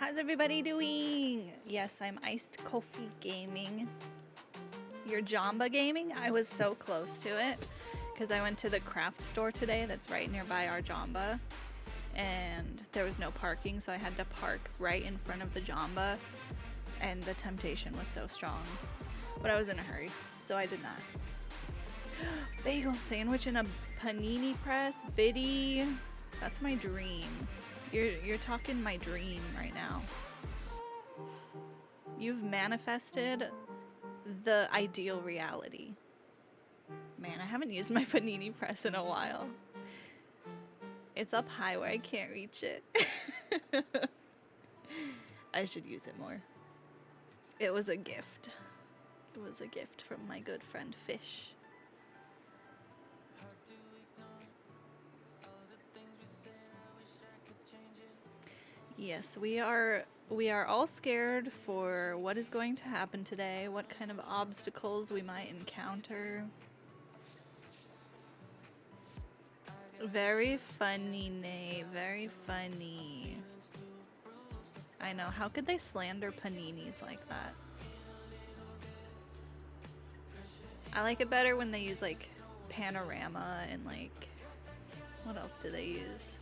How's everybody doing? Yes, I'm Iced Coffee Gaming. You're Jamba Gaming? I was so close to it because I went to the craft store today that's right nearby our Jamba, and there was no parking, so I had to park right in front of the Jamba, and the temptation was so strong. But I was in a hurry, so I did not. Bagel sandwich in a panini press? Viddy? That's my dream. You're talking my dream right now. You've manifested the ideal reality. Man, I haven't used my panini press in a while. It's up high where I can't reach it. I should use it more. It was a gift. It was a gift from my good friend Fish. Yes, we are all scared for what is going to happen today, what kind of obstacles we might encounter. Very funny, Nay. Very funny. I know. How could they slander paninis like that? I like it better when they use like panorama and like, what else do they use?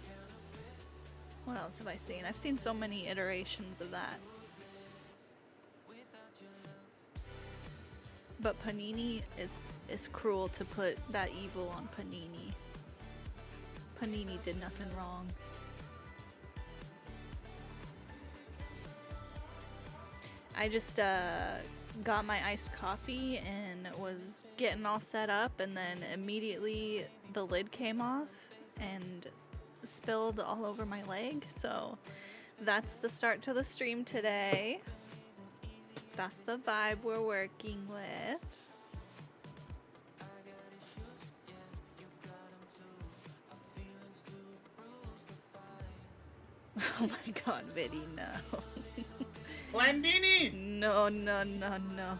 What else have I seen? I've seen so many iterations of that. But Panini, it's cruel to put that evil on Panini. Panini did nothing wrong. I just got my iced coffee and was getting all set up, and then immediately the lid came off and spilled all over my leg. So that's the start to the stream today. That's the vibe we're working with. Oh my god, Viddy, no. Landini! No, no, no, no.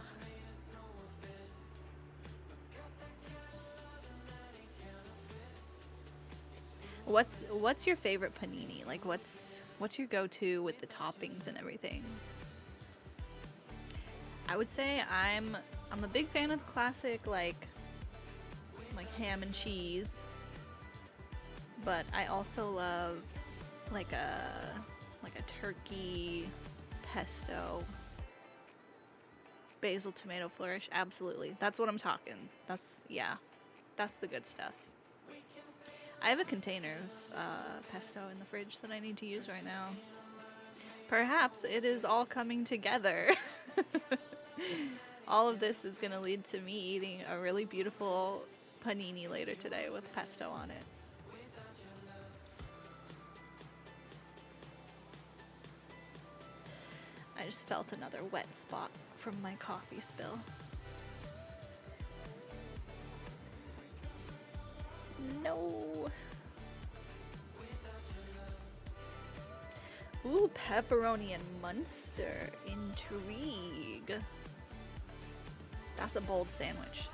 What's your favorite panini? Like what's your go-to with the toppings and everything? I would say I'm a big fan of the classic like ham and cheese, but I also love like a turkey pesto, basil tomato flourish. Absolutely, that's what I'm talking. That's the good stuff. I have a container of pesto in the fridge that I need to use right now. Perhaps it is all coming together. All of this is going to lead to me eating a really beautiful panini later today with pesto on it. I just felt another wet spot from my coffee spill. No. Ooh, pepperoni and Munster. Intrigue. That's a bold sandwich.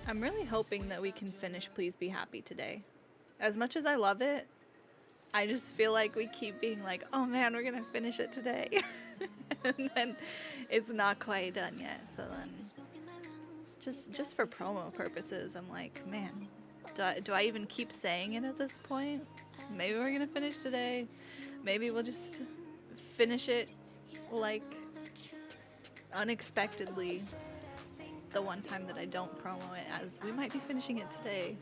I'm really hoping that we can finish Please Be Happy today. As much as I love it, I just feel like we keep being like, oh man, we're gonna finish it today. And then it's not quite done yet. So then, just for promo purposes, I'm like, man, do I even keep saying it at this point? Maybe we're gonna finish today. Maybe we'll just finish it like unexpectedly the one time that I don't promo it, as we might be finishing it today.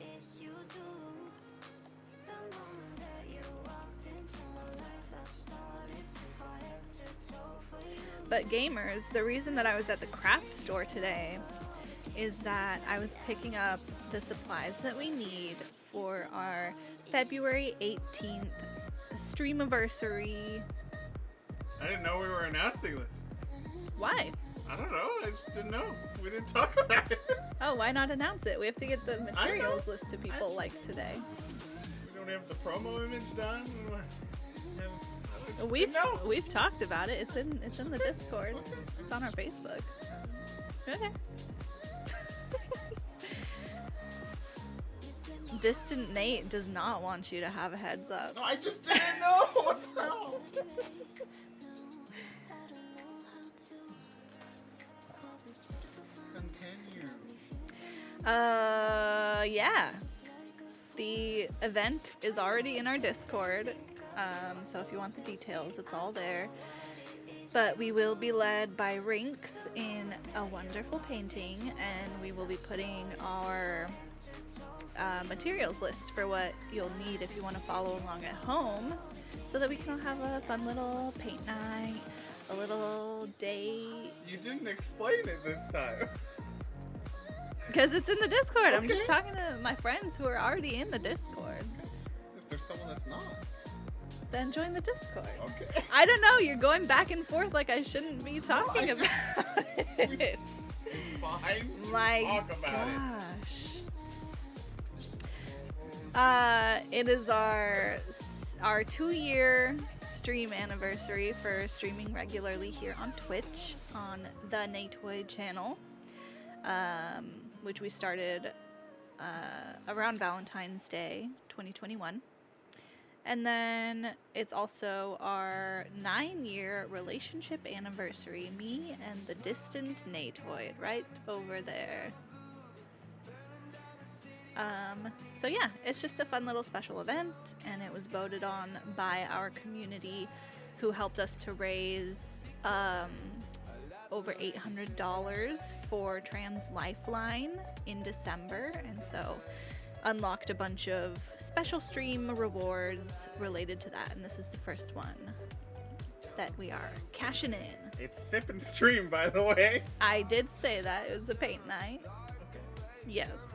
But gamers, the reason that I was at the craft store today is that I was picking up the supplies that we need for our February 18th streamiversary. I didn't know we were announcing this. Why? I don't know. I just didn't know. We didn't talk about it. Oh, why not announce it? We have to get the materials list to people like today. We don't have the promo image done. We've talked about it. It's in the Discord. Okay. It's on our Facebook. Okay. Distant Nate does not want you to have a heads up. No, I just didn't know. What the hell? Continue. Yeah. The event is already in our Discord. So if you want the details, it's all there. But we will be led by Rinks in a wonderful painting, and we will be putting our materials list for what you'll need if you want to follow along at home, so that we can all have a fun little paint night, a little date. You didn't explain it this time. Because it's in the Discord. Okay. I'm just talking to my friends who are already in the Discord. If there's someone that's not. Then join the Discord. Okay. I don't know, you're going back and forth like I shouldn't be talking I about it. It's fine. My Talk about gosh. It is our 2-year stream anniversary for streaming regularly here on Twitch on the Natoid channel, which we started around Valentine's Day 2021. And then it's also our 9-year relationship anniversary, me and the distant Natoid right over there. So yeah, it's just a fun little special event, and it was voted on by our community, who helped us to raise over $800 for Trans Lifeline in December, and so unlocked a bunch of special stream rewards related to that, and this is the first one that we are cashing in. It's sip and stream, by the way. I did say that it was a paint night. Okay. Yes.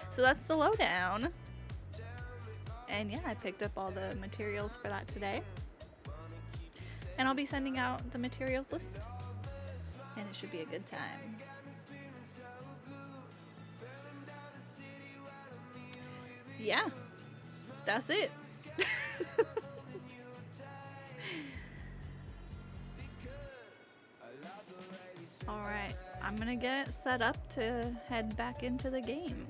So that's the lowdown. And yeah, I picked up all the materials for that today. And I'll be sending out the materials list. And it should be a good time. Yeah. That's it. Alright, I'm gonna get set up to head back into the game.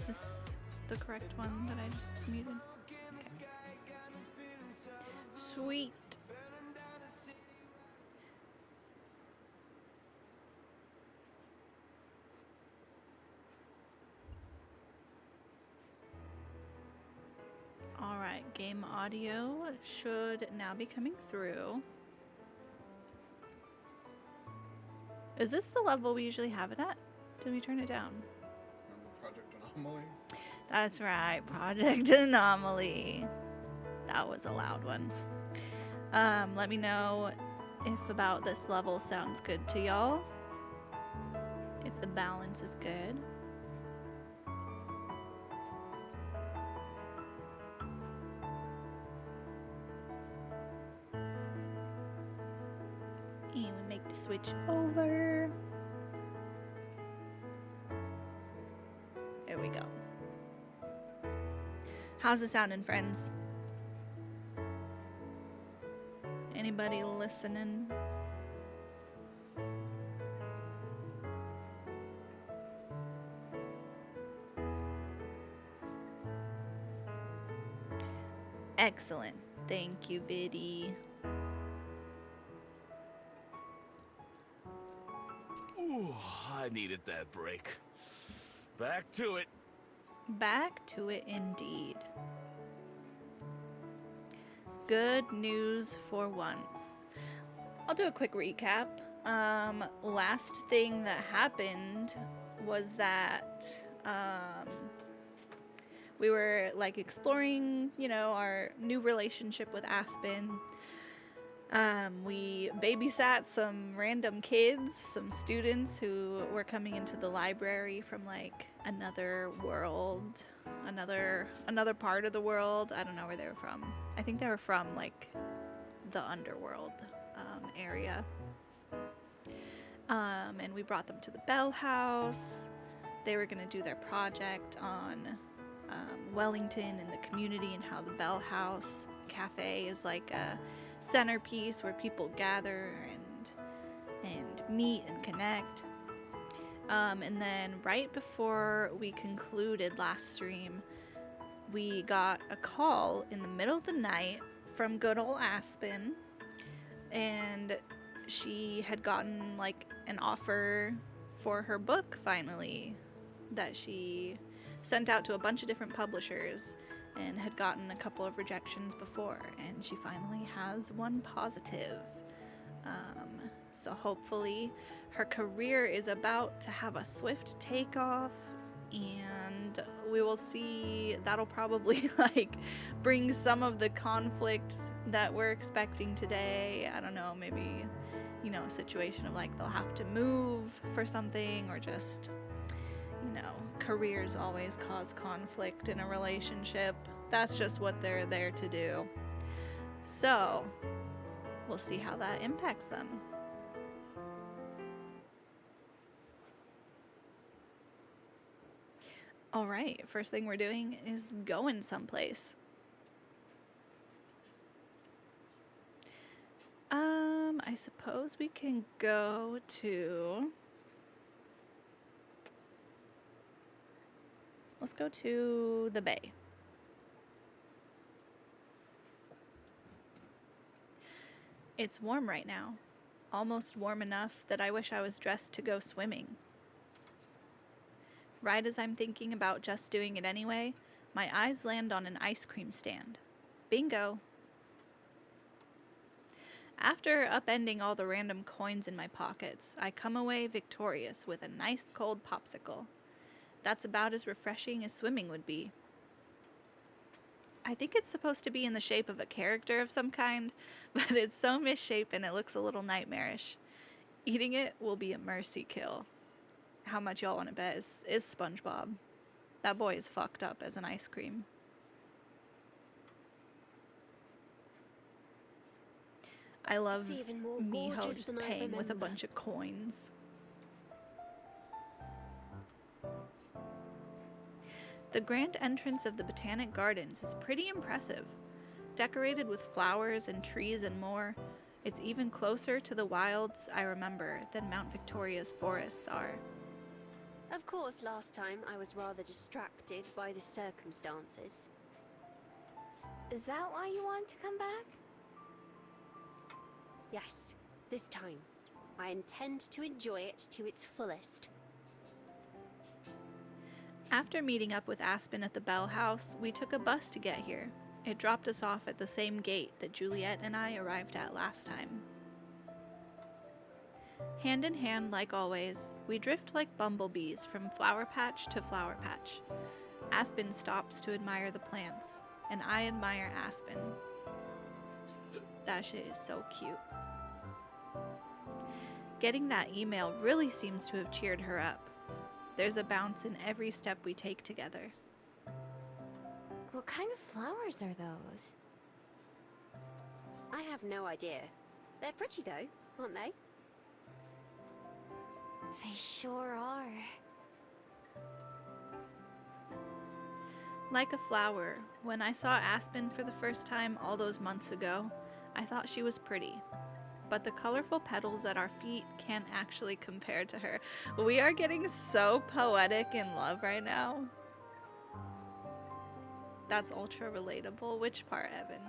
Is this the correct one that I just muted? Okay. Sweet. Alright, game audio should now be coming through. Is this the level we usually have it at? Did we turn it down? Project Anomaly. That's right, Project Anomaly. That was a loud one. Let me know if about this level sounds good to y'all. If the balance is good. And we make the switch over. There we go. How's it sounding, friends? Anybody listening? Excellent. Thank you, Biddy. Ooh, I needed that break. Back to it. Back to it indeed. Good news for once. I'll do a quick recap. Last thing that happened was that we were like exploring, you know, our new relationship with Aspen. We babysat some random kids, some students who were coming into the library from like another world, another part of the world. I don't know where they were from. I think they were from like the underworld area. And we brought them to the Bell House. They were gonna do their project on Wellington and the community and how the Bell House Cafe is like a centerpiece where people gather and meet and connect. And then right before we concluded last stream, we got a call in the middle of the night from good old Aspen, and she had gotten like an offer for her book finally that she sent out to a bunch of different publishers and had gotten a couple of rejections before, and she finally has one positive. So hopefully her career is about to have a swift takeoff, and we will see. That'll probably like bring some of the conflict that we're expecting today. I don't know, maybe, you know, a situation of like they'll have to move for something, or just, you know, careers always cause conflict in a relationship. That's just what they're there to do. So we'll see how that impacts them. All right, first thing we're doing is going someplace. I suppose we can go to... Let's go to the bay. It's warm right now. Almost warm enough that I wish I was dressed to go swimming. Right as I'm thinking about just doing it anyway, my eyes land on an ice cream stand. Bingo! After upending all the random coins in my pockets, I come away victorious with a nice cold popsicle. That's about as refreshing as swimming would be. I think it's supposed to be in the shape of a character of some kind, but it's so misshapen it looks a little nightmarish. Eating it will be a mercy kill. How much y'all want to bet is SpongeBob. That boy is fucked up as an ice cream. I love Miho just paying with a bunch of coins. The grand entrance of the Botanic Gardens is pretty impressive. Decorated with flowers and trees and more, it's even closer to the wilds I remember than Mount Victoria's forests are. Of course, last time I was rather distracted by the circumstances. Is that why you want to come back? Yes, this time. I intend to enjoy it to its fullest. After meeting up with Aspen at the Bell House, we took a bus to get here. It dropped us off at the same gate that Juliet and I arrived at last time. Hand in hand, like always, we drift like bumblebees from flower patch to flower patch. Aspen stops to admire the plants, and I admire Aspen. That shit is so cute. Getting that email really seems to have cheered her up. There's a bounce in every step we take together. What kind of flowers are those? I have no idea. They're pretty though, aren't they? They sure are. Like a flower, when I saw Aspen for the first time all those months ago, I thought she was pretty. But the colorful petals at our feet can't actually compare to her. We are getting so poetic in love right now. That's ultra relatable. Which part, Evan?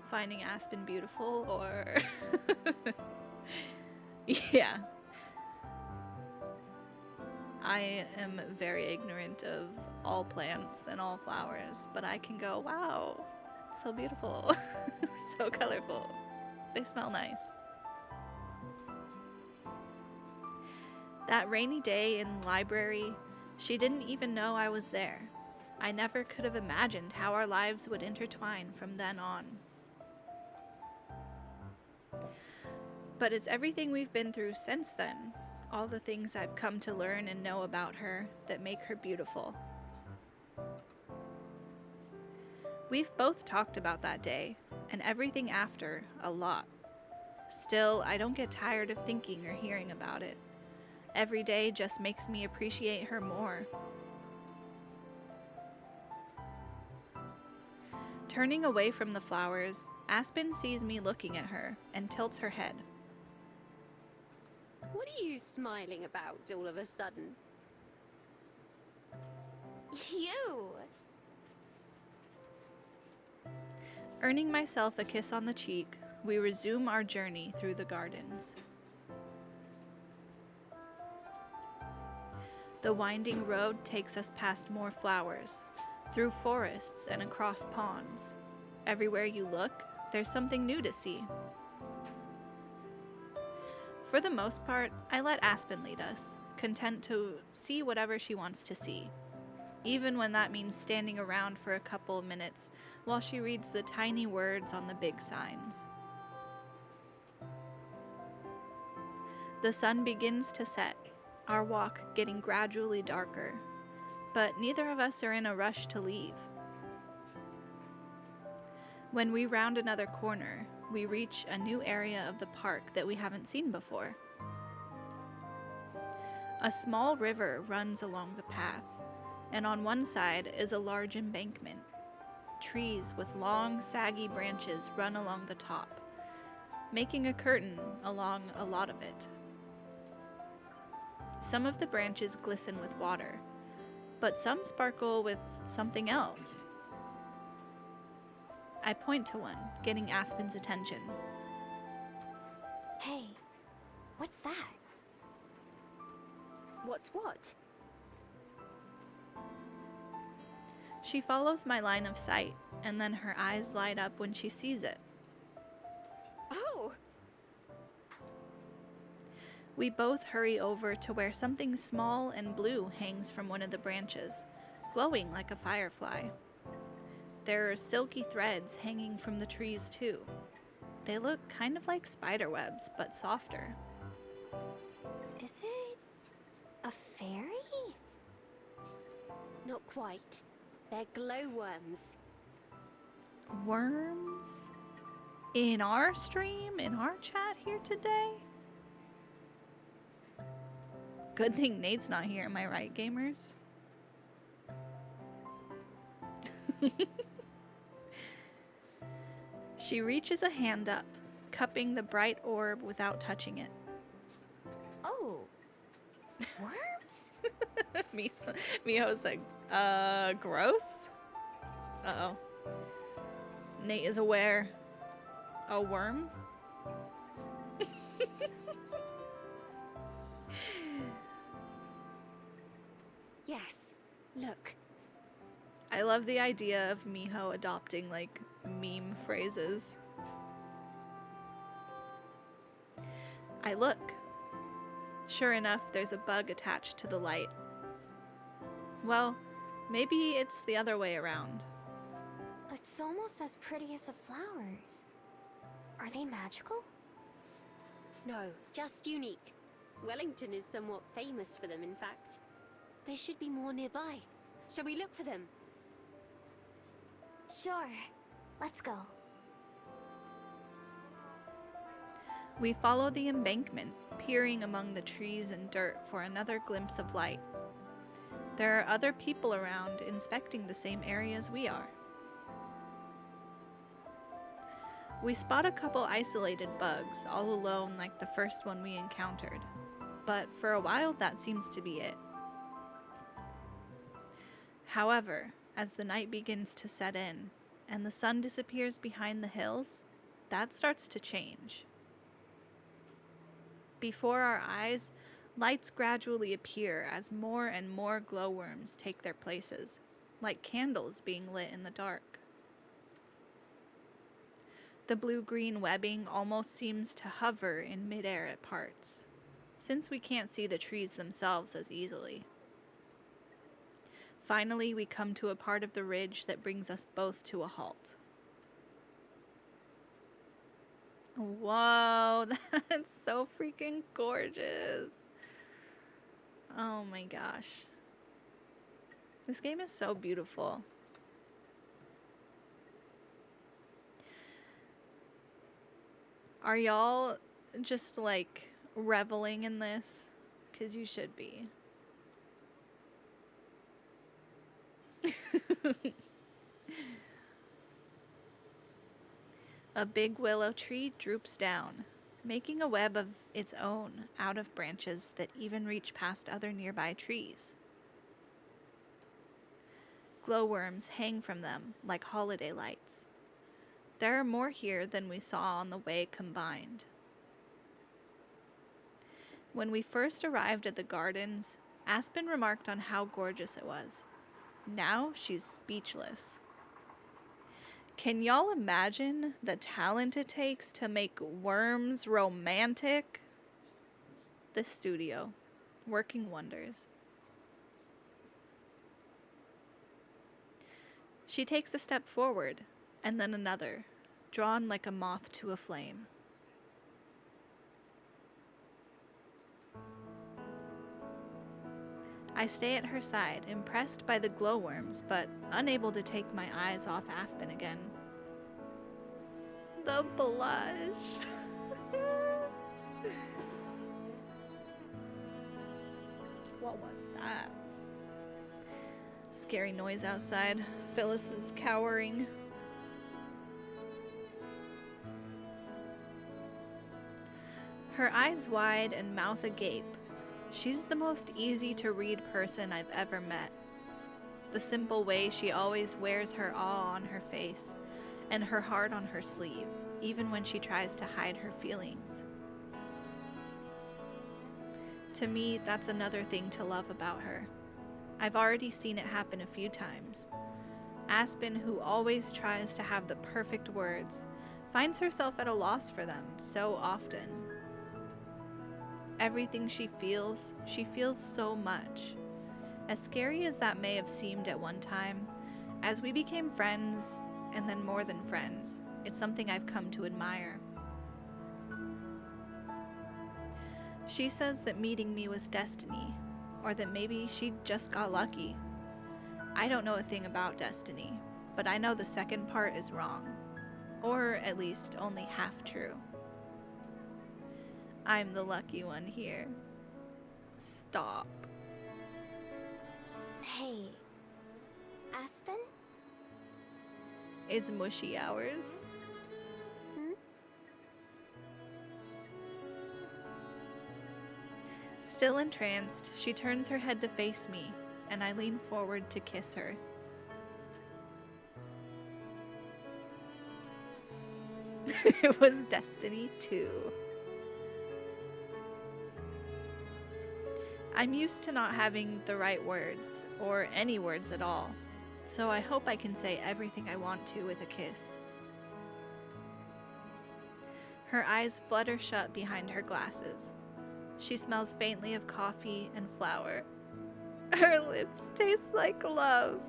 Finding Aspen beautiful, or... Yeah. I am very ignorant of all plants and all flowers, but I can go, wow, so beautiful, so colorful. They smell nice. That rainy day in the library, she didn't even know I was there. I never could have imagined how our lives would intertwine from then on. But it's everything we've been through since then, all the things I've come to learn and know about her that make her beautiful. We've both talked about that day, and everything after, a lot. Still, I don't get tired of thinking or hearing about it. Every day just makes me appreciate her more. Turning away from the flowers, Aspen sees me looking at her and tilts her head. What are you smiling about all of a sudden? You! Earning myself a kiss on the cheek, we resume our journey through the gardens. The winding road takes us past more flowers, through forests and across ponds. Everywhere you look, there's something new to see. For the most part, I let Aspen lead us, content to see whatever she wants to see, even when that means standing around for a couple of minutes while she reads the tiny words on the big signs. The sun begins to set, our walk getting gradually darker, but neither of us are in a rush to leave. When we round another corner, we reach a new area of the park that we haven't seen before. A small river runs along the path, and on one side is a large embankment. Trees with long, saggy branches run along the top, making a curtain along a lot of it. Some of the branches glisten with water, but some sparkle with something else. I point to one, getting Aspen's attention. Hey, what's that? What's what? She follows my line of sight, and then her eyes light up when she sees it. Oh! We both hurry over to where something small and blue hangs from one of the branches, glowing like a firefly. There are silky threads hanging from the trees too. They look kind of like spider webs, but softer. Is it a fairy? Not quite. They're glowworms. Worms? In our stream, in our chat here today? Good thing Nate's not here, am I right, gamers? She reaches a hand up, cupping the bright orb without touching it. Oh, worms? Miho's like, gross? Uh-oh. Nate is aware. A worm? Yes. Look. I love the idea of Miho adopting, like, meme phrases. I look. Sure enough, there's a bug attached to the light. Well, maybe it's the other way around. It's almost as pretty as the flowers. Are they magical? No, just unique. Wellington is somewhat famous for them, in fact. There should be more nearby. Shall we look for them? Sure. Let's go. We follow the embankment, peering among the trees and dirt for another glimpse of light. There are other people around inspecting the same areas we are. We spot a couple isolated bugs, all alone like the first one we encountered. But for a while, that seems to be it. However, as the night begins to set in, and the sun disappears behind the hills, that starts to change. Before our eyes, lights gradually appear as more and more glowworms take their places, like candles being lit in the dark. The blue-green webbing almost seems to hover in midair at parts, since we can't see the trees themselves as easily. Finally, we come to a part of the ridge that brings us both to a halt. Whoa, that's so freaking gorgeous. Oh my gosh. This game is so beautiful. Are y'all just like reveling in this? 'Cause you should be. A big willow tree droops down, making a web of its own out of branches that even reach past other nearby trees. Glowworms hang from them like holiday lights. There are more here than we saw on the way combined. When we first arrived at the gardens, Aspen remarked on how gorgeous it was. Now she's speechless. Can y'all imagine the talent it takes to make worms romantic? The studio, working wonders. She takes a step forward, and then another, drawn like a moth to a flame. I stay at her side, impressed by the glowworms, but unable to take my eyes off Aspen again. The blush. What was that? Scary noise outside. Phyllis is cowering. Her eyes wide and mouth agape. She's the most easy to read person I've ever met. The simple way she always wears her awe on her face and her heart on her sleeve, even when she tries to hide her feelings. To me, that's another thing to love about her. I've already seen it happen a few times. Aspen, who always tries to have the perfect words, finds herself at a loss for them so often. Everything she feels so much. As scary as that may have seemed at one time, as we became friends, and then more than friends, it's something I've come to admire. She says that meeting me was destiny, or that maybe she just got lucky. I don't know a thing about destiny, but I know the second part is wrong, or at least only half true. I'm the lucky one here. Stop. Hey, Aspen? It's mushy hours. Still entranced, she turns her head to face me, and I lean forward to kiss her. It was destiny too. I'm used to not having the right words, or any words at all, so I hope I can say everything I want to with a kiss. Her eyes flutter shut behind her glasses. She smells faintly of coffee and flour. Her lips taste like love.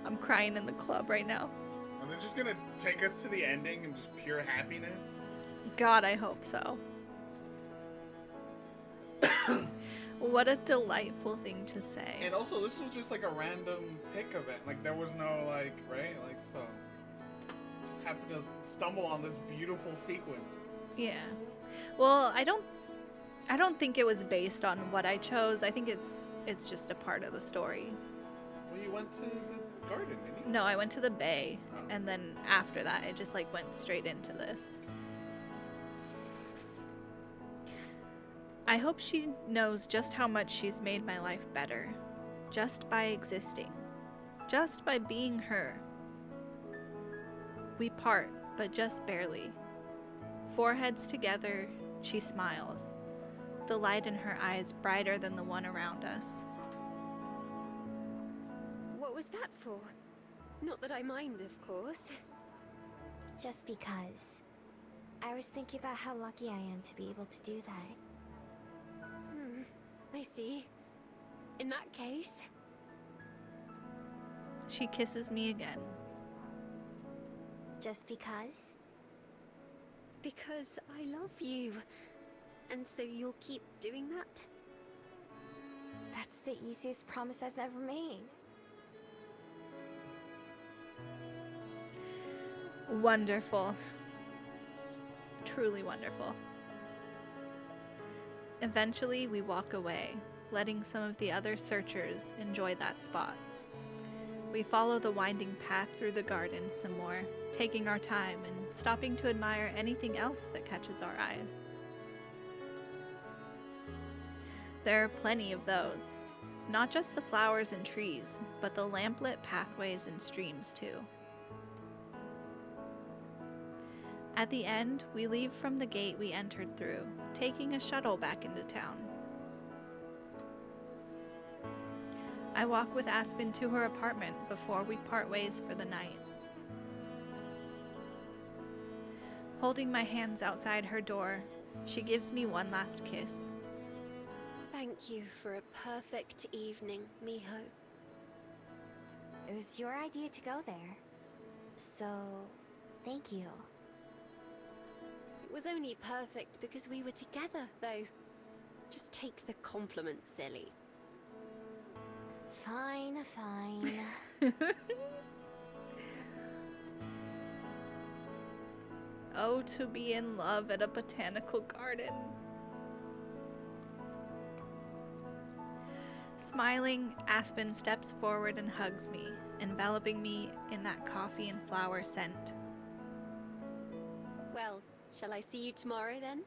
I'm crying in the club right now. Are they just gonna take us to the ending and just pure happiness? God, I hope so. What a delightful thing to say. And also, this was just like a random pick event. Like, there was no, like, right? Like, so. Just happened to stumble on this beautiful sequence. Yeah. Well, I don't think it was based on what I chose. I think it's just a part of the story. Well, you went to the garden, didn't you? No, I went to the bay, Oh. and then after that, it just like went straight into this. I hope she knows just how much she's made my life better, just by existing, just by being her. We part, but just barely. Foreheads together, she smiles, the light in her eyes brighter than the one around us. What was that for? Not that I mind, of course. Just because. I was thinking about how lucky I am to be able to do that. I see. In that case, She kisses me again. Just because? because I love you. And so you'll keep doing that? That's the easiest promise I've ever made. Wonderful. Truly wonderful. Eventually, we walk away, letting some of the other searchers enjoy that spot. We follow the winding path through the garden some more, taking our time and stopping to admire anything else that catches our eyes. There are plenty of those. Not just the flowers and trees, but the lamplit pathways and streams too. At the end, we leave from the gate we entered through, taking a shuttle back into town. I walk with Aspen to her apartment before we part ways for the night. Holding my hands outside her door, she gives me one last kiss. Thank you for a perfect evening, Miho. It was your idea to go there. So, thank you. It was only perfect because we were together, though. Just take the compliment, silly. Fine, fine. Oh, to be in love at a botanical garden. Smiling, Aspen steps forward and hugs me, enveloping me in that coffee and flower scent. Well, shall I see you tomorrow then?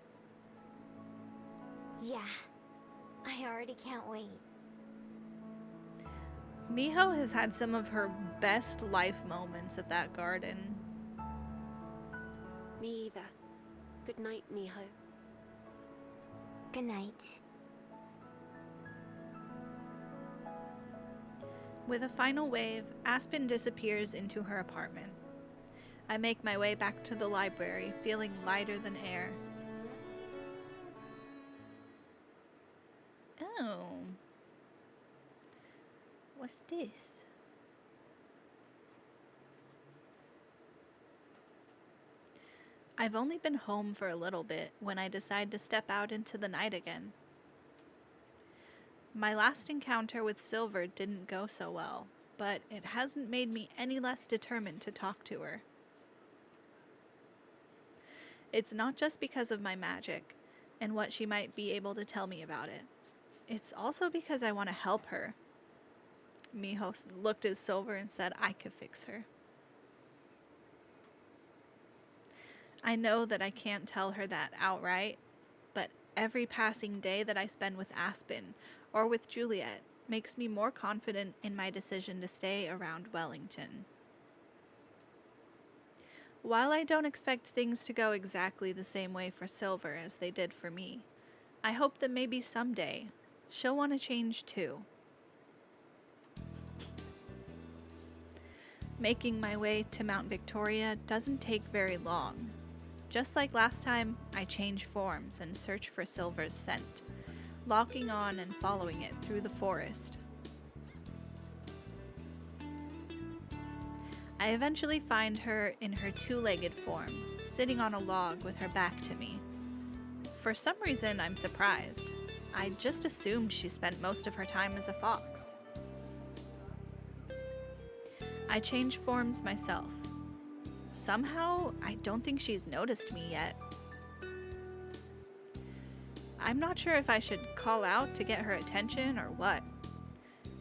Yeah. I already can't wait. Miho has had some of her best life moments at that garden. Me either. Good night, Miho. Good night. With a final wave, Aspen disappears into her apartment. I make my way back to the library, feeling lighter than air. Oh. What's this? I've only been home for a little bit when I decide to step out into the night again. My last encounter with Silver didn't go so well, but it hasn't made me any less determined to talk to her. It's not just because of my magic and what she might be able to tell me about it. It's also because I want to help her. Miho looked at Silver and said I could fix her. I know that I can't tell her that outright, but every passing day that I spend with Aspen or with Juliet makes me more confident in my decision to stay around Wellington. While I don't expect things to go exactly the same way for Silver as they did for me, I hope that maybe someday she'll want to change too. Making my way to Mount Victoria doesn't take very long. Just like last time, I change forms and search for Silver's scent, locking on and following it through the forest. I eventually find her in her two-legged form, sitting on a log with her back to me. For some reason, I'm surprised. I just assumed she spent most of her time as a fox. I change forms myself. Somehow, I don't think she's noticed me yet. I'm not sure if I should call out to get her attention or what.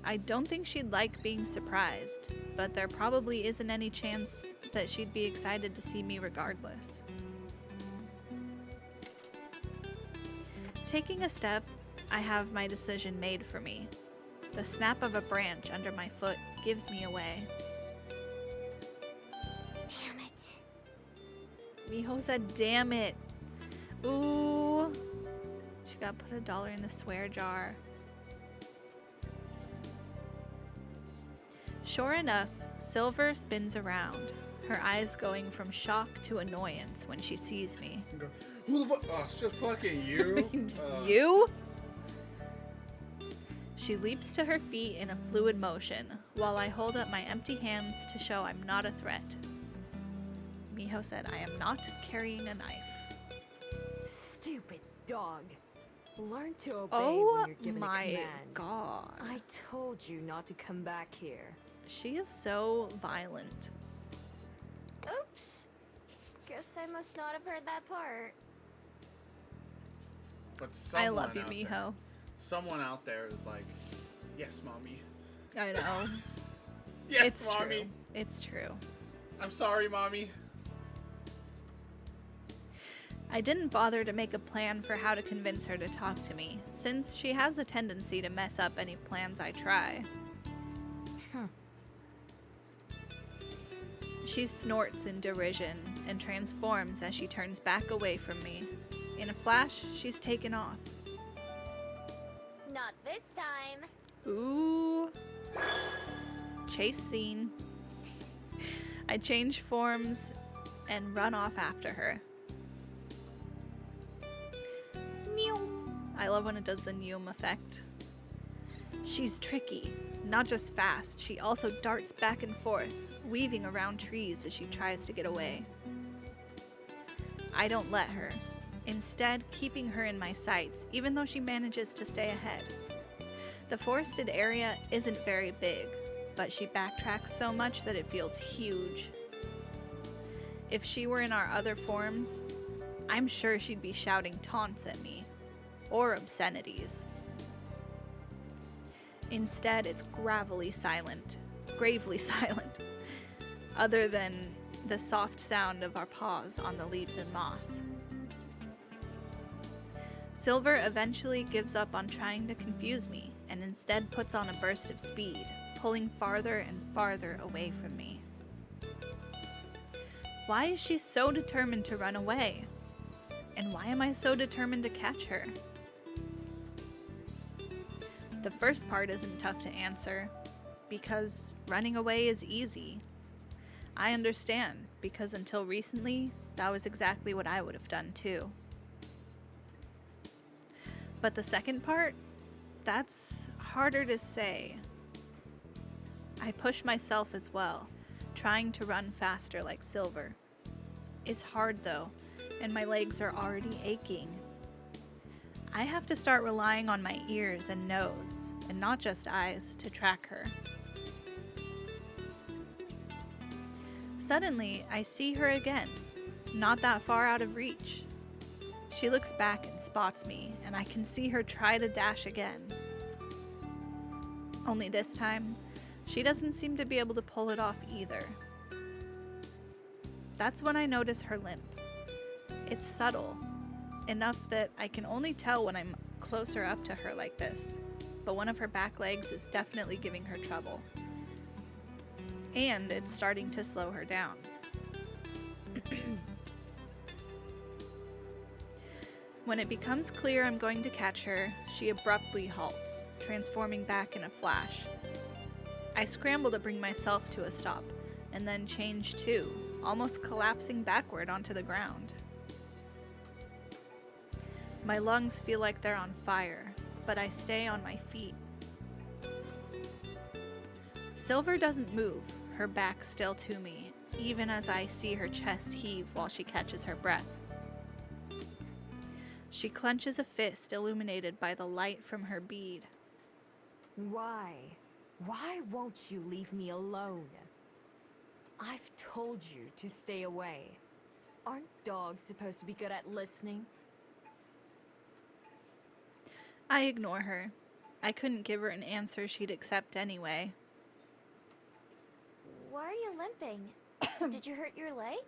I don't think she'd like being surprised, but there probably isn't any chance that she'd be excited to see me regardless. Taking a step, I have my decision made for me. The snap of a branch under my foot gives me away. Damn it. Miho said, damn it. Ooh. She got put $1 in the swear jar. Sure enough, Silver spins around, her eyes going from shock to annoyance when she sees me. Go, who the fuck? Oh, it's just fucking you. You? She leaps to her feet in a fluid motion, while I hold up my empty hands to show I'm not a threat. Miho said I am not carrying a knife. Stupid dog. Learn to obey Oh when you're given a my command. god. I told you not to come back here. She is so violent. Oops. Guess I must not have heard that part. But I someone love you, out there- Miho. Someone out there is like, yes, mommy. I know. Yes, It's mommy. true. It's true. I'm sorry, mommy. I didn't bother to make a plan for how to convince her to talk to me, since she has a tendency to mess up any plans I try. She snorts in derision and transforms as she turns back away from me. In a flash, she's taken off. Not this time. Ooh. Chase scene. I change forms and run off after her. Meow. I love when it does the Neum effect. She's tricky, not just fast, she also darts back and forth, weaving around trees as she tries to get away. I don't let her, instead keeping her in my sights, even though she manages to stay ahead. The forested area isn't very big, but she backtracks so much that it feels huge. If she were in our other forms, I'm sure she'd be shouting taunts at me, or obscenities. Instead, it's gravely silent, gravely silent, other than the soft sound of our paws on the leaves and moss. Silver eventually gives up on trying to confuse me and instead puts on a burst of speed, pulling farther and farther away from me. Why is she so determined to run away? And why am I so determined to catch her? The first part isn't tough to answer, because running away is easy. I understand, because until recently, that was exactly what I would have done too. But the second part, that's harder to say. I push myself as well, trying to run faster like Silver. It's hard though, and my legs are already aching. I have to start relying on my ears and nose, and not just eyes, to track her. Suddenly, I see her again, not that far out of reach. She looks back and spots me, and I can see her try to dash again. Only this time, she doesn't seem to be able to pull it off either. That's when I notice her limp. It's subtle, enough that I can only tell when I'm closer up to her like this, but one of her back legs is definitely giving her trouble. And it's starting to slow her down. When it becomes clear I'm going to catch her, she abruptly halts, transforming back in a flash. I scramble to bring myself to a stop, and then change too, almost collapsing backward onto the ground. My lungs feel like they're on fire, but I stay on my feet. Silver doesn't move, her back still to me, even as I see her chest heave while she catches her breath. She clenches a fist illuminated by the light from her bead. Why? Why won't you leave me alone? I've told you to stay away. Aren't dogs supposed to be good at listening? I ignore her. I couldn't give her an answer she'd accept anyway. Why are you limping? Did you hurt your leg?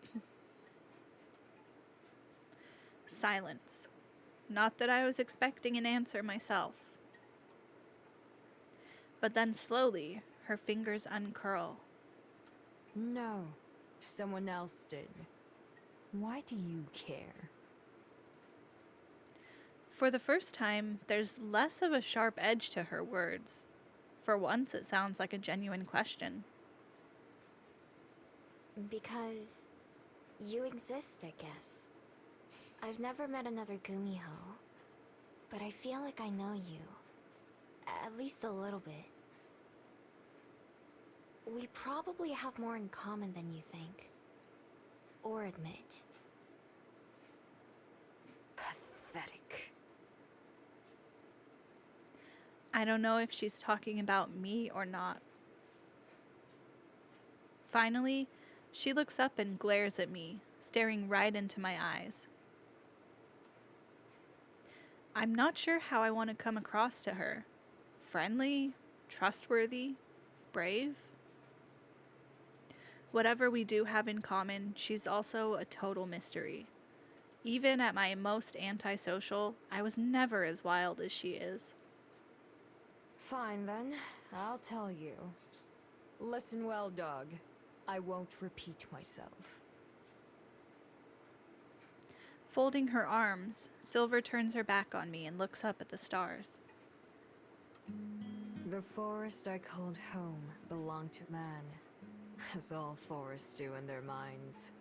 Silence. Not that I was expecting an answer myself. But then slowly, her fingers uncurl. No, someone else did. Why do you care? For the first time, there's less of a sharp edge to her words. For once, it sounds like a genuine question. Because you exist, I guess. I've never met another Gumiho, but I feel like I know you. at least a little bit. We probably have more in common than you think. Or admit. Pathetic. I don't know if she's talking about me or not. Finally, she looks up and glares at me, staring right into my eyes. I'm not sure how I want to come across to her. Friendly, trustworthy, brave. Whatever we do have in common, she's also a total mystery. Even at my most antisocial, I was never as wild as she is. Fine then, I'll tell you. Listen well, dog. I won't repeat myself. Folding her arms, Silver turns her back on me and looks up at the stars. The forest I called home belonged to man, as all forests do in their minds.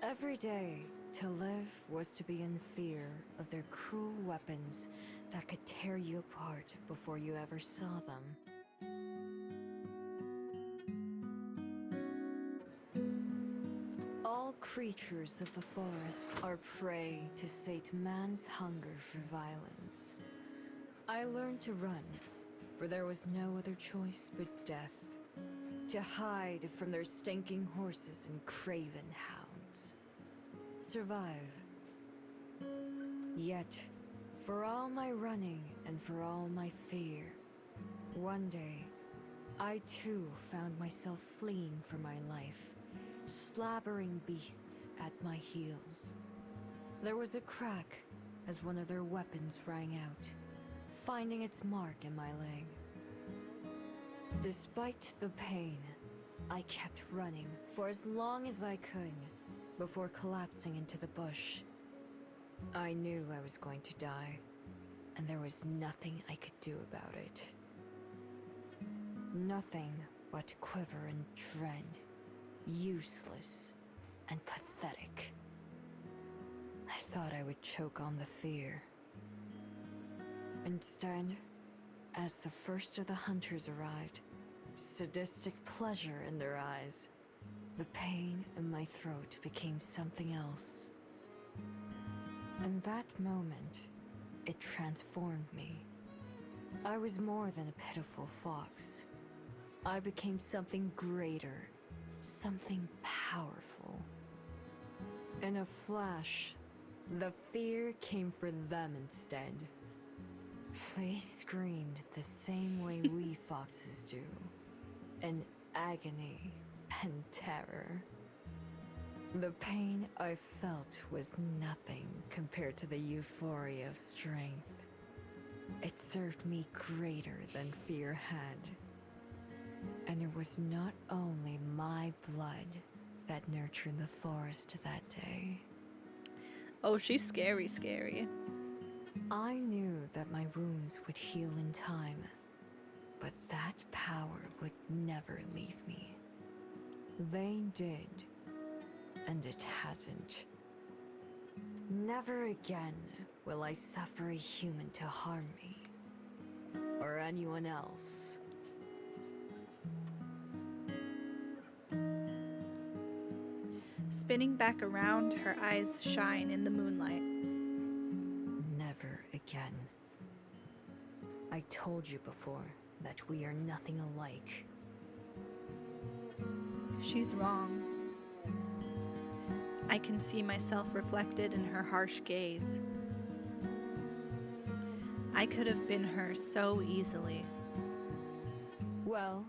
Every day, to live was to be in fear of their cruel weapons that could tear you apart before you ever saw them. All creatures of the forest are prey to sate man's hunger for violence. I learned to run, for there was no other choice but death. To hide from their stinking horses and craven hounds. Survive. Yet, for all my running and for all my fear, one day, I too found myself fleeing for my life, slabbering beasts at my heels. There was a crack as one of their weapons rang out, finding its mark in my leg. Despite the pain, I kept running for as long as I could before collapsing into the bush. I knew I was going to die, and there was nothing I could do about it. Nothing but quiver and dread, useless and pathetic. I thought I would choke on the fear. Instead, as the first of the hunters arrived, sadistic pleasure in their eyes, the pain in my throat became something else. In that moment, it transformed me. I was more than a pitiful fox. I became something greater, something powerful. In a flash, the fear came for them instead. They screamed the same way we foxes do, in agony and terror. The pain I felt was nothing compared to the euphoria of strength. It served me greater than fear had. And it was not only my blood that nurtured the forest that day. Oh, she's scary, scary. I knew that my wounds would heal in time, but that power would never leave me. They did, and it hasn't. Never again will I suffer a human to harm me, or anyone else. Spinning back around, her eyes shine in the moonlight. Never again. I told you before that we are nothing alike. She's wrong. I can see myself reflected in her harsh gaze. I could have been her so easily. Well,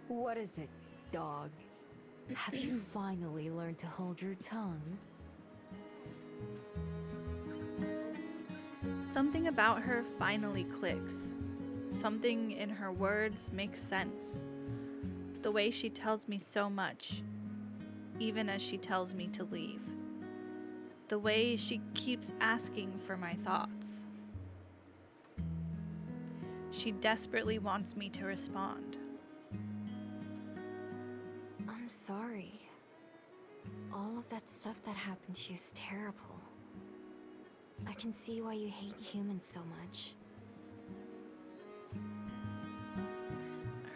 what is it, dog? Have you finally learned to hold your tongue? Something about her finally clicks. Something in her words makes sense. The way she tells me so much, even as she tells me to leave. The way she keeps asking for my thoughts. She desperately wants me to respond. I'm sorry. All of that stuff that happened to you is terrible. I can see why you hate humans so much.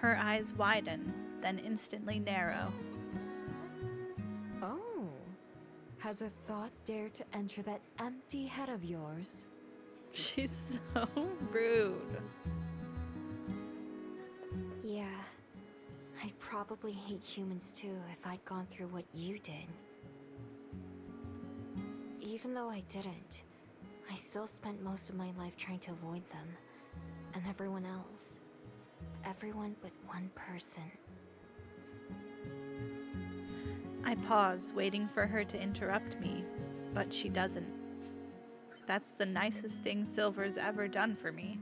Her eyes widen, then instantly narrow. Oh. Has a thought dared to enter that empty head of yours? She's so rude. Yeah. I'd probably hate humans too if I'd gone through what you did. Even though I didn't, I still spent most of my life trying to avoid them. And everyone else. Everyone but one person. I pause, waiting for her to interrupt me, but she doesn't. That's the nicest thing Silver's ever done for me.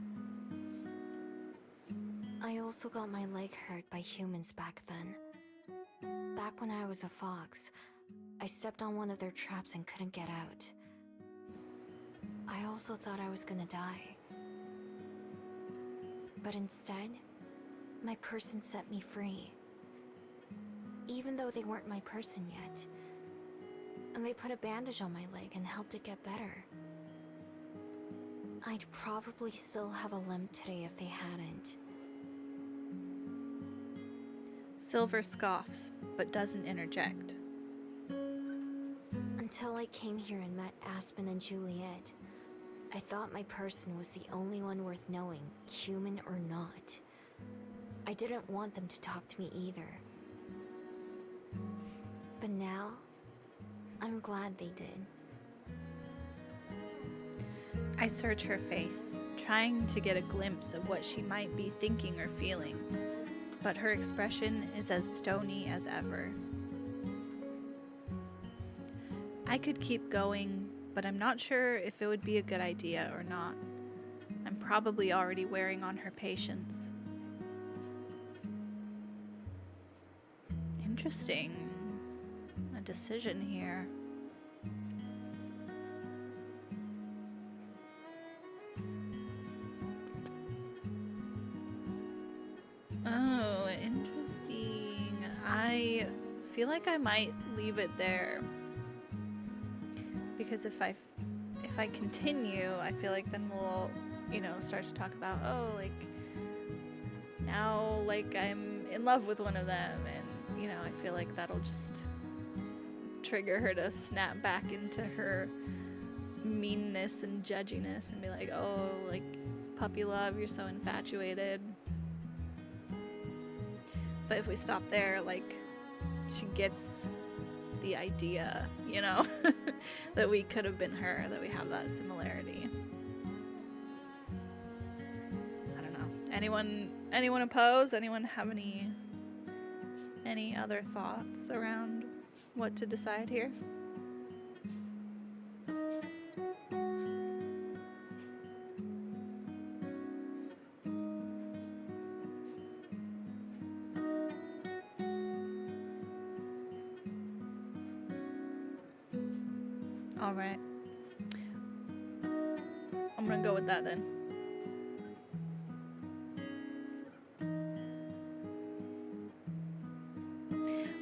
I also got my leg hurt by humans back then. Back when I was a fox, I stepped on one of their traps and couldn't get out. I also thought I was gonna die. But instead, my person set me free. Even though they weren't my person yet. And they put a bandage on my leg and helped it get better. I'd probably still have a limp today if they hadn't. Silver scoffs, but doesn't interject. Until I came here and met Aspen and Juliet, I thought my person was the only one worth knowing, human or not. I didn't want them to talk to me either. But now, I'm glad they did. I search her face, trying to get a glimpse of what she might be thinking or feeling, but her expression is as stony as ever. I could keep going, but I'm not sure if it would be a good idea or not. I'm probably already wearing on her patience. Interesting. A decision here. Oh, interesting. I feel like I might leave it there. Because if I continue, I feel like then we'll, start to talk about, now, I'm in love with one of them, and, I feel like that'll just trigger her to snap back into her meanness and judginess and be like, oh, puppy love, you're so infatuated. But if we stop there, she gets the idea, that we could have been her, that we have that similarity. I don't know. Anyone oppose? Anyone have any other thoughts around what to decide here? All right. I'm gonna go with that then.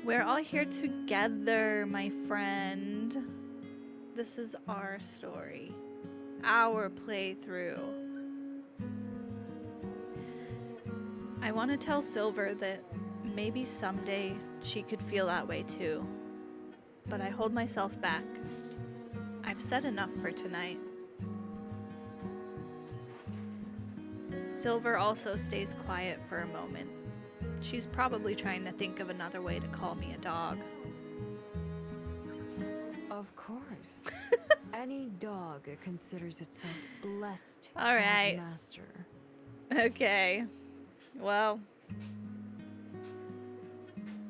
We're all here together, my friend. This is our story, our playthrough. I want to tell Silver that maybe someday she could feel that way too, but I hold myself back. I've said enough for tonight. Silver also stays quiet for a moment. She's probably trying to think of another way to call me a dog. Of course. Any dog considers itself blessed All to right. have a master. Okay. Well,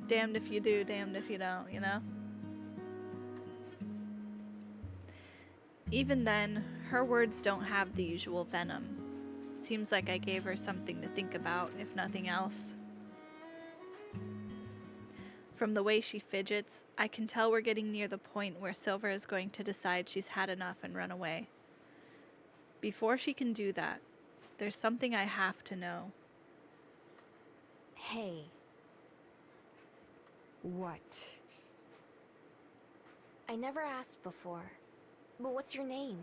damned if you do, damned if you don't, Even then, her words don't have the usual venom. Seems like I gave her something to think about, if nothing else. From the way she fidgets, I can tell we're getting near the point where Silver is going to decide she's had enough and run away. Before she can do that, there's something I have to know. Hey, What? I never asked before, but what's your name?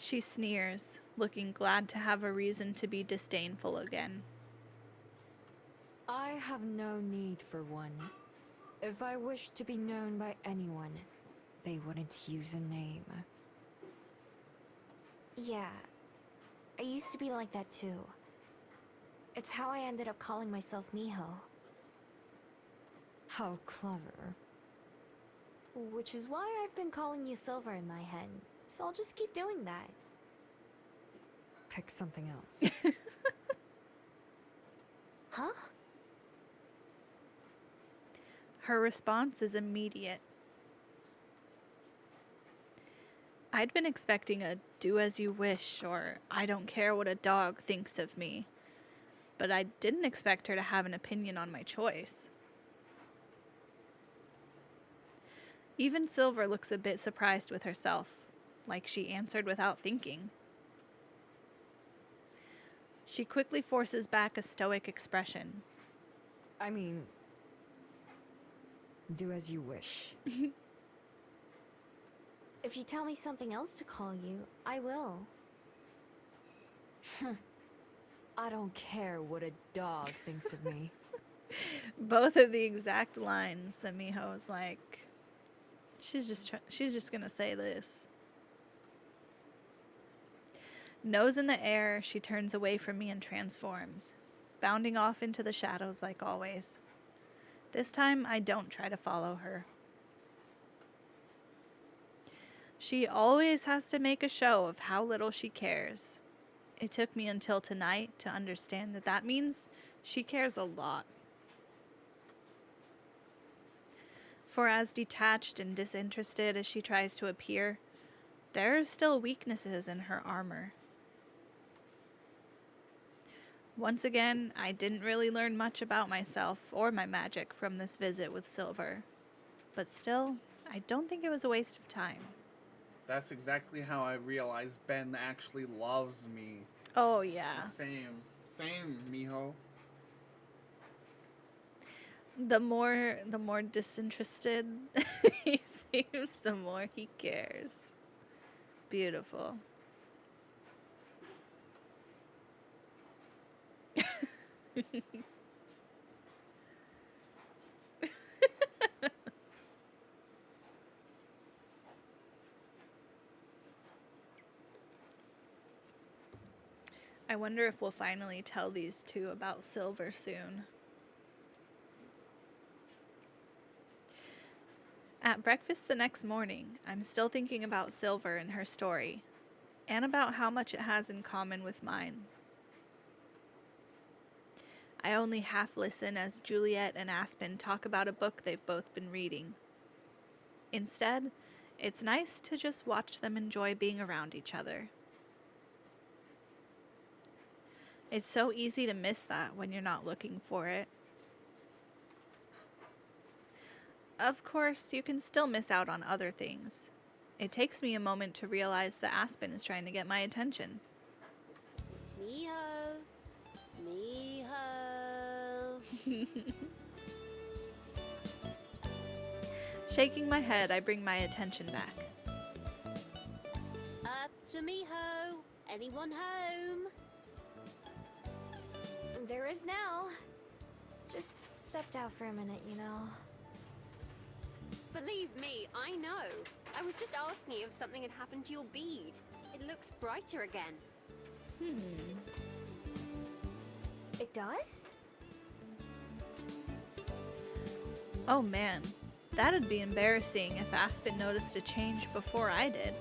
She sneers, looking glad to have a reason to be disdainful again. I have no need for one. If I wished to be known by anyone, they wouldn't use a name. Yeah, I used to be like that too. It's how I ended up calling myself Miho. How clever. Which is why I've been calling you Silver in my head, so I'll just keep doing that. Pick something else. Huh? Her response is immediate. I'd been expecting a do as you wish or I don't care what a dog thinks of me, but I didn't expect her to have an opinion on my choice. Even Silver looks a bit surprised with herself, like she answered without thinking. She quickly forces back a stoic expression. I mean, do as you wish. If you tell me something else to call you, I will. I don't care what a dog thinks of me. Both are the exact lines that Miho was like, she's just gonna say this. Nose in the air, she turns away from me and transforms, bounding off into the shadows like always. This time, I don't try to follow her. She always has to make a show of how little she cares. It took me until tonight to understand that that means she cares a lot. For as detached and disinterested as she tries to appear, there are still weaknesses in her armor. Once again, I didn't really learn much about myself or my magic from this visit with Silver. But still, I don't think it was a waste of time. That's exactly how I realized Ben actually loves me. Oh, yeah. Same, Miho. The more disinterested he seems, the more he cares. Beautiful. I wonder if we'll finally tell these two about Silver soon. At breakfast the next morning, I'm still thinking about Silver and her story, and about how much it has in common with mine. I only half listen as Juliet and Aspen talk about a book they've both been reading. Instead, it's nice to just watch them enjoy being around each other. It's so easy to miss that when you're not looking for it. Of course, you can still miss out on other things. It takes me a moment to realize that Aspen is trying to get my attention. Miho. Miho. Shaking my head, I bring my attention back. To Miho. Anyone home? There is now. Just stepped out for a minute, you know. Believe me, I know. I was just asking if something had happened to your bead. It looks brighter again. It does? Oh man, that'd be embarrassing if Aspen noticed a change before I did.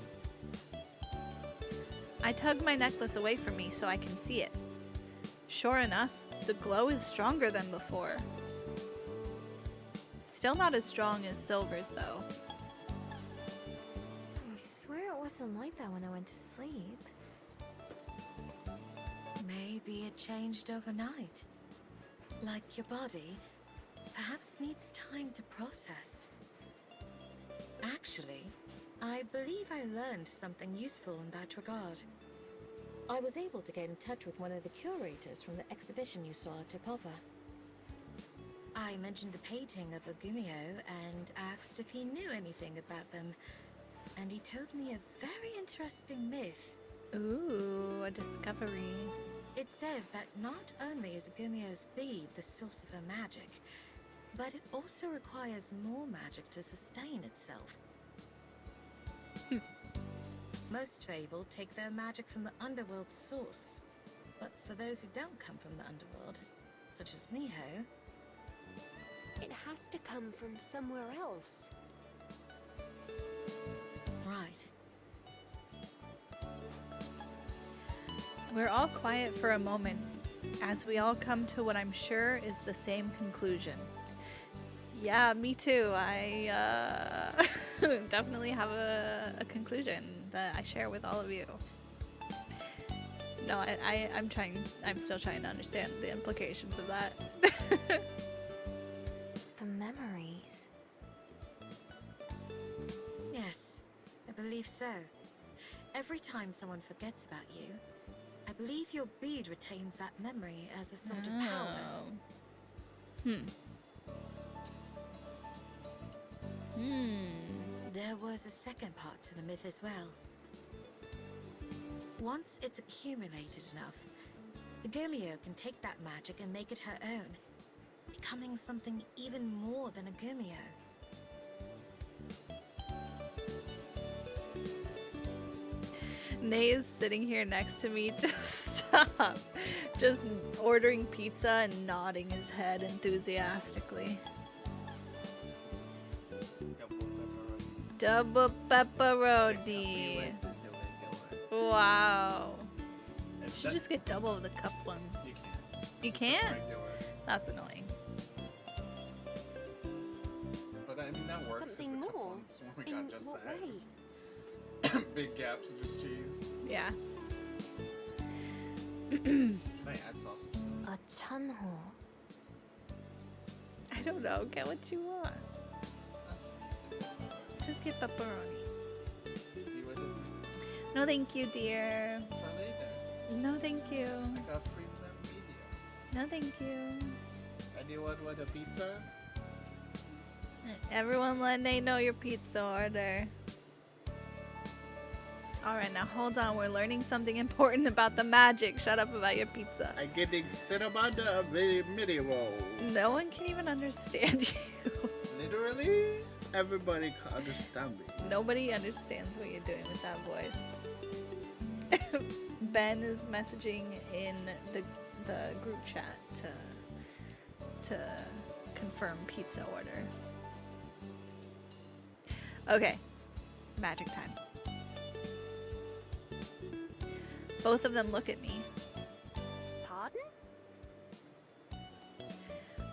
I tug my necklace away from me so I can see it. Sure enough, the glow is stronger than before. Still not as strong as Silver's, though. I swear it wasn't like that when I went to sleep. Maybe it changed overnight. Like your body, perhaps it needs time to process. Actually, I believe I learned something useful in that regard. I was able to get in touch with one of the curators from the exhibition you saw at Topapa. I mentioned the painting of Ogumio and asked if he knew anything about them, and he told me a very interesting myth. Ooh, a discovery. It says that not only is Gumio's bead the source of her magic, but it also requires more magic to sustain itself. Most Fable take their magic from the underworld's source, but for those who don't come from the underworld, such as Miho, It has to come from somewhere else. right. We're all quiet for a moment as we all come to what I'm sure is the same conclusion. Yeah, me too. I definitely have a conclusion that I share with all of you. No, I'm still trying to understand the implications of that. The memories. Yes, I believe so. Every time someone forgets about you, I believe your bead retains that memory as a sort of power. There was a second part to the myth as well. Once it's accumulated enough, the Gumio can take that magic and make it her own, becoming something even more than a Gumio. Nay is sitting here next to me. Just stop. Just ordering pizza and nodding his head enthusiastically. Double pepperoni. Wow. You should just get double of the cup ones. You can't. You can't? Regular. That's annoying. But I mean, that works. Something It's the cup more? ones when we In got just what that. way? Big gaps of just cheese. Yeah. Should I add sausage? A chunho. I don't know. Get what you want. Just get pepperoni. No, thank you, dear. No, thank you. I got free them media. No, thank you. Anyone want a pizza? Everyone let Nate know your pizza order. Alright, now hold on. We're learning something important about the magic. Shut up about your pizza. I'm getting cinnamon mini roll. No one can even understand you. Literally, everybody can understand me. Nobody understands what you're doing with that voice. Ben is messaging in the group chat to confirm pizza orders. Okay, magic time. Both of them look at me. Pardon?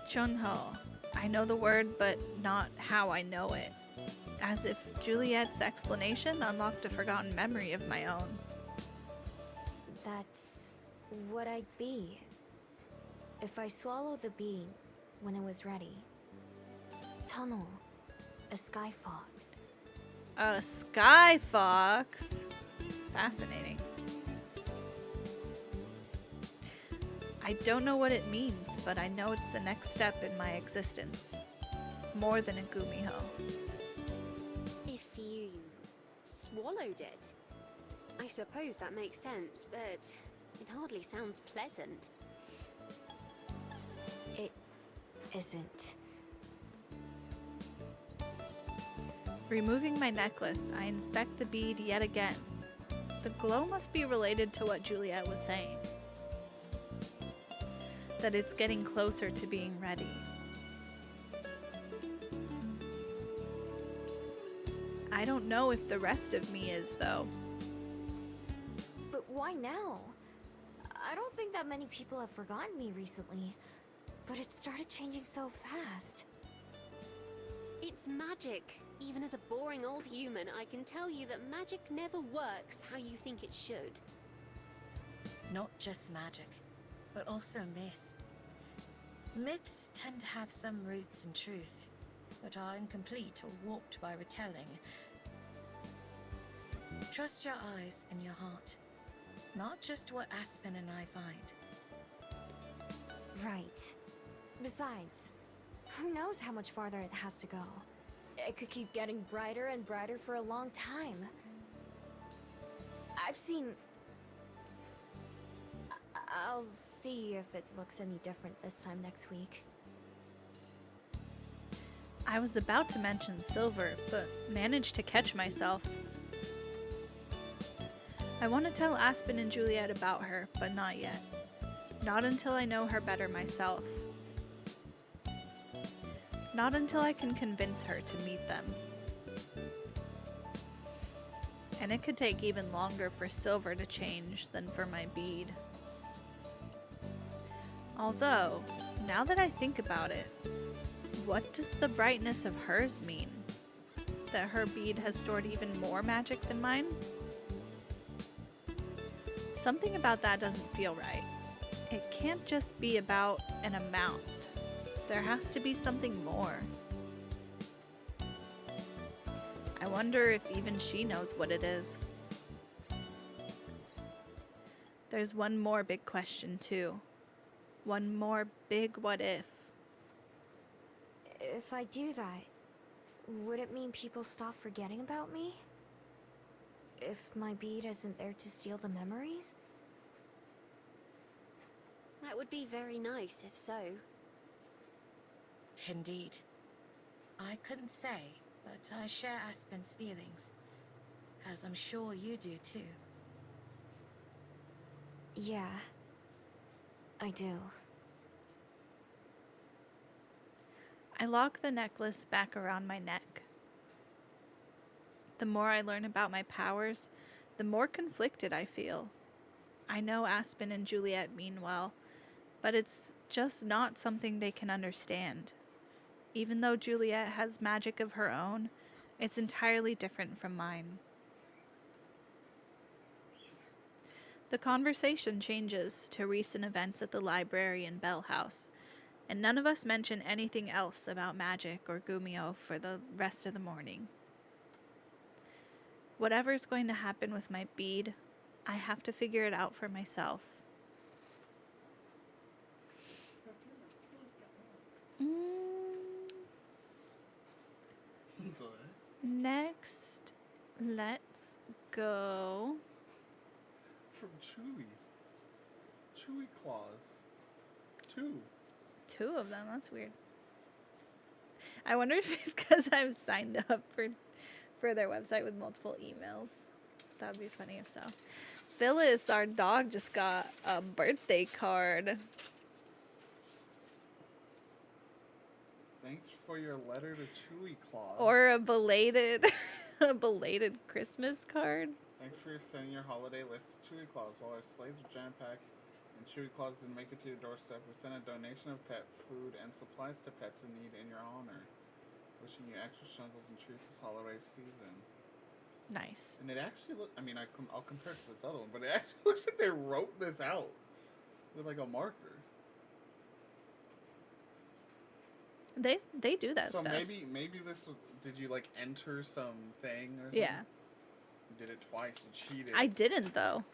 Chunho. I know the word, but not how I know it. As if Juliet's explanation unlocked a forgotten memory of my own. That's what I'd be. If I swallowed the bean when it was ready. Tunnel. A sky fox. A sky fox? Fascinating. I don't know what it means, but I know it's the next step in my existence. More than a gumiho. If you swallowed it, I suppose that makes sense, but it hardly sounds pleasant. It isn't. Removing my necklace, I inspect the bead yet again. The glow must be related to what Juliet was saying. That it's getting closer to being ready. I don't know if the rest of me is, though. But why now? I don't think that many people have forgotten me recently, but it started changing so fast. It's magic. Even as a boring old human, I can tell you that magic never works how you think it should. Not just magic, but also myth. Myths tend to have some roots in truth, but are incomplete or warped by retelling. Trust your eyes and your heart, not just what Aspen and I find. Right. Besides, who knows how much farther it has to go? It could keep getting brighter and brighter for a long time. I've seen I'll see if it looks any different this time next week. I was about to mention Silver, but managed to catch myself. I want to tell Aspen and Juliet about her, but not yet. Not until I know her better myself. Not until I can convince her to meet them. And it could take even longer for Silver to change than for my bead. Although, now that I think about it, what does the brightness of hers mean? That her bead has stored even more magic than mine? Something about that doesn't feel right. It can't just be about an amount. There has to be something more. I wonder if even she knows what it is. There's one more big question too. One more big what if. If I do that, would it mean people stop forgetting about me? If my bead isn't there to steal the memories? That would be very nice if so. Indeed. I couldn't say, but I share Aspen's feelings. As I'm sure you do too. Yeah, I do. I lock the necklace back around my neck. The more I learn about my powers, the more conflicted I feel. I know Aspen and Juliet mean well, but it's just not something they can understand. Even though Juliet has magic of her own, it's entirely different from mine. The conversation changes to recent events at the library and Bell House, and none of us mention anything else about magic or Gumio for the rest of the morning. Whatever's going to happen with my bead, I have to figure it out for myself. Next, let's go. From Chewy. Chewy claws. Two. Two of them, that's weird. I wonder if it's because I've signed up for their website with multiple emails. That would be funny if so. Phyllis, our dog, just got a birthday card. Thanks for your letter to Chewy Claws. Or a belated Christmas card. Thanks for sending your holiday list to Chewy Claws. While our sleighs are jam-packed and Chewy Claws didn't make it to your doorstep, we sent a donation of pet food and supplies to pets in need in your honor. Wishing you extra snuggles and treats this holiday season. Nice. And it actually I'll compare it to this other one, but it actually looks like they wrote this out with like a marker. They do that So stuff. maybe this was, did you like enter something or something? Yeah. You did it twice and cheated. I didn't though.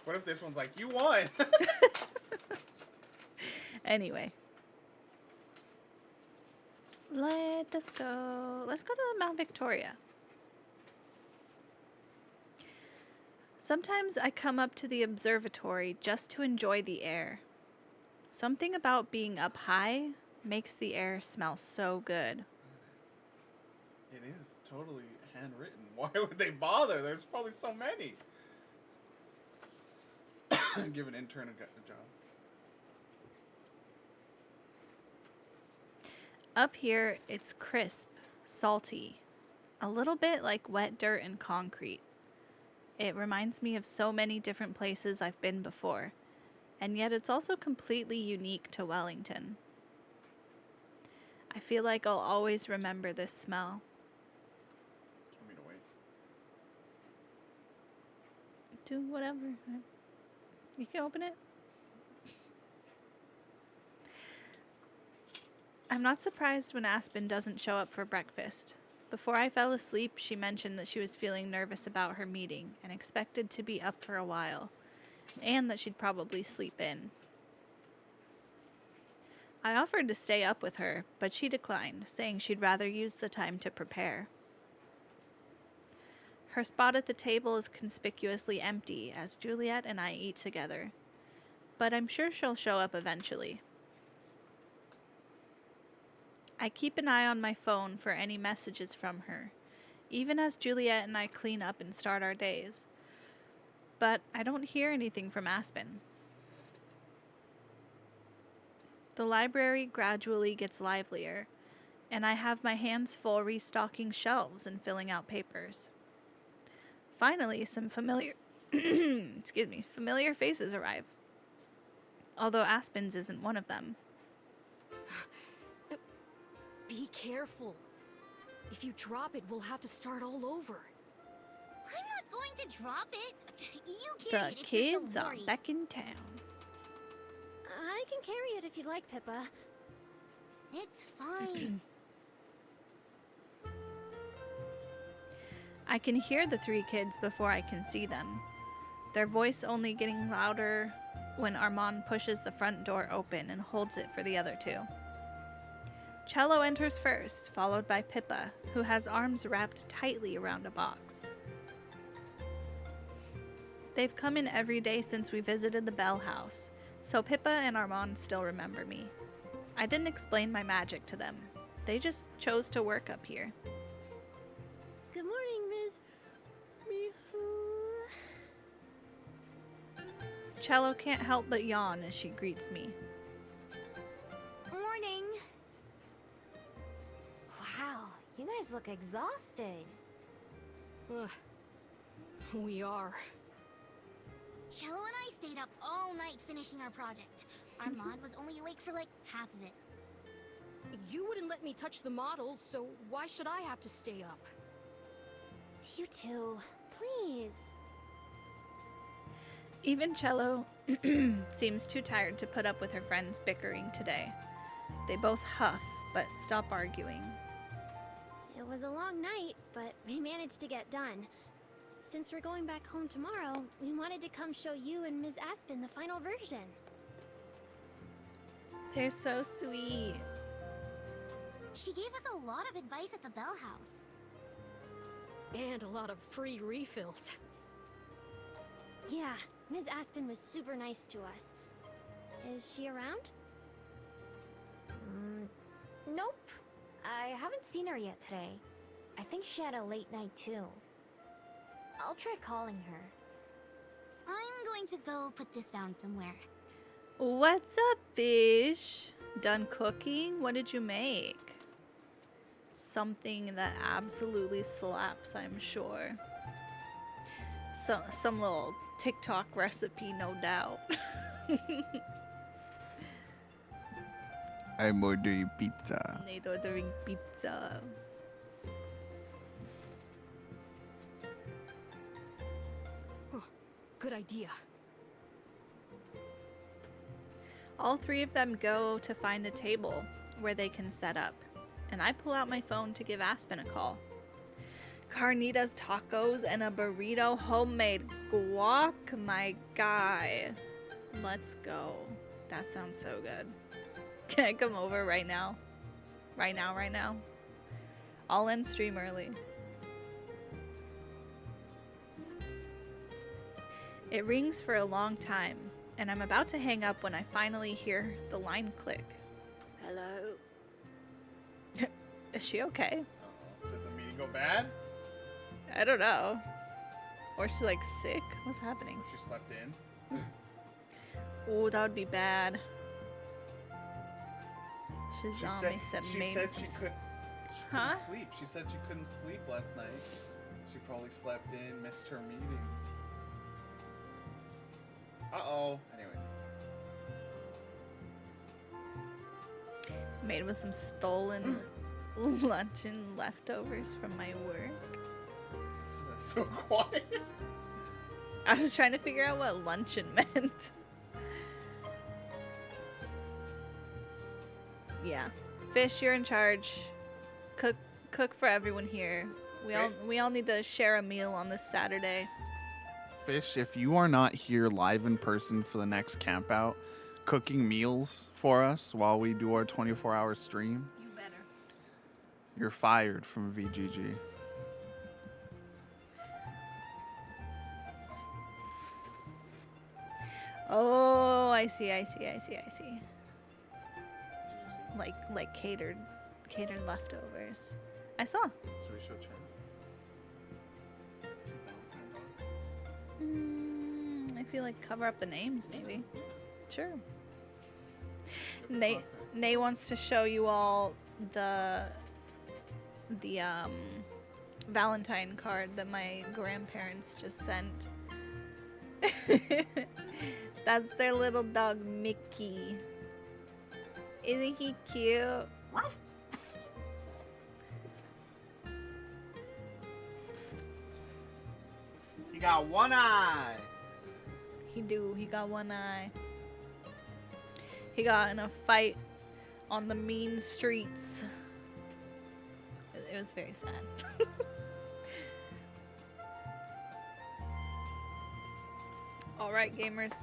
What if this one's like, you won? Anyway. Let's go to Mount Victoria. Sometimes I come up to the observatory just to enjoy the air. Something about being up high makes the air smell so good. It is totally handwritten. Why would they bother? There's probably so many. Give an intern a job. Up here, it's crisp, salty, a little bit like wet dirt and concrete. It reminds me of so many different places I've been before, and yet it's also completely unique to Wellington. I feel like I'll always remember this smell. Want me to wait? Do whatever. You can open it. I'm not surprised when Aspen doesn't show up for breakfast. Before I fell asleep, she mentioned that she was feeling nervous about her meeting and expected to be up for a while, and that she'd probably sleep in. I offered to stay up with her, but she declined, saying she'd rather use the time to prepare. Her spot at the table is conspicuously empty as Juliet and I eat together. but I'm sure she'll show up eventually. I keep an eye on my phone for any messages from her, even as Juliet and I clean up and start our days. But I don't hear anything from Aspen. The library gradually gets livelier, and I have my hands full restocking shelves and filling out papers. Finally, some familiar familiar faces arrive. Although Aspen's isn't one of them. Be careful. If you drop it, we'll have to start all over. I'm not going to drop it. You carry The it if you're kids so are worried. back in town. I can carry it if you'd like, Pippa. It's fine. I can hear the three kids before I can see them, their voice only getting louder when Armand pushes the front door open and holds it for the other two. Cello enters first, followed by Pippa, who has arms wrapped tightly around a box. They've come in every day since we visited the Bell House, so Pippa and Armand still remember me. I didn't explain my magic to them. They just chose to work up here. Good morning, Miss. Cello can't help but yawn as she greets me. Morning. Wow, you guys look exhausted. Ugh. We are. Cello and I stayed up all night finishing our project. Armand was only awake for like half of it. You wouldn't let me touch the models, so why should I have to stay up? You two, please. Even Cello seems too tired to put up with her friends bickering today. They both huff, but stop arguing. It was a long night, but we managed to get done. Since we're going back home tomorrow, we wanted to come show you and Ms. Aspen the final version. They're so sweet. She gave us a lot of advice at the Bell House. And a lot of free refills. Yeah, Ms. Aspen was super nice to us. Is she around? Nope. I haven't seen her yet today. I think she had a late night too. I'll try calling her. I'm going to go put this down somewhere. What's up, fish? Done cooking? What did you make? Something that absolutely slaps, I'm sure. Some little TikTok recipe, no doubt. I'm ordering pizza. Nate ordering pizza. Good idea. All three of them go to find a table where they can set up, and I pull out my phone to give Aspen a call. Carnitas tacos and a burrito homemade guac, my guy. Let's go. That sounds so good. Can I come over right now? Right now? I'll end stream early. It rings for a long time, and I'm about to hang up when I finally hear the line click. Hello? Is she okay? Uh-oh. Did the meeting go bad? I don't know. Or she's like sick? What's happening? Or she slept in? Oh, that would be bad. She Shazami said she maybe said some she couldn't Huh? sleep. She said she couldn't sleep last night. She probably slept in, missed her meeting. Uh-oh. Anyway. made with some stolen luncheon leftovers from my work. That's so quiet. I was trying to figure out what luncheon meant. Yeah. Fish, you're in charge. Cook for everyone here. We all need to share a meal on this Saturday. Fish, if you are not here live in person for the next camp out, cooking meals for us while we do our 24-hour stream, You better. you're fired from VGG. Oh, I see. Did you see? Like catered leftovers. I saw. Should we show chat? Valentine dog? I feel like cover up the names maybe. Sure. Give Nate context. Nate wants to show you all the Valentine card that my grandparents just sent. That's their little dog Mickey. Isn't he cute? He got one eye. He got one eye. He got in a fight on the mean streets. It was very sad. Alright, gamers.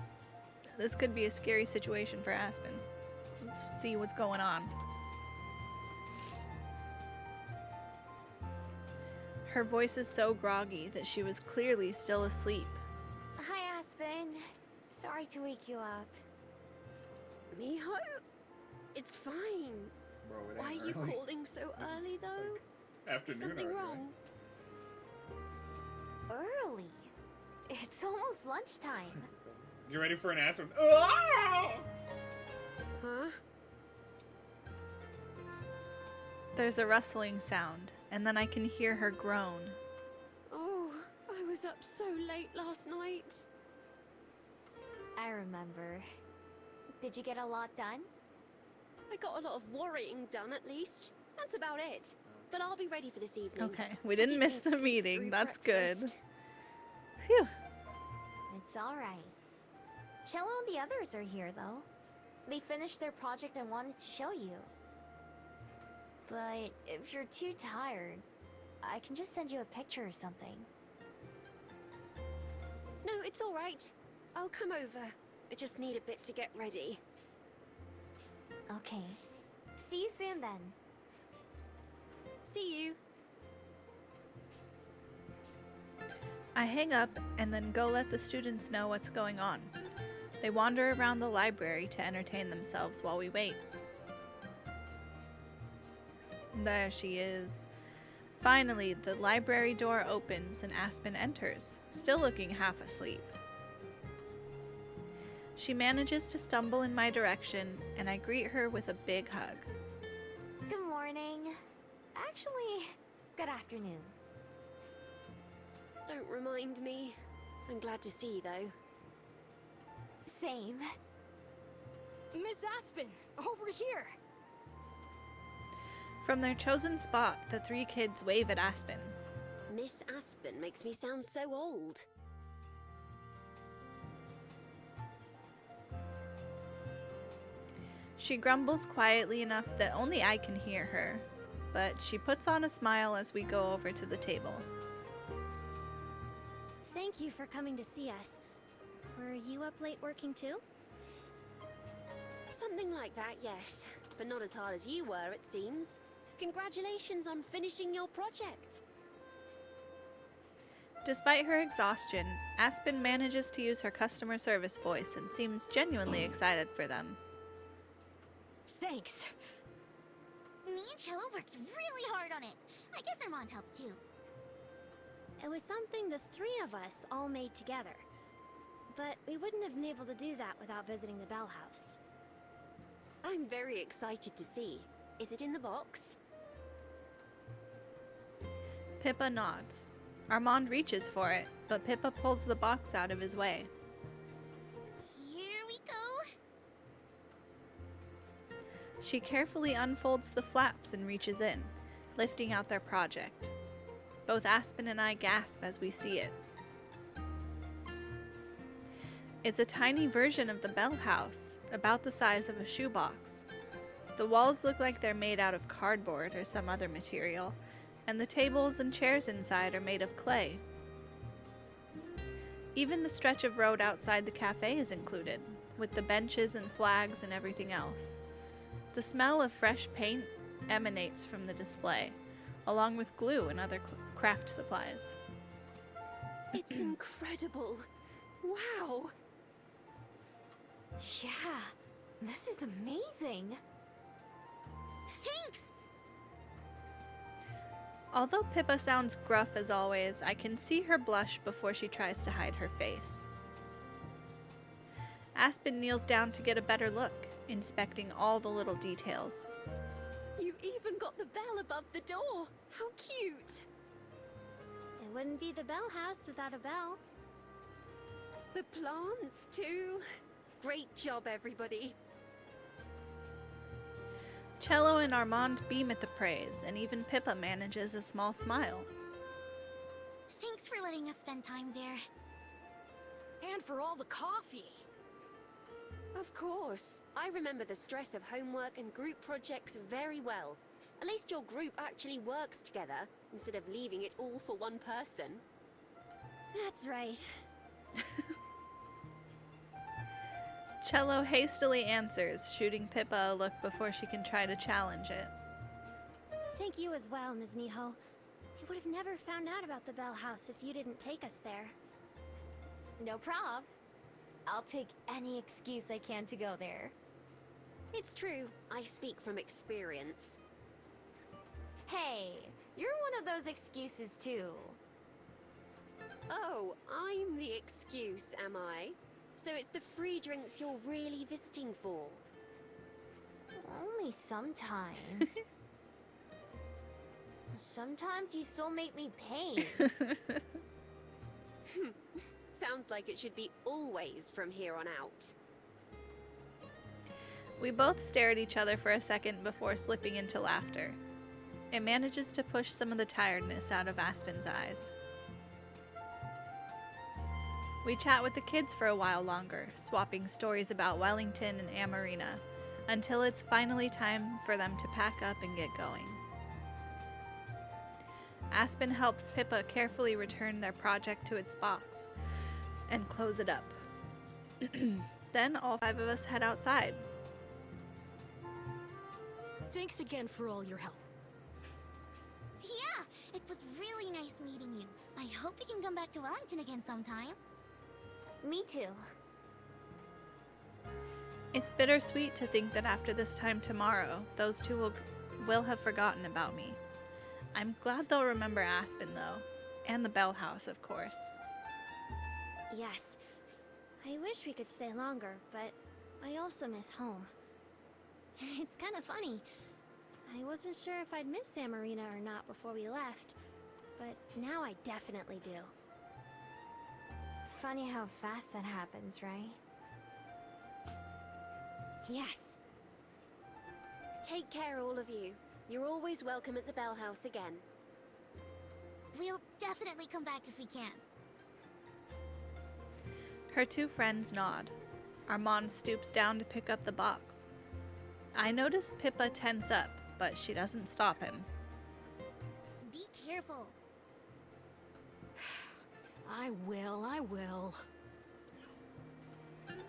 This could be a scary situation for Aspen. Let's see what's going on. Her voice is so groggy that she was clearly still asleep. Hi, Aspen. Sorry to wake you up. Miho? It's fine. Bro, it Why ain't are you early. calling so early, though? Afternoon Something already, wrong? Early. It's almost lunchtime. right? You ready for an answer? Ah! Huh? There's a rustling sound, and then I can hear her groan. Oh, I was up so late last night. I remember. Did you get a lot done? I got a lot of worrying done, at least. That's about it. But I'll be ready for this evening. Okay, we I didn't did miss need the to sleep meeting. through That's breakfast. good. Phew. It's alright. Cello and the others are here, though. They finished their project and wanted to show you. But if you're too tired, I can just send you a picture or something. No, it's all right. I'll come over. I just need a bit to get ready. Okay. See you soon then. See you. I hang up and then go let the students know what's going on. They wander around the library to entertain themselves while we wait. There she is. Finally, the library door opens and Aspen enters, still looking half asleep. She manages to stumble in my direction, and I greet her with a big hug. Good morning. Actually, good afternoon. Don't remind me. I'm glad to see you, though. Same. Miss Aspen, over here. From their chosen spot, the three kids wave at Aspen. Miss Aspen makes me sound so old. She grumbles quietly enough that only I can hear her, but she puts on a smile as we go over to the table. Thank you for coming to see us. Were you up late working too? Something like that, yes. But not as hard as you were, it seems. Congratulations on finishing your project. Despite her exhaustion, Aspen manages to use her customer service voice and seems genuinely excited for them. Thanks. Me and Cello worked really hard on it. I guess our mom helped too. It was something the three of us all made together. But we wouldn't have been able to do that without visiting the Bell House. I'm very excited to see. Is it in the box? Pippa nods. Armand reaches for it, but Pippa pulls the box out of his way. Here we go. She carefully unfolds the flaps and reaches in, lifting out their project. Both Aspen and I gasp as we see it. It's a tiny version of the Bell House, about the size of a shoebox. The walls look like they're made out of cardboard or some other material, and the tables and chairs inside are made of clay. Even the stretch of road outside the cafe is included, with the benches and flags and everything else. The smell of fresh paint emanates from the display, along with glue and other craft supplies. It's incredible. Wow. Yeah, this is amazing. Thanks! Although Pippa sounds gruff as always, I can see her blush before she tries to hide her face. Aspen kneels down to get a better look, inspecting all the little details. You even got the bell above the door. How cute! It wouldn't be the bell house without a bell. The plants, too. Great job, everybody. Cello and Armand beam at the praise, and even Pippa manages a small smile. Thanks for letting us spend time there. And for all the coffee. Of course. I remember the stress of homework and group projects very well. At least your group actually works together, instead of leaving it all for one person. That's right. Cello hastily answers, shooting Pippa a look before she can try to challenge it. Thank you as well, Ms. Miho. We would have never found out about the bell house if you didn't take us there. No prob. I'll take any excuse I can to go there. It's true. I speak from experience. Hey, you're one of those excuses too. Oh, I'm the excuse, am I? So it's the free drinks you're really visiting for? Only sometimes. Sometimes you still make me pay. Sounds like it should be always from here on out. We both stare at each other for a second before slipping into laughter. It manages to push some of the tiredness out of Aspen's eyes. We chat with the kids for a while longer, swapping stories about Wellington and Amarina, until it's finally time for them to pack up and get going. Aspen helps Pippa carefully return their project to its box and close it up. Then all 5 of us head outside. Thanks again for all your help. Yeah, it was really nice meeting you. I hope we can come back to Wellington again sometime. Me too. It's bittersweet to think that after this time tomorrow, those two will have forgotten about me. I'm glad they'll remember Aspen, though. And the Bell House, of course. Yes. I wish we could stay longer, but I also miss home. It's kind of funny. I wasn't sure if I'd miss Amarina or not before we left, but now I definitely do. Funny how fast that happens, right? Yes. Take care, all of you. You're always welcome at the Bell House again. We'll definitely come back if we can. Her 2 friends nod. Armand stoops down to pick up the box. I notice Pippa tense up, but she doesn't stop him. Be careful. I will.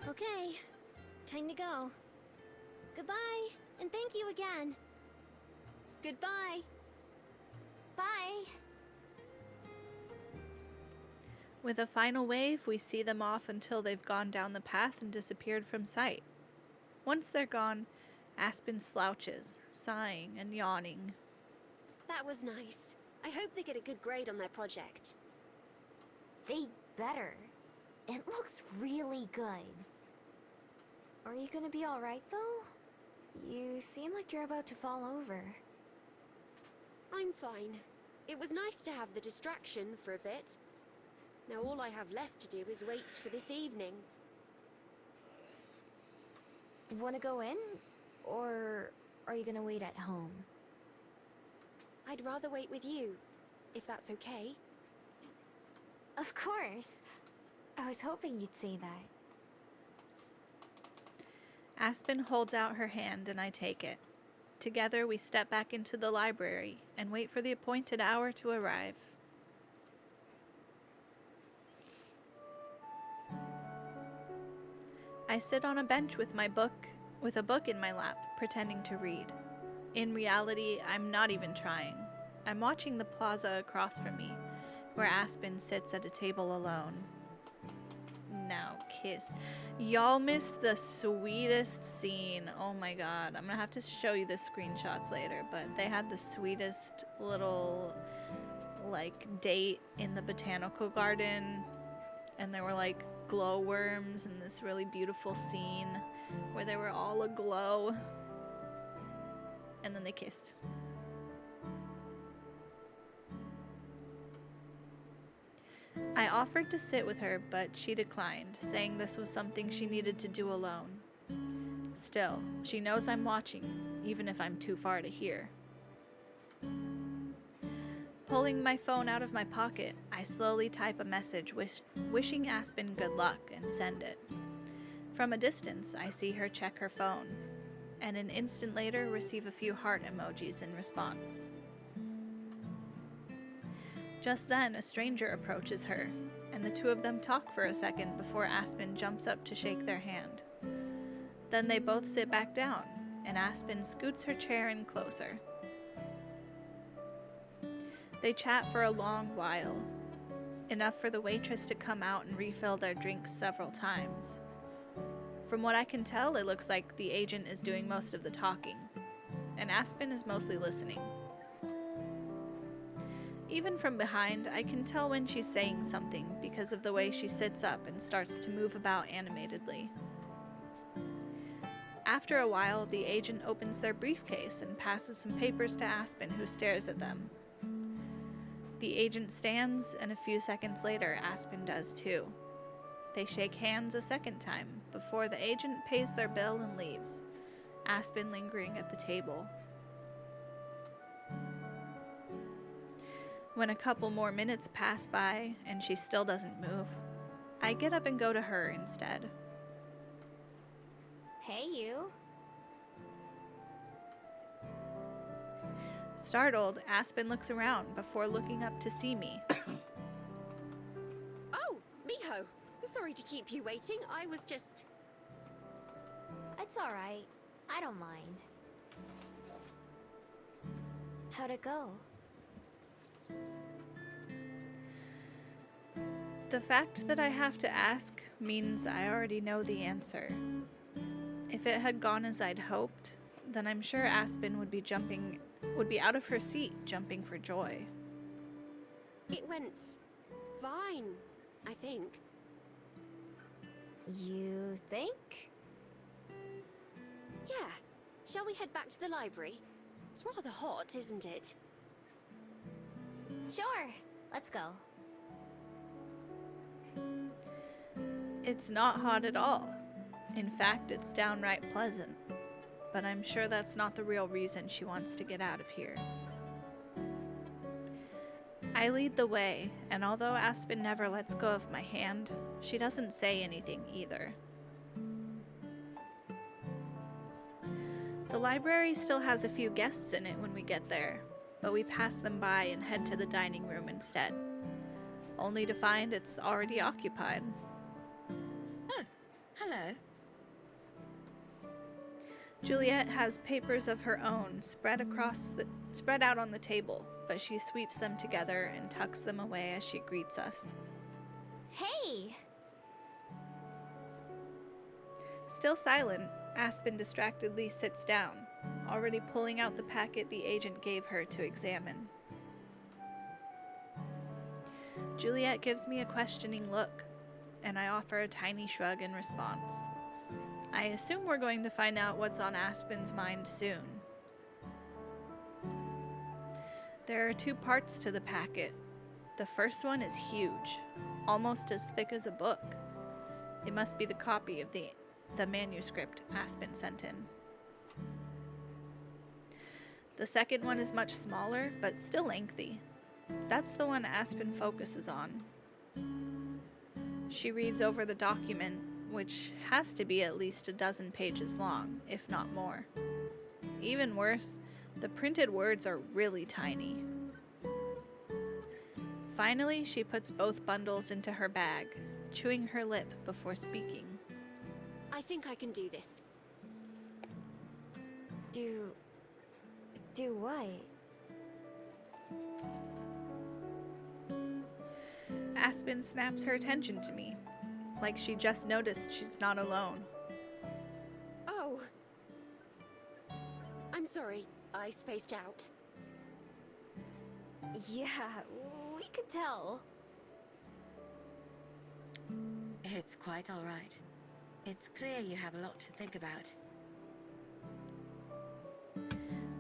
Okay. Time to go. Goodbye, and thank you again. Goodbye. Bye! With a final wave, we see them off until they've gone down the path and disappeared from sight. Once they're gone, Aspen slouches, sighing and yawning. That was nice. I hope they get a good grade on their project. They better. It looks really good. Are you gonna be alright, though? You seem like you're about to fall over. I'm fine. It was nice to have the distraction for a bit. Now all I have left to do is wait for this evening. Wanna go in? Or are you gonna wait at home? I'd rather wait with you, if that's okay. Of course. I was hoping you'd say that. Aspen holds out her hand and I take it. Together we step back into the library and wait for the appointed hour to arrive. I sit on a bench with a book in my lap, pretending to read. In reality, I'm not even trying. I'm watching the plaza across from me, where Aspen sits at a table alone. Now, kiss. Y'all missed the sweetest scene. Oh my god. I'm gonna have to show you the screenshots later, but they had the sweetest little like date in the botanical garden, and there were like glowworms and this really beautiful scene where they were all aglow, and then they kissed. I offered to sit with her, but she declined, saying this was something she needed to do alone. Still, she knows I'm watching, even if I'm too far to hear. Pulling my phone out of my pocket, I slowly type a message wishing Aspen good luck and send it. From a distance, I see her check her phone, and an instant later receive a few heart emojis in response. Just then, a stranger approaches her, and the two of them talk for a second before Aspen jumps up to shake their hand. Then they both sit back down, and Aspen scoots her chair in closer. They chat for a long while, enough for the waitress to come out and refill their drinks several times. From what I can tell, it looks like the agent is doing most of the talking, and Aspen is mostly listening. Even from behind, I can tell when she's saying something because of the way she sits up and starts to move about animatedly. After a while, the agent opens their briefcase and passes some papers to Aspen, who stares at them. The agent stands, and a few seconds later, Aspen does too. They shake hands a second time before the agent pays their bill and leaves, Aspen lingering at the table. When a couple more minutes pass by and she still doesn't move, I get up and go to her instead. Hey, you. Startled, Aspen looks around before looking up to see me. Oh, Miho. Sorry to keep you waiting. I was just... It's alright. I don't mind. How'd it go? The fact that I have to ask means I already know the answer. If it had gone as I'd hoped, then I'm sure Aspen would be out of her seat, jumping for joy. It went fine, I think. You think? Yeah. Shall we head back to the library? It's rather hot, isn't it? Sure. Let's go. It's not hot at all. In fact, it's downright pleasant. But I'm sure that's not the real reason she wants to get out of here. I lead the way, and although Aspen never lets go of my hand, she doesn't say anything either. The library still has a few guests in it when we get there, but we pass them by and head to the dining room instead, only to find it's already occupied. Oh, hello. Juliet has papers of her own spread out on the table, but she sweeps them together and tucks them away as she greets us. Hey! Still silent, Aspen distractedly sits down, already pulling out the packet the agent gave her to examine. Juliet gives me a questioning look, and I offer a tiny shrug in response. I assume we're going to find out what's on Aspen's mind soon. There are two parts to the packet. The first one is huge, almost as thick as a book. It must be the copy of the manuscript Aspen sent in. The second one is much smaller, but still lengthy. That's the one Aspen focuses on. She reads over the document, which has to be at least a dozen pages long, if not more. Even worse, the printed words are really tiny. Finally, she puts both bundles into her bag, chewing her lip before speaking. I think I can do this. Do what? Aspen snaps her attention to me, like she just noticed she's not alone. Oh. I'm sorry, I spaced out. Yeah, we could tell. It's quite all right. It's clear you have a lot to think about.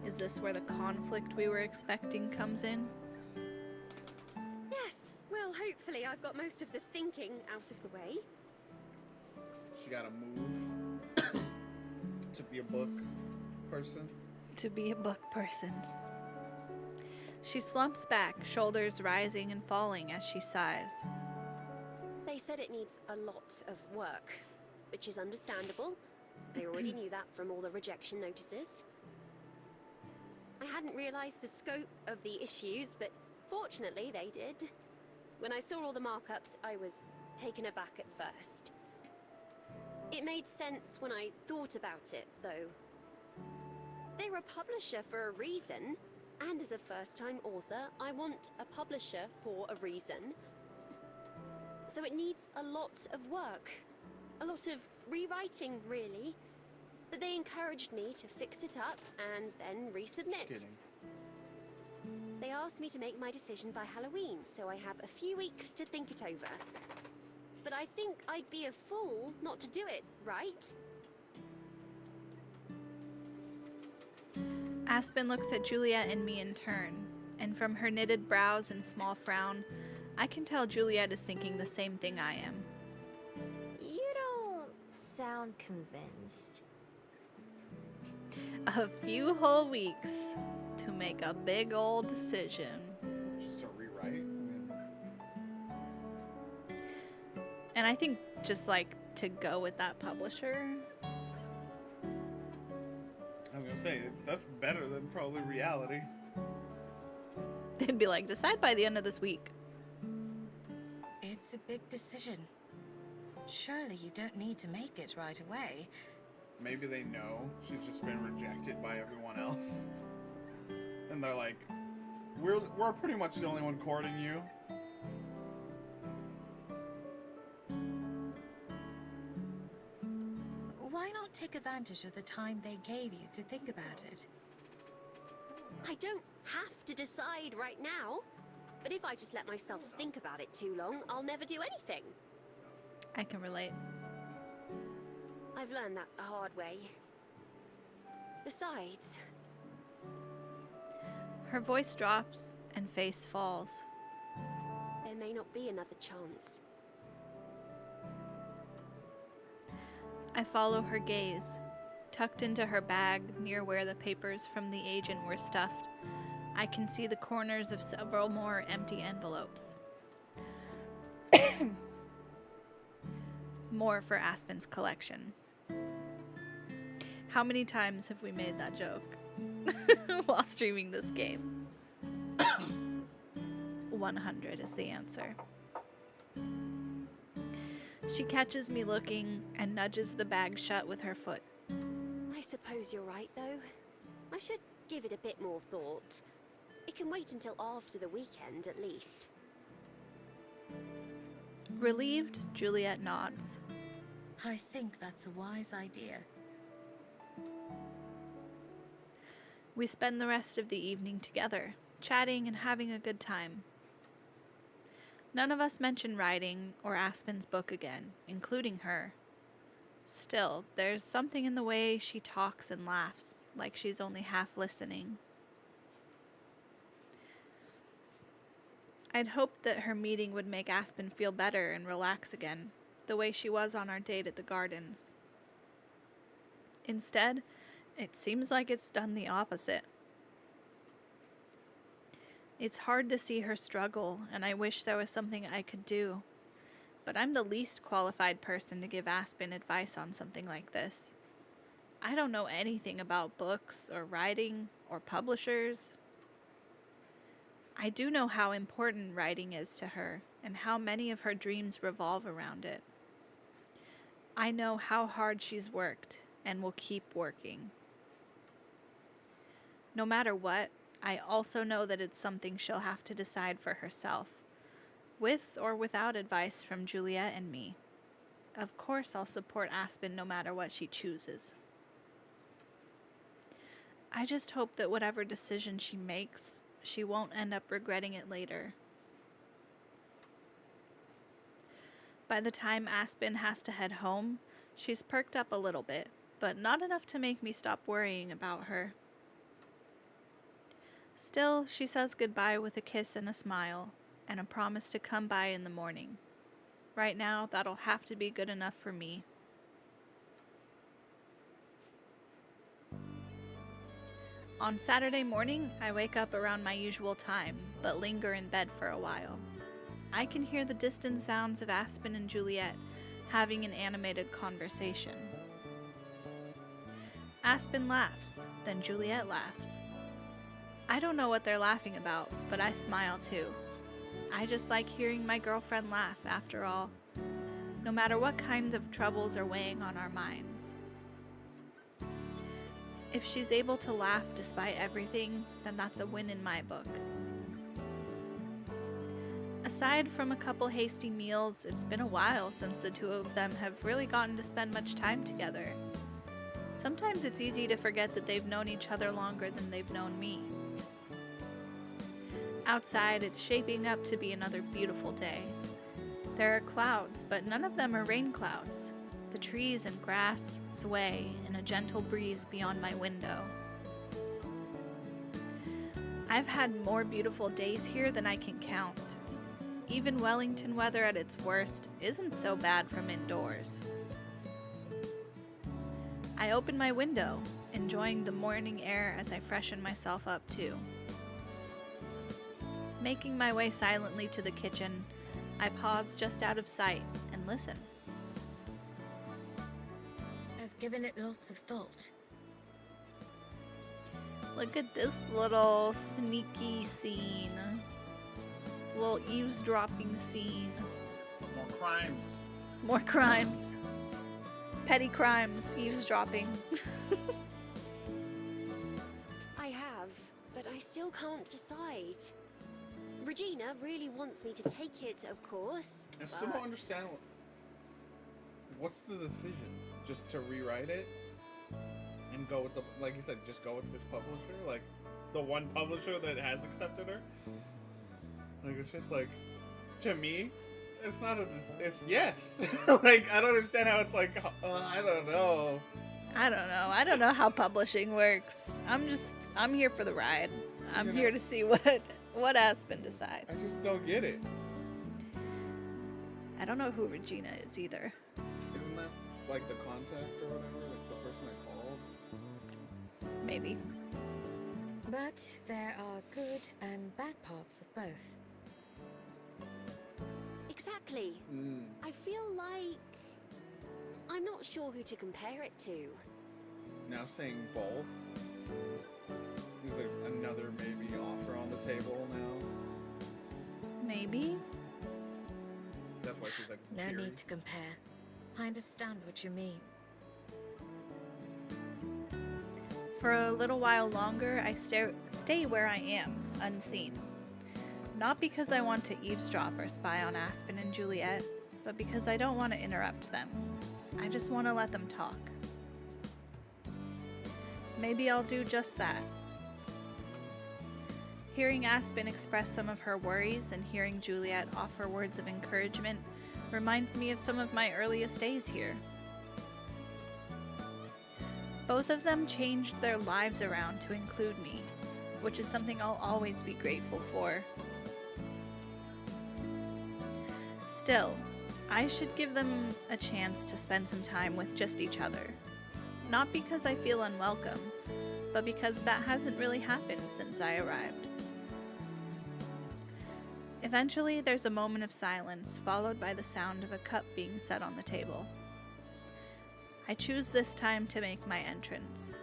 Is this where the conflict we were expecting comes in? Yes, well, hopefully I've got most of the thinking out of the way. She gotta move to be a book person. To be a book person. She slumps back, shoulders rising and falling as she sighs. They said it needs a lot of work, which is understandable. I already knew that from all the rejection notices. I hadn't realized the scope of the issues, but fortunately they did. When I saw all the markups, I was taken aback at first. It made sense when I thought about it, though. They're a publisher for a reason, and as a first-time author, I want a publisher for a reason. So it needs a lot of work. A lot of rewriting, really. But they encouraged me to fix it up and then resubmit. Just kidding. They asked me to make my decision by Halloween, so I have a few weeks to think it over. But I think I'd be a fool not to do it, right? Aspen looks at Juliet and me in turn, and from her knitted brows and small frown, I can tell Juliet is thinking the same thing I am. You don't sound convinced. A few whole weeks to make a big old decision. Just a rewrite. I mean, And I think just like to go with that publisher. I was gonna say that's better than probably reality. They'd be like, decide by the end of this week. It's a big decision. Surely you don't need to make it right away. Maybe they know she's just been rejected by everyone else, and they're like, "We're pretty much the only one courting you." Why not take advantage of the time they gave you to think about it? I don't have to decide right now. But if I just let myself think about it too long, I'll never do anything. I can relate. I've learned that the hard way. Besides, Her voice drops and face falls. there may not be another chance. I follow her gaze. Tucked into her bag, near where the papers from the agent were stuffed, I can see the corners of several more empty envelopes. More for Aspen's collection. How many times have we made that joke while streaming this game? 100 is the answer. She catches me looking and nudges the bag shut with her foot. I suppose you're right, though. I should give it a bit more thought. It can wait until after the weekend, at least. Relieved, Juliet nods. I think that's a wise idea. We spend the rest of the evening together, chatting and having a good time. None of us mention writing or Aspen's book again, including her. Still, there's something in the way she talks and laughs, like she's only half listening. I'd hoped that her meeting would make Aspen feel better and relax again, the way she was on our date at the gardens. Instead, it seems like it's done the opposite. It's hard to see her struggle, and I wish there was something I could do. But I'm the least qualified person to give Aspen advice on something like this. I don't know anything about books or writing or publishers. I do know how important writing is to her and how many of her dreams revolve around it. I know how hard she's worked and will keep working. No matter what, I also know that it's something she'll have to decide for herself, with or without advice from Juliet and me. of course I'll support Aspen no matter what she chooses. I just hope that whatever decision she makes, she won't end up regretting it later. By the time Aspen has to head home, she's perked up a little bit, but not enough to make me stop worrying about her. Still, she says goodbye with a kiss and a smile, and a promise to come by in the morning. Right now, that'll have to be good enough for me. On Saturday morning, I wake up around my usual time, but linger in bed for a while. I can hear the distant sounds of Aspen and Juliet having an animated conversation. Aspen laughs, then Juliet laughs. I don't know what they're laughing about, but I smile too. I just like hearing my girlfriend laugh, after all, no matter what kinds of troubles are weighing on our minds. If she's able to laugh despite everything, then that's a win in my book. Aside from a couple hasty meals, it's been a while since the two of them have really gotten to spend much time together. Sometimes it's easy to forget that they've known each other longer than they've known me. Outside, it's shaping up to be another beautiful day. There are clouds, but none of them are rain clouds. The trees and grass sway in a gentle breeze beyond my window. I've had more beautiful days here than I can count. Even Wellington weather at its worst isn't so bad from indoors. I open my window, enjoying the morning air as I freshen myself up too. Making my way silently to the kitchen, I pause just out of sight and listen. I've given it lots of thought. Look at this little sneaky scene. Little eavesdropping scene. More crimes. More crimes. Petty crimes, eavesdropping. I have, but I still can't decide. Regina really wants me to take it, of course. I still don't understand what's the decision. Just to rewrite it and go with the, like you said, just go with this publisher, like the one publisher that has accepted her. Like it's just like, to me, it's not a, it's yes. Like I don't understand how it's like, I don't know. I don't know how publishing works. I'm here for the ride. I'm here to see what Aspen decides. I just don't get it. I don't know who Regina is either. Isn't that like the contact or whatever, like the person I called? Maybe. But there are good and bad parts of both. Exactly. I feel like I'm not sure who to compare it to. Now saying both. Is there another maybe offer on the table now? Maybe. That's why she's like No cheery. need to compare. I understand what you mean. For a little while longer, I stay where I am, unseen. Not because I want to eavesdrop or spy on Aspen and Juliet, but because I don't want to interrupt them. I just want to let them talk. Maybe I'll do just that. Hearing Aspen express some of her worries and hearing Juliet offer words of encouragement reminds me of some of my earliest days here. Both of them changed their lives around to include me, which is something I'll always be grateful for. Still, I should give them a chance to spend some time with just each other. Not because I feel unwelcome, but because that hasn't really happened since I arrived. Eventually, there's a moment of silence, followed by the sound of a cup being set on the table. I choose this time to make my entrance.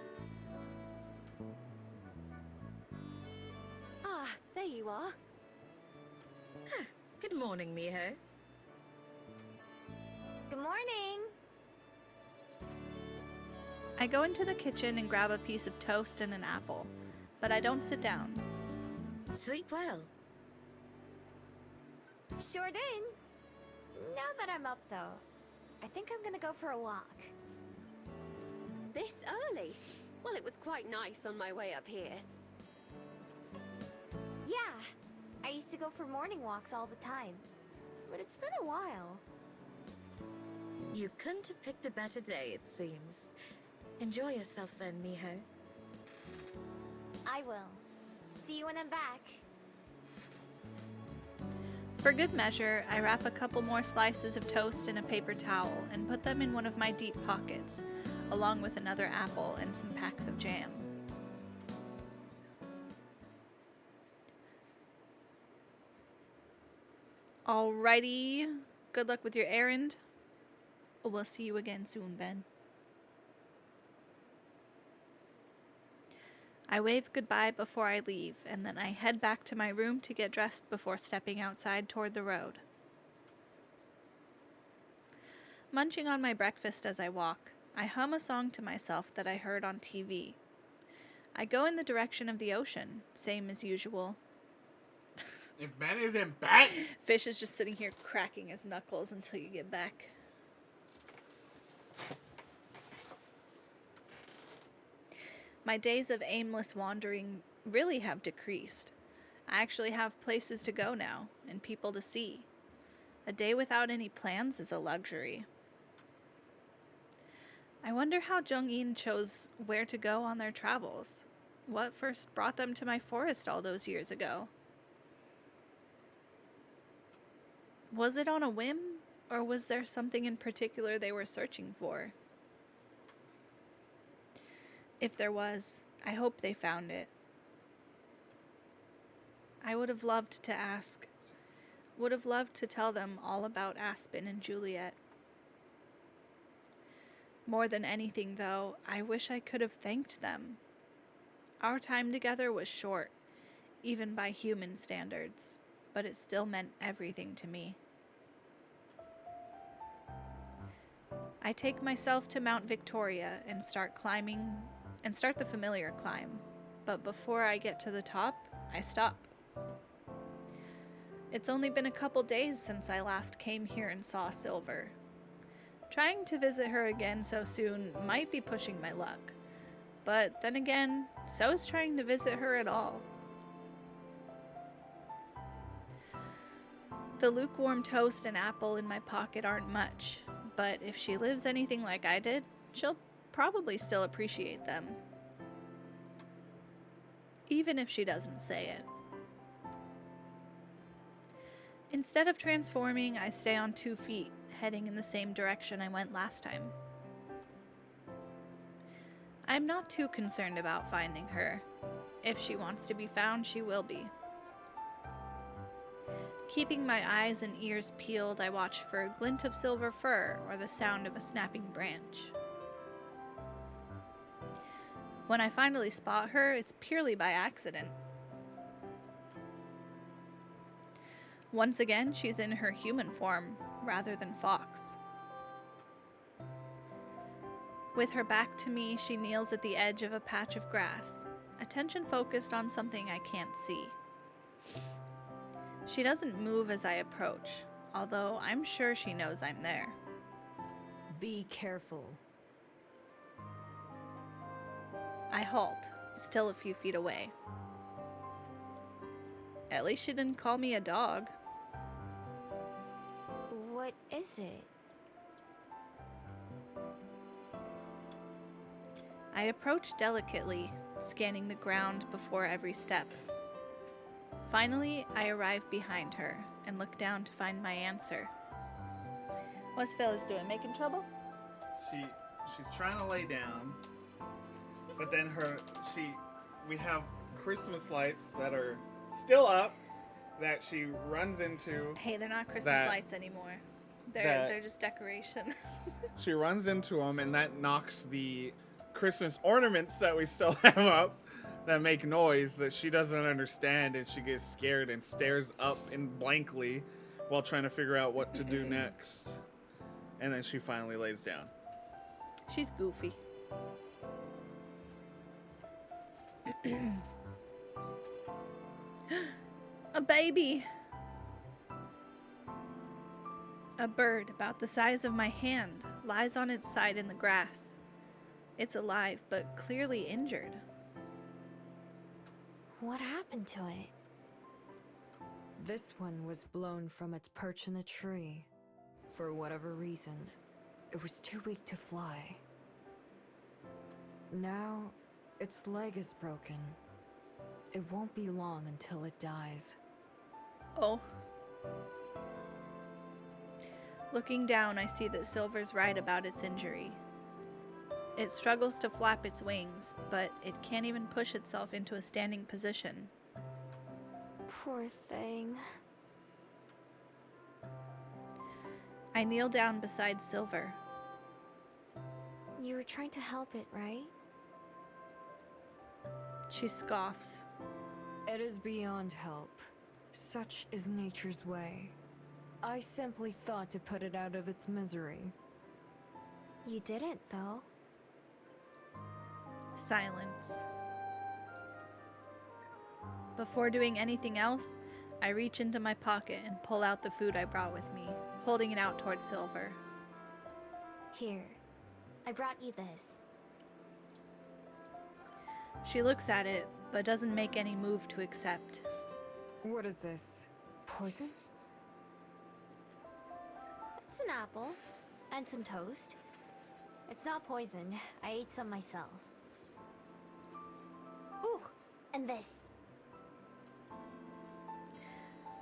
Ah, there you are. Good morning, Miho. Good morning! I go into the kitchen and grab a piece of toast and an apple, but I don't sit down. Sleep well. Sure did. Now that I'm up, though, I think I'm gonna go for a walk. This early? Well, it was quite nice on my way up here. Yeah, I used to go for morning walks all the time. But it's been a while. You couldn't have picked a better day, it seems. Enjoy yourself then, Miho. I will. See you when I'm back. For good measure, I wrap a couple more slices of toast in a paper towel and put them in one of my deep pockets, along with another apple and some packs of jam. Alrighty, good luck with your errand. We'll see you again soon, Ben. I wave goodbye before I leave, and then I head back to my room to get dressed before stepping outside toward the road. Munching on my breakfast as I walk, I hum a song to myself that I heard on TV. I go in the direction of the ocean, same as usual. If Ben isn't back... Fish is just sitting here cracking his knuckles until you get back. My days of aimless wandering really have decreased. I actually have places to go now, and people to see. A day without any plans is a luxury. I wonder how Jung-in chose where to go on their travels. What first brought them to my forest all those years ago? Was it on a whim, or was there something in particular they were searching for? If there was, I hope they found it. I would have loved to ask. Would have loved to tell them all about Aspen and Juliet. More than anything, though, I wish I could have thanked them. Our time together was short, even by human standards, but it still meant everything to me. I take myself to Mount Victoria and start the familiar climb, but before I get to the top, I stop. It's only been a couple days since I last came here and saw Silver. Trying to visit her again so soon might be pushing my luck, but then again, so is trying to visit her at all. The lukewarm toast and apple in my pocket aren't much, but if she lives anything like I did, she'll probably still appreciate them. Even if she doesn't say it. Instead of transforming, I stay on 2 feet, heading in the same direction I went last time. I'm not too concerned about finding her. If she wants to be found, she will be. Keeping my eyes and ears peeled, I watch for a glint of silver fur or the sound of a snapping branch. When I finally spot her, it's purely by accident. Once again, she's in her human form, rather than fox. With her back to me, she kneels at the edge of a patch of grass, attention focused on something I can't see. She doesn't move as I approach, although I'm sure she knows I'm there. Be careful. I halt, still a few feet away. At least she didn't call me a dog. What is it? I approach delicately, scanning the ground before every step. Finally, I arrive behind her and look down to find my answer. What's Phyllis doing? Making trouble? She's trying to lay down, but then we have Christmas lights that are still up that she runs into. Hey, they're not Christmas lights anymore. They're just decoration. She runs into them, and that knocks the Christmas ornaments that we still have up that make noise that she doesn't understand, and she gets scared and stares up blankly while trying to figure out what to do next. And then she finally lays down. She's goofy. A baby. A bird about the size of my hand lies on its side in the grass. It's alive, but clearly injured. What happened to it? This one was blown from its perch in the tree. For whatever reason, it was too weak to fly. Now, its leg is broken. It won't be long until it dies. Oh. Looking down, I see that Silver's right about its injury. It struggles to flap its wings, but it can't even push itself into a standing position. Poor thing. I kneel down beside Silver. You were trying to help it, right? She scoffs. It is beyond help. Such is nature's way. I simply thought to put it out of its misery. You didn't, though. Silence. Before doing anything else, I reach into my pocket and pull out the food I brought with me, holding it out toward Silver. Here, I brought you this. She looks at it, but doesn't make any move to accept. What is this? Poison? It's an apple. And some toast. It's not poisoned. I ate some myself. Ooh, and this.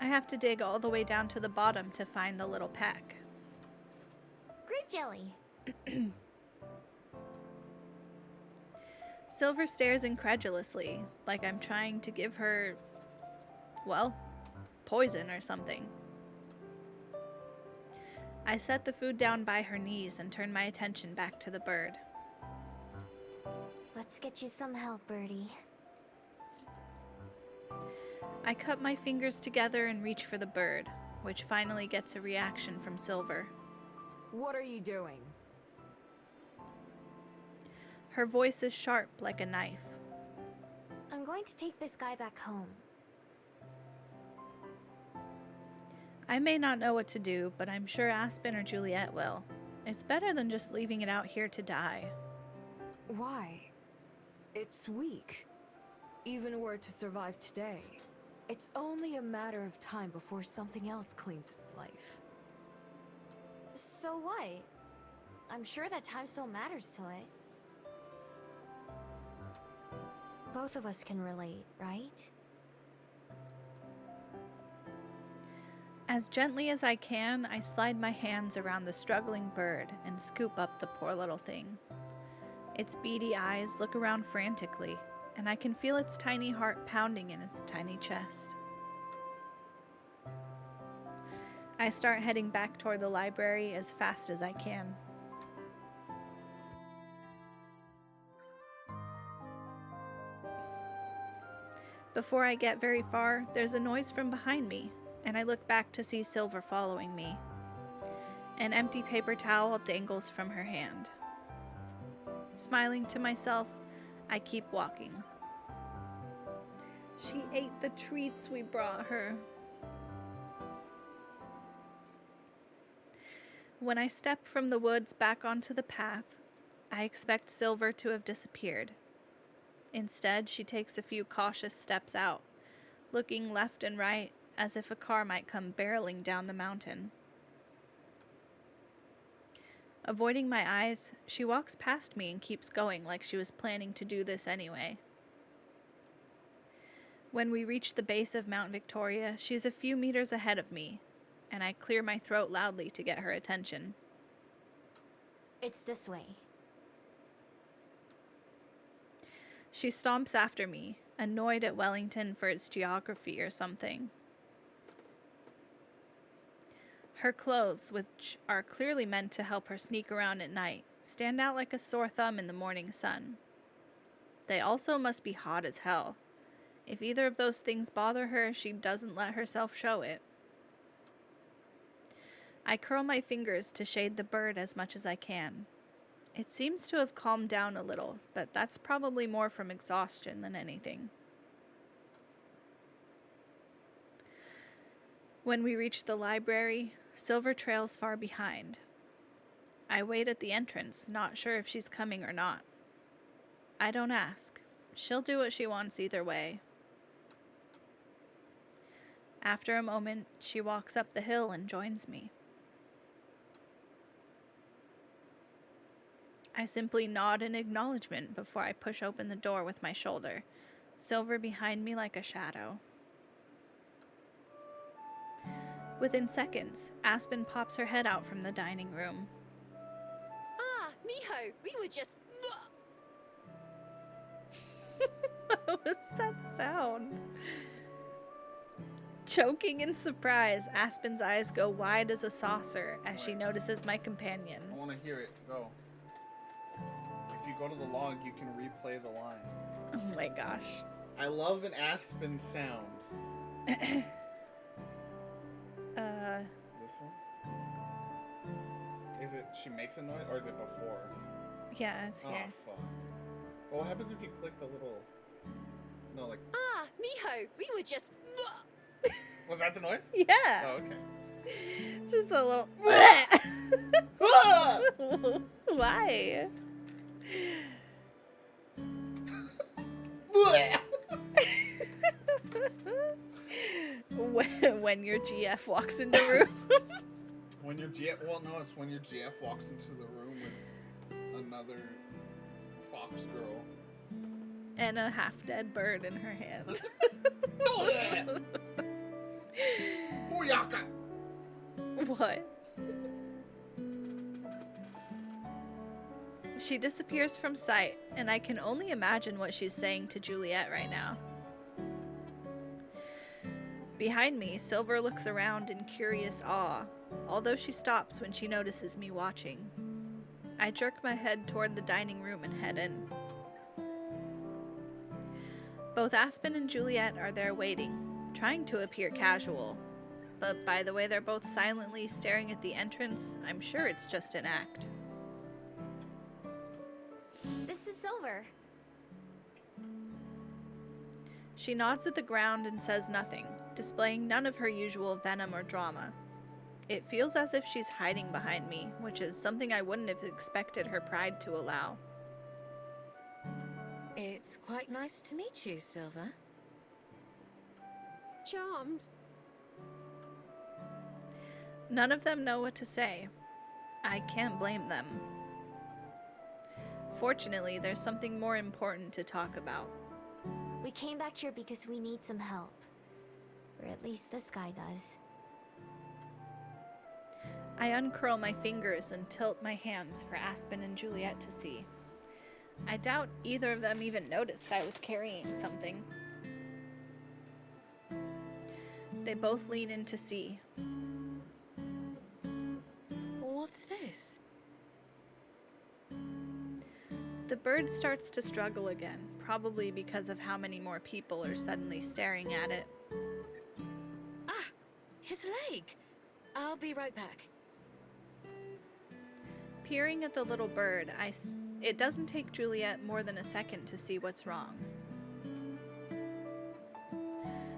I have to dig all the way down to the bottom to find the little pack. Grape jelly. Silver stares incredulously, like I'm trying to give her, well, poison or something. I set the food down by her knees and turn my attention back to the bird. Let's get you some help, Birdie. I cut my fingers together and reach for the bird, which finally gets a reaction from Silver. What are you doing? Her voice is sharp like a knife. I'm going to take this guy back home. I may not know what to do, but I'm sure Aspen or Juliet will. It's better than just leaving it out here to die. Why? It's weak. Even were it to survive today, it's only a matter of time before something else claims its life. So what? I'm sure that time still matters to it. Both of us can relate, right? As gently as I can, I slide my hands around the struggling bird and scoop up the poor little thing. Its beady eyes look around frantically, and I can feel its tiny heart pounding in its tiny chest. I start heading back toward the library as fast as I can. Before I get very far, there's a noise from behind me, and I look back to see Silver following me. An empty paper towel dangles from her hand. Smiling to myself, I keep walking. She ate the treats we brought her. When I step from the woods back onto the path, I expect Silver to have disappeared. Instead, she takes a few cautious steps out, looking left and right as if a car might come barreling down the mountain. Avoiding my eyes, she walks past me and keeps going like she was planning to do this anyway. When we reach the base of Mount Victoria, she's a few meters ahead of me, and I clear my throat loudly to get her attention. It's this way. She stomps after me, annoyed at Wellington for its geography or something. Her clothes, which are clearly meant to help her sneak around at night, stand out like a sore thumb in the morning sun. They also must be hot as hell. If either of those things bother her, she doesn't let herself show it. I curl my fingers to shade the bird as much as I can. It seems to have calmed down a little, but that's probably more from exhaustion than anything. When we reach the library, Silver trails far behind. I wait at the entrance, not sure if she's coming or not. I don't ask. She'll do what she wants either way. After a moment, she walks up the hill and joins me. I simply nod in acknowledgement before I push open the door with my shoulder, Silver behind me like a shadow. Within seconds, Aspen pops her head out from the dining room. Ah, Miho, we were just... What was that sound? Choking in surprise, Aspen's eyes go wide as a saucer as she notices my companion. I want to hear it. Go. If you go to the log, you can replay the line. Oh my gosh. I love an Aspen sound. This one? Is it she makes a noise, or is it before? Yeah, it's here. Oh, fuck. Well, what happens if you click the little... No, like... Ah, Miho, we were just... Was that the noise? Yeah. Oh, okay. Just a little... Why? When your GF walks in the room. When your GF... Well, no, it's when your GF walks into the room with another fox girl. And a half-dead bird in her hand. Booyaka! What? She disappears from sight, and I can only imagine what she's saying to Juliet right now. Behind me, Silver looks around in curious awe, although she stops when she notices me watching. I jerk my head toward the dining room and head in. Both Aspen and Juliet are there waiting, trying to appear casual. But by the way they're both silently staring at the entrance, I'm sure it's just an act. This is Silver. She nods at the ground and says nothing, displaying none of her usual venom or drama. It feels as if she's hiding behind me, which is something I wouldn't have expected her pride to allow. It's quite nice to meet you, Silver. Charmed. None of them know what to say. I can't blame them. Fortunately, there's something more important to talk about. We came back here because we need some help. Or at least this guy does. I uncurl my fingers and tilt my hands for Aspen and Juliet to see. I doubt either of them even noticed I was carrying something. They both lean in to see. What's this? The bird starts to struggle again, probably because of how many more people are suddenly staring at it. Ah! His leg! I'll be right back. Peering at the little bird, it doesn't take Juliet more than a second to see what's wrong.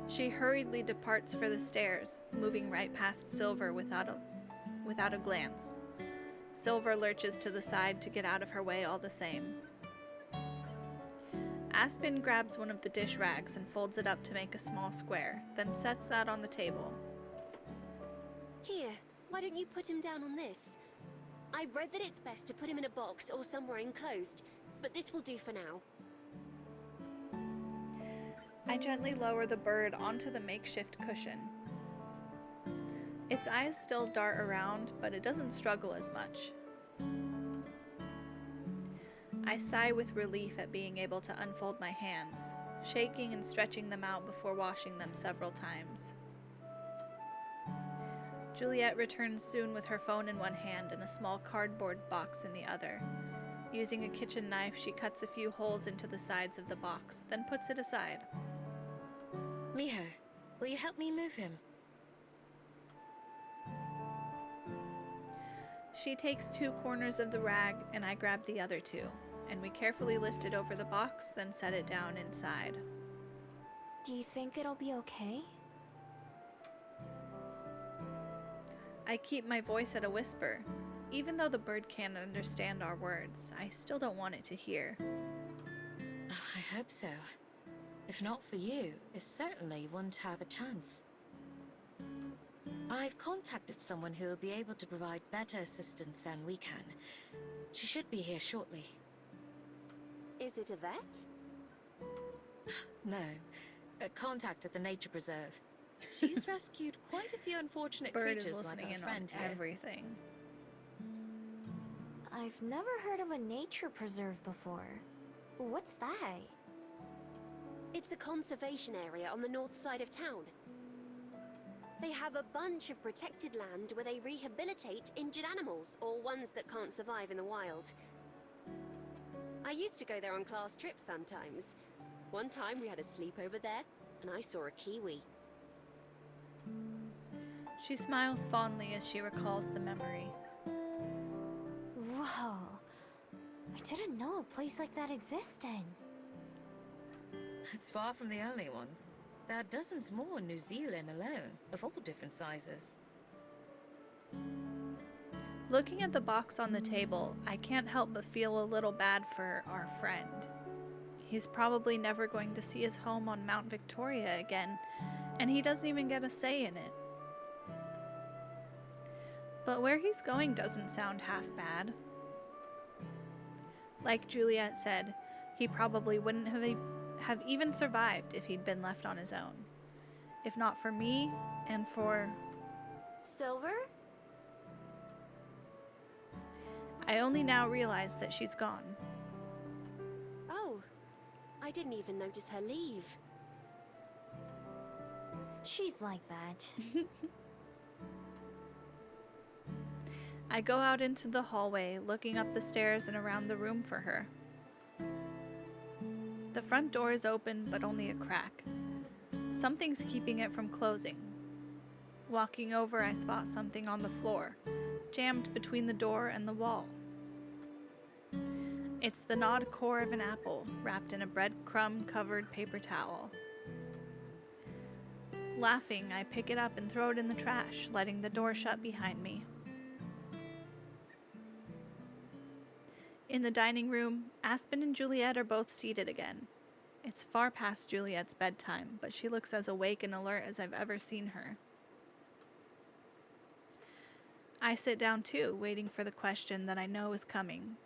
She hurriedly departs for the stairs, moving right past Silver without a glance. Silver lurches to the side to get out of her way all the same. Aspen grabs one of the dish rags and folds it up to make a small square, then sets that on the table. Here, why don't you put him down on this? I read that it's best to put him in a box or somewhere enclosed, but this will do for now. I gently lower the bird onto the makeshift cushion. Its eyes still dart around, but it doesn't struggle as much. I sigh with relief at being able to unfold my hands, shaking and stretching them out before washing them several times. Juliet returns soon with her phone in one hand and a small cardboard box in the other. Using a kitchen knife, she cuts a few holes into the sides of the box, then puts it aside. Miho, will you help me move him? She takes 2 corners of the rag and I grab the other 2, and we carefully lift it over the box, then set it down inside. Do you think it'll be okay? I keep my voice at a whisper. Even though the bird can't understand our words, I still don't want it to hear. I hope so. If not for you, it certainly wouldn't have a chance. I've contacted someone who will be able to provide better assistance than we can. She should be here shortly. Is it a vet? No, a contact at the nature preserve. She's rescued quite a few unfortunate Bird is creatures like listening our in on friend here. everything. I've never heard of a nature preserve before. What's that? It's a conservation area on the north side of town. They have a bunch of protected land where they rehabilitate injured animals or ones that can't survive in the wild. I used to go there on class trips sometimes. One time we had a sleepover there, and I saw a kiwi. She smiles fondly as she recalls the memory. Whoa. I didn't know a place like that existed. It's far from the only one. There are dozens more in New Zealand alone, of all different sizes. Looking at the box on the table, I can't help but feel a little bad for our friend. He's probably never going to see his home on Mount Victoria again, and he doesn't even get a say in it. But where he's going doesn't sound half bad. Like Juliet said, he probably wouldn't have even survived if he'd been left on his own. If not for me, and for... Silver? I only now realize that she's gone. Oh, I didn't even notice her leave. She's like that. I go out into the hallway, looking up the stairs and around the room for her. The front door is open, but only a crack. Something's keeping it from closing. Walking over, I spot something on the floor, jammed between the door and the wall. It's the gnawed core of an apple, wrapped in a breadcrumb-covered paper towel. Laughing, I pick it up and throw it in the trash, letting the door shut behind me. In the dining room, Aspen and Juliet are both seated again. It's far past Juliet's bedtime, but she looks as awake and alert as I've ever seen her. I sit down too, waiting for the question that I know is coming.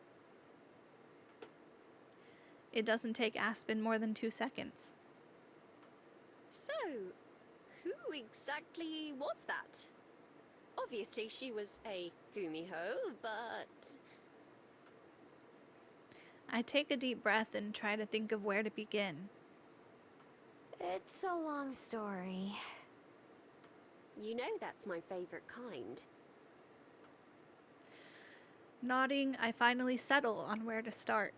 It doesn't take Aspen more than 2 seconds. So, who exactly was that? Obviously she was a gumiho, but... I take a deep breath and try to think of where to begin. It's a long story. You know that's my favorite kind. Nodding, I finally settle on where to start.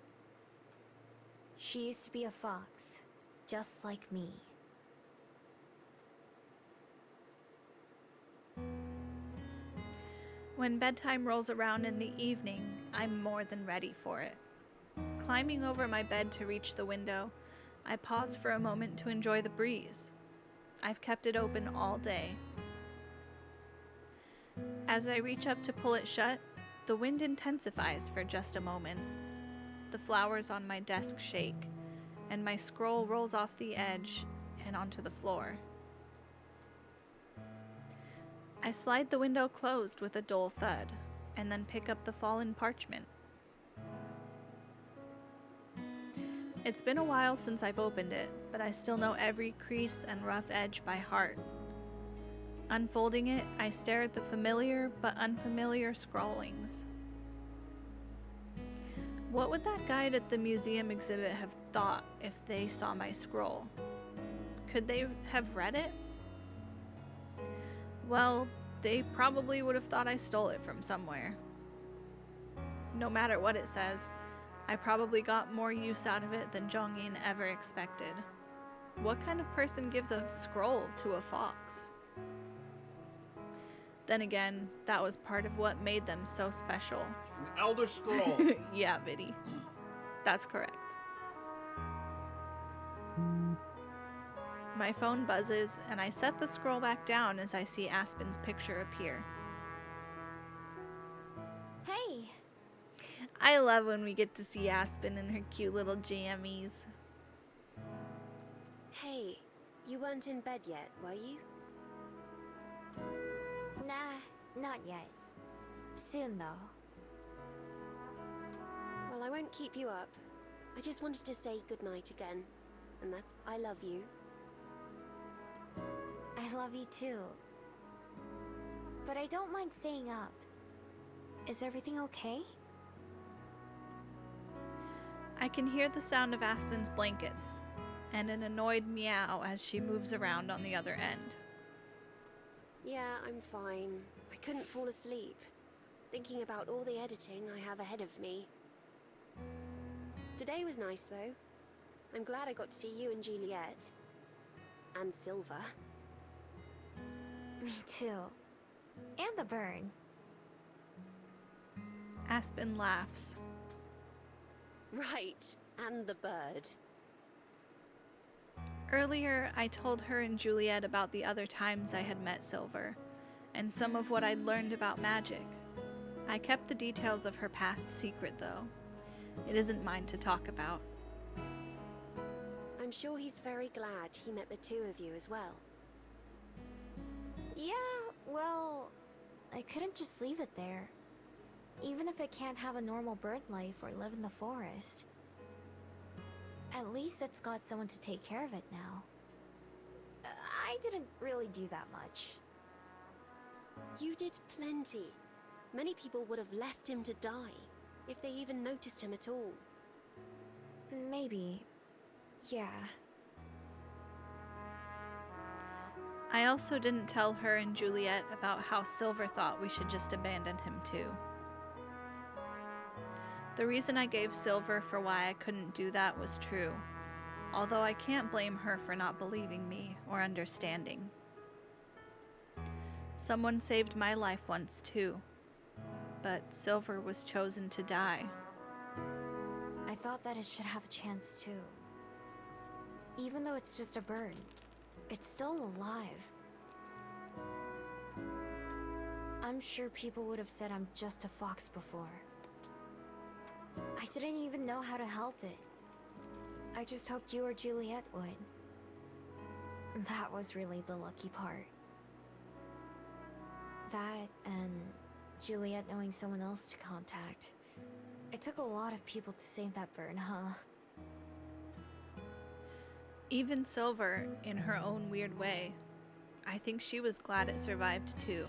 She used to be a fox, just like me. When bedtime rolls around in the evening, I'm more than ready for it. Climbing over my bed to reach the window, I pause for a moment to enjoy the breeze. I've kept it open all day. As I reach up to pull it shut, the wind intensifies for just a moment. The flowers on my desk shake, and my scroll rolls off the edge and onto the floor. I slide the window closed with a dull thud, and then pick up the fallen parchment. It's been a while since I've opened it, but I still know every crease and rough edge by heart. Unfolding it, I stare at the familiar but unfamiliar scrawlings. What would that guide at the museum exhibit have thought if they saw my scroll? Could they have read it? Well, they probably would have thought I stole it from somewhere. No matter what it says, I probably got more use out of it than Zhongyin ever expected. What kind of person gives a scroll to a fox? Then again, that was part of what made them so special. It's an Elder Scroll. Yeah, Biddy. That's correct. My phone buzzes, and I set the scroll back down as I see Aspen's picture appear. I love when we get to see Aspen in her cute little jammies. Hey, you weren't in bed yet, were you? Nah, not yet. Soon, though. Well, I won't keep you up. I just wanted to say goodnight again, and that I love you. I love you too. But I don't mind staying up. Is everything okay? I can hear the sound of Aspen's blankets and an annoyed meow as she moves around on the other end. Yeah, I'm fine. I couldn't fall asleep, thinking about all the editing I have ahead of me. Today was nice, though. I'm glad I got to see you and Juliet. And Silver. Me too. And the burn. Aspen laughs. Right, and the bird. Earlier, I told her and Juliet about the other times I had met Silver, and some of what I'd learned about magic. I kept the details of her past secret, though. It isn't mine to talk about. I'm sure he's very glad he met the two of you as well. Yeah, well, I couldn't just leave it there. Even if it can't have a normal bird life or live in the forest. At least it's got someone to take care of it now. I didn't really do that much. You did plenty. Many people would have left him to die, if they even noticed him at all. Maybe. Yeah. I also didn't tell her and Juliet about how Silver thought we should just abandon him too. The reason I gave Silver for why I couldn't do that was true, although I can't blame her for not believing me or understanding. Someone saved my life once too, but Silver was chosen to die. I thought that it should have a chance too. Even though it's just a bird, it's still alive. I'm sure people would have said I'm just a fox before. I didn't even know how to help it. I just hoped you or Juliet would. That was really the lucky part. That and Juliet knowing someone else to contact. It took a lot of people to save that bird, huh? Even Silver, in her own weird way, I think she was glad it survived too.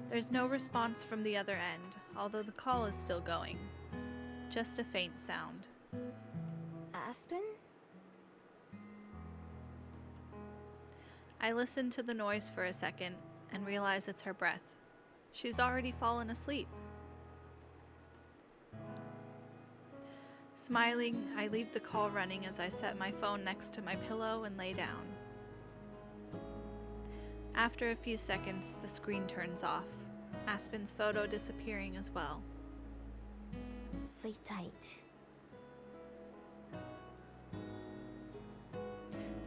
There's no response from the other end, although the call is still going. Just a faint sound. Aspen? I listen to the noise for a second and realize it's her breath. She's already fallen asleep. Smiling, I leave the call running as I set my phone next to my pillow and lay down. After a few seconds, the screen turns off, Aspen's photo disappearing as well. Sleep tight.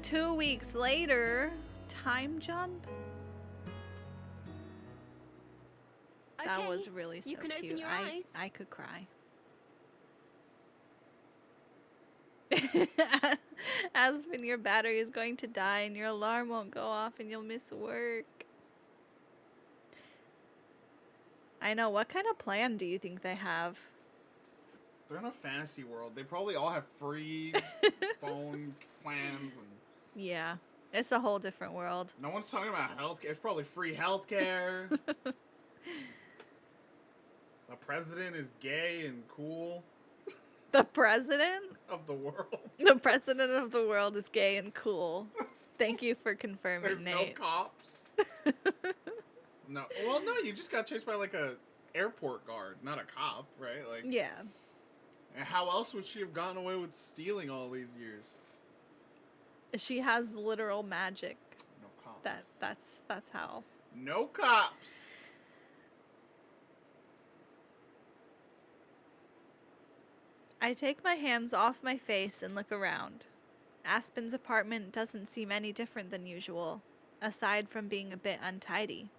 2 weeks later, time jump? That Okay, was really so you can cute. open your eyes. I could cry. Aspen, your battery is going to die and your alarm won't go off and you'll miss work. I know. What kind of plan do you think they have? They're in a fantasy world. They probably all have free phone plans and Yeah, it's a whole different world. no one's talking about healthcare. It's probably free healthcare. The president is gay and cool The president? of the world. The president of the world is gay and cool. Thank you for confirming, There's Nate. no cops. No, well, no, you just got chased by like a airport guard, not a cop, right? Like, Yeah. and how else would she have gotten away with stealing all these years? She has literal magic. No cops. That's how. No cops. I take my hands off my face and look around. Aspen's apartment doesn't seem any different than usual, aside from being a bit untidy.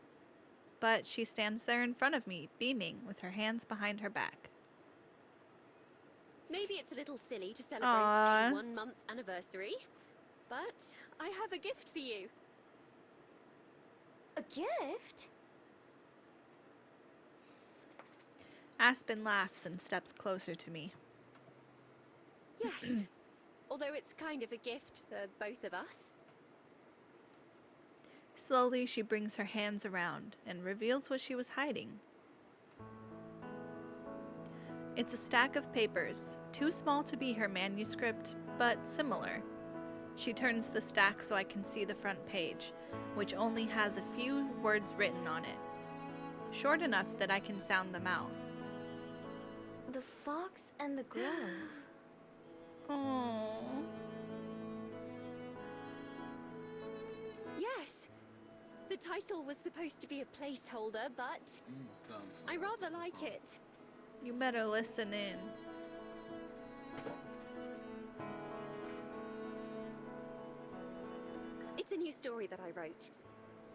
but she stands there in front of me, beaming, with her hands behind her back. Maybe it's a little silly to celebrate Aww. a 1-month anniversary, but I have a gift for you. A gift? Aspen laughs and steps closer to me. Yes, although it's kind of a gift for both of us. Slowly, she brings her hands around and reveals what she was hiding. It's a stack of papers, too small to be her manuscript, but similar. She turns the stack so I can see the front page, which only has a few words written on it. Short enough that I can sound them out. The Fox and the Grove. Aww. Yes, the title was supposed to be a placeholder, but I rather like it. You better listen in. It's a new story that I wrote.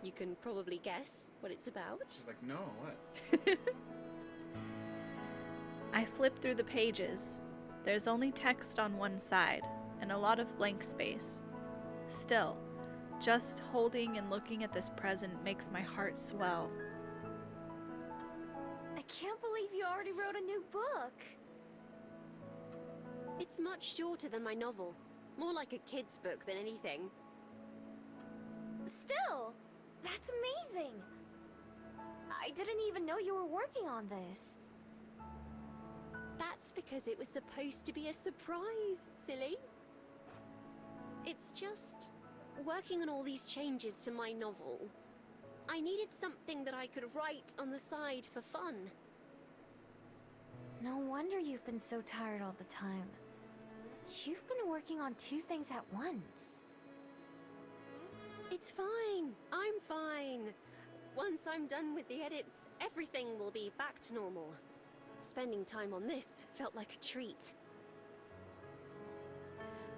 You can probably guess what it's about. She's like, no, what? I flip through the pages. There's only text on one side, and a lot of blank space. Still, just holding and looking at this present makes my heart swell. I can't believe you already wrote a new book. It's much shorter than my novel. More like a kid's book than anything. Still, that's amazing. I didn't even know you were working on this. That's because it was supposed to be a surprise, silly. It's just working on all these changes to my novel. I needed something that I could write on the side for fun. No wonder you've been so tired all the time. You've been working on 2 things at once. It's fine. I'm fine. Once I'm done with the edits, everything will be back to normal. Spending time on this felt like a treat.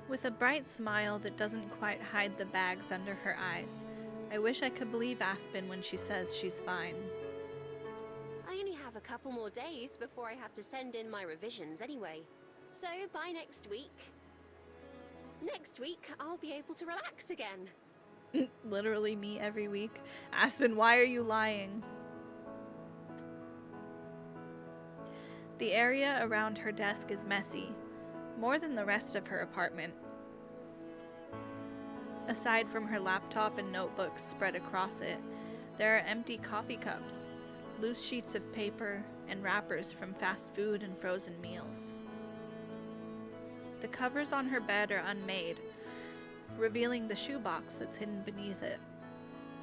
With a bright smile that doesn't quite hide the bags under her eyes, I wish I could believe Aspen when she says she's fine. I only have a couple more days before I have to send in my revisions anyway. So by next week, I'll be able to relax again. Literally me every week. Aspen, why are you lying? The area around her desk is messy, more than the rest of her apartment. Aside from her laptop and notebooks spread across it, there are empty coffee cups, loose sheets of paper, and wrappers from fast food and frozen meals. The covers on her bed are unmade, revealing the shoebox that's hidden beneath it.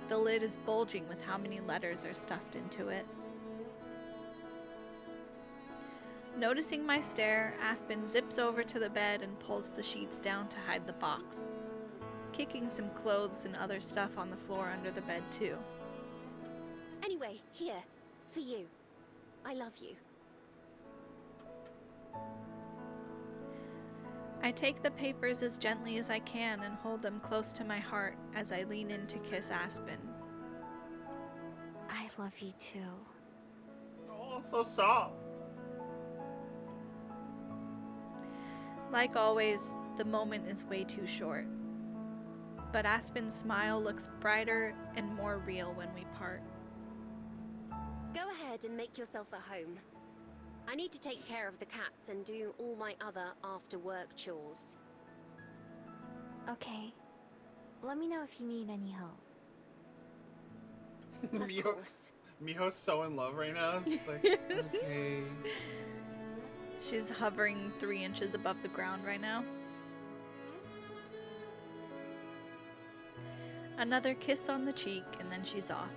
The lid is bulging with how many letters are stuffed into it. Noticing my stare, Aspen zips over to the bed and pulls the sheets down to hide the box, kicking some clothes and other stuff on the floor under the bed too. Anyway, here, for you. I love you. I take the papers as gently as I can and hold them close to my heart as I lean in to kiss Aspen. I love you too. Oh, so soft. Like always, the moment is way too short. But Aspen's smile looks brighter and more real when we part. Go ahead and make yourself at home. I need to take care of the cats and do all my other after-work chores. Okay. Let me know if you need any help. Of course. Miho's so in love right now. She's like, okay. She's hovering 3 inches above the ground right now. Another kiss on the cheek, and then she's off.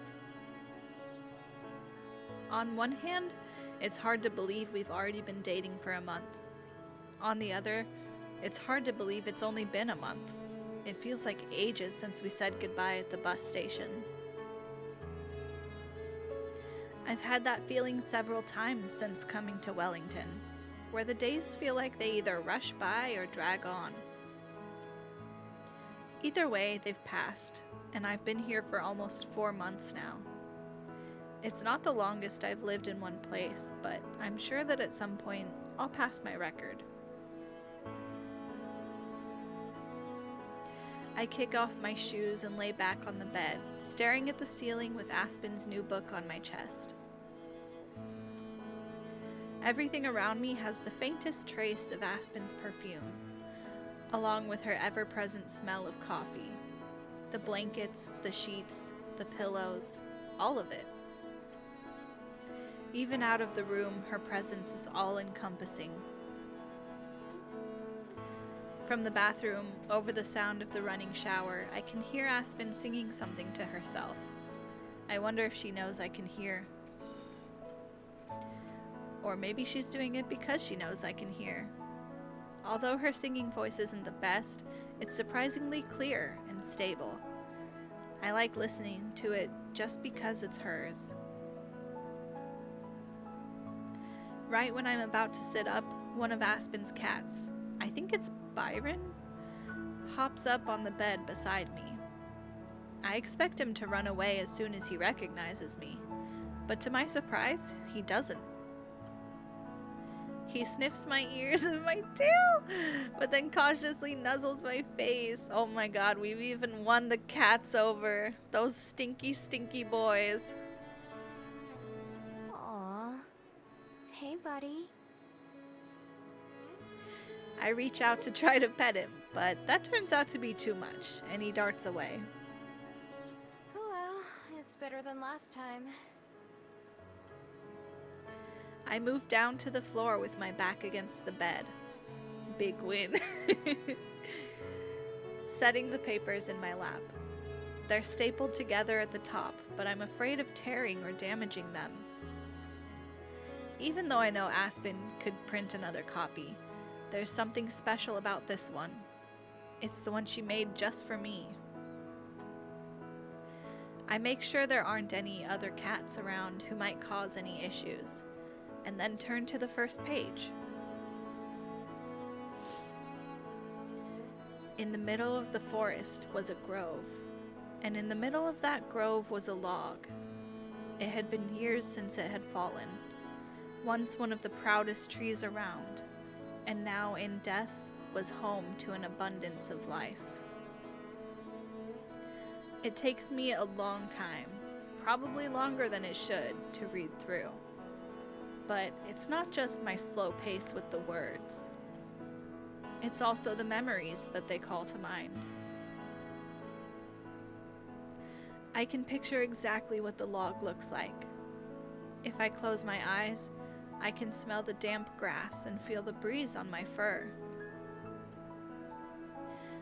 On one hand, it's hard to believe we've already been dating for a month. On the other, it's hard to believe it's only been a month. It feels like ages since we said goodbye at the bus station. I've had that feeling several times since coming to Wellington, where the days feel like they either rush by or drag on. Either way, they've passed, and I've been here for almost 4 months now. It's not the longest I've lived in one place, but I'm sure that at some point I'll pass my record. I kick off my shoes and lay back on the bed, staring at the ceiling with Aspen's new book on my chest. Everything around me has the faintest trace of Aspen's perfume, along with her ever-present smell of coffee. The blankets, the sheets, the pillows, all of it. Even out of the room, her presence is all-encompassing. From the bathroom, over the sound of the running shower, I can hear Aspen singing something to herself. I wonder if she knows I can hear. Or maybe she's doing it because she knows I can hear. Although her singing voice isn't the best, it's surprisingly clear and stable. I like listening to it just because it's hers. Right when I'm about to sit up, one of Aspen's cats, I think it's Byron, hops up on the bed beside me. I expect him to run away as soon as he recognizes me, but to my surprise, he doesn't. He sniffs my ears and my tail, but then cautiously nuzzles my face. Oh my god, we've even won the cats over. Those stinky, stinky boys. Aw. Hey, buddy. I reach out to try to pet him, but that turns out to be too much, and he darts away. Oh well, it's better than last time. I move down to the floor with my back against the bed. Big win. Setting the papers in my lap. They're stapled together at the top, but I'm afraid of tearing or damaging them. Even though I know Aspen could print another copy, there's something special about this one. It's the one she made just for me. I make sure there aren't any other cats around who might cause any issues, and then turn to the first page. In the middle of the forest was a grove, and in the middle of that grove was a log. It had been years since it had fallen, once one of the proudest trees around, and now in death was home to an abundance of life. It takes me a long time, probably longer than it should, to read through. But it's not just my slow pace with the words. It's also the memories that they call to mind. I can picture exactly what the log looks like. If I close my eyes, I can smell the damp grass and feel the breeze on my fur.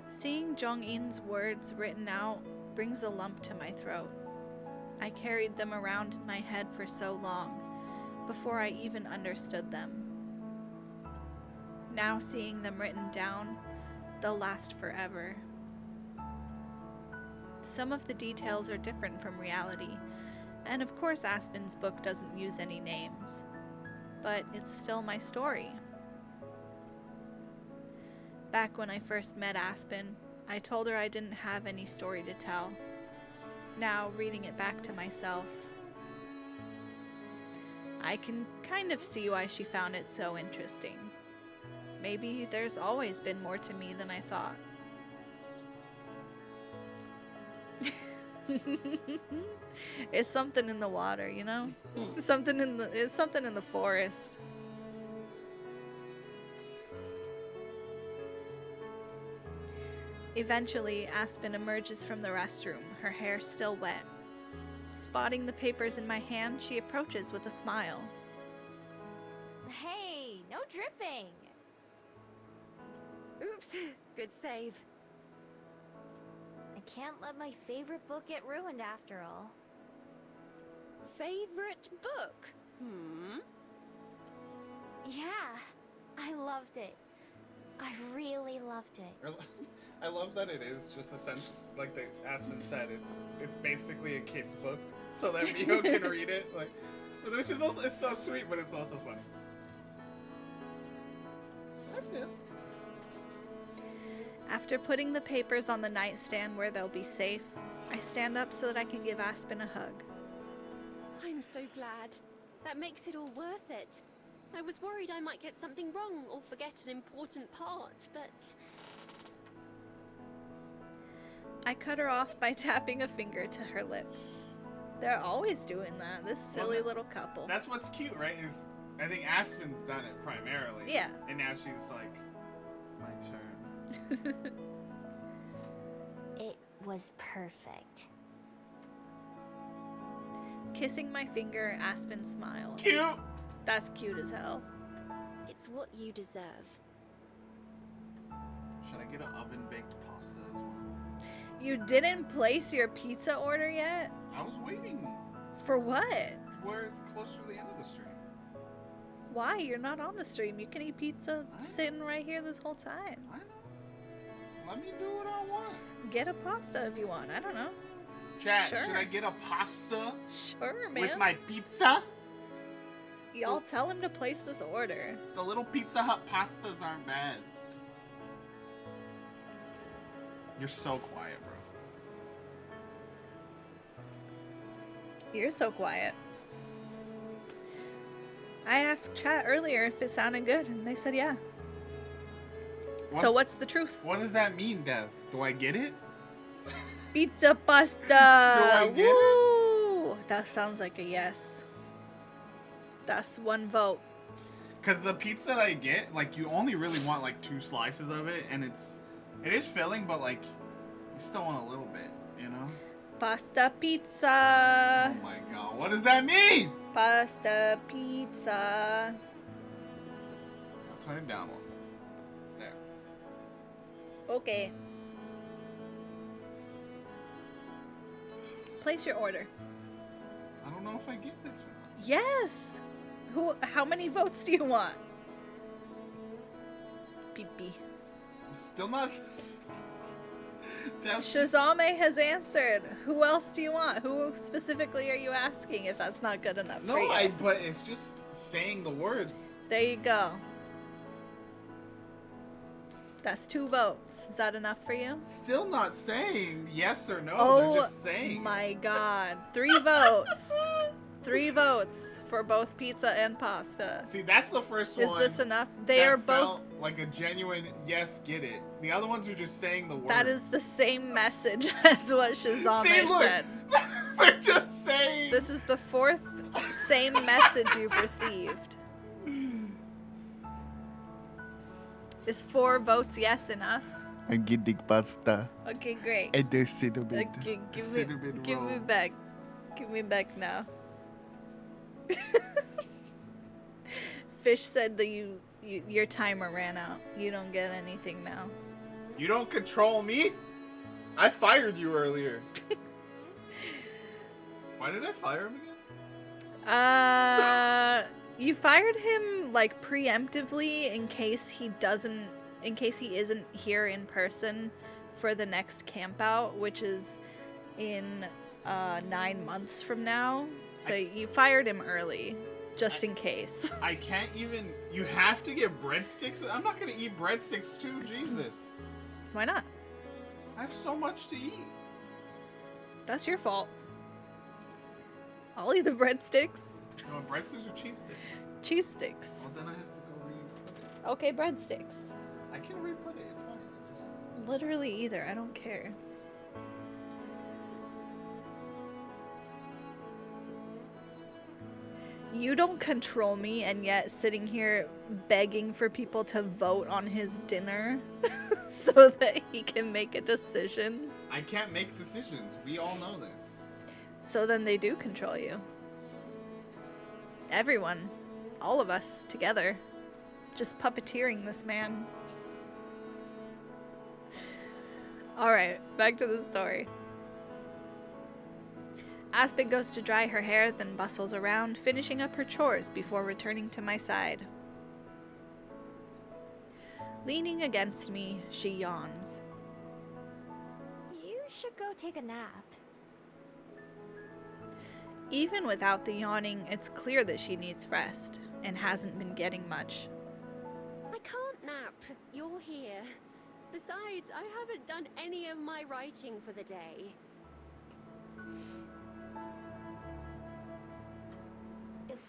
Seeing Jong-in's words written out brings a lump to my throat. I carried them around in my head for so long, before I even understood them. Now seeing them written down, they'll last forever. Some of the details are different from reality, and of course Aspen's book doesn't use any names. But it's still my story. Back when I first met Aspen, I told her I didn't have any story to tell. Now, reading it back to myself, I can kind of see why she found it so interesting. Maybe there's always been more to me than I thought. It's something in the water, you know? It's something in the forest. Eventually, Aspen emerges from the restroom, her hair still wet. Spotting the papers in my hand, she approaches with a smile. Hey, no dripping! Oops, good save. I can't let my favorite book get ruined after all. Favorite book? Yeah, I loved it. I really loved it. I love that it is just essentially, like the Aspen said, it's basically a kid's book, so that Mio can read it. Like, which is also, it's so sweet, but it's also funny. I feel. After putting the papers on the nightstand where they'll be safe, I stand up so that I can give Aspen a hug. I'm so glad. That makes it all worth it. I was worried I might get something wrong or forget an important part, but... I cut her off by tapping a finger to her lips. They're always doing that, this silly little couple. That's what's cute, right? Is I think Aspen's done it primarily. Yeah. And now she's like, my turn. It was perfect. Kissing my finger, Aspen smiles. Cute! That's cute as hell. It's what you deserve. Should I get an oven-baked pasta as well? You didn't place your pizza order yet? I was waiting. For what? Where it's closer to the end of the stream. Why? You're not on the stream. You can eat pizza sitting right here this whole time. I know. Let me do what I want. Get a pasta if you want. I don't know. Chat, Sure. should I get a pasta Sure, man. with my pizza? Y'all tell him to place this order. The little Pizza Hut pastas aren't bad. You're so quiet, bro. You're so quiet. I asked chat earlier if it sounded good, and they said yeah. So what's the truth? What does that mean, Dev? Do I get it? Pizza pasta! Do I get Woo! That sounds like a yes. That's one vote. Because the pizza that I get, like, you only really want, like, 2 slices of it, and it is filling, but, like, you still want a little bit, you know? Pasta pizza! Oh my god, what does that mean? Pasta pizza. I'll turn it down one. There. Okay. Place your order. I don't know if I get this or not. Yes! How many votes do you want? Pee-pee. Still not... Dev, Shazame has answered. Who else do you want? Who specifically are you asking if that's not good enough for you? No, but it's just saying the words. There you go. That's 2 votes. Is that enough for you? Still not saying yes or no. Oh They're just saying. my god. 3 votes. 3 votes for both pizza and pasta. See, that's the first Is one. this enough? They are both. Felt like a genuine yes, get it. The other ones are just saying the words. That is the same message as what Shazame See, look. said. They're just saying. This is the 4th same message you've received. Is 4 votes yes enough? I'm getting pasta. Okay, great. And there's cinnamon. Okay, Cinnamon give me roll. back. Give me back now. Fish said that your timer ran out. You don't get anything now. You don't control me? I fired you earlier. Why did I fire him again? You fired him like preemptively in case he isn't here in person for the next camp out, which is in 9 months from now. So you fired him early, just in case. I can't even. You have to get breadsticks? I'm not gonna eat breadsticks too, Jesus. Why not? I have so much to eat. That's your fault. I'll eat the breadsticks. You want breadsticks or cheese sticks? Cheese sticks. Well, then I have to go re-put it. Okay, breadsticks. I can re-put it, it's fine. I just... Literally either. I don't care. You don't control me, and yet sitting here begging for people to vote on his dinner so that he can make a decision. I can't make decisions. We all know this. So then they do control you. Everyone. All of us together. Just puppeteering this man. Alright, back to the story. Aspen goes to dry her hair, then bustles around, finishing up her chores before returning to my side. Leaning against me, she yawns. You should go take a nap. Even without the yawning, it's clear that she needs rest, and hasn't been getting much. I can't nap. You're here. Besides, I haven't done any of my writing for the day.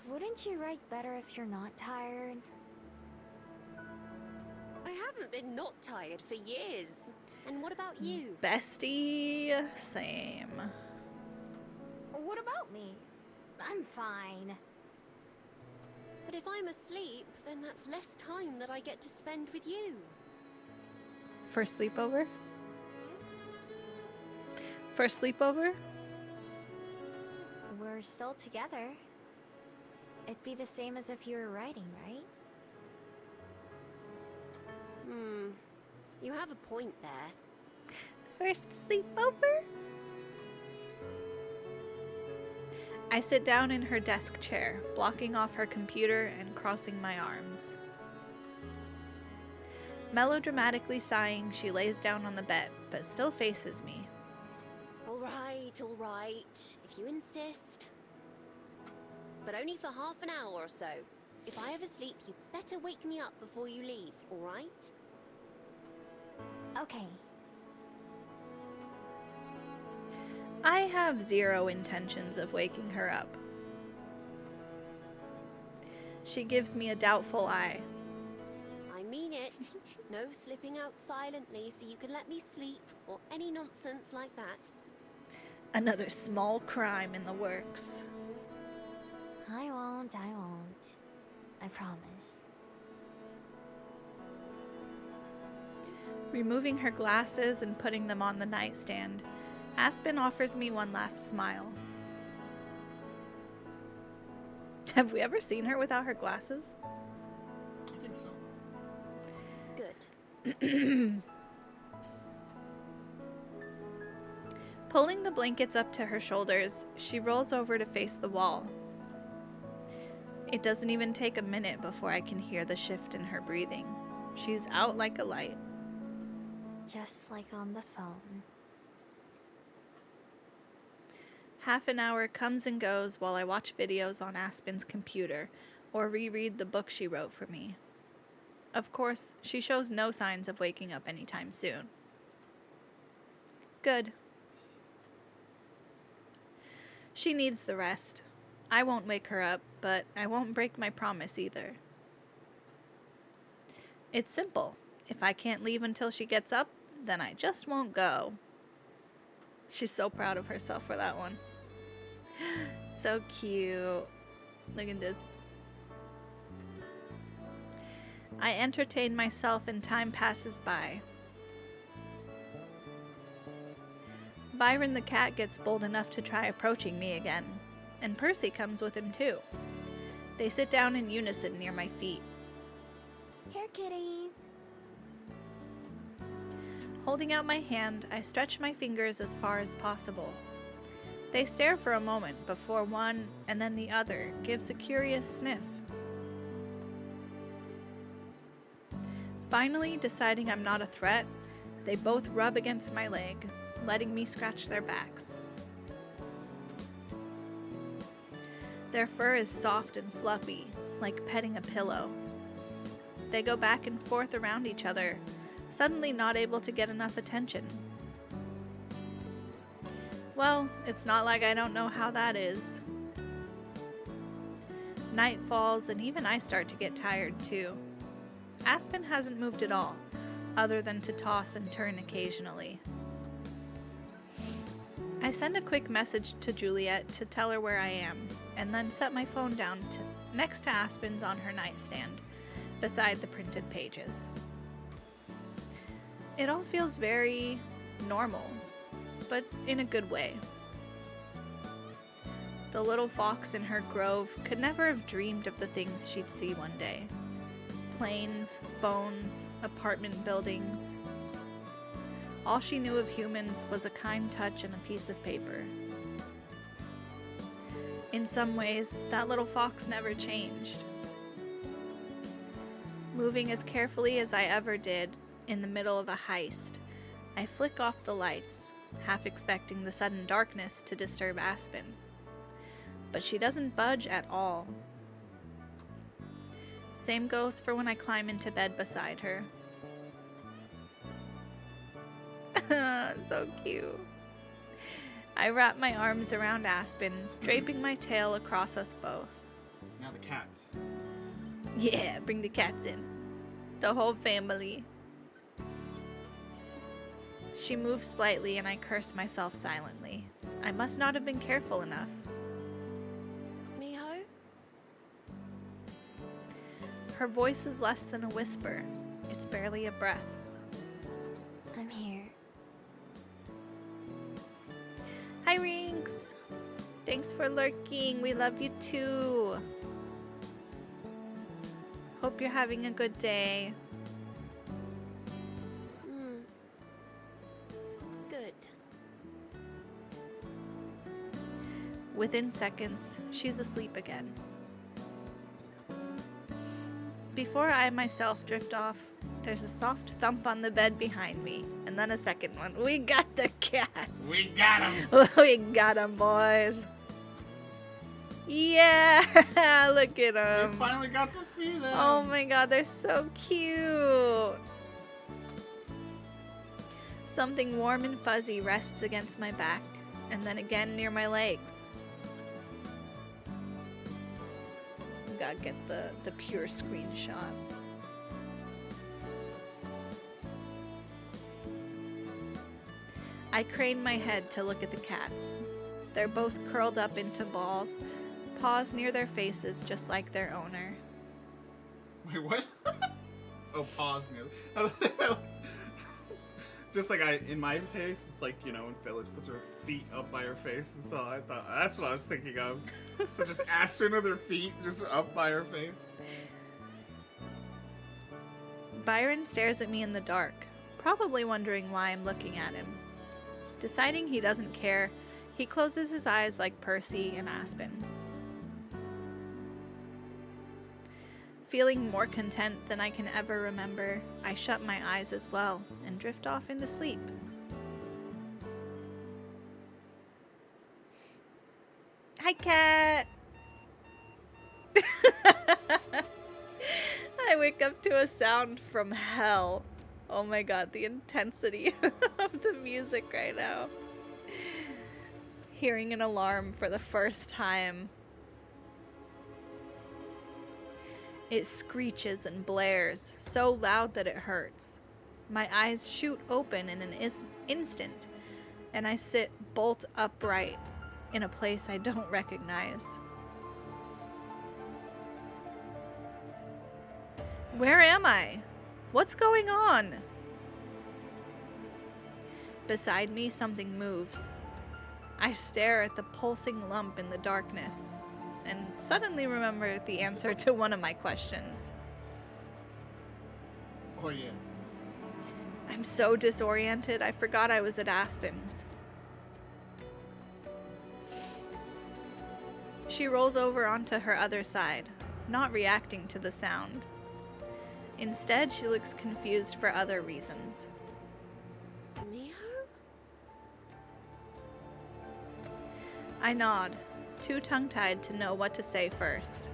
Wouldn't you write better if you're not tired? I haven't been not tired for years. And what about you? Bestie, same. What about me? I'm fine. But if I'm asleep, then that's less time that I get to spend with you. For sleepover? For sleepover? We're still together. It'd be the same as if you were writing, right? You have a point there. First sleepover? I sit down in her desk chair, blocking off her computer and crossing my arms. Melodramatically sighing, she lays down on the bed, but still faces me. All right, if you insist. But only for half an hour or so. If I ever sleep, you better wake me up before you leave, all right? Okay. I have zero intentions of waking her up. She gives me a doubtful eye. I mean it. No slipping out silently so you can let me sleep or any nonsense like that. Another small crime in the works. I won't. I promise. Removing her glasses and putting them on the nightstand, Aspen offers me one last smile. Have we ever seen her without her glasses? I think so. Good. Pulling the blankets up to her shoulders, she rolls over to face the wall. It doesn't even take a minute before I can hear the shift in her breathing. She's out like a light. Just like on the phone. Half an hour comes and goes while I watch videos on Aspen's computer or reread the book she wrote for me. Of course, she shows no signs of waking up anytime soon. Good. She needs the rest. I won't wake her up, but I won't break my promise either. It's simple. If I can't leave until she gets up, then I just won't go. She's so proud of herself for that one. So cute. Look at this. I entertain myself and time passes by. Byron the cat gets bold enough to try approaching me again, and Percy comes with him too. They sit down in unison near my feet. Here, kitties. Holding out my hand, I stretch my fingers as far as possible. They stare for a moment before one and then the other gives a curious sniff. Finally, deciding I'm not a threat, they both rub against my leg, letting me scratch their backs. Their fur is soft and fluffy, like petting a pillow. They go back and forth around each other, suddenly not able to get enough attention. Well, it's not like I don't know how that is. Night falls and even I start to get tired too. Aspen hasn't moved at all, other than to toss and turn occasionally. I send a quick message to Juliet to tell her where I am, and then set my phone down next to Aspen's on her nightstand, beside the printed pages. It all feels very normal, but in a good way. The little fox in her grove could never have dreamed of the things she'd see one day. Planes, phones, apartment buildings. All she knew of humans was a kind touch and a piece of paper. In some ways, that little fox never changed. Moving as carefully as I ever did, in the middle of a heist, I flick off the lights, half expecting the sudden darkness to disturb Aspen. But she doesn't budge at all. Same goes for when I climb into bed beside her. So cute. I wrap my arms around Aspen, draping my tail across us both. Now the cats. Yeah, bring the cats in. The whole family. She moves slightly and I curse myself silently. I must not have been careful enough. Miho? Her voice is less than a whisper. It's barely a breath. I'm here. Hi, Rinks! Thanks for lurking. We love you too. Hope you're having a good day. Good. Within seconds, she's asleep again. Before I myself drift off, there's a soft thump on the bed behind me, and then a second one. We got the cats! We got him! We got 'em, boys! Yeah! Look at We them! finally got to see them! Oh my god, they're so cute! Something warm and fuzzy rests against my back, and then again near my legs. Gotta get the pure screenshot. I crane my head to look at the cats. They're both curled up into balls, paws near their faces just like their owner. Wait, what? Oh, pause. Just like in my face, it's like, you know, when Phyllis puts her feet up by her face, and so I thought that's what I was thinking of. So just Astrid with her feet just up by her face. Byron stares at me in the dark, probably wondering why I'm looking at him. Deciding he doesn't care, he closes his eyes like Percy and Aspen. Feeling more content than I can ever remember, I shut my eyes as well and drift off into sleep. Hi, cat! I wake up to a sound from hell. Oh my god, the intensity of the music right now. Hearing an alarm for the first time. It screeches and blares, so loud that it hurts. My eyes shoot open in an instant, and I sit bolt upright in a place I don't recognize. Where am I? What's going on? Beside me, something moves. I stare at the pulsing lump in the darkness and suddenly remember the answer to one of my questions. Oh, yeah. I'm so disoriented, I forgot I was at Aspen's. She rolls over onto her other side, not reacting to the sound. Instead, she looks confused for other reasons. Miho? I nod, too tongue-tied to know what to say first.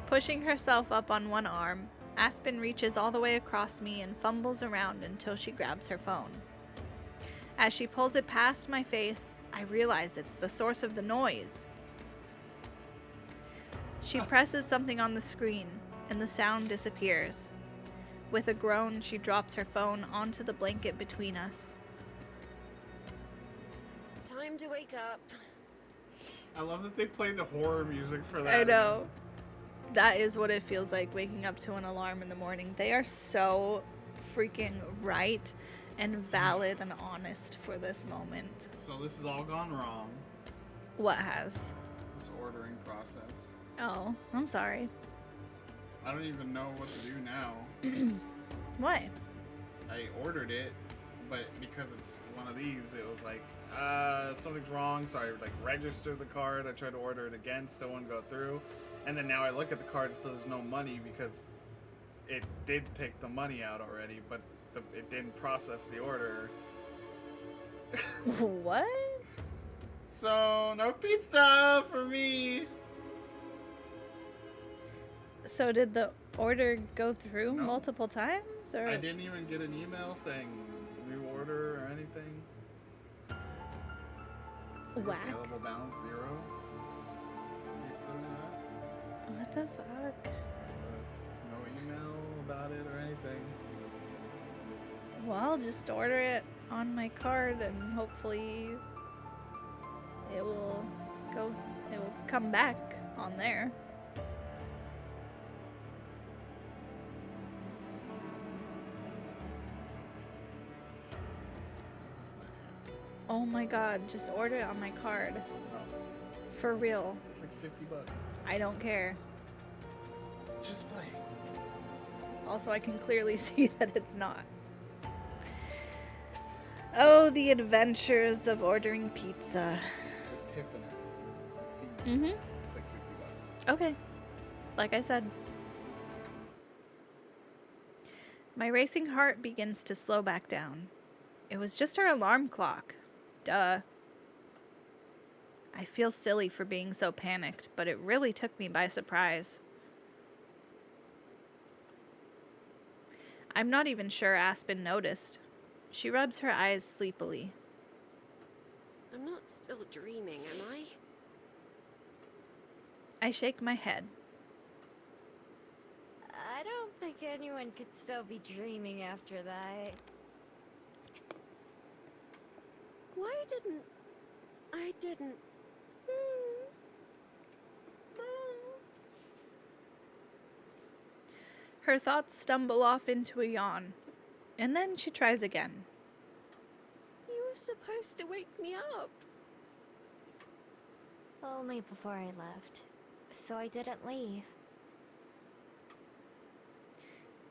Pushing herself up on one arm, Aspen reaches all the way across me and fumbles around until she grabs her phone. As she pulls it past my face, I realize it's the source of the noise. She presses something on the screen, and the sound disappears. With a groan, she drops her phone onto the blanket between us. Time to wake up. I love that they played the horror music for that. I know. That is what it feels like waking up to an alarm in the morning. They are so freaking right and valid and honest for this moment. So this has all gone wrong. What has? This ordering process. Oh, I'm sorry. I don't even know what to do now. Why? I ordered it, but because it's one of these, it was like, something's wrong, so I like registered the card. I tried to order it again, still wouldn't go through. And then now I look at the card, it still there's no money because it did take the money out already, but it didn't process the order. What? So, no pizza for me! So did the order go through No. multiple times? Or? I didn't even get an email saying new order or anything. like Whack. available balance 0. What the fuck? No email about it or anything. Well, just order it on my card and hopefully it will come back on there. Oh my god, just order it on my card. No, For real. it's like $50. I don't care. Just play. Also, I can clearly see that it's not. Oh, the adventures of ordering pizza. Tip and fee. Mm-hmm. It's like $50. Okay. Like I said. My racing heart begins to slow back down. It was just our alarm clock. Duh. I feel silly for being so panicked, but it really took me by surprise. I'm not even sure Aspen noticed. She rubs her eyes sleepily. I'm not still dreaming, am I? I shake my head. I don't think anyone could still be dreaming after that. Why didn't... I didn't... Her thoughts stumble off into a yawn, and then she tries again. You were supposed to wake me up. Only before I left, so I didn't leave.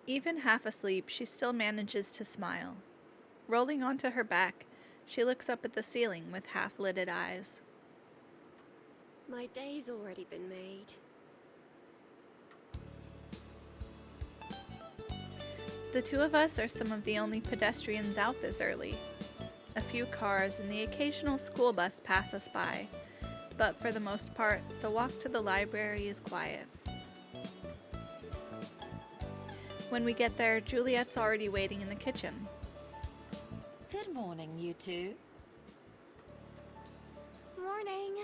Even half asleep, she still manages to smile. Rolling onto her back, she looks up at the ceiling with half-lidded eyes. My day's already been made. The two of us are some of the only pedestrians out this early. A few cars and the occasional school bus pass us by, but for the most part, the walk to the library is quiet. When we get there, Juliet's already waiting in the kitchen. Good morning, you two. Morning.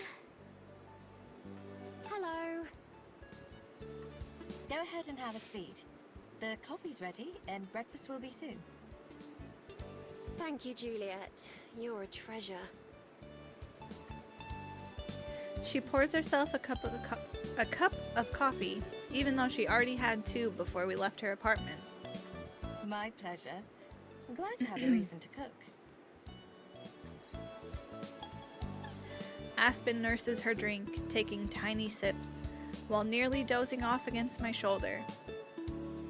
Hello. Go ahead and have a seat. The coffee's ready, and breakfast will be soon. Thank you, Juliet. You're a treasure. She pours herself a cup of coffee, even though she already had 2 before we left her apartment. My pleasure. I'm glad to have a reason to cook. Aspen nurses her drink, taking tiny sips, while nearly dozing off against my shoulder.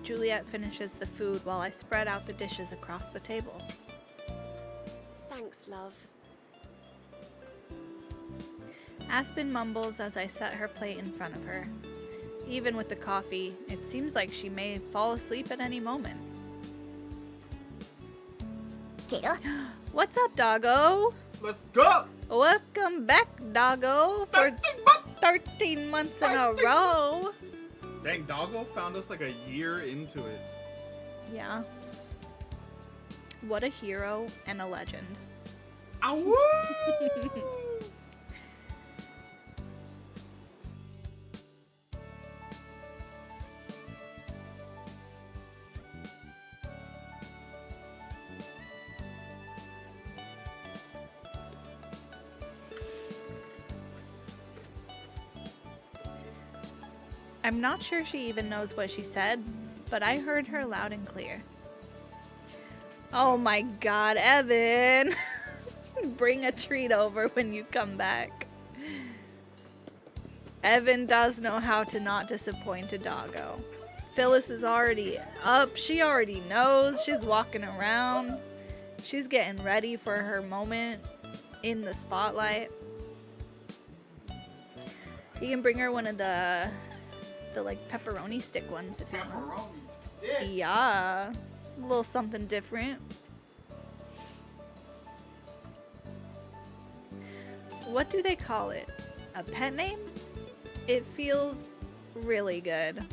Juliet finishes the food while I spread out the dishes across the table. Thanks, love. Aspen mumbles as I set her plate in front of her. Even with the coffee, it seems like she may fall asleep at any moment. Kiddo? What's up, doggo? Let's go! Welcome back, doggo, for 13 months in a row. Dang, Doggo found us like a year into it. Yeah. What a hero and a legend. Ow! I'm not sure she even knows what she said, but I heard her loud and clear. Oh my god, Evan! Bring a treat over when you come back. Evan does know how to not disappoint a doggo. Phyllis is already up. She already knows. She's walking around. She's getting ready for her moment in the spotlight. You can bring her one of the like pepperoni stick ones if you want. Pepperoni stick. Yeah, a little something different. What do they call it? A pet name? It feels really good.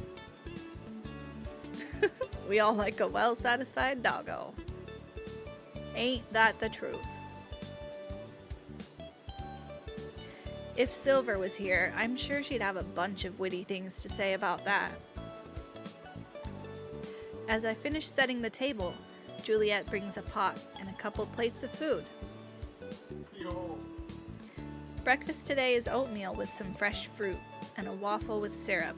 We all like a well-satisfied doggo. Ain't that the truth? If Silver was here, I'm sure she'd have a bunch of witty things to say about that. As I finish setting the table, Juliet brings a pot and a couple plates of food. Yo. Breakfast today is oatmeal with some fresh fruit and a waffle with syrup.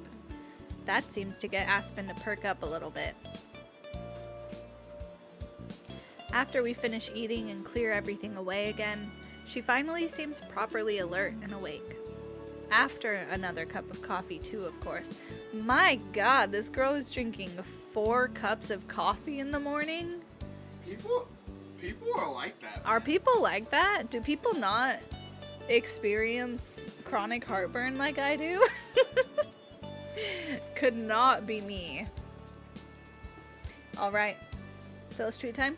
That seems to get Aspen to perk up a little bit. After we finish eating and clear everything away again, she finally seems properly alert and awake. After another cup of coffee too, of course. My god, this girl is drinking 4 cups of coffee in the morning? People are like that. Are people like that? Do people not experience chronic heartburn like I do? Could not be me. Alright. Phyllis treat time?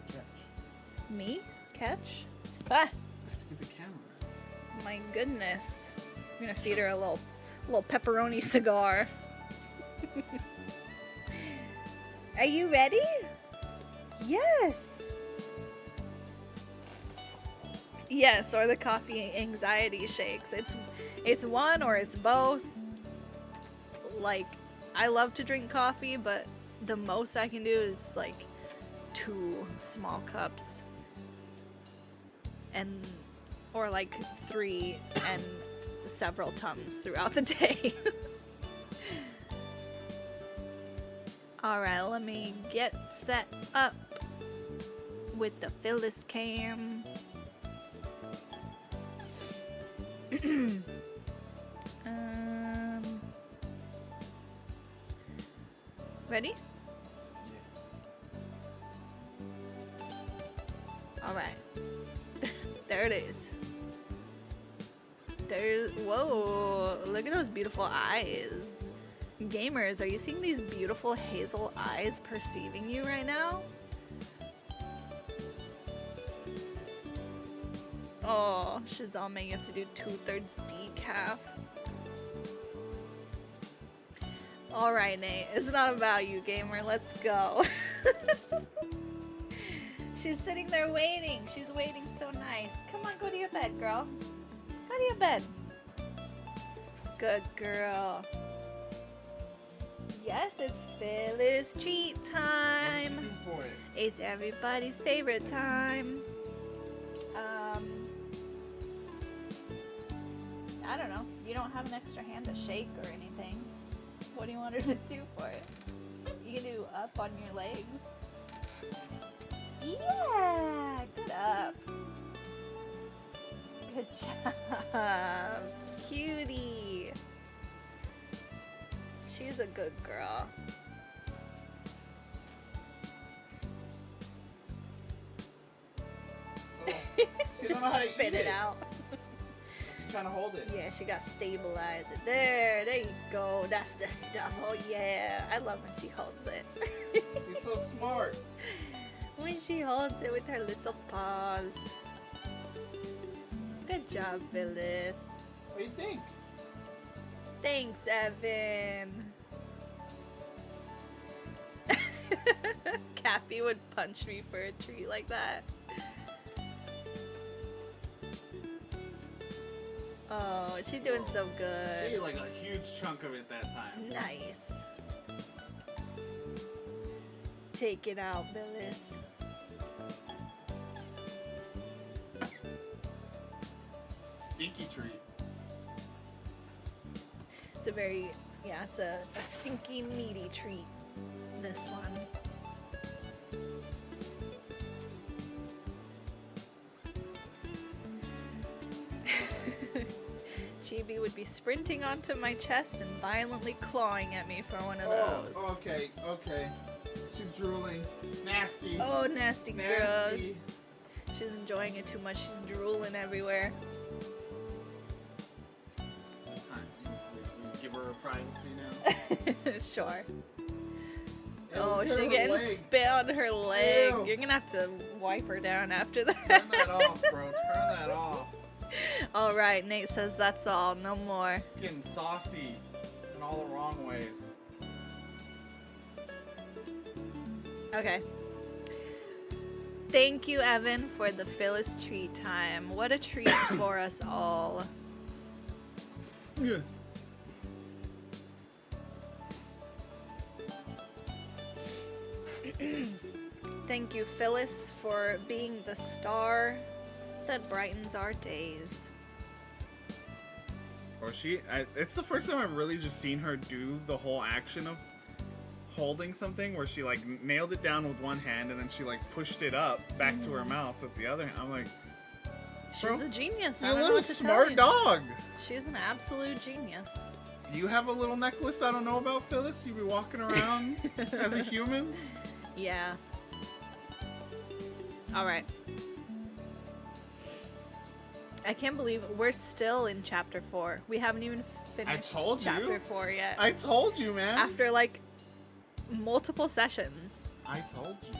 Catch. Me? Catch? Ah! I have to get the camera. My goodness. I'm gonna feed her a little pepperoni cigar. Are you ready? Yes! Yes, or the coffee anxiety shakes. It's one or it's both. Like, I love to drink coffee, but the most I can do is like 2 small cups. Or like 3 and several tums throughout the day. Alright, let me get set up with the Phyllis cam. Ready? Alright. There it is. Whoa, look at those beautiful eyes. Gamers, are you seeing these beautiful hazel eyes perceiving you right now? Oh, Shazame, you have to do 2/3 decaf. Alright, Nate, it's not about you, gamer. Let's go. She's sitting there waiting. She's waiting so nice. Come on, go to your bed, girl. Go to your bed. Good girl. Yes, it's Phyllis treat time. What's she do for it? It's everybody's favorite time. I don't know. You don't have an extra hand to shake or anything. What do you want her to do for it? You can do up on your legs. Yeah, good up. Good job. Cutie. She's a good girl. Oh, she don't know how to Just spit eat it out. She's trying to hold it. Yeah, she got stabilized. There you go. That's the stuff. Oh yeah, I love when she holds it. She's so smart. When she holds it with her little paws. Good job, Phyllis. What do you think? Thanks, Evan. Cappy would punch me for a treat like that. Oh, she's doing so She good. ate like a huge chunk of it that time. Nice. Take it out, Phyllis. Stinky treat. It's a very, yeah, it's a stinky, meaty treat, this one. Chibi would be sprinting onto my chest and violently clawing at me for one of those. Oh, okay. She's drooling. Nasty. Oh, nasty girl. Nasty. She's enjoying it too much. She's drooling everywhere. It's time. You give her a privacy now. Sure. Ew, Oh, look at she's her getting leg. spit on her leg. Ew. You're gonna have to wipe her down after that. Turn that off, bro. Turn that off. All right, Nate says that's all. No more. It's getting saucy in all the wrong ways. Okay. Thank you, Evan, for the Phyllis treat time. What a treat for us all. Yeah. Thank you, Phyllis, for being the star that brightens our days. Or it's the first time I've really just seen her do the whole action of holding something where she like nailed it down with one hand and then she like pushed it up back to her mouth with the other hand. I'm like, She's a genius. You're a little smart dog. She's an absolute genius. Do you have a little necklace I don't know about, Phyllis? You be walking around as a human? Yeah. All right. I can't believe we're still in chapter 4. We haven't even finished chapter 4 yet. I told you, man. After like multiple sessions. I told you.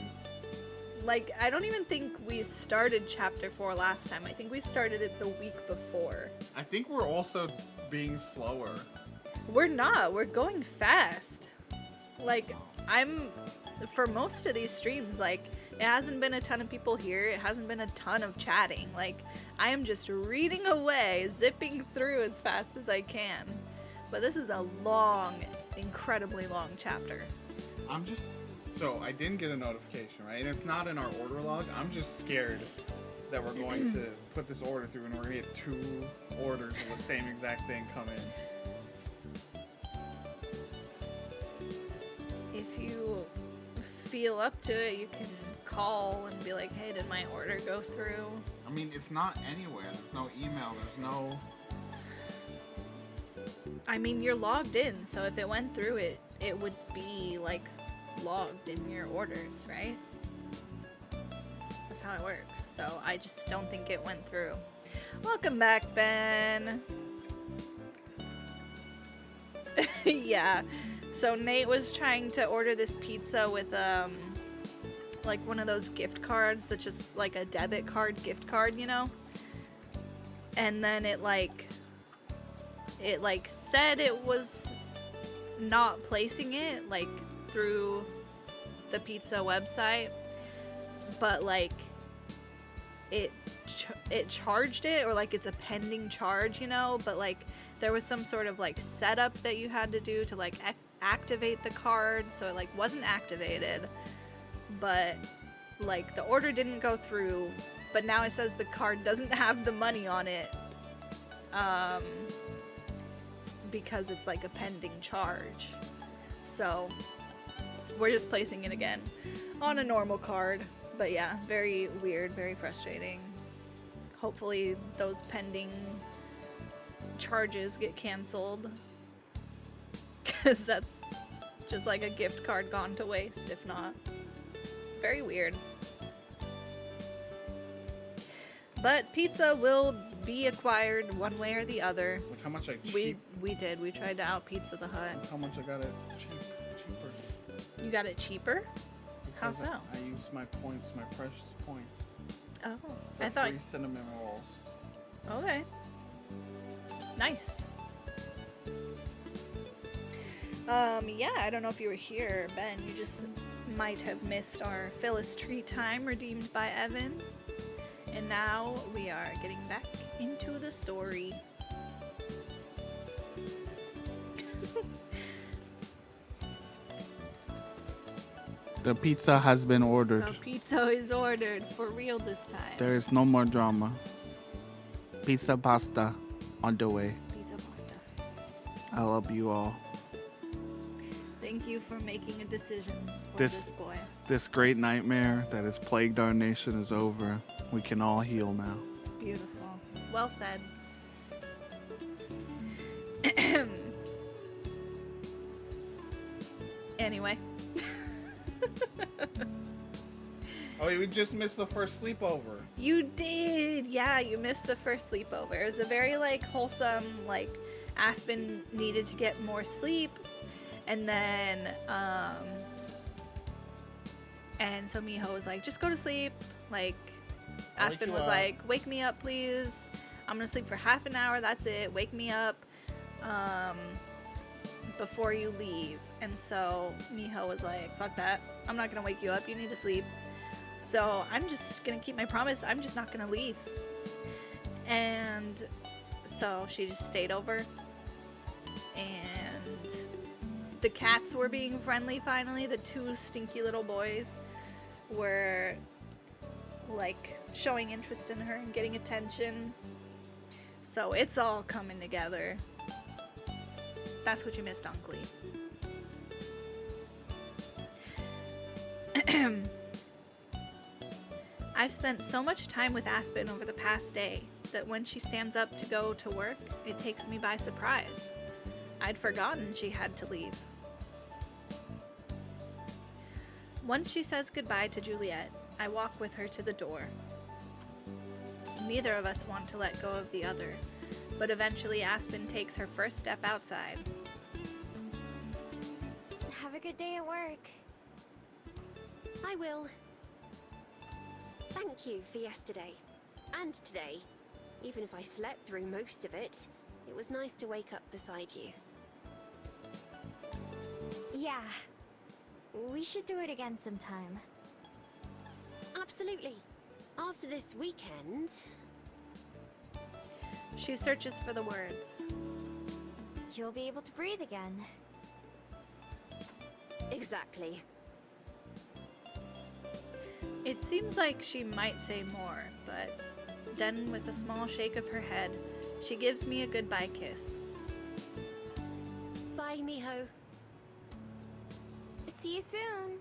Like, I don't even think we started chapter 4 last time. I think we started it the week before. I think we're also being slower. We're not. We're going fast. Like, for most of these streams, like, it hasn't been a ton of people here. It hasn't been a ton of chatting. Like, I am just reading away, zipping through as fast as I can. But this is a long, incredibly long chapter. So I didn't get a notification, right? And it's not in our order log. I'm just scared that we're going to put this order through and we're going to get 2 orders of the same exact thing come in. If you feel up to it, you can call and be like, hey, did my order go through? I mean, it's not anywhere. There's no email. There's no... I mean, you're logged in, so if it went through, it would be, like, logged in your orders, right? That's how it works. So I just don't think it went through. Welcome back, Ben. Yeah. So Nate was trying to order this pizza with like one of those gift cards that's just like a debit card gift card, you know? And then it said it was not placing it like through the pizza website, but like it charged it, or like it's a pending charge, you know, but like there was some sort of like setup that you had to do to like activate the card, so it like wasn't activated, but like the order didn't go through, but now it says the card doesn't have the money on it because it's like a pending charge. So we're just placing it again on a normal card. But yeah, very weird, very frustrating. Hopefully those pending charges get canceled, because that's just like a gift card gone to waste, if not. Very weird. But pizza will be acquired one way or the other. Look how much I We did. We tried to out Pizza the Hut. Look how much I got it cheaper. You got it cheaper? How so? I used my points, my precious points. Oh, for I thought. free cinnamon rolls. Okay. Nice. Yeah, I don't know if you were here, Ben. You just might have missed our Phyllis treat time redeemed by Evan. And now we are getting back into the story. The pizza has been ordered. The pizza is ordered for real this time. There is no more drama. Pizza pasta on the way. Pizza pasta. I love you all. Thank you for making a decision for this boy. This great nightmare that has plagued our nation is over. We can all heal now. Beautiful. Well said. Anyway. Oh, we just missed the first sleepover. You did! Yeah, you missed the first sleepover. It was a very, like, wholesome, like, Aspen needed to get more sleep. And then, and so Miho was like, just go to sleep. Like, Aspen was like, wake me up, please. I'm gonna sleep for half an hour, that's it. Wake me up, before you leave. And so Miho was like, fuck that. I'm not gonna wake you up, you need to sleep. So I'm just gonna keep my promise. I'm just not gonna leave. And so she just stayed over. And the cats were being friendly finally. The two stinky little boys were like showing interest in her and getting attention. So it's all coming together. That's what you missed on Glee. I've spent so much time with Aspen over the past day that when she stands up to go to work, it takes me by surprise. I'd forgotten she had to leave. Once she says goodbye to Juliet, I walk with her to the door. Neither of us want to let go of the other, but eventually Aspen takes her first step outside. Have a good day at work. I will. Thank you for yesterday. And today. Even if I slept through most of it, it was nice to wake up beside you. Yeah. We should do it again sometime. Absolutely. After this weekend... She searches for the words. You'll be able to breathe again. Exactly. It seems like she might say more, but then with a small shake of her head, she gives me a goodbye kiss. Bye, Miho. See you soon.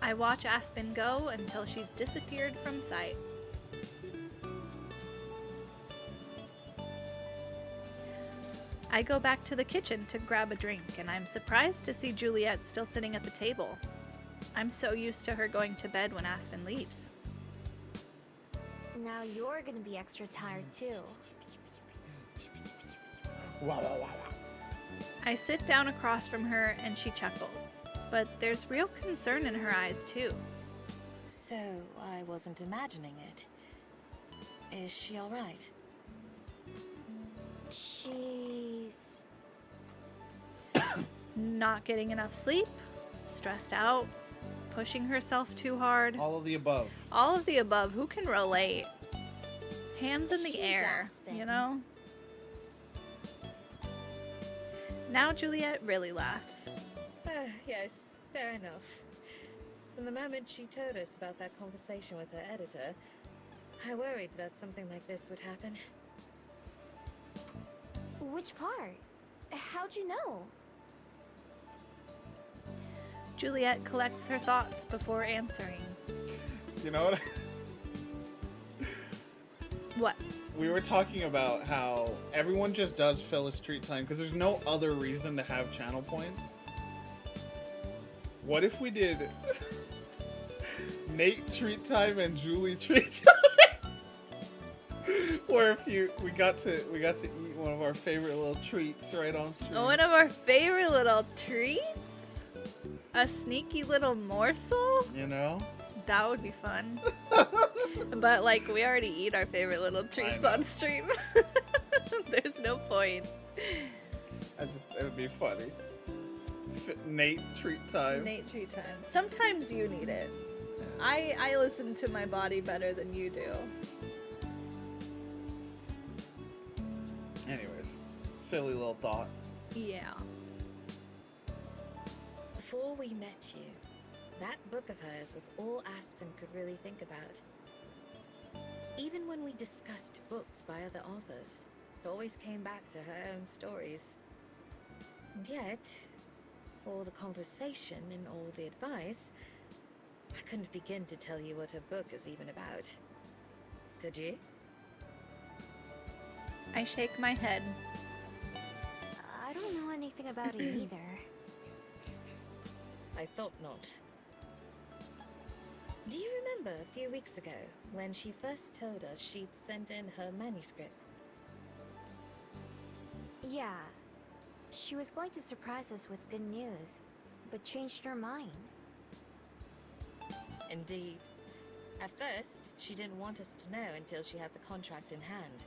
I watch Aspen go until she's disappeared from sight. I go back to the kitchen to grab a drink, and I'm surprised to see Juliet still sitting at the table. I'm so used to her going to bed when Aspen leaves. Now you're gonna be extra tired too. I sit down across from her and she chuckles, but there's real concern in her eyes too. So, I wasn't imagining it. Is she alright? She's... Not getting enough sleep, stressed out, pushing herself too hard. All of the above. All of the above. Who can relate? Hands in the She's air, Aspen. you know? Now Juliet really laughs. Yes, fair enough. From the moment she told us about that conversation with her editor, I worried that something like this would happen. Which part? How'd you know? Juliet collects her thoughts before answering. You know what? What? We were talking about how everyone just does Phyllis treat time because there's no other reason to have channel points. What if we did Nate treat time and Julie treat time? Or if we got to eat one of our favorite little treats right on stream. One of our favorite little treats? A sneaky little morsel? You know? That would be fun. But like we already eat our favorite little treats on stream. There's no point. It would be funny. Nate treat time. Nate treat time. Sometimes you need it. I listen to my body better than you do. Anyways, silly little thought. Yeah. Before we met you, that book of hers was all Aspen could really think about. Even when we discussed books by other authors, it always came back to her own stories. And yet, for all the conversation and all the advice, I couldn't begin to tell you what her book is even about. Could you? I shake my head. I don't know anything about it either. I thought not. Do you remember a few weeks ago when she first told us she'd sent in her manuscript? Yeah. She was going to surprise us with good news, but changed her mind. Indeed. At first, she didn't want us to know until she had the contract in hand.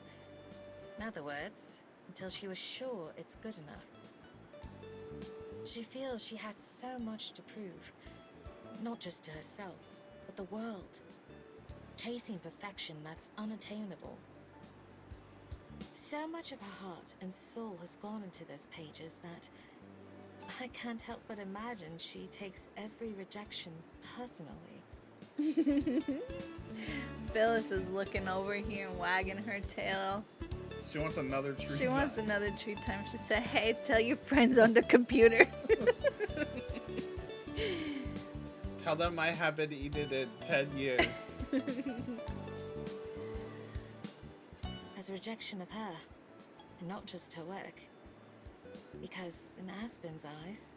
In other words, until she was sure it's good enough. She feels she has so much to prove, not just to herself, but the world. Chasing perfection that's unattainable. So much of her heart and soul has gone into those pages that I can't help but imagine she takes every rejection personally. Phyllis is looking over here and wagging her tail. She wants another treat. She wants another treat time. She said, hey, tell your friends on the computer. Tell them I haven't eaten in 10 years. As rejection of her, and not just her work. Because in Aspen's eyes,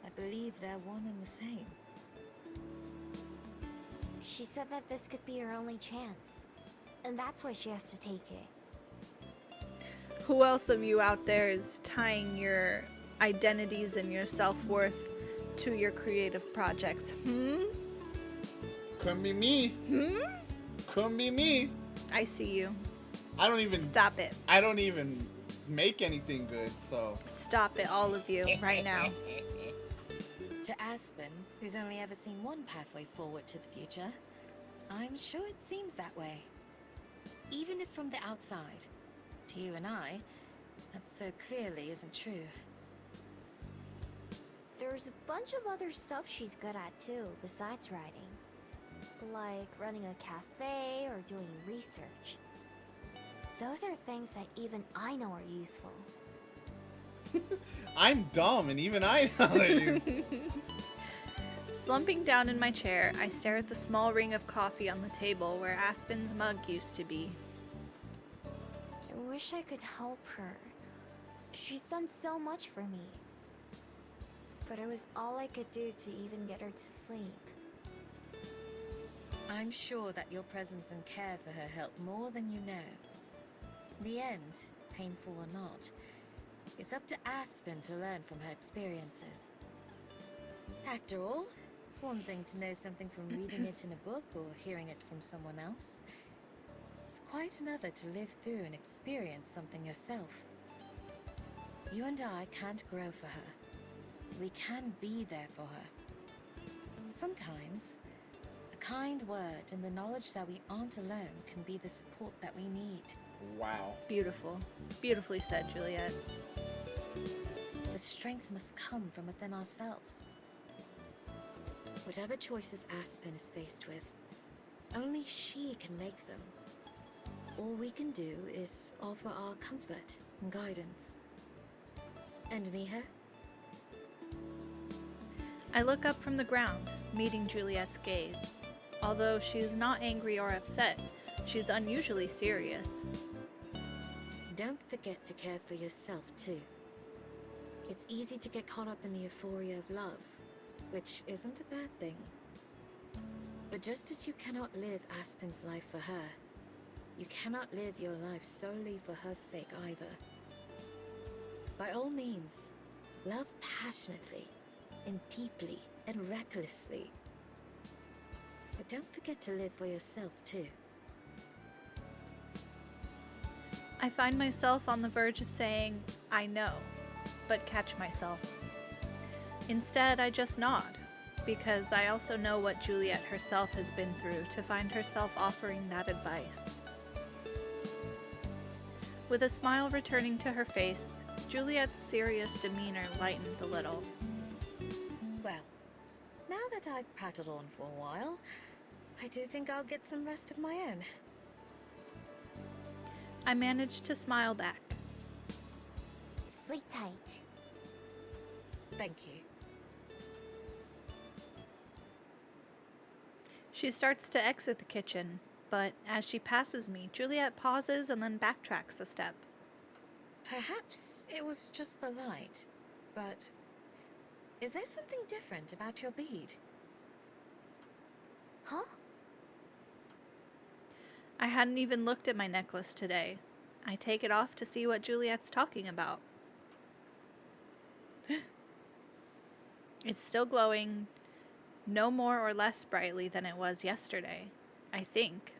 I believe they're one and the same. She said that this could be her only chance. And that's why she has to take it. Who else of you out there is tying your identities and your self-worth to your creative projects? Couldn't be me. Couldn't be me. I see you. I don't even... Stop it. I don't even make anything good, so... Stop it, all of you, right now. To Aspen, who's only ever seen one pathway forward to the future, I'm sure it seems that way. Even if from the outside, to you and I, that so clearly isn't true. There's a bunch of other stuff she's good at too, besides writing. Like running a cafe or doing research. Those are things that even I know are useful. I'm dumb, and even I know they're useful. Slumping down in my chair, I stare at the small ring of coffee on the table where Aspen's mug used to be. I wish I could help her. She's done so much for me. But it was all I could do to even get her to sleep. I'm sure that your presence and care for her helped more than you know. The end, painful or not, is up to Aspen to learn from her experiences. After all, it's one thing to know something from reading it in a book or hearing it from someone else. It's quite another to live through and experience something yourself. You and I can't grow for her. We can be there for her. Sometimes, a kind word and the knowledge that we aren't alone can be the support that we need. Wow. Beautiful. Beautifully said, Juliet. The strength must come from within ourselves. Whatever choices Aspen is faced with, only she can make them. All we can do is offer our comfort and guidance. And Miha? I look up from the ground, meeting Juliet's gaze. Although she is not angry or upset, she's unusually serious. Don't forget to care for yourself, too. It's easy to get caught up in the euphoria of love, which isn't a bad thing. But just as you cannot live Aspen's life for her, you cannot live your life solely for her sake either. By all means, love passionately, and deeply, and recklessly. But don't forget to live for yourself, too. I find myself on the verge of saying, I know, but catch myself. Instead, I just nod, because I also know what Juliet herself has been through to find herself offering that advice. With a smile returning to her face, Juliet's serious demeanor lightens a little. Well, now that I've prattled on for a while, I do think I'll get some rest of my own. I managed to smile back. Sleep tight. Thank you. She starts to exit the kitchen, but as she passes me, Juliet pauses and then backtracks a step. Perhaps it was just the light, but is there something different about your bead? Huh? I hadn't even looked at my necklace today. I take it off to see what Juliet's talking about. It's still glowing, no more or less brightly than it was yesterday, I think.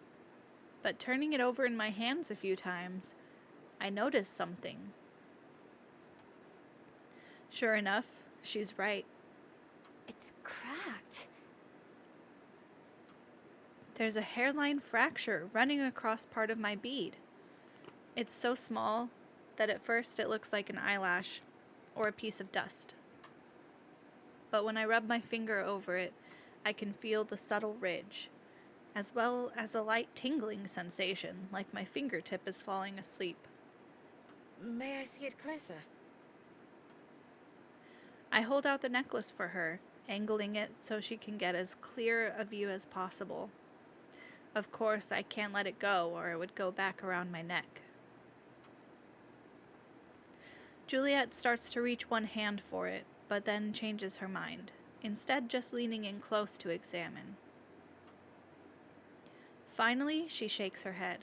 But turning it over in my hands a few times, I noticed something. Sure enough, she's right. It's cracked. There's a hairline fracture running across part of my bead. It's so small that at first it looks like an eyelash or a piece of dust. But when I rub my finger over it, I can feel the subtle ridge, as well as a light tingling sensation, like my fingertip is falling asleep. May I see it closer? I hold out the necklace for her, angling it so she can get as clear a view as possible. Of course, I can't let it go or it would go back around my neck. Juliet starts to reach one hand for it, but then changes her mind, instead just leaning in close to examine. Finally, she shakes her head.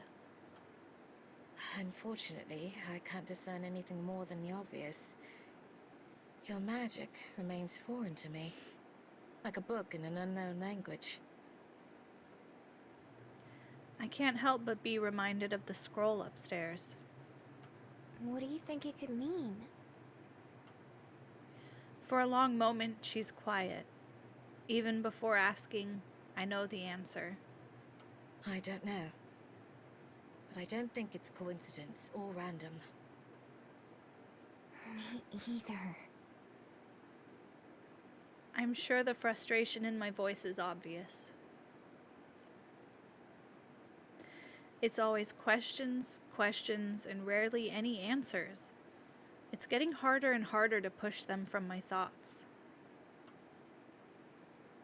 Unfortunately, I can't discern anything more than the obvious. Your magic remains foreign to me, like a book in an unknown language. I can't help but be reminded of the scroll upstairs. What do you think it could mean? For a long moment, she's quiet. Even before asking, I know the answer. I don't know. But I don't think it's coincidence or random. Me either. I'm sure the frustration in my voice is obvious. It's always questions, questions, and rarely any answers. It's getting harder and harder to push them from my thoughts.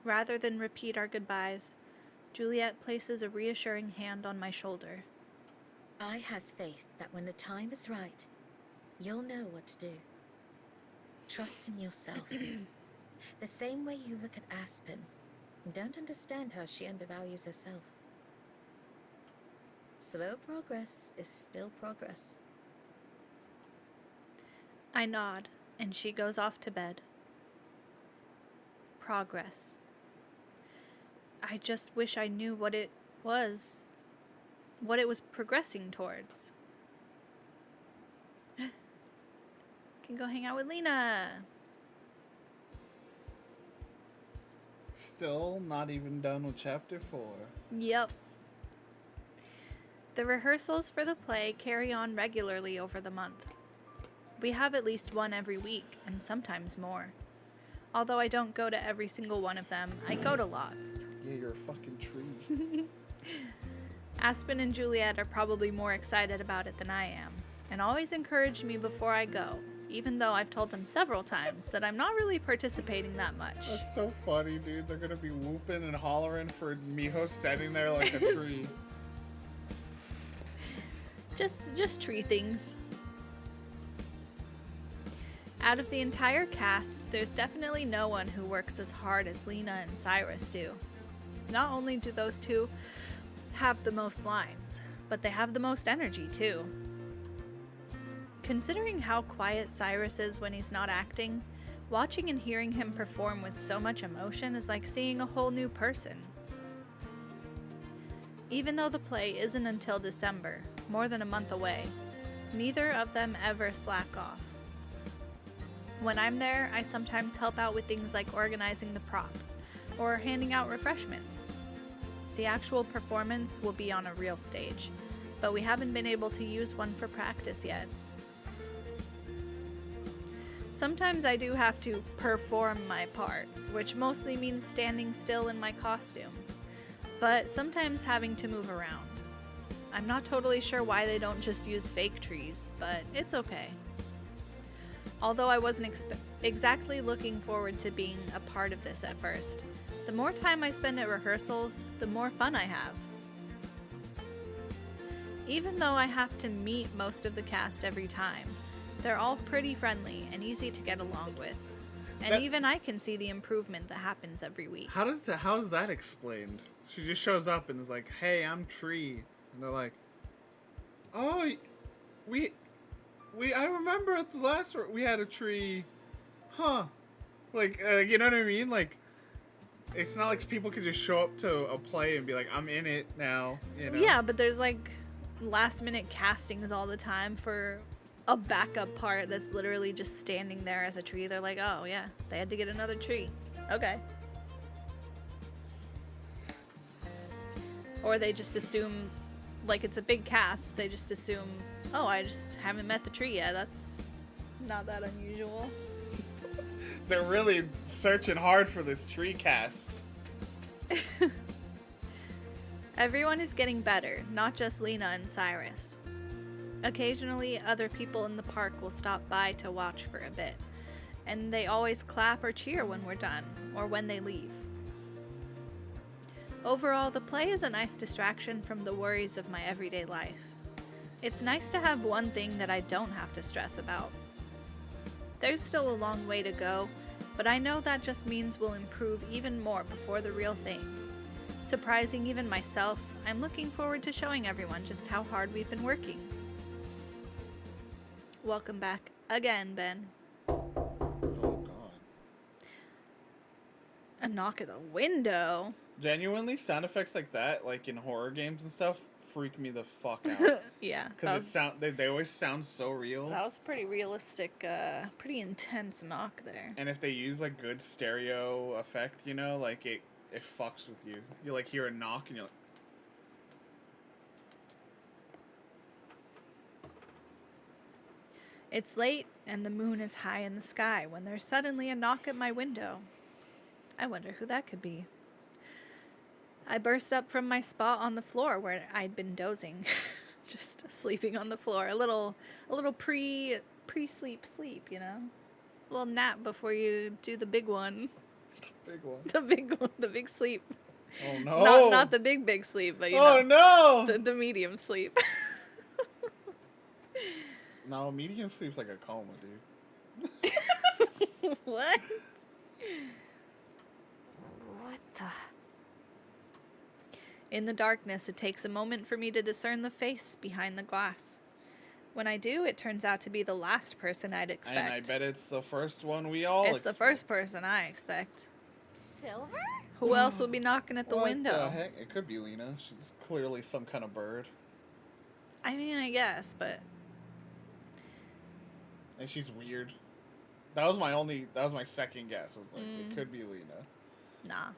Rather than repeat our goodbyes, Juliet places a reassuring hand on my shoulder. I have faith that when the time is right, you'll know what to do. Trust in yourself. The same way you look at Aspen and don't understand how she undervalues herself. Slow progress is still progress. I nod, and she goes off to bed. Progress. I just wish I knew what it was progressing towards. Can go hang out with Lena. Still not even done with chapter 4. Yep. The rehearsals for the play carry on regularly over the month. We have at least one every week, and sometimes more. Although I don't go to every single one of them, I go to lots. Yeah, you're a fucking tree. Aspen and Juliet are probably more excited about it than I am, and always encourage me before I go, even though I've told them several times that I'm not really participating that much. That's so funny, dude. They're gonna be whooping and hollering for Miho standing there like a tree. Just tree things. Out of the entire cast, there's definitely no one who works as hard as Lena and Cyrus do. Not only do those two have the most lines, but they have the most energy too. Considering how quiet Cyrus is when he's not acting, watching and hearing him perform with so much emotion is like seeing a whole new person. Even though the play isn't until December, more than a month away, neither of them ever slack off. When I'm there, I sometimes help out with things like organizing the props or handing out refreshments. The actual performance will be on a real stage, but we haven't been able to use one for practice yet. Sometimes I do have to perform my part, which mostly means standing still in my costume, but sometimes having to move around. I'm not totally sure why they don't just use fake trees, but it's okay. Although I wasn't exactly looking forward to being a part of this at first, the more time I spend at rehearsals, the more fun I have. Even though I have to meet most of the cast every time, they're all pretty friendly and easy to get along with. And even I can see the improvement that happens every week. How's that explained? She just shows up and is like, "Hey, I'm Tree," and they're like, "Oh, I remember at the last we had a tree, huh?" Like, you know what I mean? Like, it's not like people can just show up to a play and be like, "I'm in it now," you know? Yeah, but there's like last minute castings all the time for a backup part that's literally just standing there as a tree. They're like, "Oh yeah, they had to get another tree." Okay. Or they just assume, like it's a big cast, they just assume, oh, I just haven't met the tree yet. That's not that unusual. They're really searching hard for this tree cast. Everyone is getting better, not just Lena and Cyrus. Occasionally, other people in the park will stop by to watch for a bit, and they always clap or cheer when we're done, or when they leave. Overall, the play is a nice distraction from the worries of my everyday life. It's nice to have one thing that I don't have to stress about. There's still a long way to go, but I know that just means we'll improve even more before the real thing. Surprising even myself, I'm looking forward to showing everyone just how hard we've been working. Welcome back again, Ben. Oh god. A knock at the window? Genuinely, sound effects like that, like in horror games and stuff, freak me the fuck out. Yeah. Because they always sound so real. That was a pretty realistic, pretty intense knock there. And if they use like good stereo effect, you know, like it fucks with you. You like hear a knock and you're like... It's late and the moon is high in the sky when there's suddenly a knock at my window. I wonder who that could be. I burst up from my spot on the floor where I'd been dozing, just sleeping on the floor. A little pre-sleep, you know? A little nap before you do the big one. Big one. The big one, the big sleep. Oh no. Not the big sleep, but you know. Oh no. The medium sleep. No, medium sleep's like a coma, dude. What? What the? In the darkness, it takes a moment for me to discern the face behind the glass. When I do, it turns out to be the last person I'd expect. And I bet it's the first one we all expect. It's the first person I expect. Silver? Who else would be knocking at the window? What the heck? It could be Lena. She's clearly some kind of bird. I mean, I guess, but... And she's weird. That was my second guess. It was like, it could be Lena. Nah.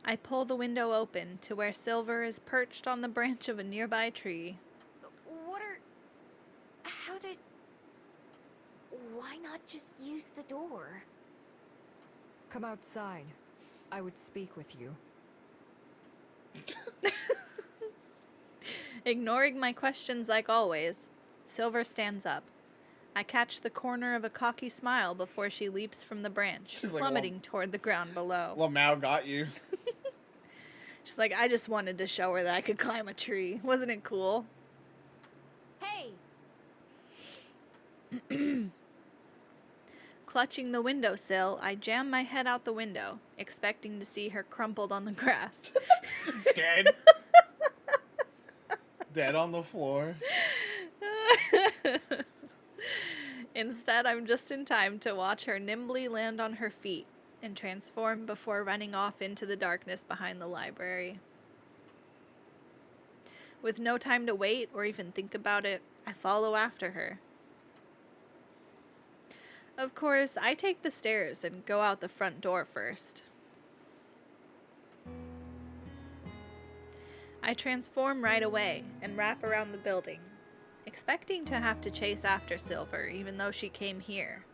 I pull the window open to where Silver is perched on the branch of a nearby tree. Why not just use the door? Come outside. I would speak with you. Ignoring my questions like always, Silver stands up. I catch the corner of a cocky smile before she leaps from the branch, She's like, plummeting toward the ground below. Lamau got you. She's like, I just wanted to show her that I could climb a tree. Wasn't it cool? Hey! Clutching the windowsill, I jam my head out the window, expecting to see her crumpled on the grass. Dead. Dead on the floor. Instead, I'm just in time to watch her nimbly land on her feet and transform before running off into the darkness behind the library. With no time to wait or even think about it, I follow after her. Of course, I take the stairs and go out the front door first. I transform right away and wrap around the building, expecting to have to chase after Silver even though she came here.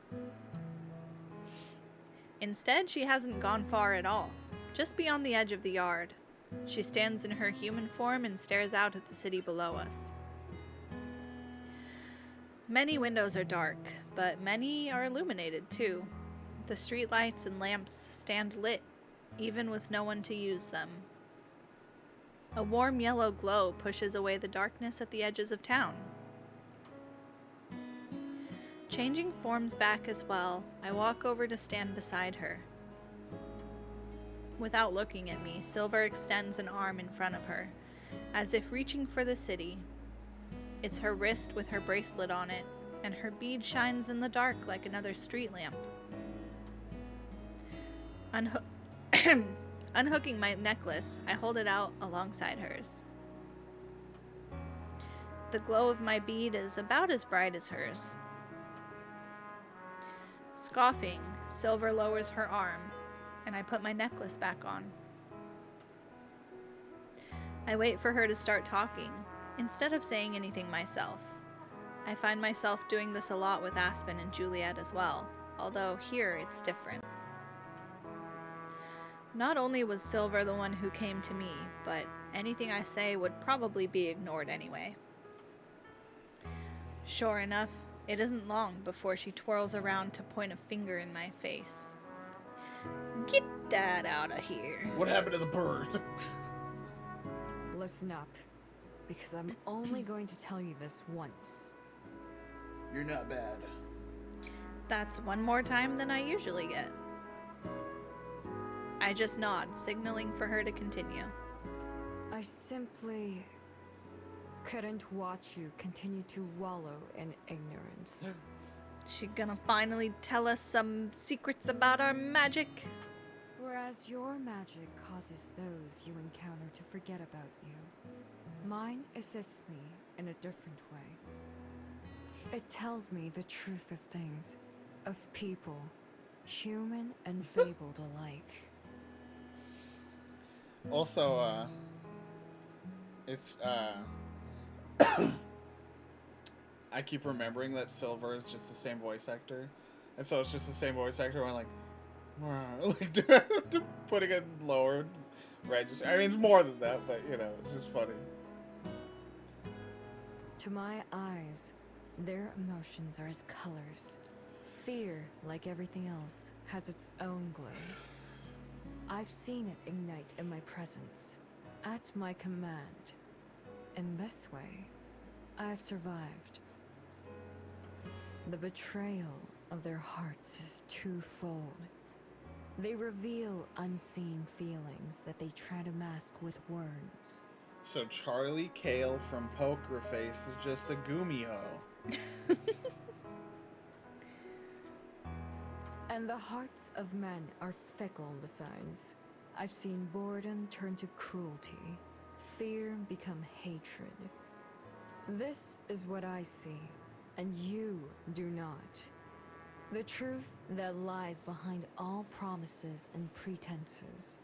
Instead, she hasn't gone far at all, just beyond the edge of the yard. She stands in her human form and stares out at the city below us. Many windows are dark, but many are illuminated too. The streetlights and lamps stand lit, even with no one to use them. A warm yellow glow pushes away the darkness at the edges of town. Changing forms back as well, I walk over to stand beside her. Without looking at me, Silver extends an arm in front of her, as if reaching for the city. It's her wrist with her bracelet on it, and her bead shines in the dark like another street lamp. Unhooking my necklace, I hold it out alongside hers. The glow of my bead is about as bright as hers. Scoffing, Silver lowers her arm, and I put my necklace back on. I wait for her to start talking, instead of saying anything myself. I find myself doing this a lot with Aspen and Juliet as well, although here it's different. Not only was Silver the one who came to me, but anything I say would probably be ignored anyway. Sure enough, it isn't long before she twirls around to point a finger in my face. Get that out of here. What happened to the bird? Listen up, because I'm only going to tell you this once. You're not bad. That's one more time than I usually get. I just nod, signaling for her to continue. I simply couldn't watch you continue to wallow in ignorance. She gonna finally tell us some secrets about our magic? Whereas your magic causes those you encounter to forget about you, mine assists me in a different way. It tells me the truth of things, of people, human and fabled alike. Also, it's, I keep remembering that Silver is just the same voice actor. And so it's just the same voice actor when like putting it lower register. I mean, it's more than that, but, you know, it's just funny. To my eyes, their emotions are as colors. Fear, like everything else, has its own glow. I've seen it ignite in my presence, at my command. In this way, I've survived. The betrayal of their hearts is twofold. They reveal unseen feelings that they try to mask with words. So Charlie Kale from Poker Face is just a Gumiho. And the hearts of men are fickle besides. I've seen boredom turn to cruelty, fear become hatred. This is what I see, and you do not. The truth that lies behind all promises and pretenses.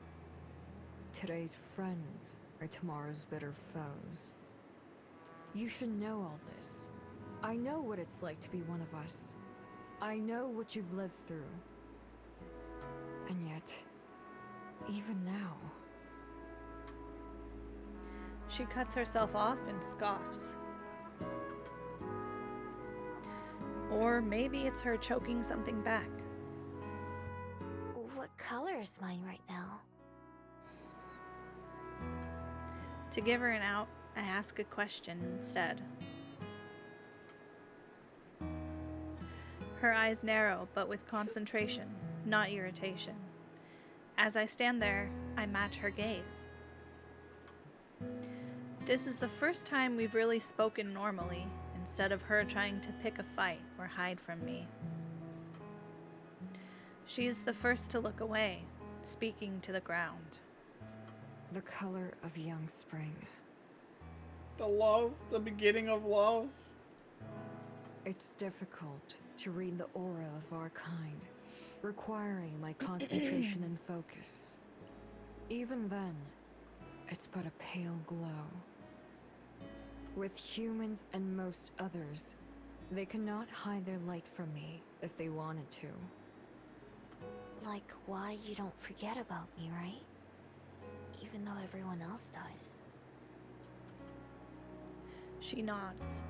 Today's friends are tomorrow's bitter foes. You should know all this. I know what it's like to be one of us. I know what you've lived through. And yet, even now... She cuts herself off and scoffs. Or maybe it's her choking something back. What color is mine right now? To give her an out, I ask a question instead. Her eyes narrow, but with concentration, not irritation. As I stand there, I match her gaze. This is the first time we've really spoken normally, instead of her trying to pick a fight or hide from me. She's the first to look away, speaking to the ground. The color of young spring. The love, the beginning of love. It's difficult to read the aura of our kind, requiring my concentration and focus. Even then, it's but a pale glow. With humans and most others, they cannot hide their light from me if they wanted to. Like why you don't forget about me, right? Even though everyone else does. She nods.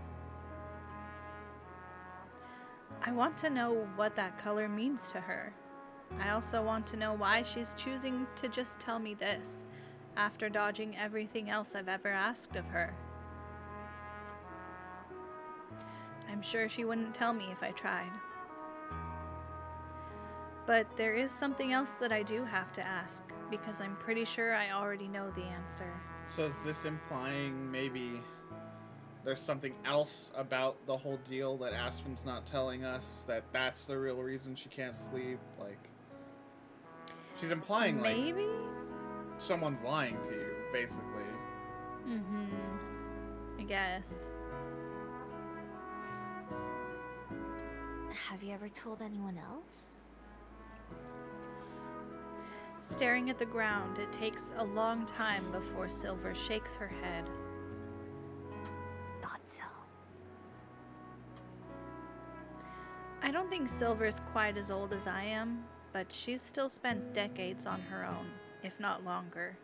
I want to know what that color means to her. I also want to know why she's choosing to just tell me this, after dodging everything else I've ever asked of her. I'm sure she wouldn't tell me if I tried. But there is something else that I do have to ask, because I'm pretty sure I already know the answer. So is this implying maybe there's something else about the whole deal that Aspen's not telling us, that that's the real reason she can't sleep? Like, she's implying Maybe? like someone's lying to you, basically. I guess. Have you ever told anyone else? Staring at the ground, it takes a long time before Silver shakes her head. Thought so. I don't think Silver's quite as old as I am, but she's still spent decades on her own, if not longer.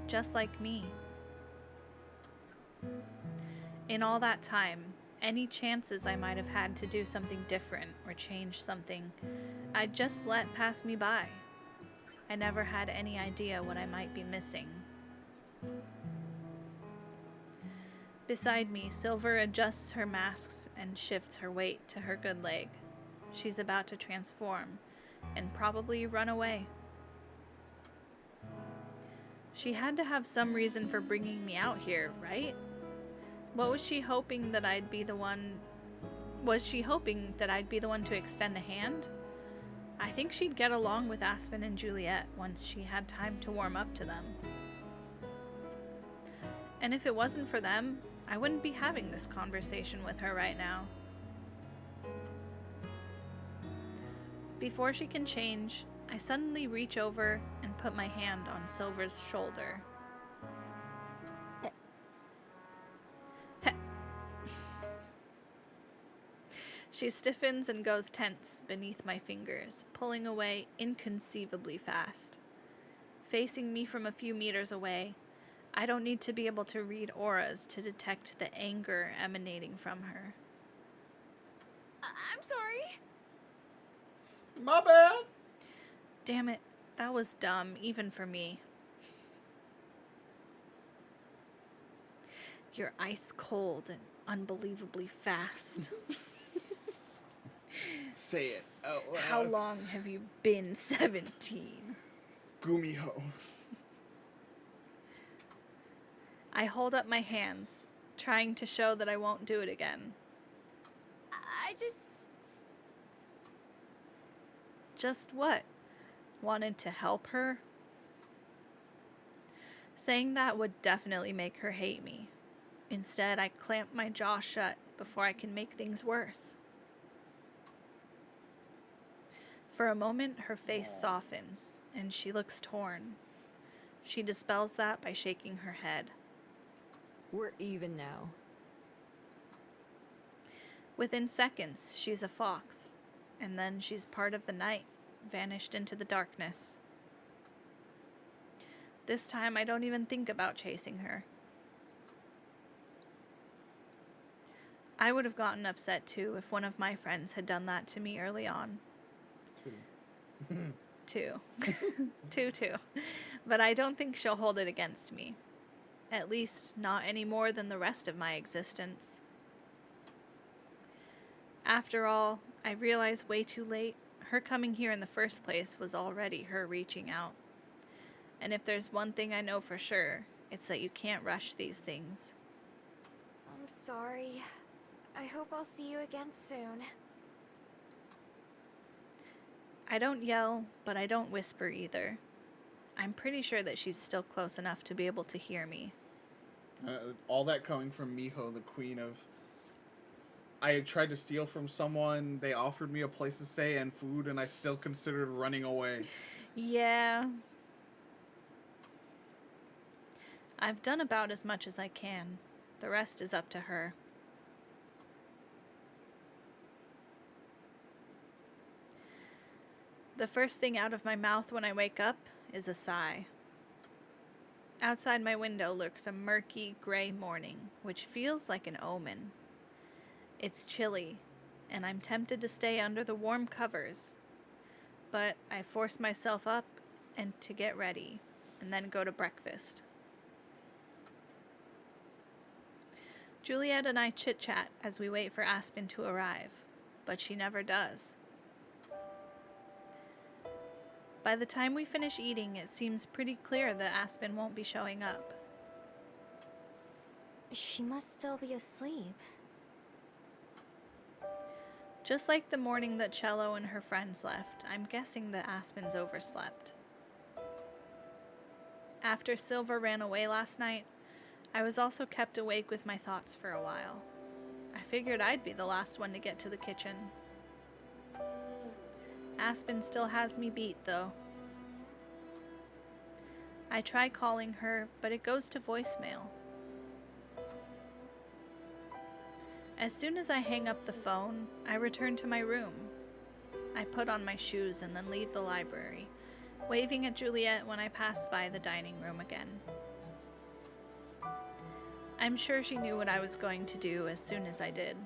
Just like me. In all that time, any chances I might have had to do something different or change something, I'd just let pass me by. I never had any idea what I might be missing. Beside me, Silver adjusts her masks and shifts her weight to her good leg. She's about to transform and probably run away. She had to have some reason for bringing me out here, right? What was she hoping that I'd be the one? Was she hoping that I'd be the one to extend a hand? I think she'd get along with Aspen and Juliet once she had time to warm up to them. And if it wasn't for them, I wouldn't be having this conversation with her right now. Before she can change, I suddenly reach over and put my hand on Silver's shoulder. She stiffens and goes tense beneath my fingers, pulling away inconceivably fast. Facing me from a few meters away, I don't need to be able to read auras to detect the anger emanating from her. I'm sorry. My bad. Damn it, that was dumb, even for me. You're ice cold and unbelievably fast. Say it out loud. How long have you been 17? Gumiho. I hold up my hands, trying to show that I won't do it again. I just... Just what? Wanted to help her? Saying that would definitely make her hate me. Instead, I clamp my jaw shut before I can make things worse. For a moment, her face softens, and she looks torn. She dispels that by shaking her head. We're even now. Within seconds, she's a fox, and then she's part of the night, vanished into the darkness. This time, I don't even think about chasing her. I would have gotten upset too if one of my friends had done that to me early on. Two. Two. But I don't think she'll hold it against me. At least, not any more than the rest of my existence. After all, I realize way too late, her coming here in the first place was already her reaching out. And if there's one thing I know for sure, it's that you can't rush these things. I'm sorry. I hope I'll see you again soon. I don't yell, but I don't whisper either. I'm pretty sure that she's still close enough to be able to hear me. All that coming from Miho, the queen of... I tried to steal from someone, they offered me a place to stay and food, and I still considered running away. Yeah. I've done about as much as I can. The rest is up to her. The first thing out of my mouth when I wake up is a sigh. Outside my window lurks a murky, gray morning, which feels like an omen. It's chilly, and I'm tempted to stay under the warm covers, but I force myself up and to get ready, and then go to breakfast. Juliet and I chit-chat as we wait for Aspen to arrive, but she never does. By the time we finish eating, it seems pretty clear that Aspen won't be showing up. She must still be asleep. Just like the morning that Cello and her friends left, I'm guessing that Aspen's overslept. After Silver ran away last night, I was also kept awake with my thoughts for a while. I figured I'd be the last one to get to the kitchen. Aspen still has me beat, though. I try calling her, but it goes to voicemail. As soon as I hang up the phone, I return to my room. I put on my shoes and then leave the library, waving at Juliet when I pass by the dining room again. I'm sure she knew what I was going to do as soon as I did.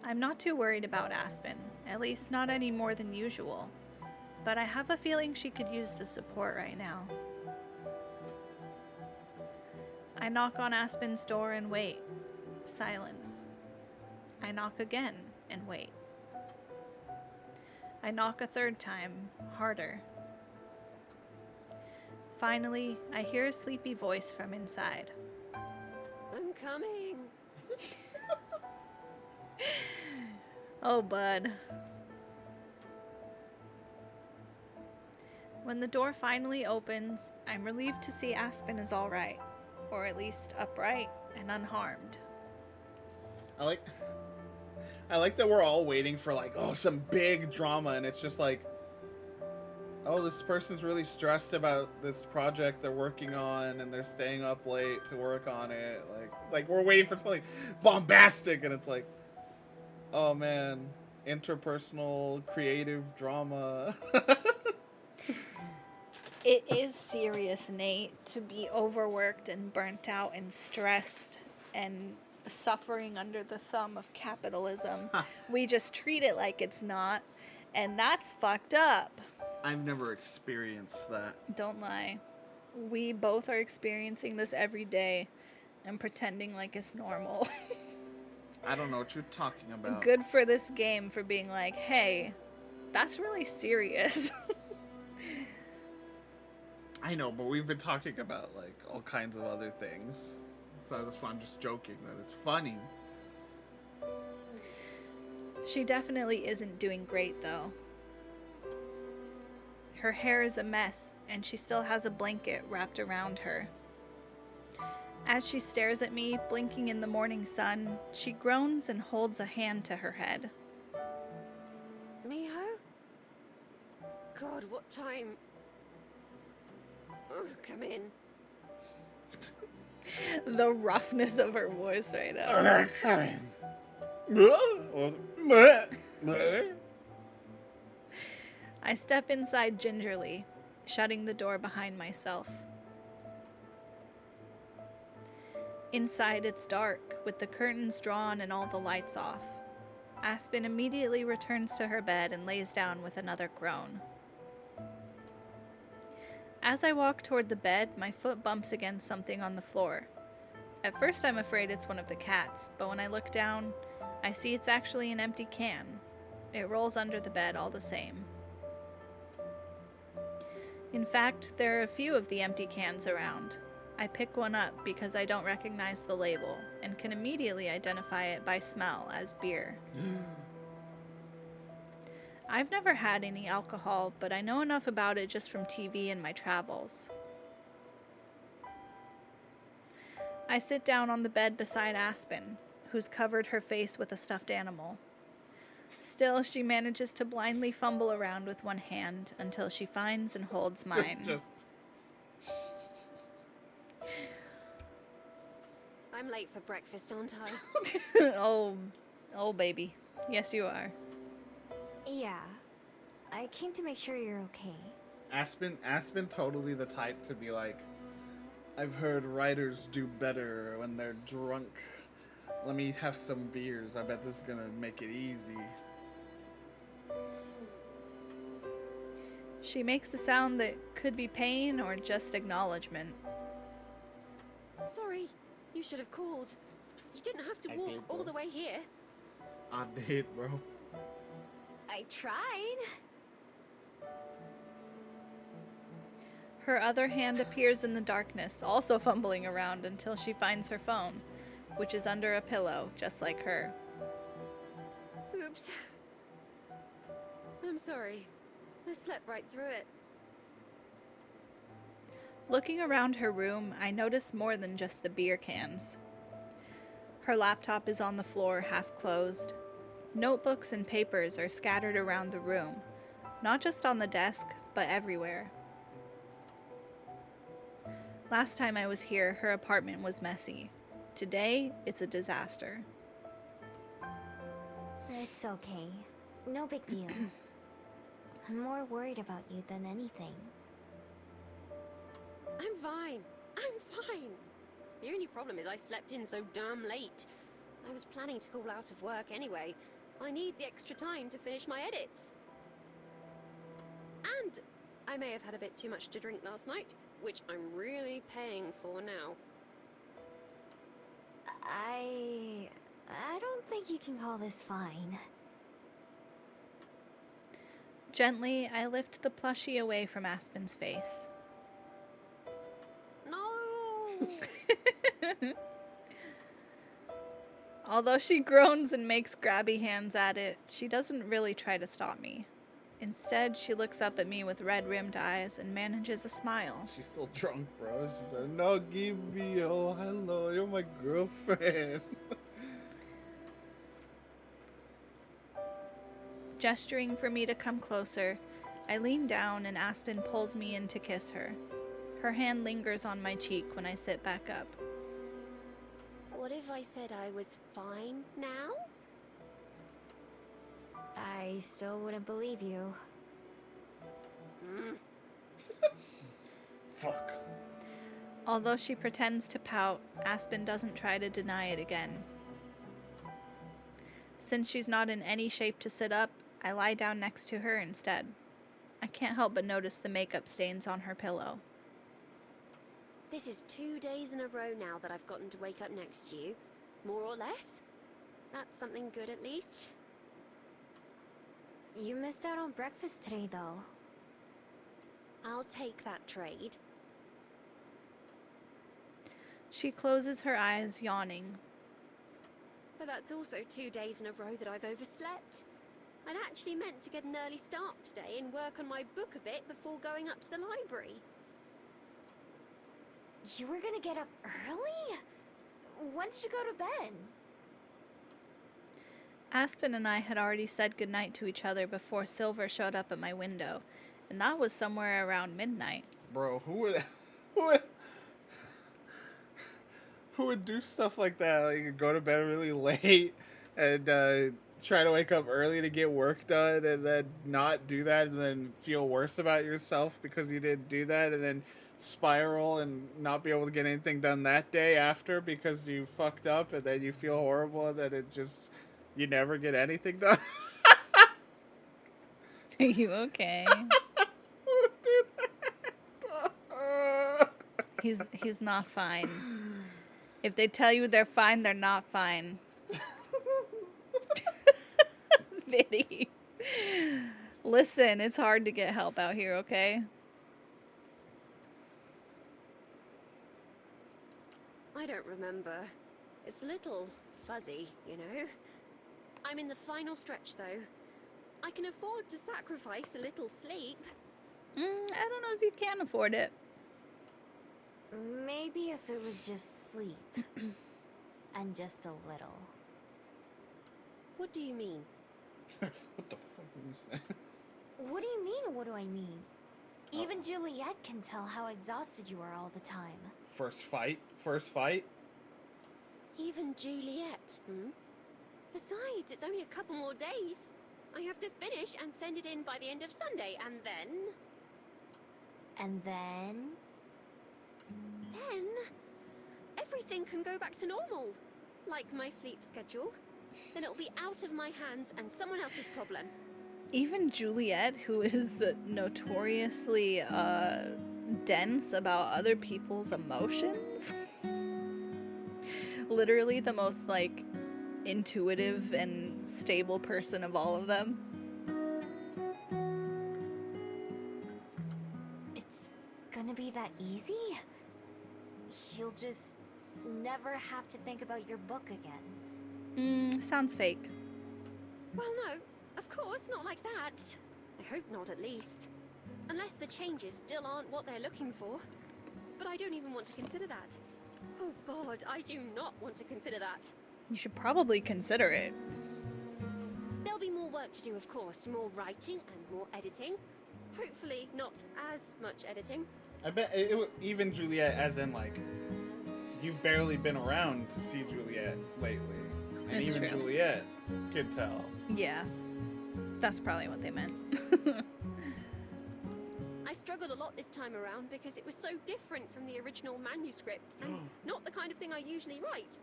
I'm not too worried about Aspen, at least not any more than usual, but I have a feeling she could use the support right now. I knock on Aspen's door and wait. Silence. I knock again and wait. I knock a third time, harder. Finally, I hear a sleepy voice from inside. I'm coming. Oh, bud. When the door finally opens, I'm relieved to see Aspen is all right, or at least upright and unharmed. I like that we're all waiting for like, oh, some big drama, and it's just like, oh, this person's really stressed about this project they're working on, and they're staying up late to work on it. Like we're waiting for something bombastic, and it's like, oh man, interpersonal creative drama. It is serious, Nate, to be overworked and burnt out and stressed and suffering under the thumb of capitalism. We just treat it like it's not, and that's fucked up. I've never experienced that. Don't lie. We both are experiencing this every day and pretending like it's normal. I don't know what you're talking about. Good for this game for being like, hey, that's really serious. I know, but we've been talking about like all kinds of other things. So that's why I'm just joking that it's funny. She definitely isn't doing great, though. Her hair is a mess, and she still has a blanket wrapped around her. As she stares at me, blinking in the morning sun, she groans and holds a hand to her head. Miho? God, what time? Oh, come in. The roughness of her voice right now. I step inside gingerly, shutting the door behind myself. Inside it's dark, with the curtains drawn and all the lights off. Aspen immediately returns to her bed and lays down with another groan. As I walk toward the bed, my foot bumps against something on the floor. At first I'm afraid it's one of the cats, but when I look down, I see it's actually an empty can. It rolls under the bed all the same. In fact, there are a few of the empty cans around. I pick one up because I don't recognize the label and can immediately identify it by smell as beer. I've never had any alcohol, but I know enough about it just from TV and my travels. I sit down on the bed beside Aspen, who's covered her face with a stuffed animal. Still, she manages to blindly fumble around with one hand until she finds and holds mine. I'm late for breakfast, aren't I? Oh, baby. Yes, you are. Yeah. I came to make sure you're okay. Aspen totally the type to be like, I've heard writers do better when they're drunk. Let me have some beers. I bet this is gonna make it easy. She makes a sound that could be pain or just acknowledgement. Sorry, you should have called. You didn't have to walk all the way here. I did, bro. I tried. Her other hand appears in the darkness, also fumbling around until she finds her phone, which is under a pillow, just like her. Oops. I'm sorry. I slept right through it. Looking around her room, I notice more than just the beer cans. Her laptop is on the floor, half closed. Notebooks and papers are scattered around the room, Not just on the desk, but everywhere. Last time I was here, her apartment was messy. Today, it's a disaster. It's okay. No big deal. I'm more worried about you than anything. I'm fine. I'm fine. The only problem is I slept in so damn late. I was planning to call out of work anyway. I need the extra time to finish my edits. And I may have had a bit too much to drink last night, which I'm really paying for now. I don't think you can call this fine. Gently, I lift the plushie away from Aspen's face. No! Although she groans and makes grabby hands at it, she doesn't really try to stop me. Instead, she looks up at me with red-rimmed eyes and manages a smile. She's still drunk, bro. She's like, no, give me, oh, hello, you're my girlfriend. Gesturing for me to come closer, I lean down and Aspen pulls me in to kiss her. Her hand lingers on my cheek when I sit back up. What if I said I was fine now? I still wouldn't believe you. Fuck. Although she pretends to pout, Aspen doesn't try to deny it again. Since she's not in any shape to sit up, I lie down next to her instead. I can't help but notice the makeup stains on her pillow. This is 2 days in a row now that I've gotten to wake up next to you. More or less. That's something good at least. You missed out on breakfast today, though. I'll take that trade. She closes her eyes, yawning. But that's also 2 days in a row that I've overslept. I'd actually meant to get an early start today and work on my book a bit before going up to the library. You were gonna get up early? When did you go to bed? Aspen and I had already said goodnight to each other before Silver showed up at my window, and that was somewhere around midnight. Bro, who would do stuff like that? Like go to bed really late and try to wake up early to get work done and then not do that and then feel worse about yourself because you didn't do that and then spiral and not be able to get anything done that day after because you fucked up and then you feel horrible and then you never get anything done. Are you okay? Who did that? He's not fine. If they tell you they're fine, they're not fine. Vinny. Listen, it's hard to get help out here, okay? I don't remember. It's a little fuzzy, you know. I'm in the final stretch, though. I can afford to sacrifice a little sleep. I don't know if you can afford it. Maybe if it was just sleep. And just a little. What do you mean? What the fuck are you saying? What do you mean, what do I mean? Even Juliet can tell how exhausted you are all the time. First fight? First fight? Even Juliet, Besides, it's only a couple more days. I have to finish and send it in by the end of Sunday, and then... And then... Then... everything can go back to normal. Like my sleep schedule. Then it'll be out of my hands and someone else's problem. Even Juliet, who is notoriously dense about other people's emotions. Literally the most like intuitive and stable person of all of them. It's gonna be that easy? You'll just never have to think about your book again. Sounds fake. Well, no, of course, not like that. I hope not, at least. Unless the changes still aren't what they're looking for. But I don't even want to consider that. Oh God, I do not want to consider that. You should probably consider it. There'll be more work to do, of course, more writing and more editing. Hopefully not as much editing. I bet even Juliet, as in like, you've barely been around to see Juliet lately, and That's even true. Juliet could tell. Yeah. That's probably what they meant. I struggled a lot this time around because it was so different from the original manuscript and not the kind of thing I usually write.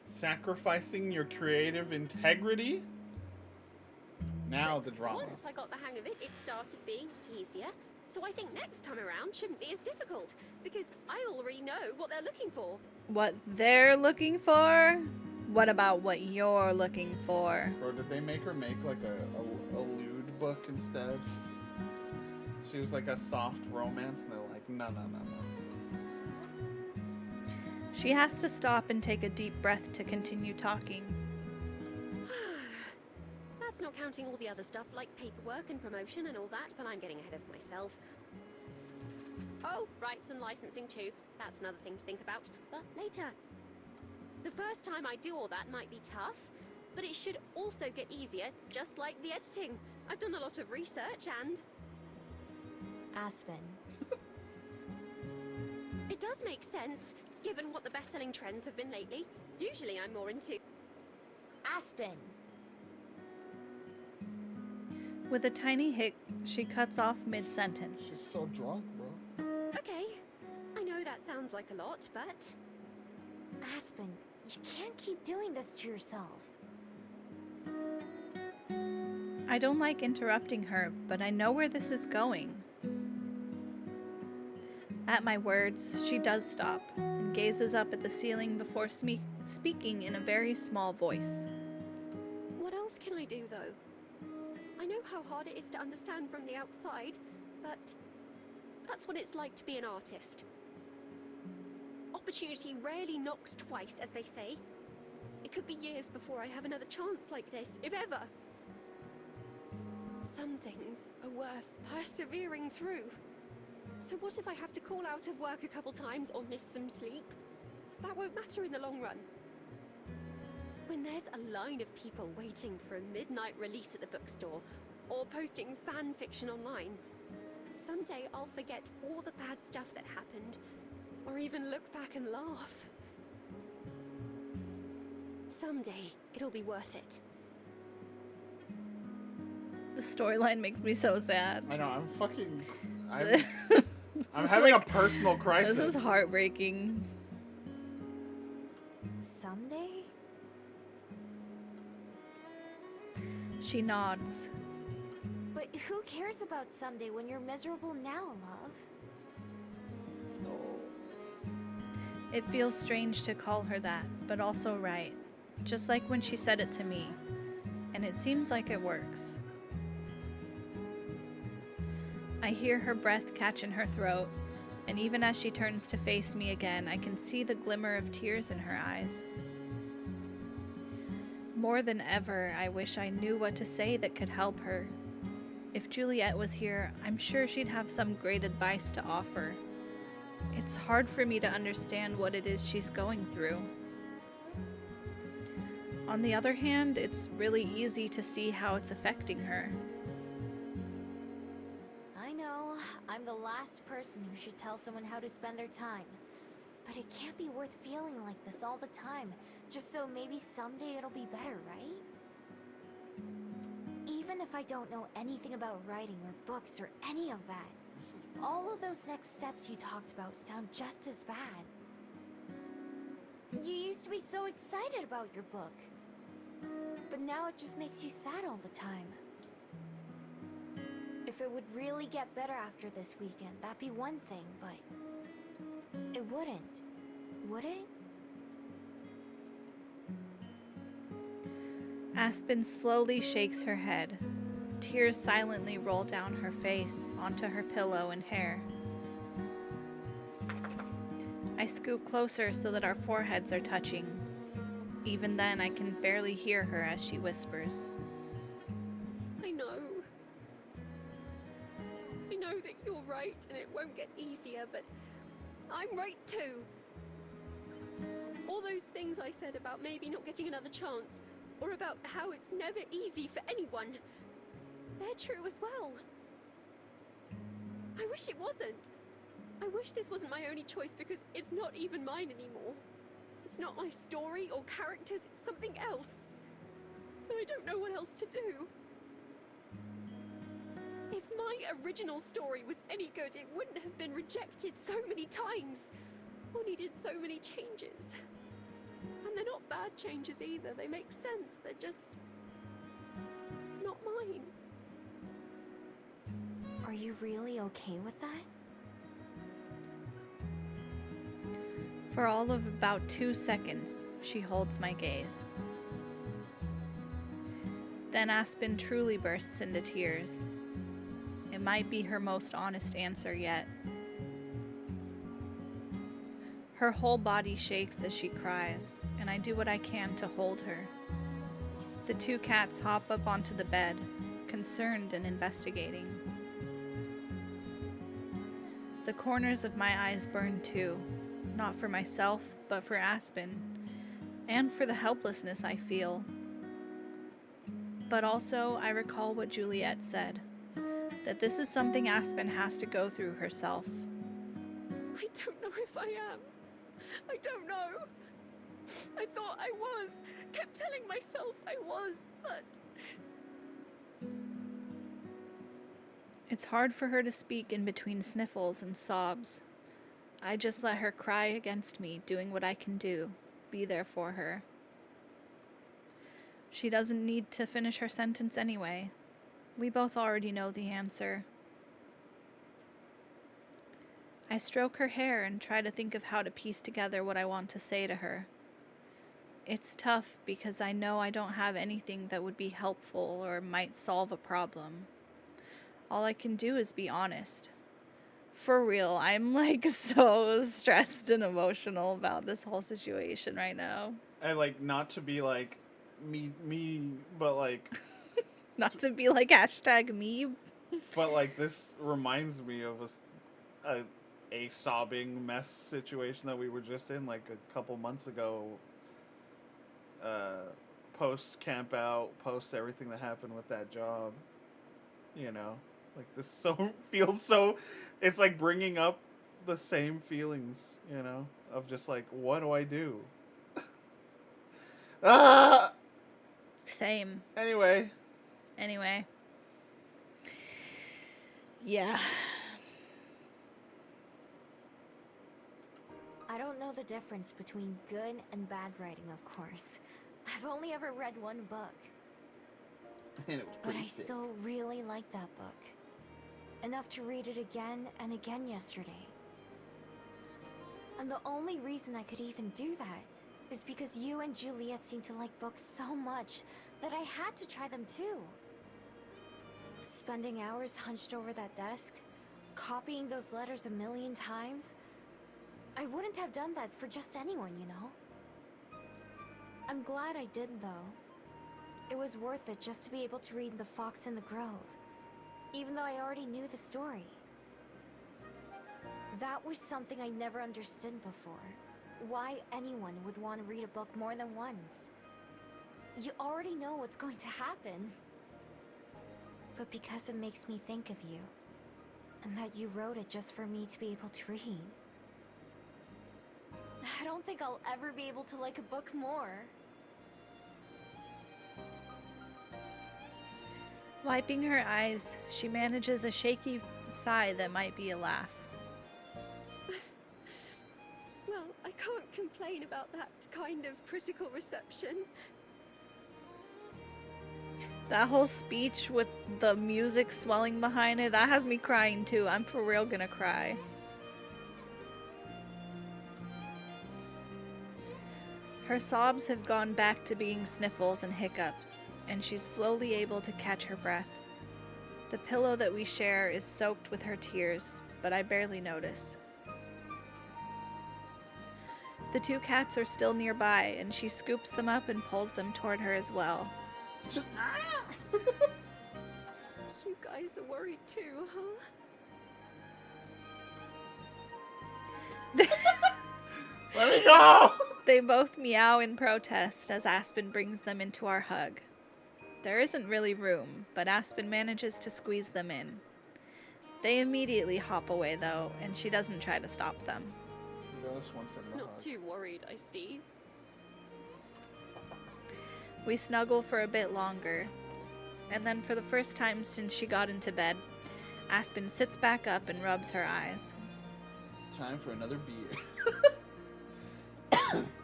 Sacrificing your creative integrity? Now the drama. Once I got the hang of it, it started being easier. So I think next time around shouldn't be as difficult because I already know what they're looking for. What they're looking for? What about what you're looking for? Bro, did they make her make like a lewd book instead? She was like a soft romance, and they're like, no. She has to stop and take a deep breath to continue talking. That's not counting all the other stuff like paperwork and promotion and all that, but I'm getting ahead of myself. Oh, rights and licensing too. That's another thing to think about, but later. The first time I do all that might be tough, but it should also get easier, just like the editing. I've done a lot of research and... Aspen. It does make sense, given what the best-selling trends have been lately. Usually I'm more into... Aspen! With a tiny hic, she cuts off mid-sentence. She's so drunk, bro. Okay, I know that sounds like a lot, but... Aspen, you can't keep doing this to yourself. I don't like interrupting her, but I know where this is going. At my words, she does stop and gazes up at the ceiling before speaking in a very small voice. What else can I do, though? I know how hard it is to understand from the outside, but that's what it's like to be an artist. Opportunity rarely knocks twice, as they say. It could be years before I have another chance like this, if ever. Some things are worth persevering through. So what if I have to call out of work a couple times or miss some sleep? That won't matter in the long run. When there's a line of people waiting for a midnight release at the bookstore, or posting fan fiction online, someday I'll forget all the bad stuff that happened, or even look back and laugh. Someday, it'll be worth it. The storyline makes me so sad. I know, I'm having a personal crisis. This is heartbreaking. Someday? She nods. But who cares about someday when you're miserable now, love? It feels strange to call her that, but also right. Just like when she said it to me. And it seems like it works. I hear her breath catch in her throat, and even as she turns to face me again, I can see the glimmer of tears in her eyes. More than ever, I wish I knew what to say that could help her. If Juliet was here, I'm sure she'd have some great advice to offer. It's hard for me to understand what it is she's going through. On the other hand, it's really easy to see how it's affecting her. I know, I'm the last person who should tell someone how to spend their time. But it can't be worth feeling like this all the time, just so maybe someday it'll be better, right? Even if I don't know anything about writing or books or any of that, all of those next steps you talked about sound just as bad. You used to be so excited about your book. But now it just makes you sad all the time. If it would really get better after this weekend, that'd be one thing, but it wouldn't, would it? Aspen slowly shakes her head. Tears silently roll down her face, onto her pillow and hair. I scoot closer so that our foreheads are touching. Even then, I can barely hear her as she whispers. I know that you're right and it won't get easier, but I'm right too. All those things I said about maybe not getting another chance, or about how it's never easy for anyone, they're true as well. I wish it wasn't. I wish this wasn't my only choice because it's not even mine anymore. It's not my story or characters, it's something else. And I don't know what else to do. If my original story was any good, it wouldn't have been rejected so many times, or needed so many changes. And they're not bad changes either, they make sense, they're just not mine. Are you really okay with that? For all of about 2 seconds, she holds my gaze. Then Aspen truly bursts into tears. It might be her most honest answer yet. Her whole body shakes as she cries, and I do what I can to hold her. The 2 cats hop up onto the bed, concerned and investigating. The corners of my eyes burn too, not for myself, but for Aspen, and for the helplessness I feel. But also, I recall what Juliet said, that this is something Aspen has to go through herself. I don't know if I am. I don't know. I thought I was. Kept telling myself I was, but... It's hard for her to speak in between sniffles and sobs. I just let her cry against me, doing what I can do, be there for her. She doesn't need to finish her sentence anyway. We both already know the answer. I stroke her hair and try to think of how to piece together what I want to say to her. It's tough because I know I don't have anything that would be helpful or might solve a problem. All I can do is be honest. For real, I'm like so stressed and emotional about this whole situation right now. I like not to be like me, but like Not to be like hashtag me. but like this reminds me of a sobbing mess situation that we were just in like a couple months ago. Post camp out, post everything that happened with that job. You know, like this feels so. It's like bringing up the same feelings. You know, of just like, what do I do? Ah. Same. Anyway. Yeah. I don't know the difference between good and bad writing, of course. I've only ever read one book. And it was But pretty I sick. still really like that book. Enough to read it again and again yesterday. And the only reason I could even do that is because you and Juliet seem to like books so much that I had to try them too. Spending hours hunched over that desk, copying those letters a million times. I wouldn't have done that for just anyone, you know? I'm glad I did, though. It was worth it just to be able to read The Fox in the Grove, even though I already knew the story. That was something I never understood before. Why anyone would want to read a book more than once. You already know what's going to happen. But because it makes me think of you, and that you wrote it just for me to be able to read. I don't think I'll ever be able to like a book more. Wiping her eyes, she manages a shaky sigh that might be a laugh. Well, I can't complain about that kind of critical reception. That whole speech with the music swelling behind it, that has me crying too. I'm for real gonna cry. Her sobs have gone back to being sniffles and hiccups, and she's slowly able to catch her breath. The pillow that we share is soaked with her tears, but I barely notice. The 2 cats are still nearby, and she scoops them up and pulls them toward her as well. You guys are worried too, huh? Let me go! They both meow in protest as Aspen brings them into our hug. There isn't really room, but Aspen manages to squeeze them in. They immediately hop away, though, and she doesn't try to stop them. Phyllis wants in the Not hug. too worried, I see. We snuggle for a bit longer, and then for the first time since she got into bed, Aspen sits back up and rubs her eyes. Time for another beer.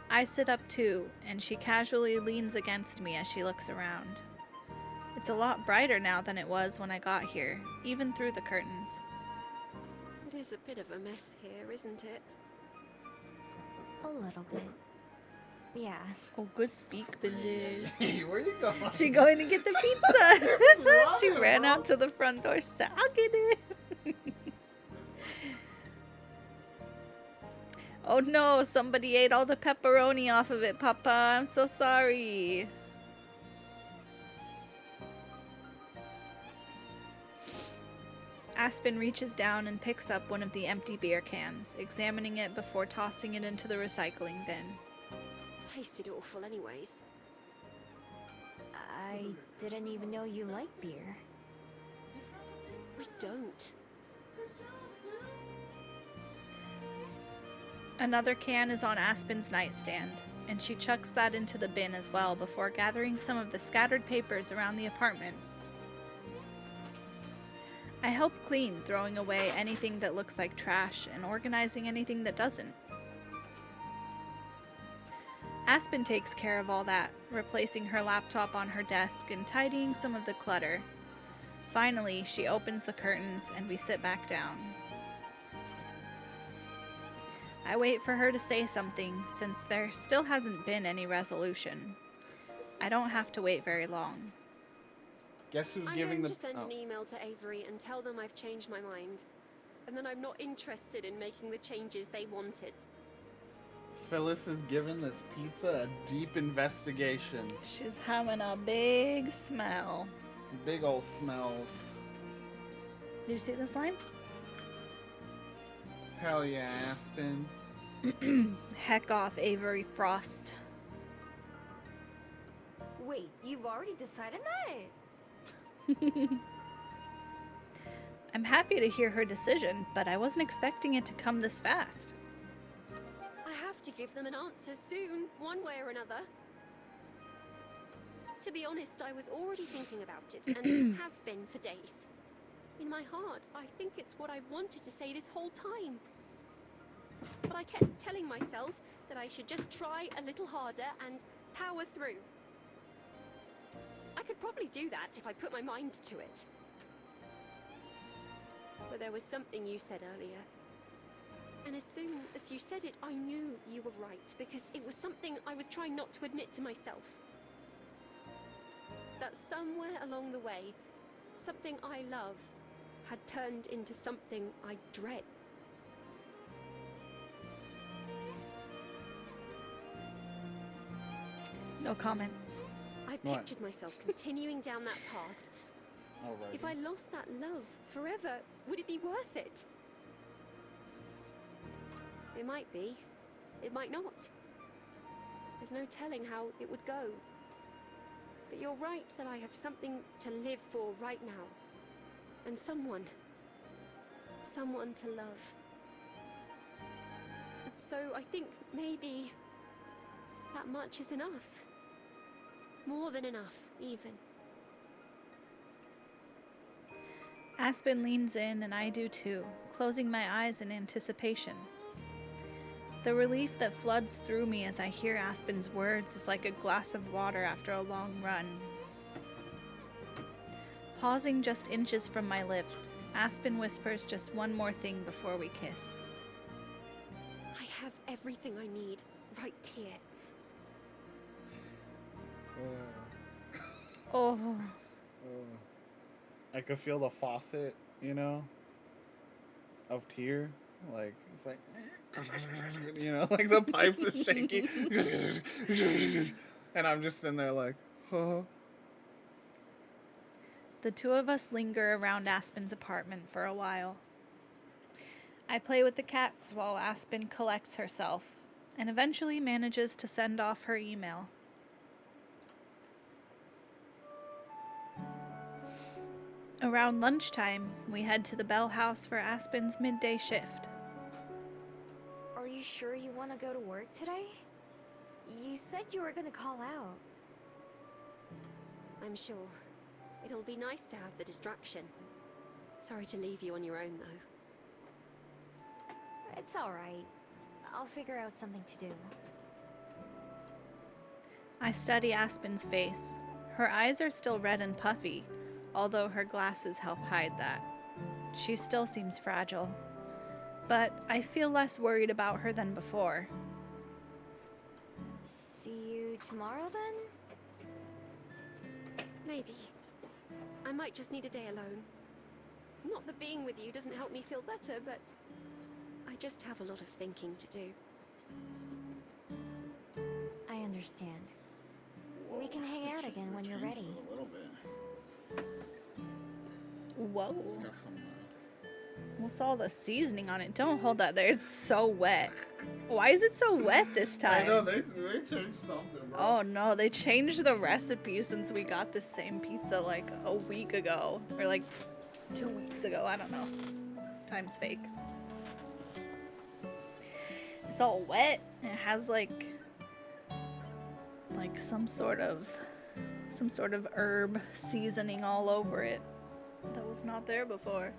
I sit up too, and she casually leans against me as she looks around. It's a lot brighter now than it was when I got here, even through the curtains. It is a bit of a mess here, isn't it? A little bit. Yeah. Oh, good speak, Belize. Hey, where you going? She going to get the pizza. She ran out to the front door. I'll get it. Oh no, somebody ate all the pepperoni off of it, Papa. I'm so sorry. Aspen reaches down and picks up one of the empty beer cans, examining it before tossing it into the recycling bin. Tasted awful anyways. I didn't even know you like beer. We don't. Another can is on Aspen's nightstand, and she chucks that into the bin as well before gathering some of the scattered papers around the apartment. I help clean, throwing away anything that looks like trash and organizing anything that doesn't. Aspen takes care of all that, replacing her laptop on her desk and tidying some of the clutter. Finally, she opens the curtains and we sit back down. I wait for her to say something, since there still hasn't been any resolution. I don't have to wait very long. Guess who's I'm giving going the... to send an email to Avery and tell them I've changed my mind. And that I'm not interested in making the changes they wanted. Phyllis is giving this pizza a deep investigation. She's having a big smell. Big old smells. Did you see this line? Hell yeah, Aspen. Heck off, Avery Frost. Wait, you've already decided that? I'm happy to hear her decision, but I wasn't expecting it to come this fast. I have to give them an answer soon, one way or another. To be honest, I was already thinking about it, and have been for days. In my heart, I think it's what I've wanted to say this whole time. But I kept telling myself that I should just try a little harder and power through. I could probably do that if I put my mind to it. But there was something you said earlier. And as soon as you said it, I knew you were right, because it was something I was trying not to admit to myself. That somewhere along the way, something I love had turned into something I dread. No comment. I What? pictured myself continuing down that path. Alrighty. If I lost that love forever, would it be worth it? It might be. It might not. There's no telling how it would go. But you're right that I have something to live for right now. And someone to love. So I think maybe that much is enough. More than enough, even. Aspen leans in, and I do too, closing my eyes in anticipation. The relief that floods through me as I hear Aspen's words is like a glass of water after a long run. Pausing just inches from my lips, Aspen whispers just one more thing before we kiss. I have everything I need right here. Oh, I could feel the faucet, you know, of tear. Like, it's like, you know, like the pipes is shaking. And I'm just in there like, huh. The two of us linger around Aspen's apartment for a while. I play with the cats while Aspen collects herself, and eventually manages to send off her email. Around lunchtime, we head to the Bell House for Aspen's midday shift. Are you sure you want to go to work today? You said you were gonna call out. I'm sure. It'll be nice to have the distraction. Sorry to leave you on your own, though. It's alright. I'll figure out something to do. I study Aspen's face. Her eyes are still red and puffy, although her glasses help hide that. She still seems fragile. But I feel less worried about her than before. See you tomorrow then? Maybe. I might just need a day alone. Not that being with you doesn't help me feel better, but I just have a lot of thinking to do. I understand. We can hang out again when you're ready. A little bit. Whoa. It's got some. What's all the seasoning on it? Don't hold that there. It's so wet. Why is it so wet this time? I know, they changed something, bro. Oh no, they changed the recipe since we got the same pizza like a week ago. Or like 2 weeks ago. I don't know. Time's fake. It's all wet. It has like some sort of herb seasoning all over it that was not there before.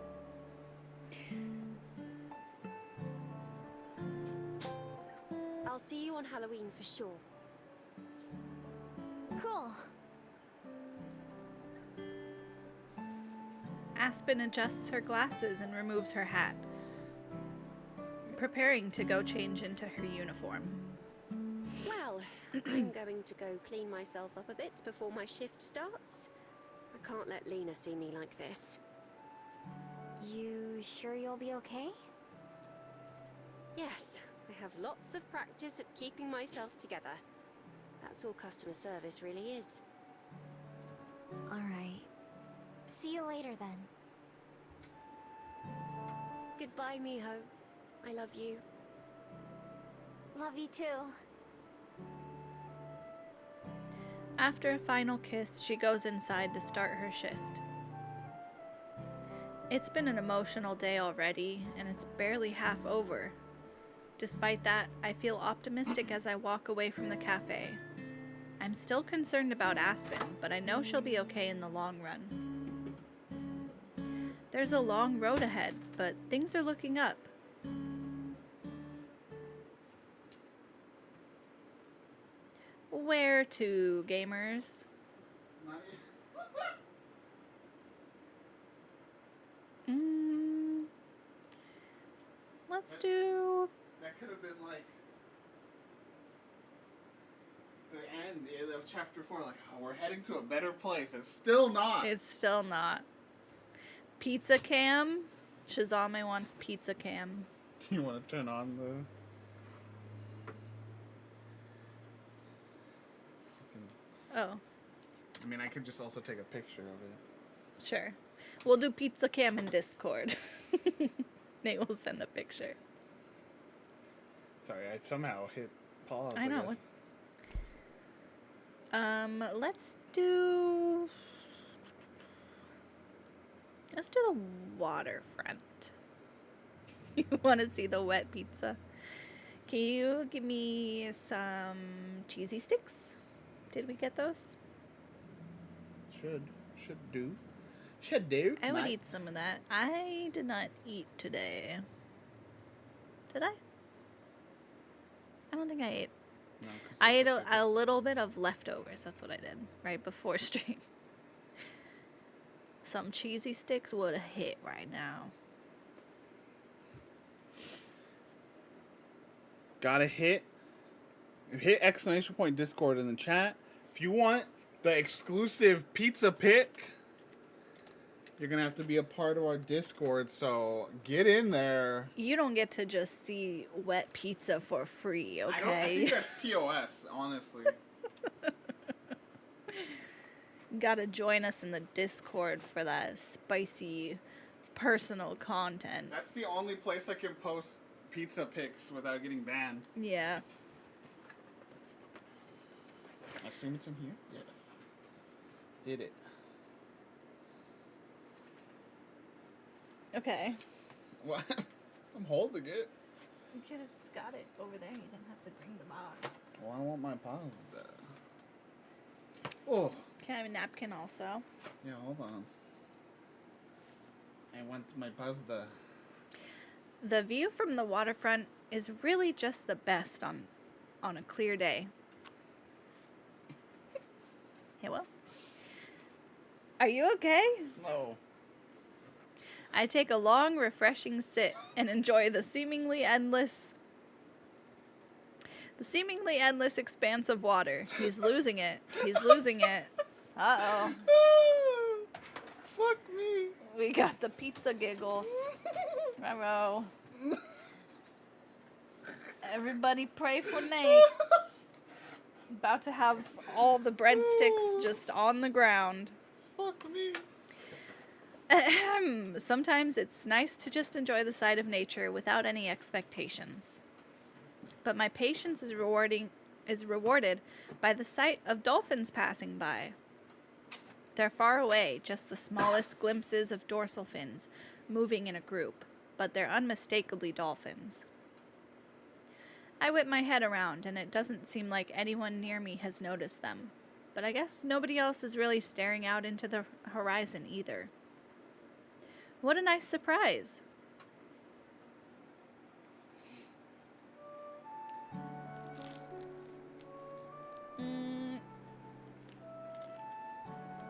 I'll see you on Halloween for sure. Cool. Aspen adjusts her glasses and removes her hat, preparing to go change into her uniform. Well, I'm going to go clean myself up a bit before my shift starts. I can't let Lena see me like this. You sure you'll be okay? Yes, I have lots of practice at keeping myself together. That's all customer service really is. Alright. See you later then. Goodbye, Miho. I love you. Love you too. After a final kiss, she goes inside to start her shift. It's been an emotional day already, and it's barely half over. Despite that, I feel optimistic as I walk away from the cafe. I'm still concerned about Aspen, but I know she'll be okay in the long run. There's a long road ahead, but things are looking up. Where to, gamers? Let's do... That could have been like the end of chapter 4. Like, oh, we're heading to a better place. It's still not. It's still not. Pizza cam? Shazame wants pizza cam. You want to turn on the... Oh, I mean, I could just also take a picture of it. sure. We'll do pizza cam in Discord. Nate will send a picture. Sorry, I somehow hit pause. I know. guess. Let's do the waterfront. You want to see the wet pizza? Can you give me some cheesy sticks? Did we get those? Should do. Should do. I would eat some of that. I did not eat today. Did I? I don't think I ate. No, 'cause I ate a little bit of leftovers. That's what I did right before stream. Some cheesy sticks would have hit right now. Gotta hit exclamation point Discord in the chat. If you want the exclusive pizza pick, you're gonna have to be a part of our Discord, so get in there. You don't get to just see wet pizza for free, okay? I think that's TOS, honestly. Gotta join us in the Discord for that spicy personal content. That's the only place I can post pizza pics without getting banned. Yeah. I assume it's in here? Yes. Hit it. Okay. What? I'm holding it. You could have just got it over there. You didn't have to bring the box. Well, I want my pasta. Oh. Can I have a napkin also? Yeah, hold on. I want my pasta. The view from the waterfront is really just the best on a clear day. Hey, well. Are you okay? No. I take a long, refreshing sit and enjoy the seemingly endless expanse of water. He's losing it. He's losing it. Uh-oh. Fuck me. We got the pizza giggles. Bravo. Everybody pray for Nate. About to have all the breadsticks just on the ground. Fuck me. Sometimes it's nice to just enjoy the sight of nature without any expectations. But my patience is rewarded by the sight of dolphins passing by. They're far away, just the smallest glimpses of dorsal fins moving in a group, but they're unmistakably dolphins. I whip my head around, and it doesn't seem like anyone near me has noticed them. But I guess nobody else is really staring out into the horizon either. What a nice surprise.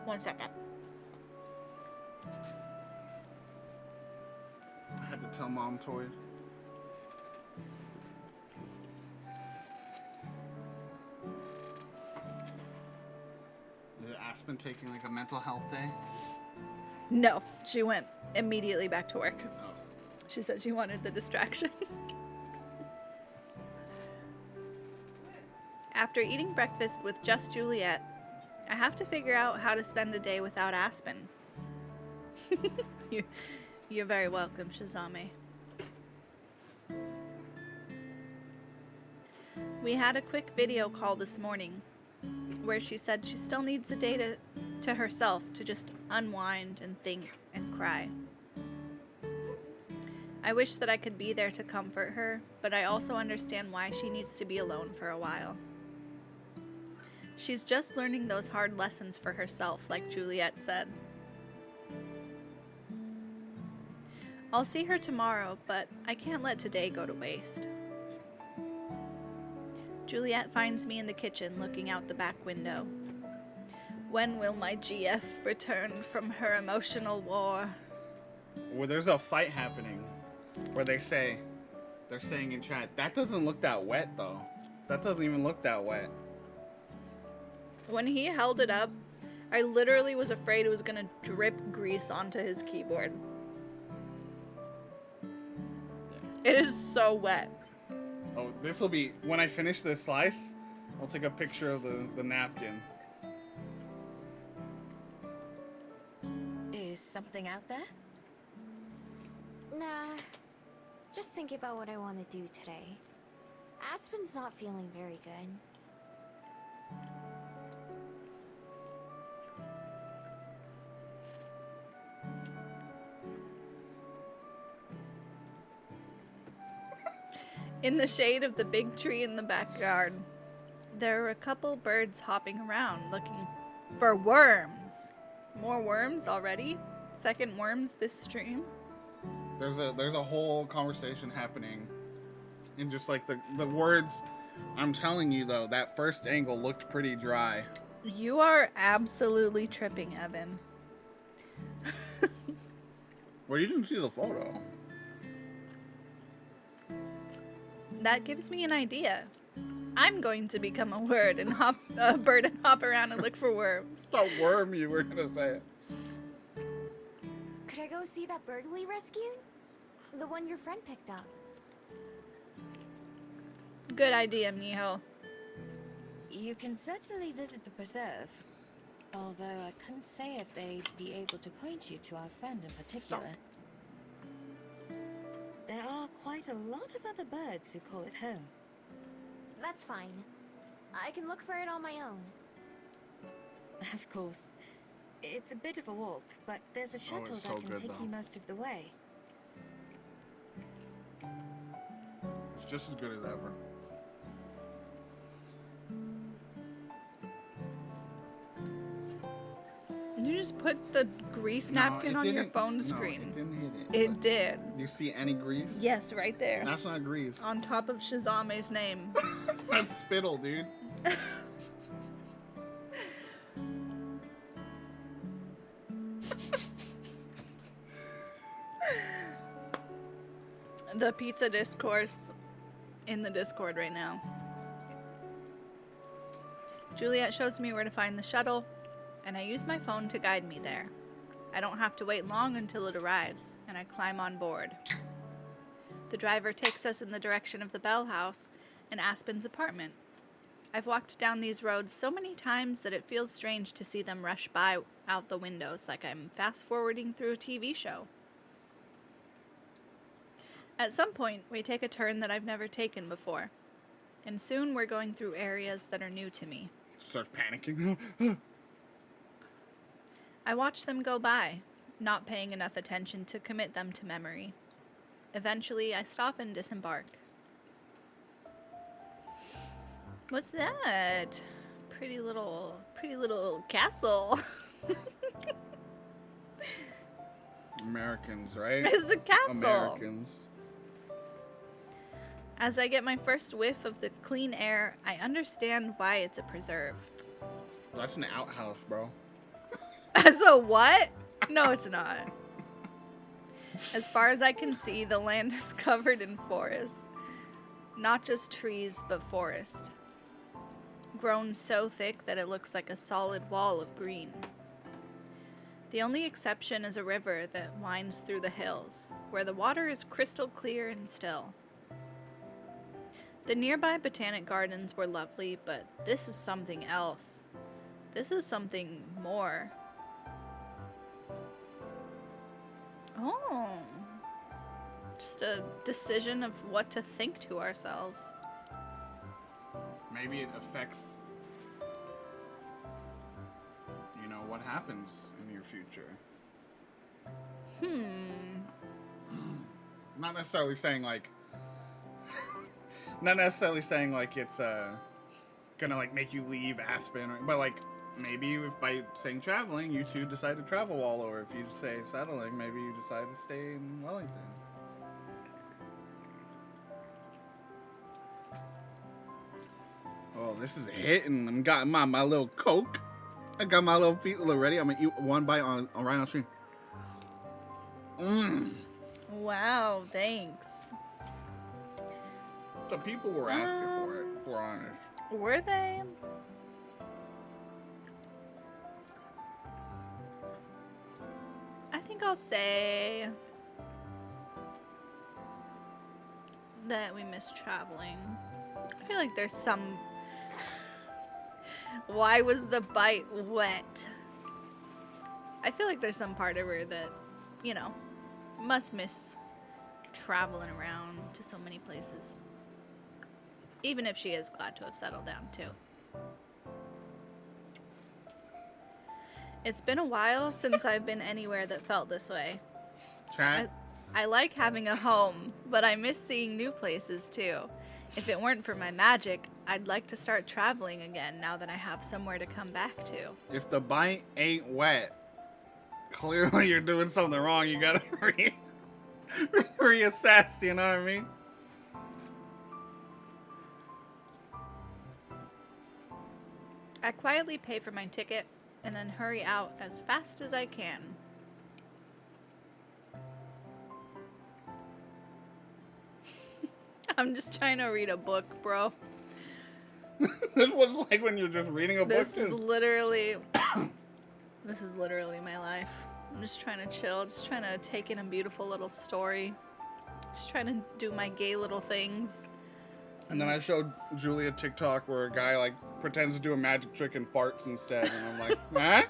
One second. I had to tell Mom Toy. Is Aspen taking like a mental health day? No, she went immediately back to work. Oh. She said she wanted the distraction. After eating breakfast with just Juliet, I have to figure out how to spend a day without Aspen. You're very welcome, Shazame. We had a quick video call this morning where she said she still needs a day to herself to just unwind and think and cry. I wish that I could be there to comfort her, but I also understand why she needs to be alone for a while. She's just learning those hard lessons for herself, like Juliet said. I'll see her tomorrow, but I can't let today go to waste. Juliet finds me in the kitchen looking out the back window. When will my GF return from her emotional war? Where there's a fight happening where they're saying in chat, that doesn't look that wet though. That doesn't even look that wet. When he held it up, I literally was afraid it was gonna drip grease onto his keyboard. It is so wet. Oh, this will be, when I finish this slice, I'll take a picture of the napkin. Is something out there? Nah. Just thinking about what I want to do today. Aspen's not feeling very good. In the shade of the big tree in the backyard, there are a couple birds hopping around looking for worms. More worms already? Second worms this stream? There's a whole conversation happening. And just like the words, I'm telling you though, that first angle looked pretty dry. You are absolutely tripping, Evan. Well, you didn't see the photo. That gives me an idea. I'm going to become a bird and hop around and look for worms. It's a worm you were gonna say. Could I go see that bird we rescued? The one your friend picked up. Good idea, Miho. You can certainly visit the preserve. Although I couldn't say if they'd be able to point you to our friend in particular. There are quite a lot of other birds who call it home. That's fine. I can look for it on my own. Of course. It's a bit of a walk, but there's a shuttle it's so that can good, take though. you most of the way. just as good as ever. Did you just put the grease napkin on your phone screen? No, it didn't hit it. It did. Do you see any grease? Yes, right there. That's not grease. On top of Shazame's name. That's spittle, dude. The pizza discourse in the Discord right now. Juliet shows me where to find the shuttle, and I use my phone to guide me there. I don't have to wait long until it arrives, and I climb on board. The driver takes us in the direction of the Bell House and Aspen's apartment. I've walked down these roads so many times that it feels strange to see them rush by out the windows like I'm fast-forwarding through a TV show. At some point, we take a turn that I've never taken before, and soon we're going through areas that are new to me. Starts panicking. I watch them go by, not paying enough attention to commit them to memory. Eventually, I stop and disembark. What's that? Pretty little castle. Americans, right? It's a castle. Americans. As I get my first whiff of the clean air, I understand why it's a preserve. That's an outhouse, bro. As a what? No, it's not. As far as I can see, the land is covered in forest. Not just trees, but forest. Grown so thick that it looks like a solid wall of green. The only exception is a river that winds through the hills, where the water is crystal clear and still. The nearby botanic gardens were lovely, but this is something else. This is something more. Oh. Just a decision of what to think to ourselves. Maybe it affects, you know, what happens in your future. Not necessarily saying like it's gonna like make you leave Aspen, but like maybe if by saying traveling, you two decide to travel all over. If you say settling, maybe you decide to stay in Wellington. Oh, this is hitting. I'm got my little Coke. I got my little feet a little ready. I'm gonna eat one bite on right on stream. Wow, thanks. The people were asking for it, if we're honest. Were they? I think I'll say that we miss traveling. I feel like there's some... Why was the bite wet? I feel like there's some part of her that, you know, must miss traveling around to so many places. Even if she is glad to have settled down, too. It's been a while since I've been anywhere that felt this way. Chat. I like having a home, but I miss seeing new places, too. If it weren't for my magic, I'd like to start traveling again now that I have somewhere to come back to. If the bite ain't wet, clearly you're doing something wrong. You gotta reassess, you know what I mean? I quietly pay for my ticket and then hurry out as fast as I can. I'm just trying to read a book, bro. This was like when you're just reading a book. This is literally my life. I'm just trying to chill, just trying to take in a beautiful little story. Just trying to do my gay little things. And then I showed Julie a TikTok where a guy like pretends to do a magic trick and farts instead, and I'm like, huh?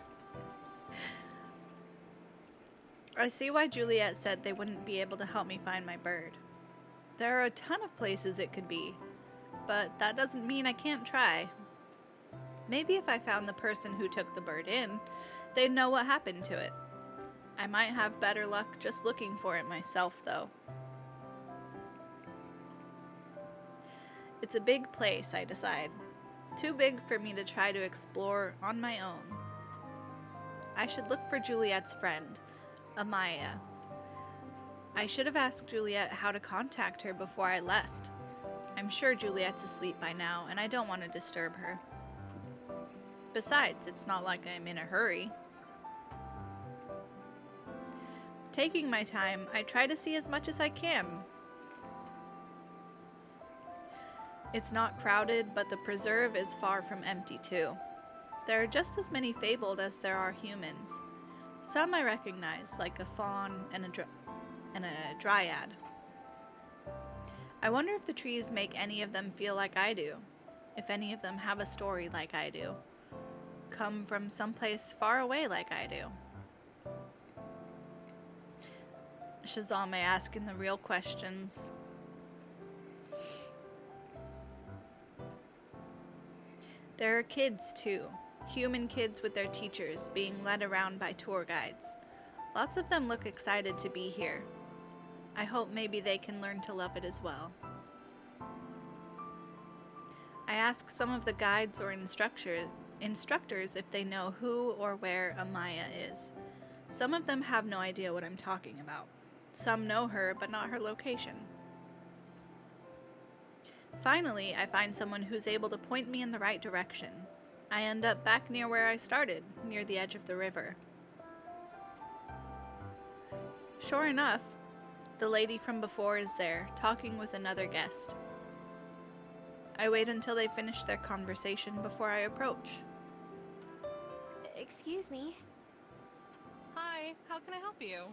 I see why Juliet said they wouldn't be able to help me find my bird. There are a ton of places it could be, but that doesn't mean I can't try. Maybe if I found the person who took the bird in, they'd know what happened to it. I might have better luck just looking for it myself, though. It's a big place, I decide. Too big for me to try to explore on my own. I should look for Juliet's friend, Amaya. I should have asked Juliet how to contact her before I left. I'm sure Juliet's asleep by now, and I don't want to disturb her. Besides, it's not like I'm in a hurry. Taking my time, I try to see as much as I can. It's not crowded, but the preserve is far from empty too. There are just as many fabled as there are humans. Some I recognize, like a faun and a dryad. I wonder if the trees make any of them feel like I do, if any of them have a story like I do, come from someplace far away like I do. Shazame asking the real questions. There are kids too, human kids with their teachers being led around by tour guides. Lots of them look excited to be here. I hope maybe they can learn to love it as well. I ask some of the guides or instructors if they know who or where Amaya is. Some of them have no idea what I'm talking about. Some know her, but not her location. Finally, I find someone who's able to point me in the right direction. I end up back near where I started, near the edge of the river. Sure enough, the lady from before is there, talking with another guest. I wait until they finish their conversation before I approach. Excuse me. Hi, how can I help you?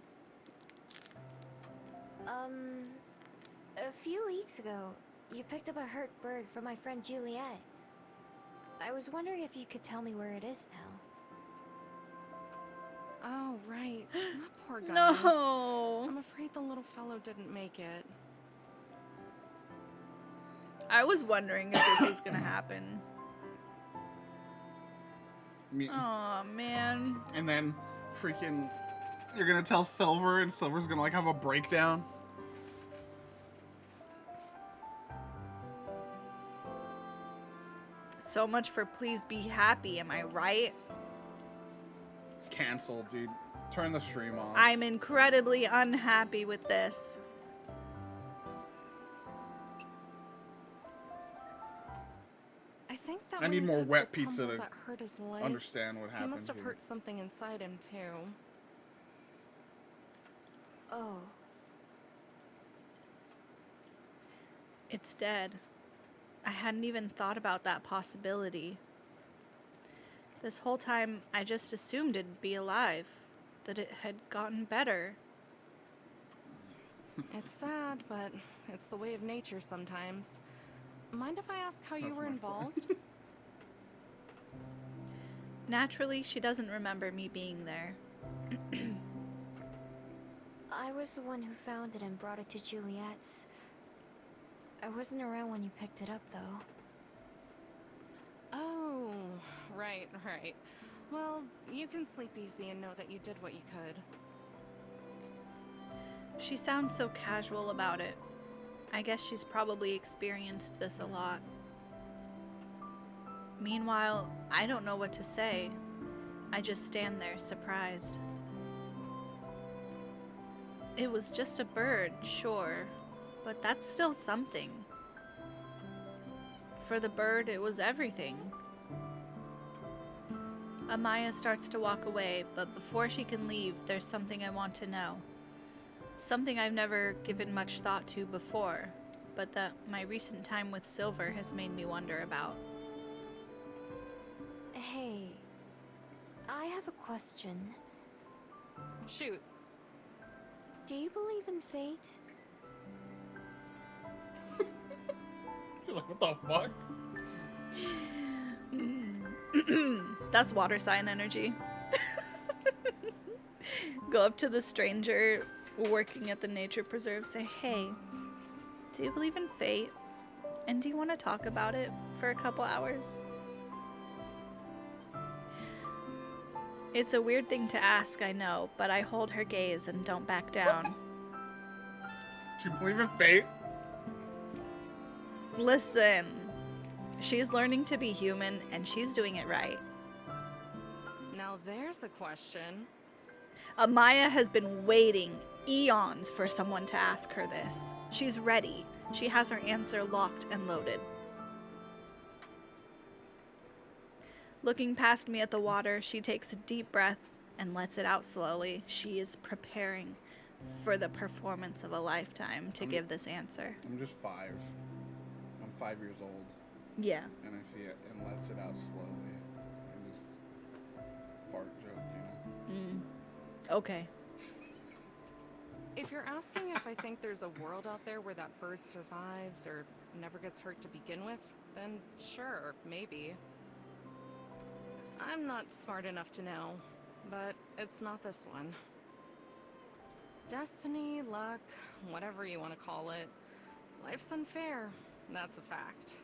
A few weeks ago, you picked up a hurt bird from my friend Juliet. I was wondering if you could tell me where it is now. Oh, right. That poor guy. No! I'm afraid the little fellow didn't make it. I was wondering if this was gonna happen. Aw, man. And then freaking you're gonna tell Silver and Silver's gonna like have a breakdown. So much for please be happy, am I right? Cancel, dude. Turn the stream off. I'm incredibly unhappy with this. I think that I when need he more took wet the pizza tumble to that hurt his leg, understand what he happened must have here. hurt something inside him too. Oh. It's dead. I hadn't even thought about that possibility. This whole time, I just assumed it'd be alive, that it had gotten better. It's sad, but it's the way of nature sometimes. Mind if I ask how you were involved? Naturally, she doesn't remember me being there. I was the one who found it and brought it to Juliet's. I wasn't around when you picked it up, though. Oh, right. Well, you can sleep easy and know that you did what you could. She sounds so casual about it. I guess she's probably experienced this a lot. Meanwhile, I don't know what to say. I just stand there, surprised. It was just a bird, sure, but that's still something. For the bird, it was everything. Amaya starts to walk away, but before she can leave, there's something I want to know. Something I've never given much thought to before, but that my recent time with Silver has made me wonder about. Hey, I have a question. Shoot. Do you believe in fate? You're like, what the fuck? That's water sign energy. Go up to the stranger working at the nature preserve, say, hey, do you believe in fate? And do you want to talk about it for a couple hours? It's a weird thing to ask, I know, but I hold her gaze and don't back down. Do you believe in fate? Listen, she's learning to be human, and she's doing it right. Now there's a question. Amaya has been waiting eons for someone to ask her this. She's ready. She has her answer locked and loaded. Looking past me at the water, she takes a deep breath and lets it out slowly. She is preparing for the performance of a lifetime to give this answer. I'm just 5. I'm 5 years old. Yeah. And I see it and lets it out slowly. And just fart joke, you know? Okay. If you're asking if I think there's a world out there where that bird survives or never gets hurt to begin with, then sure, maybe. I'm not smart enough to know, but it's not this one. Destiny, luck, whatever you want to call it. Life's unfair, that's a fact.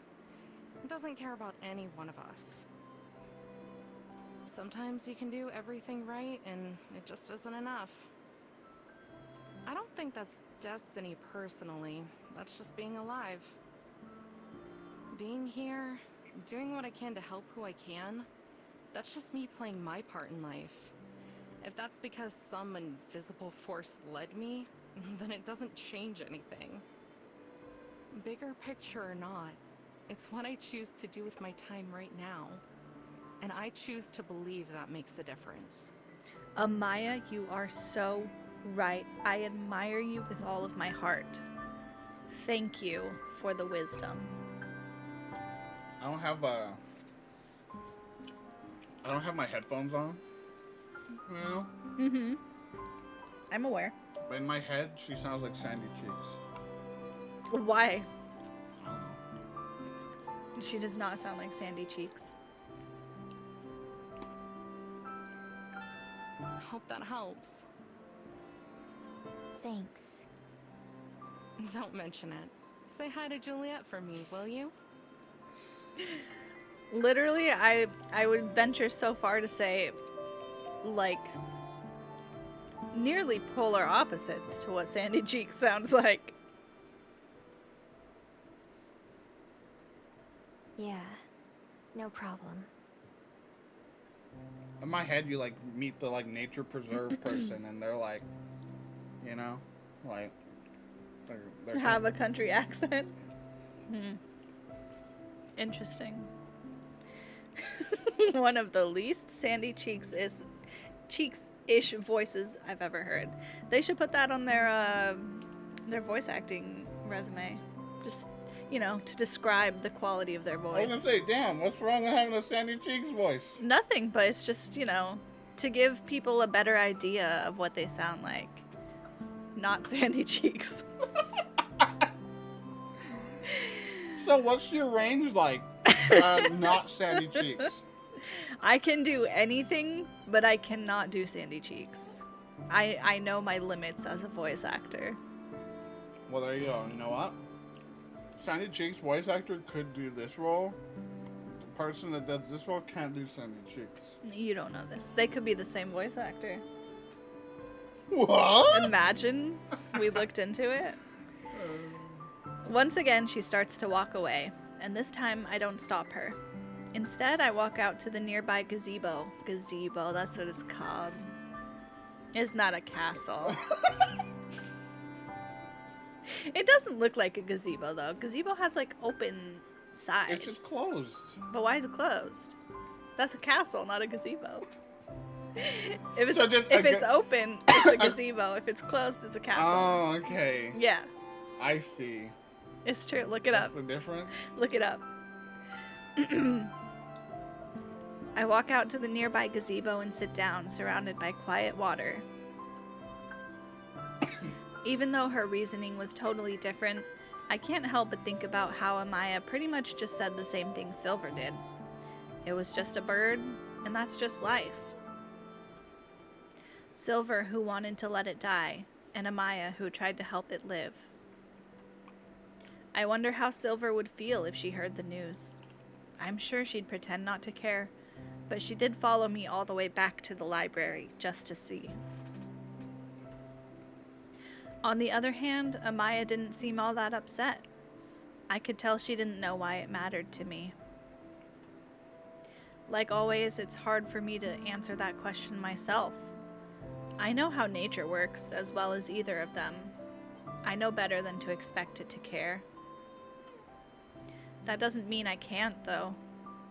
It doesn't care about any one of us. Sometimes you can do everything right and it just isn't enough. I don't think that's destiny personally. That's just being alive. Being here, doing what I can to help who I can, that's just me playing my part in life. If that's because some invisible force led me, then it doesn't change anything. Bigger picture or not, it's what I choose to do with my time right now. And I choose to believe that makes a difference. Amaya, you are so right. I admire you with all of my heart. Thank you for the wisdom. I don't have my headphones on. You know? Mm-hmm. I'm aware. But in my head, she sounds like Sandy Cheeks. Why? I don't know. She does not sound like Sandy Cheeks. Hope that helps. Thanks. Don't mention it. Say hi to Juliet for me, will you? Literally, I would venture so far to say, like, nearly polar opposites to what Sandy Cheeks sounds like. Yeah, no problem. In my head, you like meet the like nature preserve person, and they're like, you know, like they're Have a country accent. Interesting. One of the least Sandy Cheeks-ish voices I've ever heard. They should put that on their voice acting resume. Just, you know, to describe the quality of their voice. I was gonna say, damn, what's wrong with having a Sandy Cheeks voice? Nothing, but it's just, you know, to give people a better idea of what they sound like. Not Sandy Cheeks. So what's your range like? Not Sandy Cheeks. I can do anything, but I cannot do Sandy Cheeks. I know my limits as a voice actor. Well, there you go. You know what? Sandy Cheeks voice actor could do this role. The person that does this role can't do Sandy Cheeks. You don't know this. They could be the same voice actor. What? Imagine we looked into it. Once again, she starts to walk away, and this time I don't stop her. Instead, I walk out to the nearby gazebo. Gazebo, that's what it's called. It's not a castle. It doesn't look like a gazebo, though. Gazebo has, like, open sides. It's just closed. But why is it closed? That's a castle, not a gazebo. If it's, it's open, it's a gazebo. If it's closed, it's a castle. Oh, okay. Yeah. I see. It's true. Look it up. What's the difference? Look it up. I walk out to the nearby gazebo and sit down, surrounded by quiet water. Even though her reasoning was totally different, I can't help but think about how Amaya pretty much just said the same thing Silver did. It was just a bird, and that's just life. Silver who wanted to let it die, and Amaya who tried to help it live. I wonder how Silver would feel if she heard the news. I'm sure she'd pretend not to care, but she did follow me all the way back to the library just to see. On the other hand, Amaya didn't seem all that upset. I could tell she didn't know why it mattered to me. Like always, it's hard for me to answer that question myself. I know how nature works as well as either of them. I know better than to expect it to care. That doesn't mean I can't, though.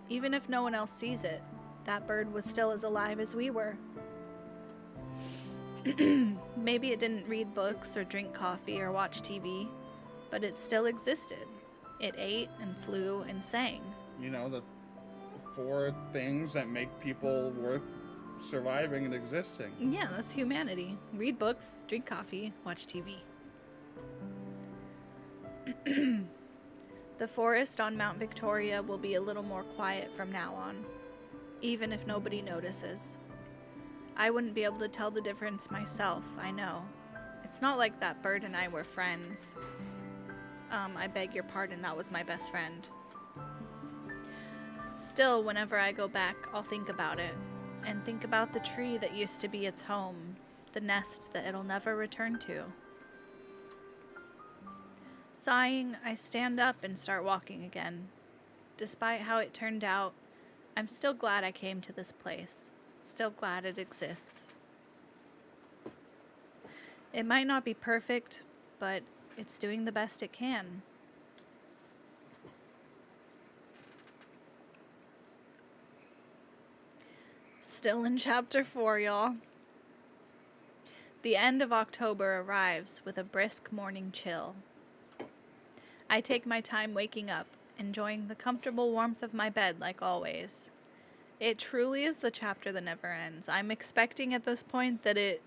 Even if no one else sees it, that bird was still as alive as we were. Maybe it didn't read books or drink coffee or watch TV, but it still existed. It ate and flew and sang. You know, the 4 things that make people worth surviving and existing. Yeah, that's humanity. Read books, drink coffee, watch TV. The forest on Mount Victoria will be a little more quiet from now on, even if nobody notices. I wouldn't be able to tell the difference myself, I know. It's not like that bird and I were friends. I beg your pardon, that was my best friend. Still, whenever I go back, I'll think about it, and think about the tree that used to be its home, the nest that it'll never return to. Sighing, I stand up and start walking again. Despite how it turned out, I'm still glad I came to this place. Still glad it exists. It might not be perfect, but it's doing the best it can. Still in chapter 4, y'all. The end of October arrives with a brisk morning chill. I take my time waking up, enjoying the comfortable warmth of my bed like always. It truly is the chapter that never ends. I'm expecting at this point that it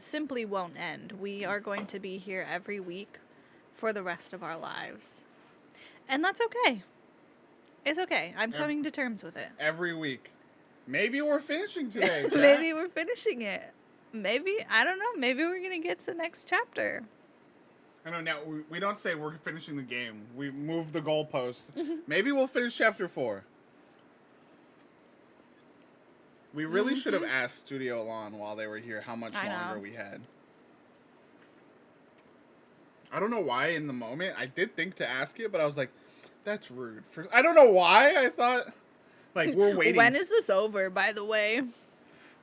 simply won't end. We are going to be here every week for the rest of our lives. And that's okay. It's okay. I'm coming to terms with it. Every week. Maybe we're finishing today, Jack. Maybe we're finishing it. Maybe, I don't know, maybe we're going to get to the next chapter. I know now, we don't say we're finishing the game. We move the goalpost. Maybe we'll finish chapter 4. We really should have asked Studio Lawn while they were here how much longer we had. I don't know why in the moment. I did think to ask it, but I was like, that's rude. I don't know why I thought, like, we're waiting. When is this over, by the way?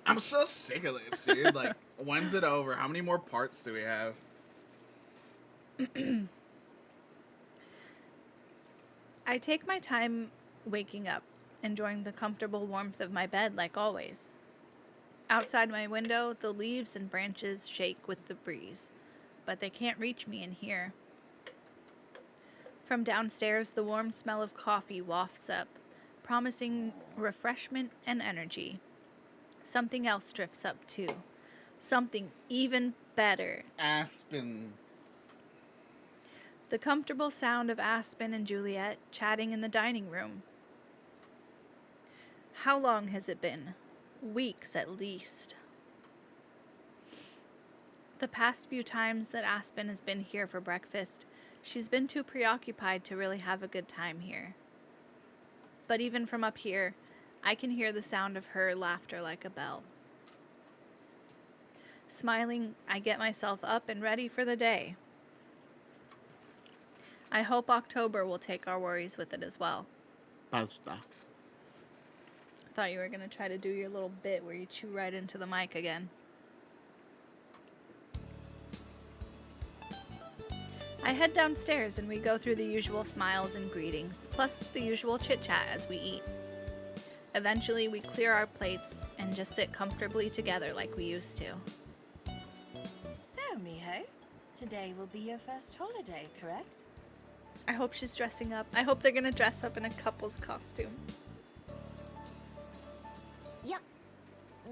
I'm so sick of this, dude. Like, when's it over? How many more parts do we have? I take my time waking up, enjoying the comfortable warmth of my bed like always. Outside my window, the leaves and branches shake with the breeze, but they can't reach me in here. From downstairs, the warm smell of coffee wafts up, promising refreshment and energy. Something else drifts up too. Something even better. Aspen. The comfortable sound of Aspen and Juliet chatting in the dining room. How long has it been? Weeks at least. The past few times that Aspen has been here for breakfast, she's been too preoccupied to really have a good time here. But even from up here, I can hear the sound of her laughter like a bell. Smiling, I get myself up and ready for the day. I hope October will take our worries with it as well. Basta. Thought you were going to try to do your little bit where you chew right into the mic again. I head downstairs and we go through the usual smiles and greetings, plus the usual chit-chat as we eat. Eventually, we clear our plates and just sit comfortably together like we used to. So, Miho, today will be your first holiday, correct? I hope she's dressing up. I hope they're going to dress up in a couple's costume. Yep.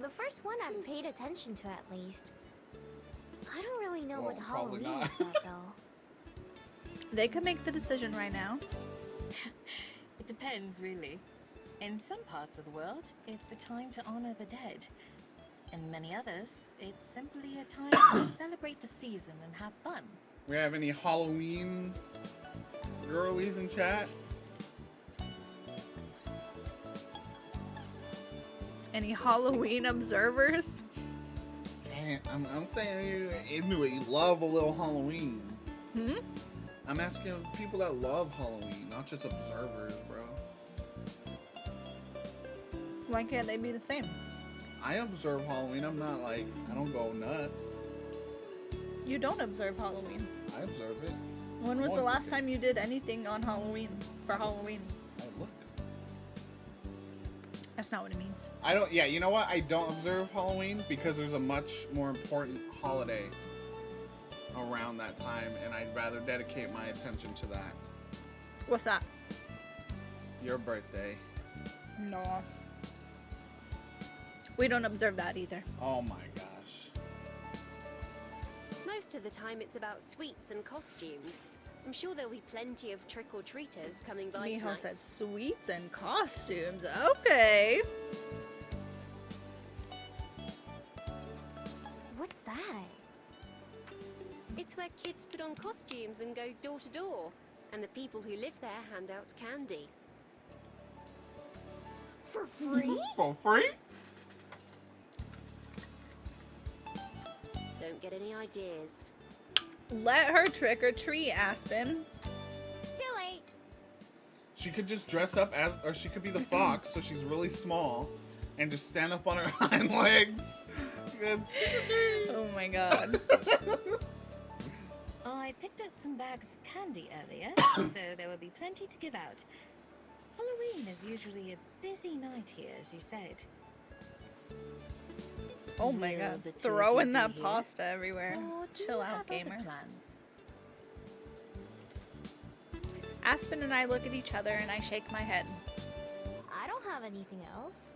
The first one I've paid attention to, at least. I don't really know what probably Halloween not. is about, though. They can make the decision right now. It depends, really. In some parts of the world, it's a time to honor the dead. In many others, it's simply a time to celebrate the season and have fun. We have any Halloween girlies in chat? Any Halloween observers? Man, I'm saying you into it. You love a little Halloween. I'm asking people that love Halloween, not just observers, bro. Why can't they be the same? I observe Halloween. I'm not like, I don't go nuts. You don't observe Halloween. I observe it. When was the last time you did anything on Halloween for Halloween? I look. That's not what it means. I don't. Yeah, you know what? I don't observe Halloween because there's a much more important holiday around that time, and I'd rather dedicate my attention to that. What's that? Your birthday. No. We don't observe that either. Oh my gosh. Most of the time it's about sweets and costumes. I'm sure there'll be plenty of trick-or-treaters coming by Miho tonight. says sweets and costumes. Okay. What's that? It's where kids put on costumes and go door to door, and the people who live there hand out candy. For free? For free? Don't get any ideas. Let her trick or treat, Aspen. Too late. She could just dress up as, or she could be the fox, so she's really small, and just stand up on her hind legs. Oh my god. I picked up some bags of candy earlier, so there will be plenty to give out. Halloween is usually a busy night here, as you said. Oh my Will god. the two of Throwing you that be here? pasta everywhere. Or do Chill you out, have other gamer. plans? Aspen and I look at each other and I shake my head. I don't have anything else.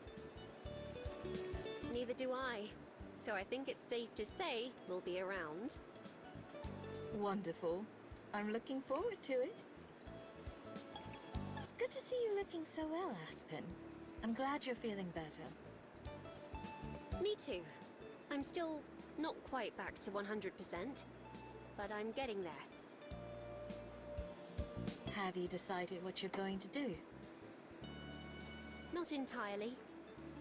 Neither do I. So I think it's safe to say we'll be around. Wonderful. I'm looking forward to it. It's good to see you looking so well, Aspen. I'm glad you're feeling better. Me too. I'm still not quite back to 100%, but I'm getting there. Have you decided what you're going to do? Not entirely.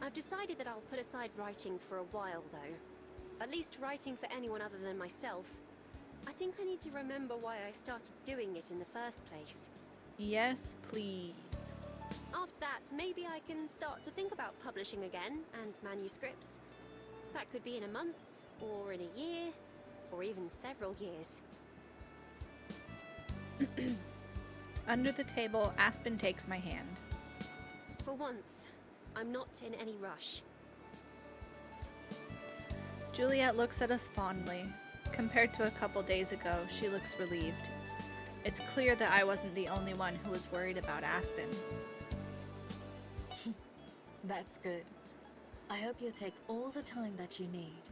I've decided that I'll put aside writing for a while, though. At least writing for anyone other than myself. I think I need to remember why I started doing it in the first place. Yes, please. After that, maybe I can start to think about publishing again, and manuscripts. That could be in a month, or in a year, or even several years. Under the table, Aspen takes my hand. For once, I'm not in any rush. Juliet looks at us fondly. Compared to a couple days ago, she looks relieved. It's clear that I wasn't the only one who was worried about Aspen. That's good. I hope you'll take all the time that you need.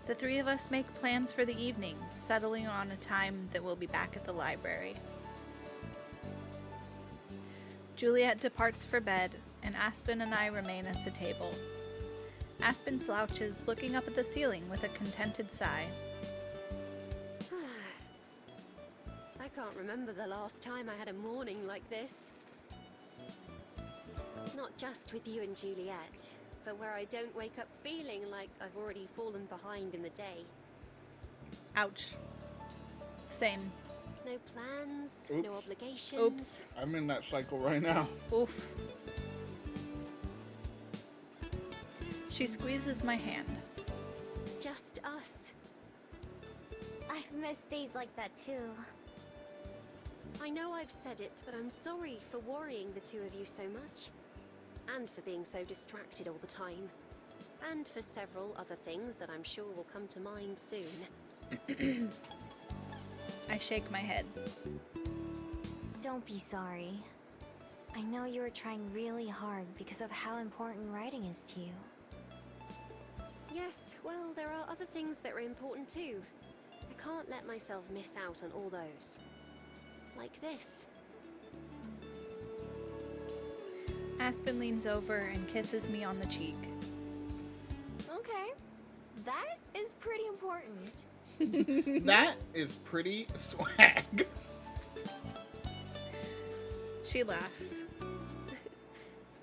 The three of us make plans for the evening, settling on a time that we'll be back at the library. Juliet departs for bed, and Aspen and I remain at the table. Aspen slouches, looking up at the ceiling with a contented sigh. I can't remember the last time I had a morning like this. Not just with you and Juliet, but where I don't wake up feeling like I've already fallen behind in the day. Ouch. Same. No plans, Oops. no obligations. Oops. I'm in that cycle right now. Oof. She squeezes my hand. Just us. I've missed days like that too. I know I've said it, but I'm sorry for worrying the two of you so much. And for being so distracted all the time. And for several other things that I'm sure will come to mind soon. I shake my head. Don't be sorry. I know you were trying really hard because of how important writing is to you. Yes, well, there are other things that are important too. I can't let myself miss out on all those. Like this. Aspen leans over and kisses me on the cheek. Okay. That is pretty important. That is pretty swag. She laughs.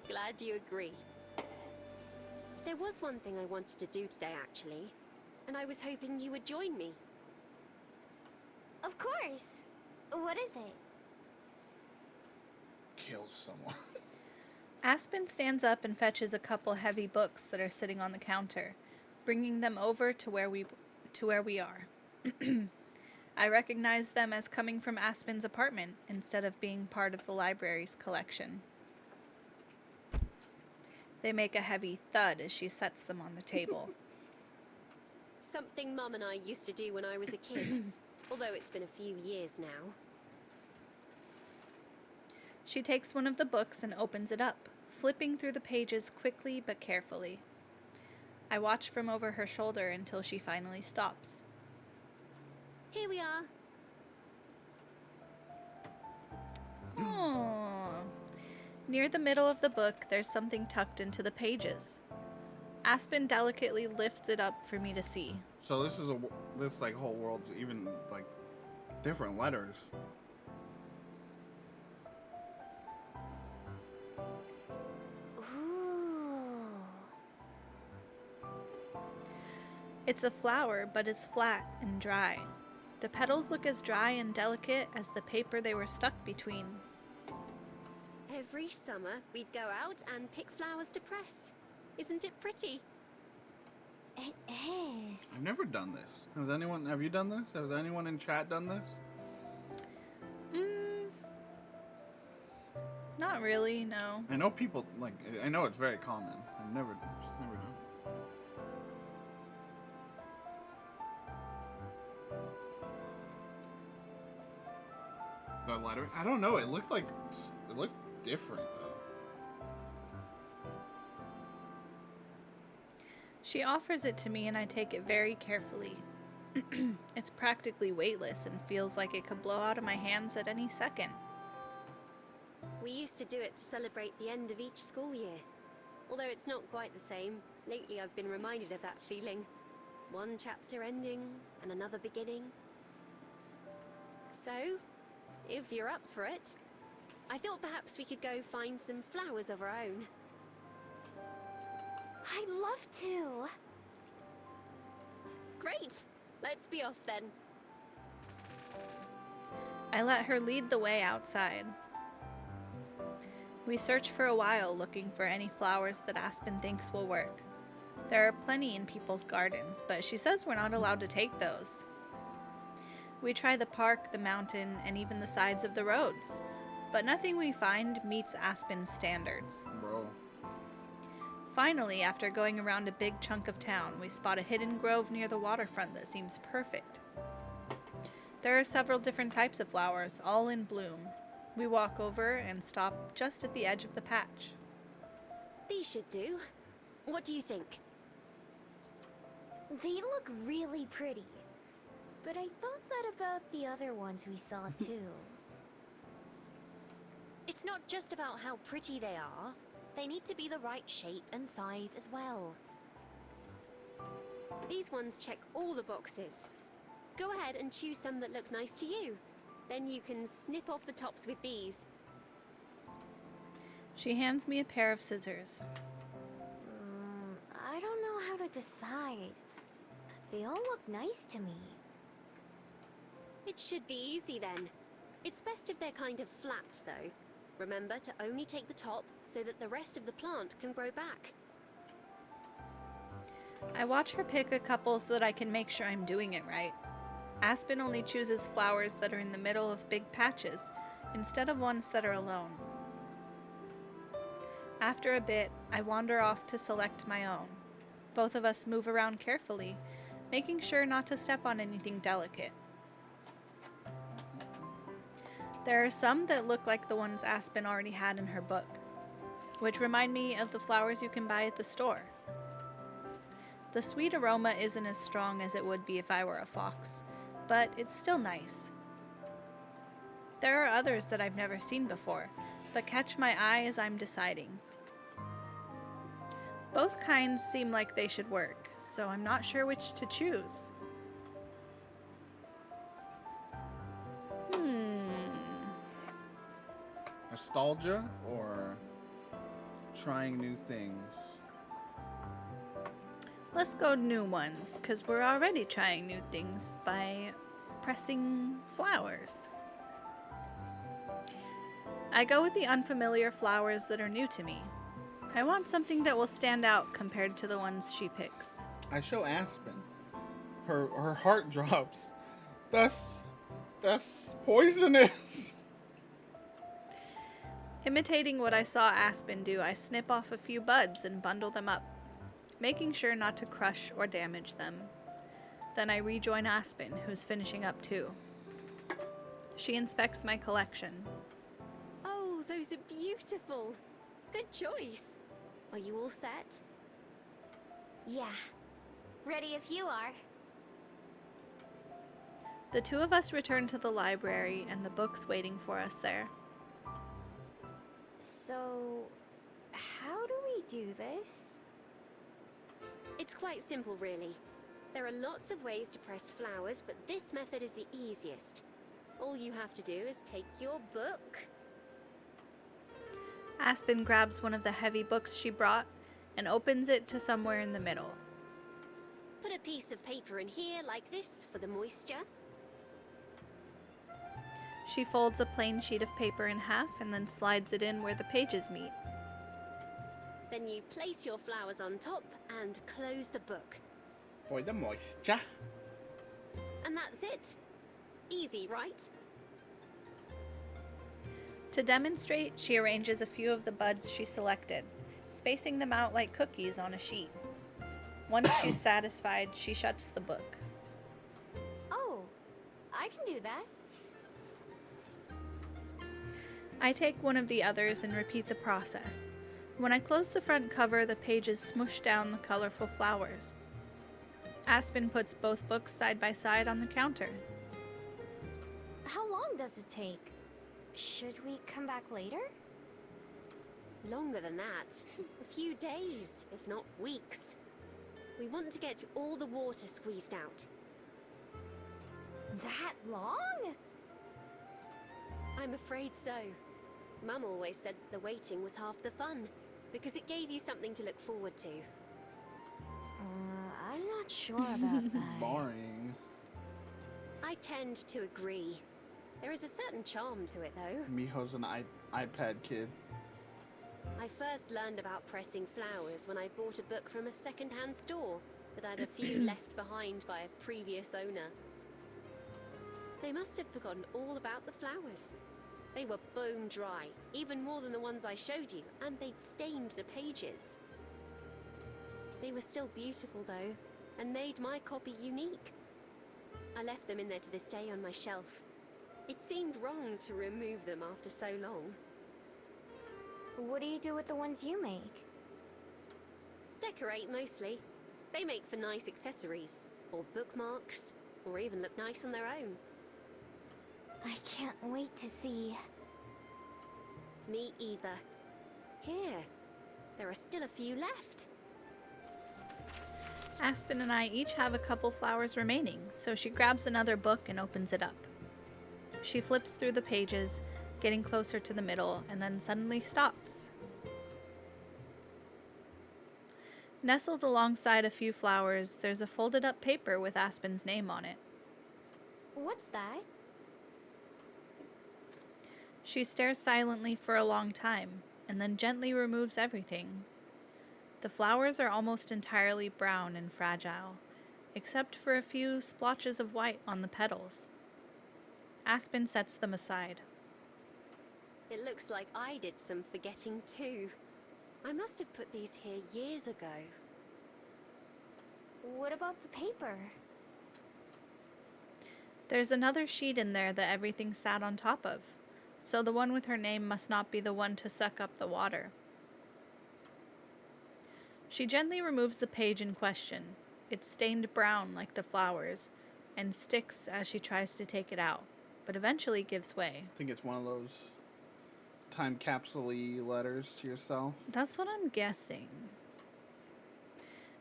Glad you agree. There was one thing I wanted to do today, actually. And I was hoping you would join me. Of course. What is it? Kill someone. Aspen stands up and fetches a couple heavy books that are sitting on the counter, bringing them over to where we are. I recognize them as coming from Aspen's apartment instead of being part of the library's collection. They make a heavy thud as she sets them on the table. Something Mum and I used to do when I was a kid, although it's been a few years now. She takes one of the books and opens it up, flipping through the pages quickly but carefully. I watch from over her shoulder until she finally stops. Here we are. Aww. Near the middle of the book, there's something tucked into the pages. Aspen delicately lifts it up for me to see. So this is this like whole world's even like different letters. Ooh. It's a flower, but it's flat and dry. The petals look as dry and delicate as the paper they were stuck between. Every summer, we'd go out and pick flowers to press. Isn't it pretty? It is. I've never done this. Have you done this? Has anyone in chat done this? Not really, no. I know people, like, I know it's very common. I've never done it. The letter? I don't know. It looked different though. She offers it to me and I take it very carefully. It's practically weightless and feels like it could blow out of my hands at any second. We used to do it to celebrate the end of each school year. Although it's not quite the same, lately I've been reminded of that feeling. One chapter ending and another beginning. So, if you're up for it, I thought perhaps we could go find some flowers of our own. I'd love to. Great! Let's be off then. I let her lead the way outside. We search for a while looking for any flowers that Aspen thinks will work. There are plenty in people's gardens, but she says we're not allowed to take those. We try the park, the mountain, and even the sides of the roads, but nothing we find meets Aspen's standards. Bro. Finally, after going around a big chunk of town, we spot a hidden grove near the waterfront that seems perfect. There are several different types of flowers, all in bloom. We walk over and stop just at the edge of the patch. These should do. What do you think? They look really pretty. But I thought that about the other ones we saw too. It's not just about how pretty they are. They need to be the right shape and size as well. These ones check all the boxes. Go ahead and choose some that look nice to you. Then you can snip off the tops with these. She hands me a pair of scissors. I don't know how to decide. They all look nice to me. It should be easy then. It's best if they're kind of flat though. Remember to only take the top so that the rest of the plant can grow back. I watch her pick a couple so that I can make sure I'm doing it right. Aspen only chooses flowers that are in the middle of big patches, instead of ones that are alone. After a bit, I wander off to select my own. Both of us move around carefully, making sure not to step on anything delicate. There are some that look like the ones Aspen already had in her book, which remind me of the flowers you can buy at the store. The sweet aroma isn't as strong as it would be if I were a fox, but it's still nice. There are others that I've never seen before, but catch my eye as I'm deciding. Both kinds seem like they should work, so I'm not sure which to choose. Nostalgia or trying new things? Let's go new ones, because we're already trying new things by pressing flowers. I go with the unfamiliar flowers that are new to me. I want something that will stand out compared to the ones she picks. I show Aspen. Her heart drops. That's poisonous. Imitating what I saw Aspen do, I snip off a few buds and bundle them up, making sure not to crush or damage them. Then I rejoin Aspen, who's finishing up too. She inspects my collection. Oh, those are beautiful. Good choice. Are you all set? Yeah. Ready if you are. The two of us return to the library and the books waiting for us there. So, how do we do this? It's quite simple, really. There are lots of ways to press flowers, but this method is the easiest. All you have to do is take your book. Aspen grabs one of the heavy books she brought and opens it to somewhere in the middle. Put a piece of paper in here like this for the moisture. She folds a plain sheet of paper in half and then slides it in where the pages meet. Then you place your flowers on top and close the book. For the moisture. And that's it. Easy, right? To demonstrate, she arranges a few of the buds she selected, spacing them out like cookies on a sheet. Once she's satisfied, she shuts the book. Oh, I can do that. I take one of the others and repeat the process. When I close the front cover, the pages smush down the colorful flowers. Aspen puts both books side by side on the counter. How long does it take? Should we come back later? Longer than that. A few days, if not weeks. We want to get all the water squeezed out. That long? I'm afraid so. Mum always said the waiting was half the fun, because it gave you something to look forward to. I'm not sure about that. Boring. I tend to agree. There is a certain charm to it, though. Miho's an iPad kid. I first learned about pressing flowers when I bought a book from a second-hand store that had a few left behind by a previous owner. They must have forgotten all about the flowers. They were bone dry, even more than the ones I showed you, and they'd stained the pages. They were still beautiful, though, and made my copy unique. I left them in there to this day on my shelf. It seemed wrong to remove them after so long. What do you do with the ones you make? Decorate, mostly. They make for nice accessories, or bookmarks, or even look nice on their own. I can't wait to see. Me either. Here, there are still a few left. Aspen and I each have a couple flowers remaining, so she grabs another book and opens it up. She flips through the pages, getting closer to the middle, and then suddenly stops. Nestled alongside a few flowers, there's a folded up paper with Aspen's name on it. What's that? She stares silently for a long time, and then gently removes everything. The flowers are almost entirely brown and fragile, except for a few splotches of white on the petals. Aspen sets them aside. It looks like I did some forgetting too. I must have put these here years ago. What about the paper? There's another sheet in there that everything sat on top of, so the one with her name must not be the one to suck up the water. She gently removes the page in question. It's stained brown like the flowers, and sticks as she tries to take it out, but eventually gives way. I think it's one of those time capsule-y letters to yourself. That's what I'm guessing.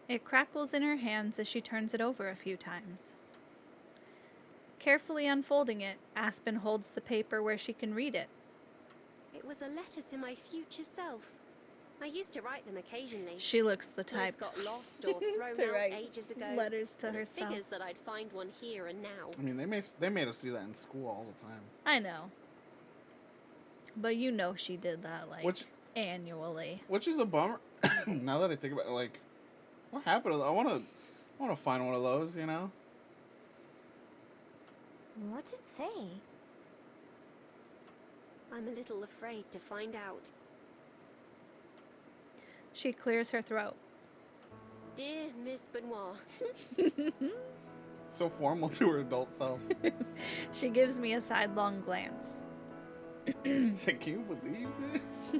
It crackles in her hands as she turns it over a few times. Carefully unfolding it, Aspen holds the paper where she can read it. It was a letter to my future self. I used to write them occasionally. She looks the Most type got lost or thrown to out write ages ago. letters to and it herself. figures that I'd find one here and now. I mean, they made us do that in school all the time. I know. But you know she did that, like, annually. Which is a bummer. Now that I think about it, like, what happened? I want to find one of those, you know? What's it say? I'm a little afraid to find out. She clears her throat. Dear Miss Benoit. So formal to her adult self. She gives me a sidelong glance. It's like, can you believe this?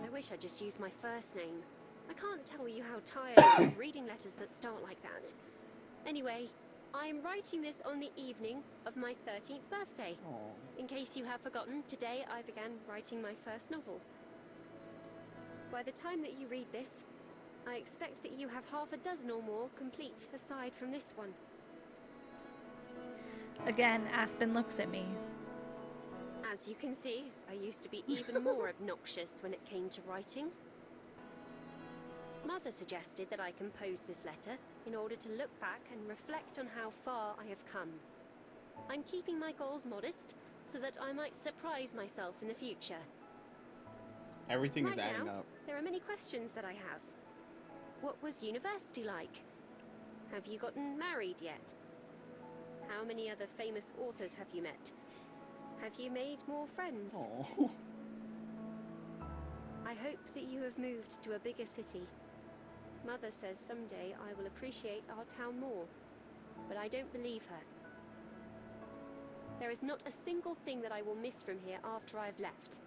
I wish I just used my first name. I can't tell you how tired I am of reading letters that start like that. Anyway, I am writing this on the evening of my 13th birthday. Aww. In case you have forgotten, today I began writing my first novel. By the time that you read this, I expect that you have half a dozen or more complete aside from this one. Again, Aspen looks at me. As you can see, I used to be even more obnoxious when it came to writing. Mother suggested that I compose this letter in order to look back and reflect on how far I have come. I'm keeping my goals modest so that I might surprise myself in the future. Everything Right is adding now, up. there are many questions that I have. What was university like? Have you gotten married yet? How many other famous authors have you met? Have you made more friends? Aww. I hope that you have moved to a bigger city. Mother says someday I will appreciate our town more, but I don't believe her. There is not a single thing that I will miss from here after I've left,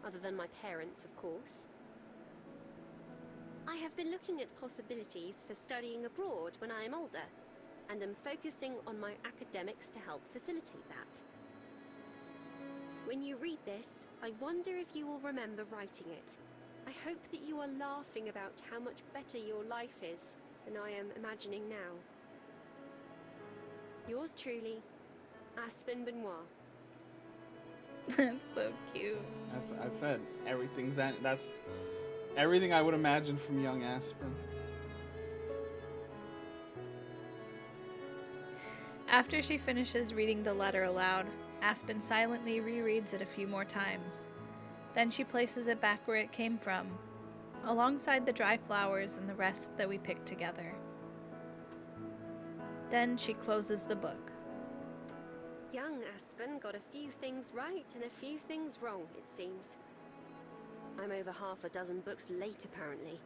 other than my parents, of course. I have been looking at possibilities for studying abroad when I am older, and am focusing on my academics to help facilitate that. When you read this, I wonder if you will remember writing it. I hope that you are laughing about how much better your life is than I am imagining now. Yours truly, Aspen Benoit. That's so cute. As I said, that's everything I would imagine from young Aspen. After she finishes reading the letter aloud, Aspen silently rereads it a few more times. Then she places it back where it came from, alongside the dry flowers and the rest that we picked together. Then she closes the book. Young Aspen got a few things right and a few things wrong, it seems. I'm over half a dozen books late, apparently.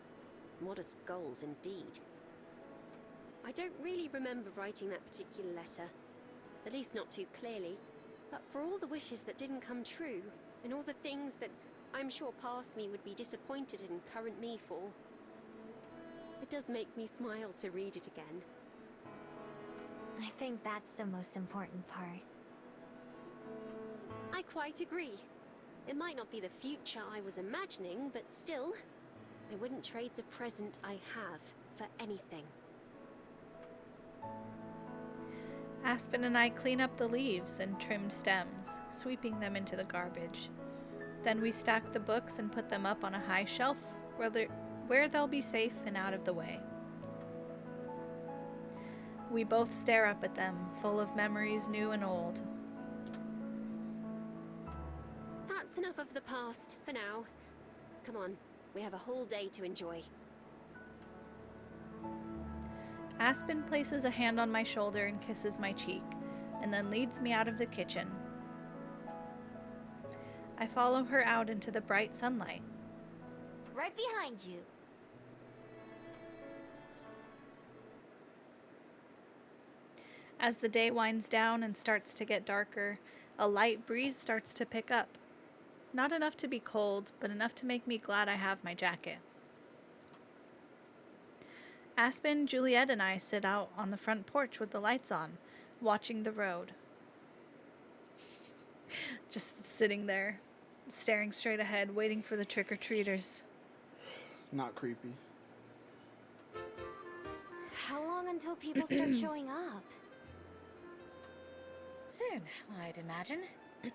Modest goals, indeed. I don't really remember writing that particular letter. At least not too clearly. But for all the wishes that didn't come true, and all the things that I'm sure past me would be disappointed in current me for, it does make me smile to read it again. I think that's the most important part. I quite agree. It might not be the future I was imagining, but still, I wouldn't trade the present I have for anything. Aspen and I clean up the leaves and trimmed stems, sweeping them into the garbage. Then we stack the books and put them up on a high shelf where they'll be safe and out of the way. We both stare up at them, full of memories new and old. That's enough of the past for now. Come on, we have a whole day to enjoy. Aspen places a hand on my shoulder and kisses my cheek, and then leads me out of the kitchen. I follow her out into the bright sunlight. Right behind you. As the day winds down and starts to get darker, a light breeze starts to pick up. Not enough to be cold, but enough to make me glad I have my jacket. Aspen, Juliet, and I sit out on the front porch with the lights on, watching the road. Just sitting there, staring straight ahead, waiting for the trick-or-treaters. Not creepy. How long until people start showing up? Soon, I'd imagine.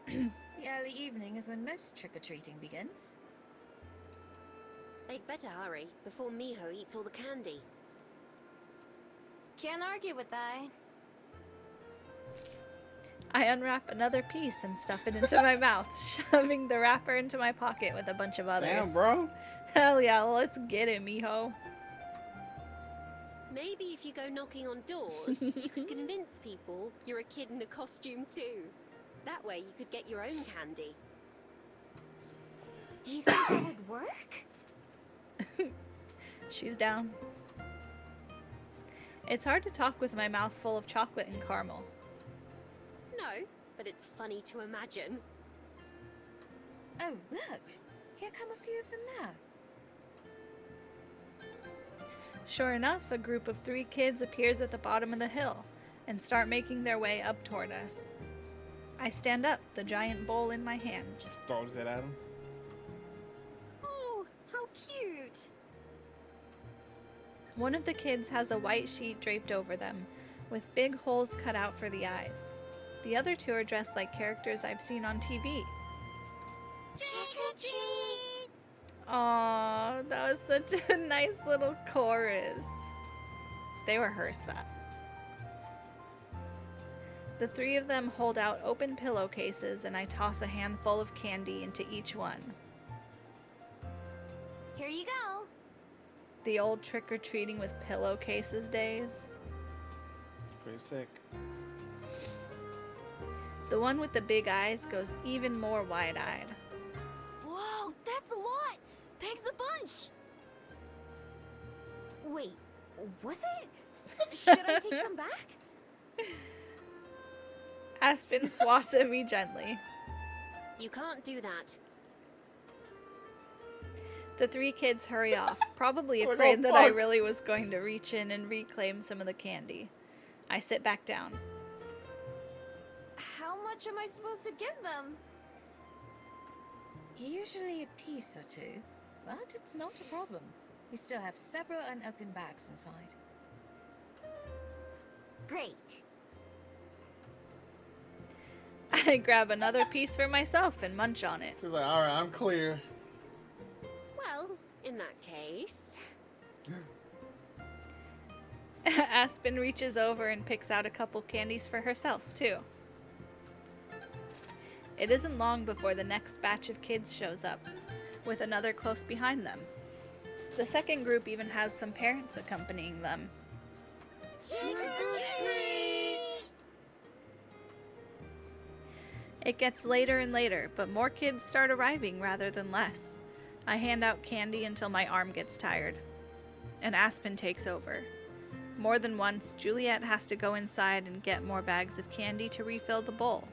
The early evening is when most trick-or-treating begins. They'd better hurry before Miho eats all the candy. Can't argue with that. I unwrap another piece and stuff it into my mouth, shoving the wrapper into my pocket with a bunch of others. Damn, bro. Hell yeah, let's get it, mijo. Maybe if you go knocking on doors, you could convince people you're a kid in a costume too. That way you could get your own candy. Do you think that would work? She's down. It's hard to talk with my mouth full of chocolate and caramel. No, but it's funny to imagine. Oh, look! Here come a few of them now. Sure enough, a group of 3 kids appears at the bottom of the hill and start making their way up toward us. I stand up, the giant bowl in my hands. Just throws it at him. Oh, how cute! One of the kids has a white sheet draped over them, with big holes cut out for the eyes. The other 2 are dressed like characters I've seen on TV. Trick-or-treat! Aww, that was such a nice little chorus. They rehearsed that. The 3 of them hold out open pillowcases and I toss a handful of candy into each one. Here you go. The old trick-or-treating with pillowcases days. Pretty sick. The one with the big eyes goes even more wide-eyed. Whoa, that's a lot. Thanks a bunch. Wait, was it? Should I take some back? Aspen swats at me gently. You can't do that. The 3 kids hurry off, probably Oh, afraid no, that I fuck. really was going to reach in and reclaim some of the candy. I sit back down. How much am I supposed to give them? Usually a piece or 2, but it's not a problem. We still have several unopened bags inside. Great. I grab another piece for myself and munch on it. She's like, alright, I'm clear. Well, in that case... Aspen reaches over and picks out a couple candies for herself, too. It isn't long before the next batch of kids shows up, with another close behind them. The second group even has some parents accompanying them. Trick-or-treat! It gets later and later, but more kids start arriving rather than less. I hand out candy until my arm gets tired, and Aspen takes over. More than once, Juliet has to go inside and get more bags of candy to refill the bowl.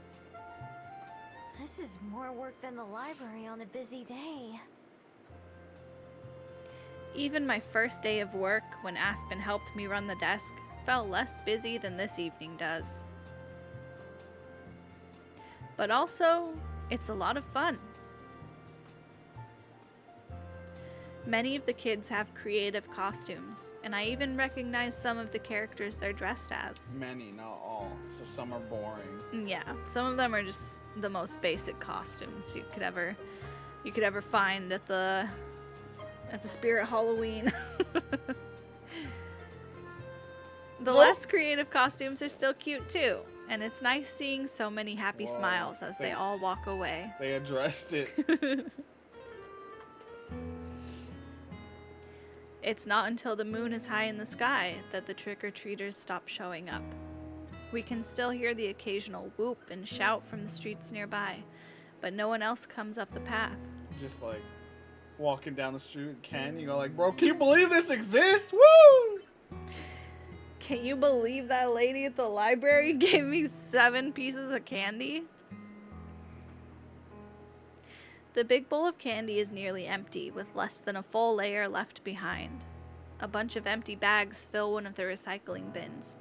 This is more work than the library on a busy day. Even my first day of work, when Aspen helped me run the desk, felt less busy than this evening does. But also, it's a lot of fun. Many of the kids have creative costumes, and I even recognize some of the characters they're dressed as. Many, not all. So some are boring. Yeah, some of them are just the most basic costumes you could ever find at the Spirit Halloween. The less creative costumes are still cute too, and it's nice seeing so many happy Whoa, smiles as they all walk away. They addressed it. It's not until the moon is high in the sky that the trick-or-treaters stop showing up. We can still hear the occasional whoop and shout from the streets nearby, but no one else comes up the path. Just like walking down the street with Ken, you go like, bro, can you believe this exists? Woo! Can you believe that lady at the library gave me 7 pieces of candy? The big bowl of candy is nearly empty, with less than a full layer left behind. A bunch of empty bags fill one of the recycling bins.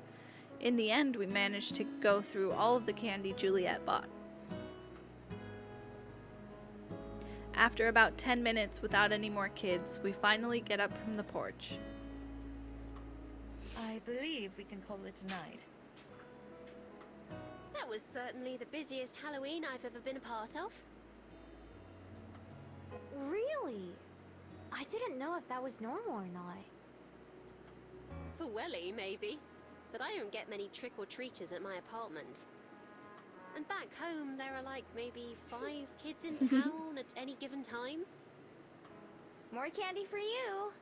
In the end, we managed to go through all of the candy Juliet bought. After about 10 minutes without any more kids, we finally get up from the porch. I believe we can call it a night. That was certainly the busiest Halloween I've ever been a part of. Really? I didn't know if that was normal or not. For Welly, maybe. But I don't get many trick-or-treaters at my apartment. And back home, there are like maybe 5 kids in town at any given time. More candy for you.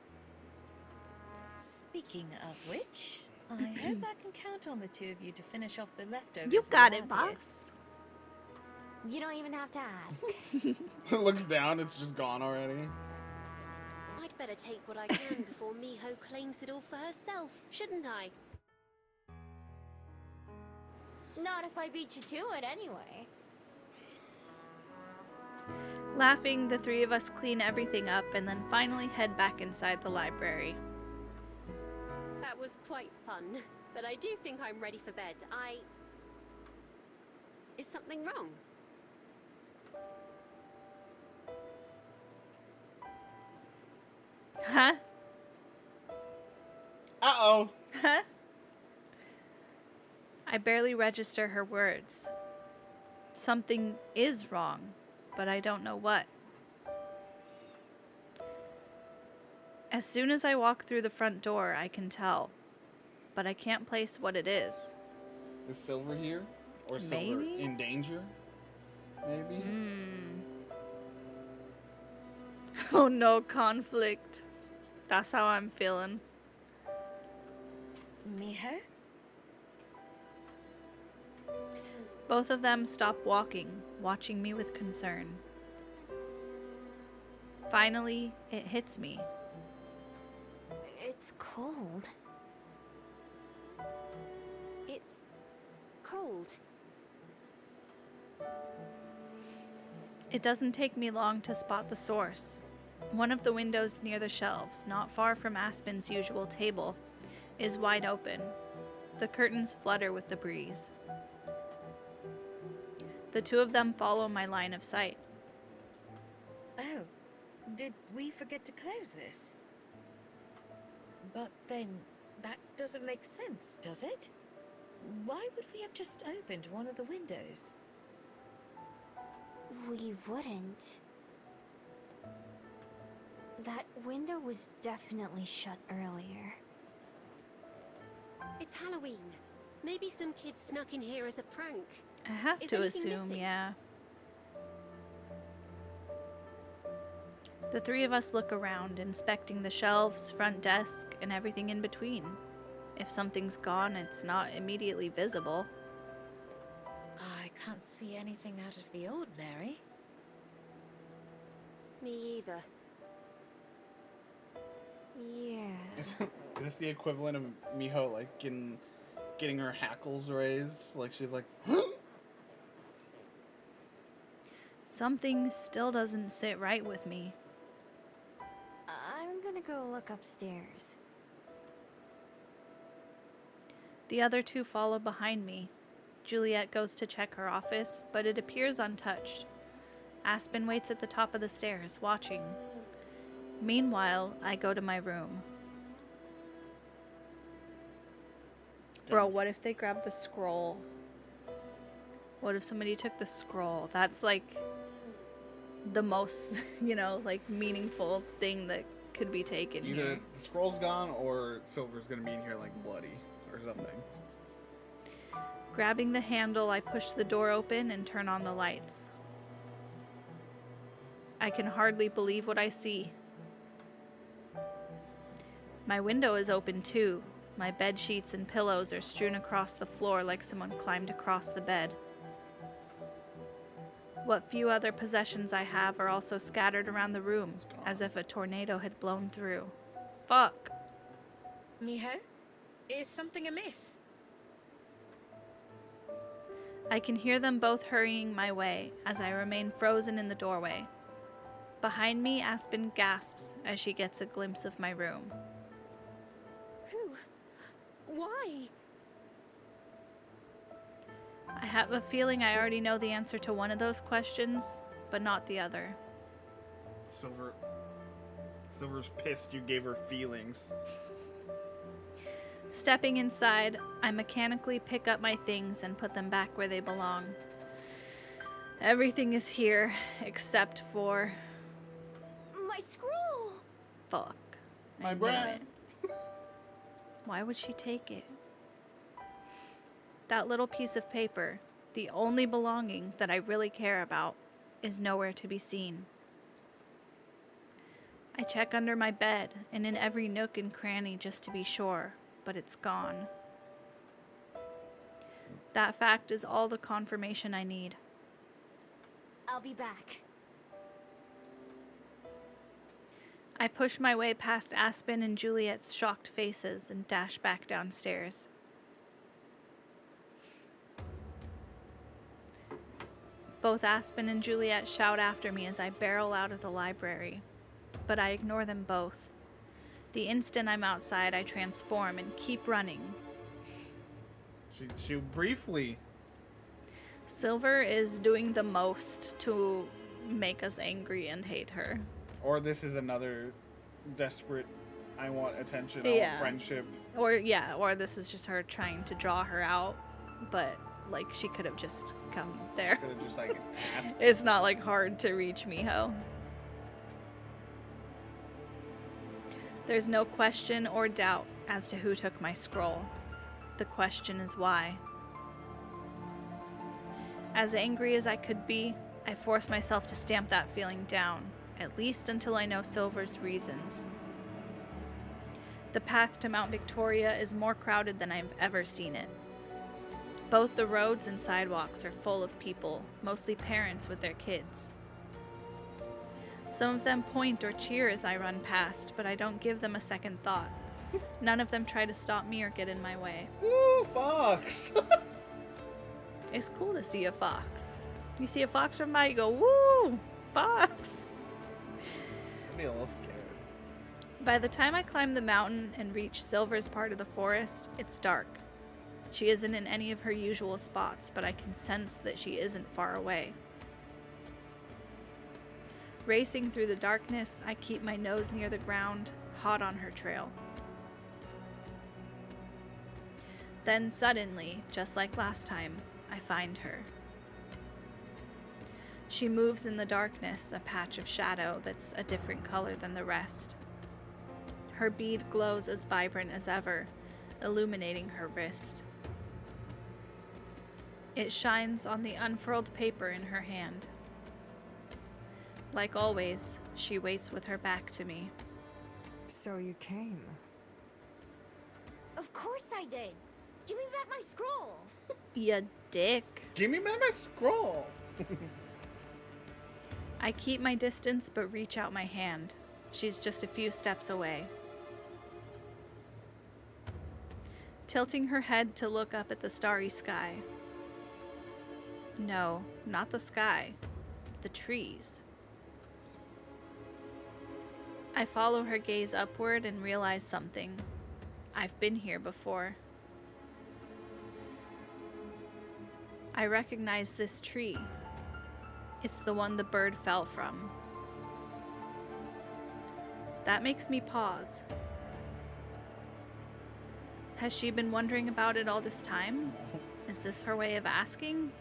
Speaking of which, I hope I can count on the two of you to finish off the leftovers. You got we it, have here. boss. You don't even have to ask. Looks down, it's just gone already. I'd better take what I can before Miho claims it all for herself, shouldn't I? Not if I beat you to it anyway. Laughing, the three of us clean everything up and then finally head back inside the library. That was quite fun, but I do think I'm ready for bed. Is something wrong? Huh? Uh-oh. Huh? I barely register her words. Something is wrong, but I don't know what. As soon as I walk through the front door, I can tell, but I can't place what it is. Is Silver here? Or Silver Maybe? in danger? Maybe? Oh no, conflict. That's how I'm feeling. Miho? Both of them stop walking, watching me with concern. Finally, it hits me. It's cold. It's cold. It doesn't take me long to spot the source. One of the windows near the shelves, not far from Aspen's usual table, is wide open. The curtains flutter with the breeze. The two of them follow my line of sight. Oh, did we forget to close this? But then, that doesn't make sense, does it? Why would we have just opened one of the windows? We wouldn't. That window was definitely shut earlier. It's Halloween. Maybe some kids snuck in here as a prank. I have Is to anything assume, missing? yeah. The three of us look around, inspecting the shelves, front desk, and everything in between. If something's gone, it's not immediately visible. I can't see anything out of the ordinary. Me either. Yeah. Is this the equivalent of Miho, like, getting her hackles raised? Like, she's like, Something still doesn't sit right with me. I'm gonna go look upstairs. The other two follow behind me. Juliet goes to check her office, but it appears untouched. Aspen waits at the top of the stairs, watching. Meanwhile, I go to my room. Bro, what if they grabbed the scroll? What if somebody took the scroll? That's like the most, like meaningful thing that could be taken either here. the scroll's gone or Silver's gonna be in here, like, bloody or something. Grabbing the handle, I push the door open and turn on the lights. I can hardly believe what I see. My window is open too. My bed sheets and pillows are strewn across the floor like someone climbed across the bed. What few other possessions I have are also scattered around the room, as if a tornado had blown through. Fuck. Miho? Is something amiss? I can hear them both hurrying my way as I remain frozen in the doorway. Behind me, Aspen gasps as she gets a glimpse of my room. Who? Why? I have a feeling I already know the answer to one of those questions, but not the other. Silver's pissed you gave her feelings. Stepping inside, I mechanically pick up my things and put them back where they belong. Everything is here, except for... My scroll! Fuck. My I knew bread. it. Why would she take it? That little piece of paper, the only belonging that I really care about, is nowhere to be seen. I check under my bed and in every nook and cranny just to be sure, but it's gone. That fact is all the confirmation I need. I'll be back. I push my way past Aspen and Juliet's shocked faces and dash back downstairs. Both Aspen and Juliet shout after me as I barrel out of the library, but I ignore them both. The instant I'm outside, I transform and keep running. She briefly. Silver is doing the most to make us angry and hate her. Or this is another desperate, I want attention, Yeah. friendship. Or this is just her trying to draw her out, but like she could have just come there. Could have just like asked. It's not like hard to reach Miho. There's no question or doubt as to who took my scroll. The question is why. As angry as I could be, I force myself to stamp that feeling down, at least until I know Silver's reasons. The path to Mount Victoria is more crowded than I've ever seen it. Both the roads and sidewalks are full of people, mostly parents with their kids. Some of them point or cheer as I run past, but I don't give them a second thought. None of them try to stop me or get in my way. Woo, fox! It's cool to see a fox. You see a fox run by, you go, woo, fox! I'd be a little scared. By the time I climb the mountain and reach Silver's part of the forest, it's dark. She isn't in any of her usual spots, but I can sense that she isn't far away. Racing through the darkness, I keep my nose near the ground, hot on her trail. Then suddenly, just like last time, I find her. She moves in the darkness, a patch of shadow that's a different color than the rest. Her bead glows as vibrant as ever, illuminating her wrist. It shines on the unfurled paper in her hand. Like always, she waits with her back to me. So you came. Of course I did. Give me back my scroll. Ya dick. Give me back my scroll! I keep my distance but reach out my hand. She's just a few steps away. Tilting her head to look up at the starry sky. No, not the sky. The trees. I follow her gaze upward and realize something. I've been here before. I recognize this tree. It's the one the bird fell from. That makes me pause. Has she been wondering about it all this time? Is this her way of asking?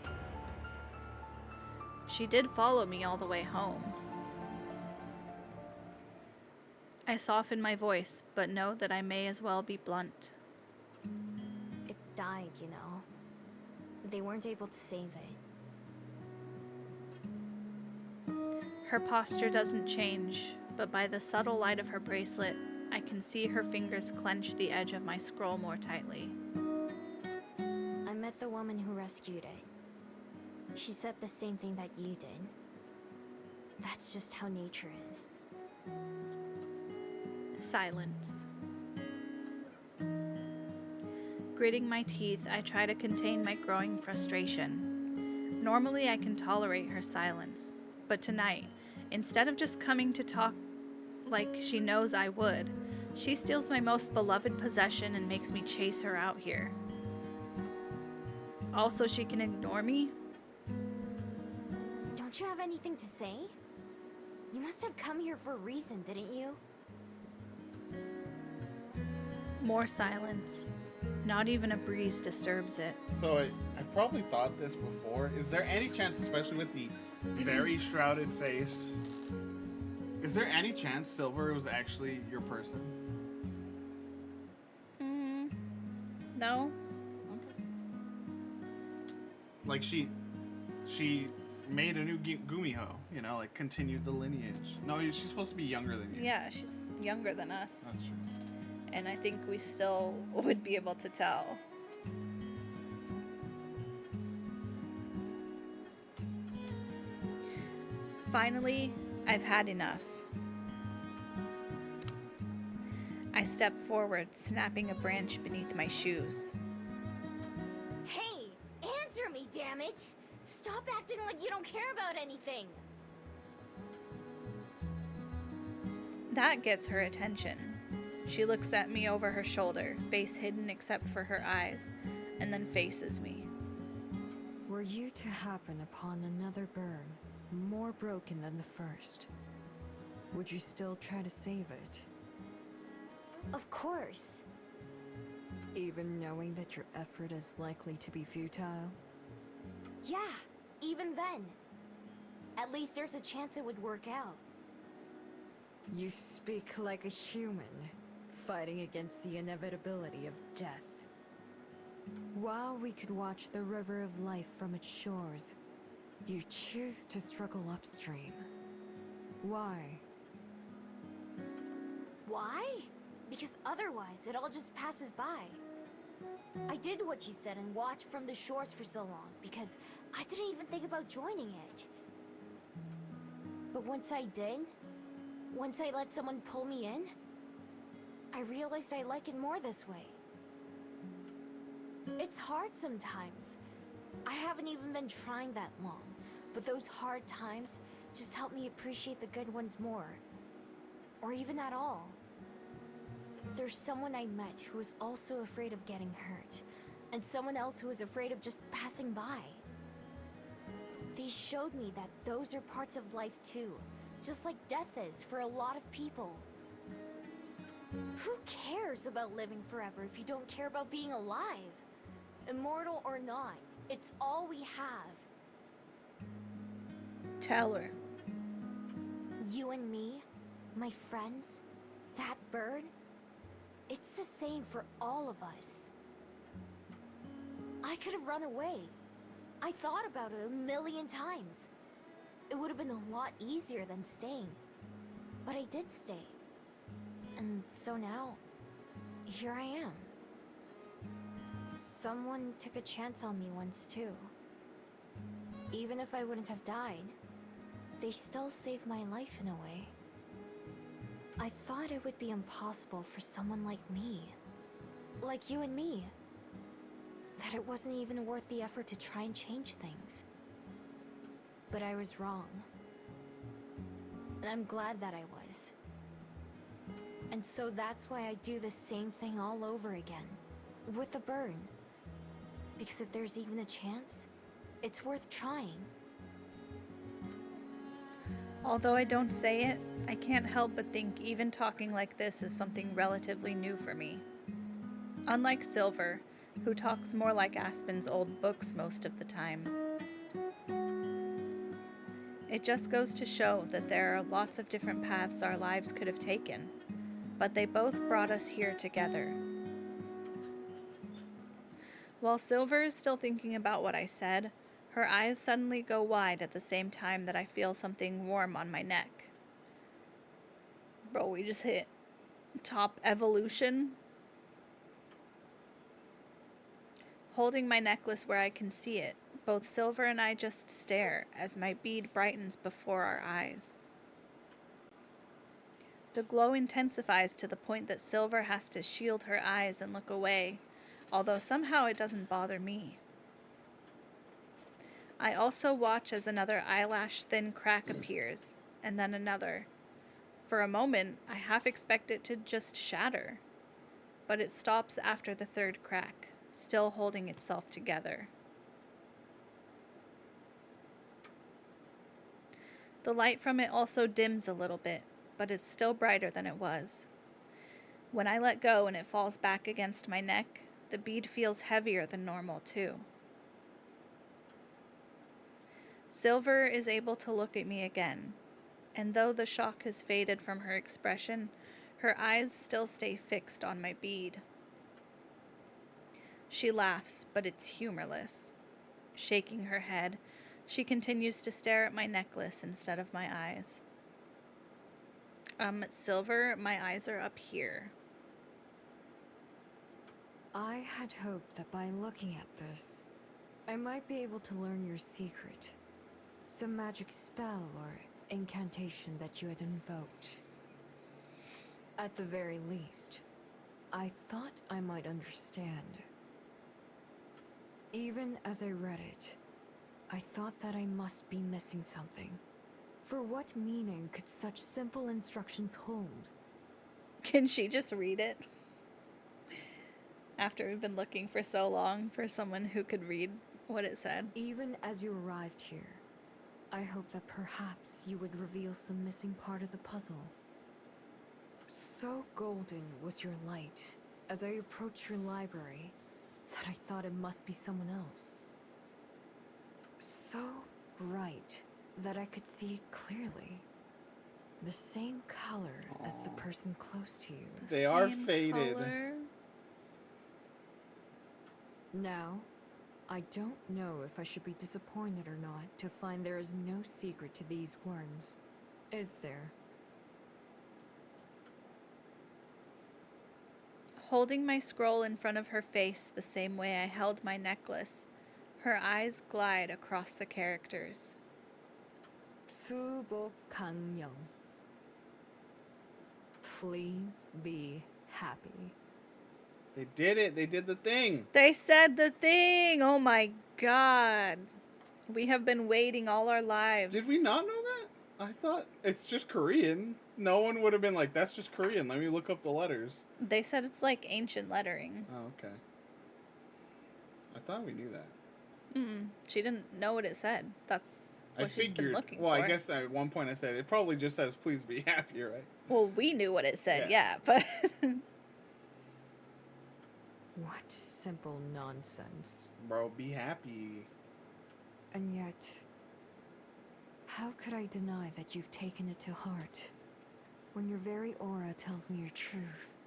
She did follow me all the way home. I soften my voice, but know that I may as well be blunt. It died, you know. They weren't able to save it. Her posture doesn't change, but by the subtle light of her bracelet, I can see her fingers clench the edge of my scroll more tightly. I met the woman who rescued it. She said the same thing that you did. That's just how nature is. Silence. Gritting my teeth, I try to contain my growing frustration. Normally, I can tolerate her silence, but tonight, instead of just coming to talk like she knows I would, she steals my most beloved possession and makes me chase her out here. Also, she can ignore me? Don't you have anything to say? You must have come here for a reason, didn't you? More silence. Not even a breeze disturbs it. So I probably thought this before. Is there any chance, especially with the very shrouded face, Is there any chance Silver was actually your person? No. Okay. Like she made a new Gumiho, you know, like continued the lineage. No, she's supposed to be younger than you. Yeah, she's younger than us. That's true. And I think we still would be able to tell. Finally, I've had enough. I step forward, snapping a branch beneath my shoes. Hey, answer me, damn it! Stop acting like you don't care about anything! That gets her attention. She looks at me over her shoulder, face hidden except for her eyes, and then faces me. Were you to happen upon another burn, more broken than the first, would you still try to save it? Of course. Even knowing that your effort is likely to be futile? Yeah, even then. At least there's a chance it would work out. You speak like a human, fighting against the inevitability of death. While we could watch the river of life from its shores, you choose to struggle upstream. Why? Why? Because otherwise it all just passes by. I did what you said and watched from the shores for so long because I didn't even think about joining it. But once I did, once I let someone pull me in, I realized I like it more this way. It's hard sometimes. I haven't even been trying that long, but those hard times just help me appreciate the good ones more. Or even at all. There's someone I met who was also afraid of getting hurt, and someone else who was afraid of just passing by. They showed me that those are parts of life too, just like death is for a lot of people. Who cares about living forever if you don't care about being alive? Immortal or not, it's all we have. Tell her. You and me, my friends, that bird, it's the same for all of us. I could have run away. I thought about it a million times. It would have been a lot easier than staying. But I did stay. And so now, here I am. Someone took a chance on me once too. Even if I wouldn't have died, they still saved my life in a way. I thought it would be impossible for someone like me, like you and me, that it wasn't even worth the effort to try and change things. But I was wrong. And I'm glad that I was. And so that's why I do the same thing all over again, with the burn. Because if there's even a chance, it's worth trying. Although I don't say it, I can't help but think even talking like this is something relatively new for me. Unlike Silver, who talks more like Aspen's old books most of the time. It just goes to show that there are lots of different paths our lives could have taken, but they both brought us here together. While Silver is still thinking about what I said, her eyes suddenly go wide at the same time that I feel something warm on my neck. Bro, we just hit top evolution. Holding my necklace where I can see it, both Silver and I just stare as my bead brightens before our eyes. The glow intensifies to the point that Silver has to shield her eyes and look away, although somehow it doesn't bother me. I also watch as another eyelash-thin crack appears, and then another. For a moment, I half expect it to just shatter, but it stops after the third crack, still holding itself together. The light from it also dims a little bit, but it's still brighter than it was. When I let go and it falls back against my neck, the bead feels heavier than normal too. Silver is able to look at me again, and though the shock has faded from her expression, her eyes still stay fixed on my bead. She laughs, but it's humorless. Shaking her head, she continues to stare at my necklace instead of my eyes. Silver, my eyes are up here. I had hoped that by looking at this, I might be able to learn your secret. Some magic spell or incantation that you had invoked. At the very least, I thought I might understand. Even as I read it, I thought that I must be missing something. For what meaning could such simple instructions hold? Can she just read it? After we've been looking for so long for someone who could read what it said. Even as you arrived here, I hoped that perhaps you would reveal some missing part of the puzzle. So golden was your light as I approached your library that I thought it must be someone else. So bright that I could see it clearly. The same color as the person close to you. They are faded. Color. Now, I don't know if I should be disappointed or not to find there is no secret to these words. Is there? Holding my scroll in front of her face the same way I held my necklace, her eyes glide across the characters. 수복강령. Please be happy. They did it. They did the thing. They said the thing! Oh my god. We have been waiting all our lives. Did we not know that? I thought it's just Korean. No one would have been like, that's just Korean. Let me look up the letters. They said it's like ancient lettering. Oh, okay. I thought we knew that. She didn't know what it said. That's what she's been looking for. Well, I guess at one point I said, it probably just says, please be happy, right? Well, we knew what it said, yeah but... What simple nonsense. Bro, be happy. And yet, how could I deny that you've taken it to heart when your very aura tells me your truth?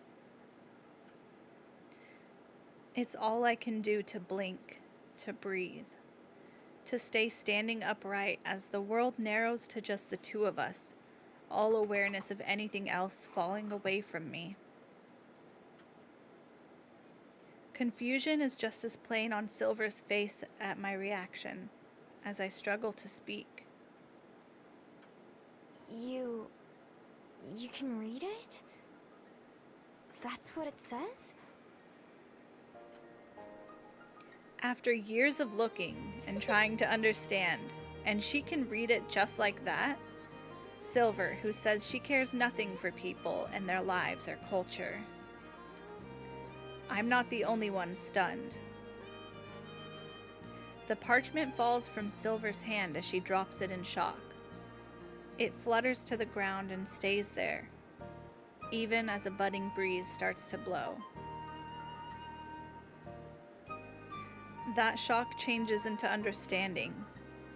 It's all I can do to blink, to breathe, to stay standing upright as the world narrows to just the two of us, all awareness of anything else falling away from me. Confusion is just as plain on Silver's face at my reaction, as I struggle to speak. You can read it? That's what it says? After years of looking and trying to understand, and she can read it just like that, Silver, who says she cares nothing for people and their lives or culture. I'm not the only one stunned. The parchment falls from Silver's hand as she drops it in shock. It flutters to the ground and stays there, even as a budding breeze starts to blow. That shock changes into understanding,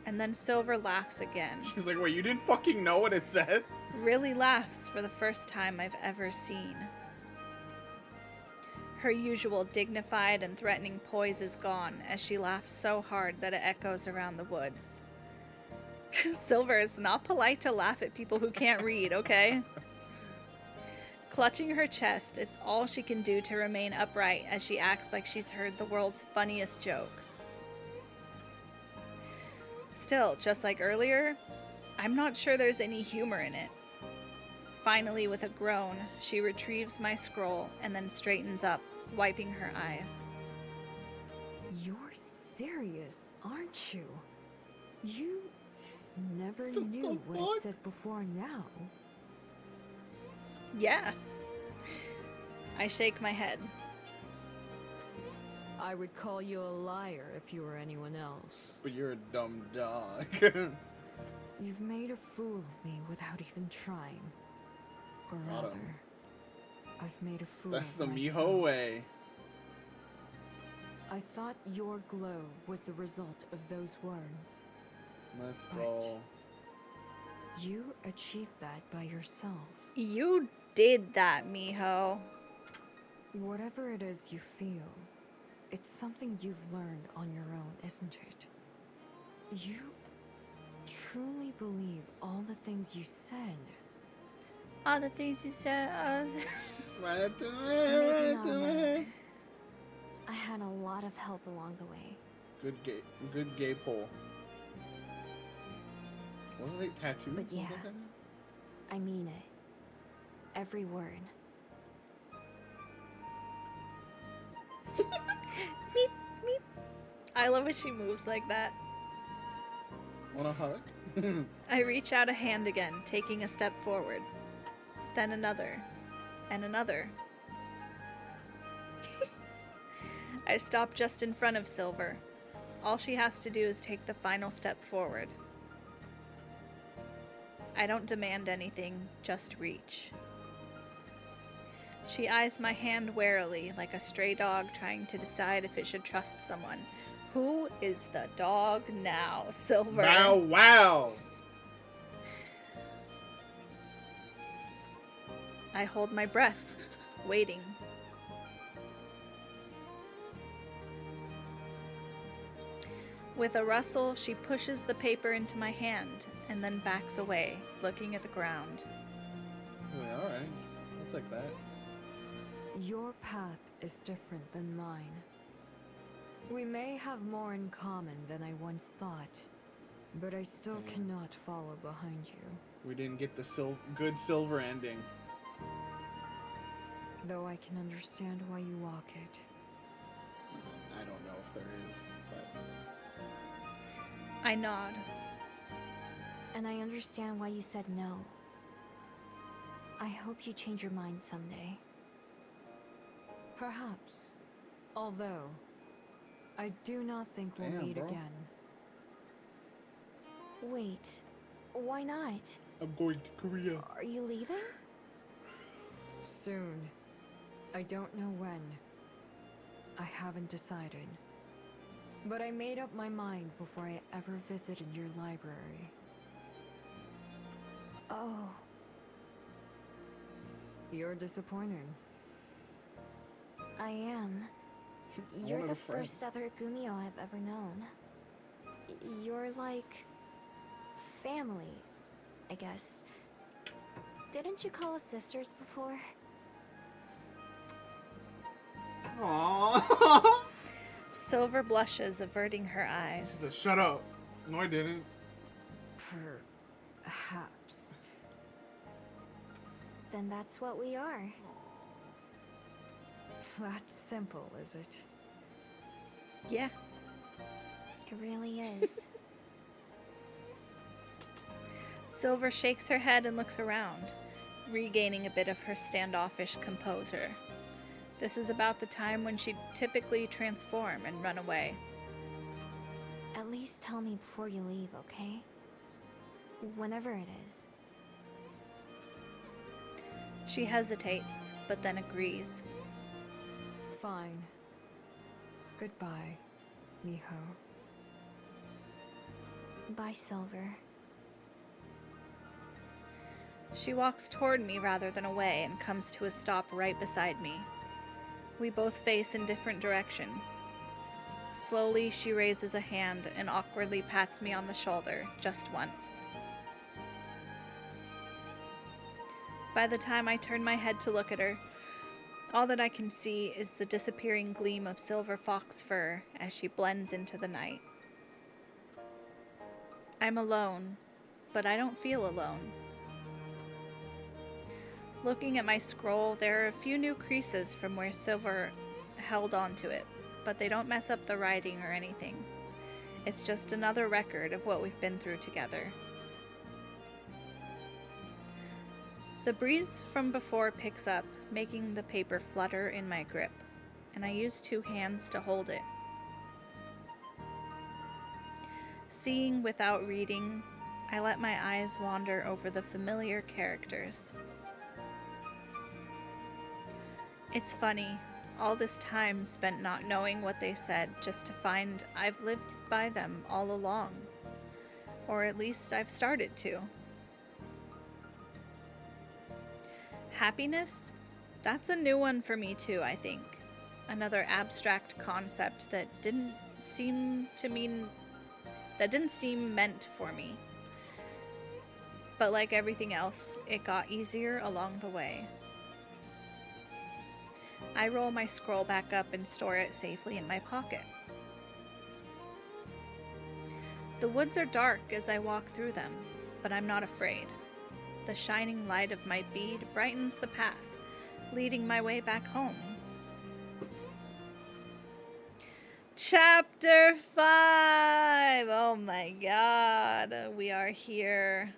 and then Silver laughs again. She's like, wait, you didn't fucking know what it said? Really laughs for the first time I've ever seen. Her usual dignified and threatening poise is gone as she laughs so hard that it echoes around the woods. Silver, it's not polite to laugh at people who can't read, okay? Clutching her chest, it's all she can do to remain upright as she acts like she's heard the world's funniest joke. Still, just like earlier, I'm not sure there's any humor in it. Finally, with a groan, she retrieves my scroll and then straightens up, wiping her eyes. You're serious, aren't you? You never knew what it said before now. Yeah. I shake my head. I would call you a liar if you were anyone else. But you're a dumb dog. You've made a fool of me without even trying. Or rather, I've made a fool That's of the myself. Miho way. I thought your glow was the result of those words. Let's But go. You achieved that by yourself. You did that, mijo. Whatever it is you feel, it's something you've learned on your own, isn't it? You truly believe all the things you said. All the things you said. Right to Maybe not me. now. I had a lot of help along the way. Good gay pull. Wasn't they tattoos? But yeah. I mean it. Every word. Meep, meep. I love when she moves like that. Want a hug? I reach out a hand again, taking a step forward. Then another. And another. I stop just in front of Silver. All she has to do is take the final step forward. I don't demand anything, just reach. She eyes my hand warily, like a stray dog trying to decide if it should trust someone. Who is the dog now, Silver? Bow wow! I hold my breath, waiting. With a rustle, she pushes the paper into my hand and then backs away, looking at the ground. Oh, alright. I'll take that. Your path is different than mine. We may have more in common than I once thought, but I still cannot follow behind you. We didn't get the good silver ending. Though I can understand why you walk it. I don't know if there is, but... I nod. And I understand why you said no. I hope you change your mind someday. Perhaps. Although, I do not think we'll Damn, meet bro. again. Wait, why not? I'm going to Korea. Are you leaving? Soon. I don't know when. I haven't decided. But I made up my mind before I ever visited your library. Oh. You're disappointed. I am. I You're wanted the a friend. first other Gumio I've ever known. You're like... family, I guess. Didn't you call us sisters before? Aww. Silver blushes, averting her eyes. Shut up. No, I didn't. Perhaps. Then that's what we are. That's simple, is it? Yeah. It really is. Silver shakes her head and looks around, regaining a bit of her standoffish composure. This is about the time when she'd typically transform and run away. At least tell me before you leave, okay? Whenever it is. She hesitates, but then agrees. Fine. Goodbye, Miho. Bye, Silver. She walks toward me rather than away and comes to a stop right beside me. We both face in different directions. Slowly, she raises a hand and awkwardly pats me on the shoulder, just once. By the time I turn my head to look at her, all that I can see is the disappearing gleam of silver fox fur as she blends into the night. I'm alone, but I don't feel alone. Looking at my scroll, there are a few new creases from where Silver held onto it, but they don't mess up the writing or anything. It's just another record of what we've been through together. The breeze from before picks up, making the paper flutter in my grip, and I use 2 hands to hold it. Seeing without reading, I let my eyes wander over the familiar characters. It's funny, all this time spent not knowing what they said just to find I've lived by them all along. Or at least I've started to. Happiness? That's a new one for me too, I think. Another abstract concept that didn't seem meant for me. But like everything else, it got easier along the way. I roll my scroll back up and store it safely in my pocket. The woods are dark as I walk through them, but I'm not afraid. The shining light of my bead brightens the path, leading my way back home. Chapter 5! Oh my god, we are here.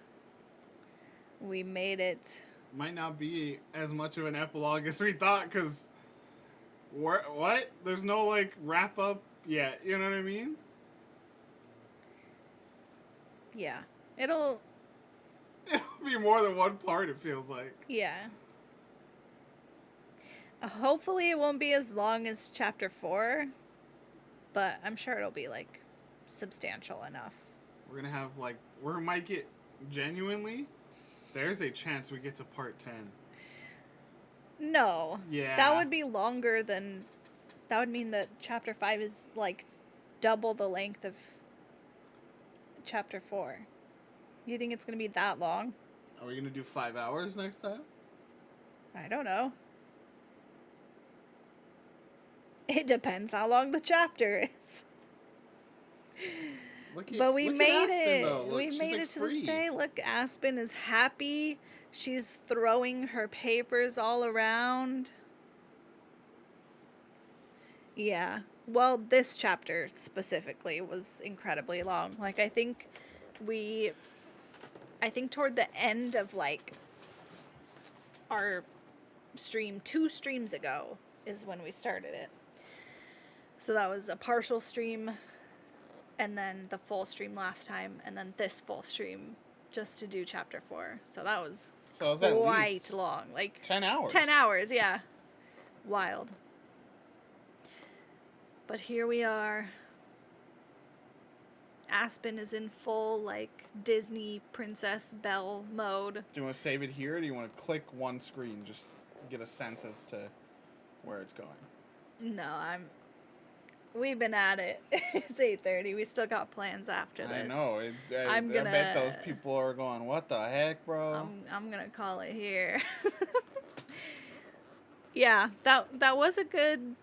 We made it. Might not be as much of an epilogue as we thought, because... What? There's no, like, wrap-up yet, you know what I mean? Yeah. It'll be more than one part, it feels like. Yeah. Hopefully it won't be as long as chapter 4, but I'm sure it'll be, like, substantial enough. We're gonna have, like, we might get, genuinely, there's a chance we get to part 10. No. Yeah. That would be longer than, that would mean that chapter 5 is, like, double the length of chapter 4. You think it's gonna be that long? Are we gonna do 5 hours next time? I don't know. It depends how long the chapter is. But we made it. Look, we made it to this day. Look, Aspen is happy. She's throwing her papers all around. Yeah. Well, this chapter specifically was incredibly long. Like, I think toward the end of, like, our stream, 2 streams ago is when we started it. So that was a partial stream, and then the full stream last time, and then this full stream just to do chapter 4. So that was quite long. Like 10 hours. 10 hours, yeah. Wild. But here we are. Aspen is in full, like, Disney Princess Belle mode. Do you want to save it here, or do you want to click one screen, just get a sense as to where it's going? No, we've been at it. It's 8:30. We still got plans after this. I know. I bet those people are going, what the heck, bro? I'm gonna call it here. Yeah, that was a good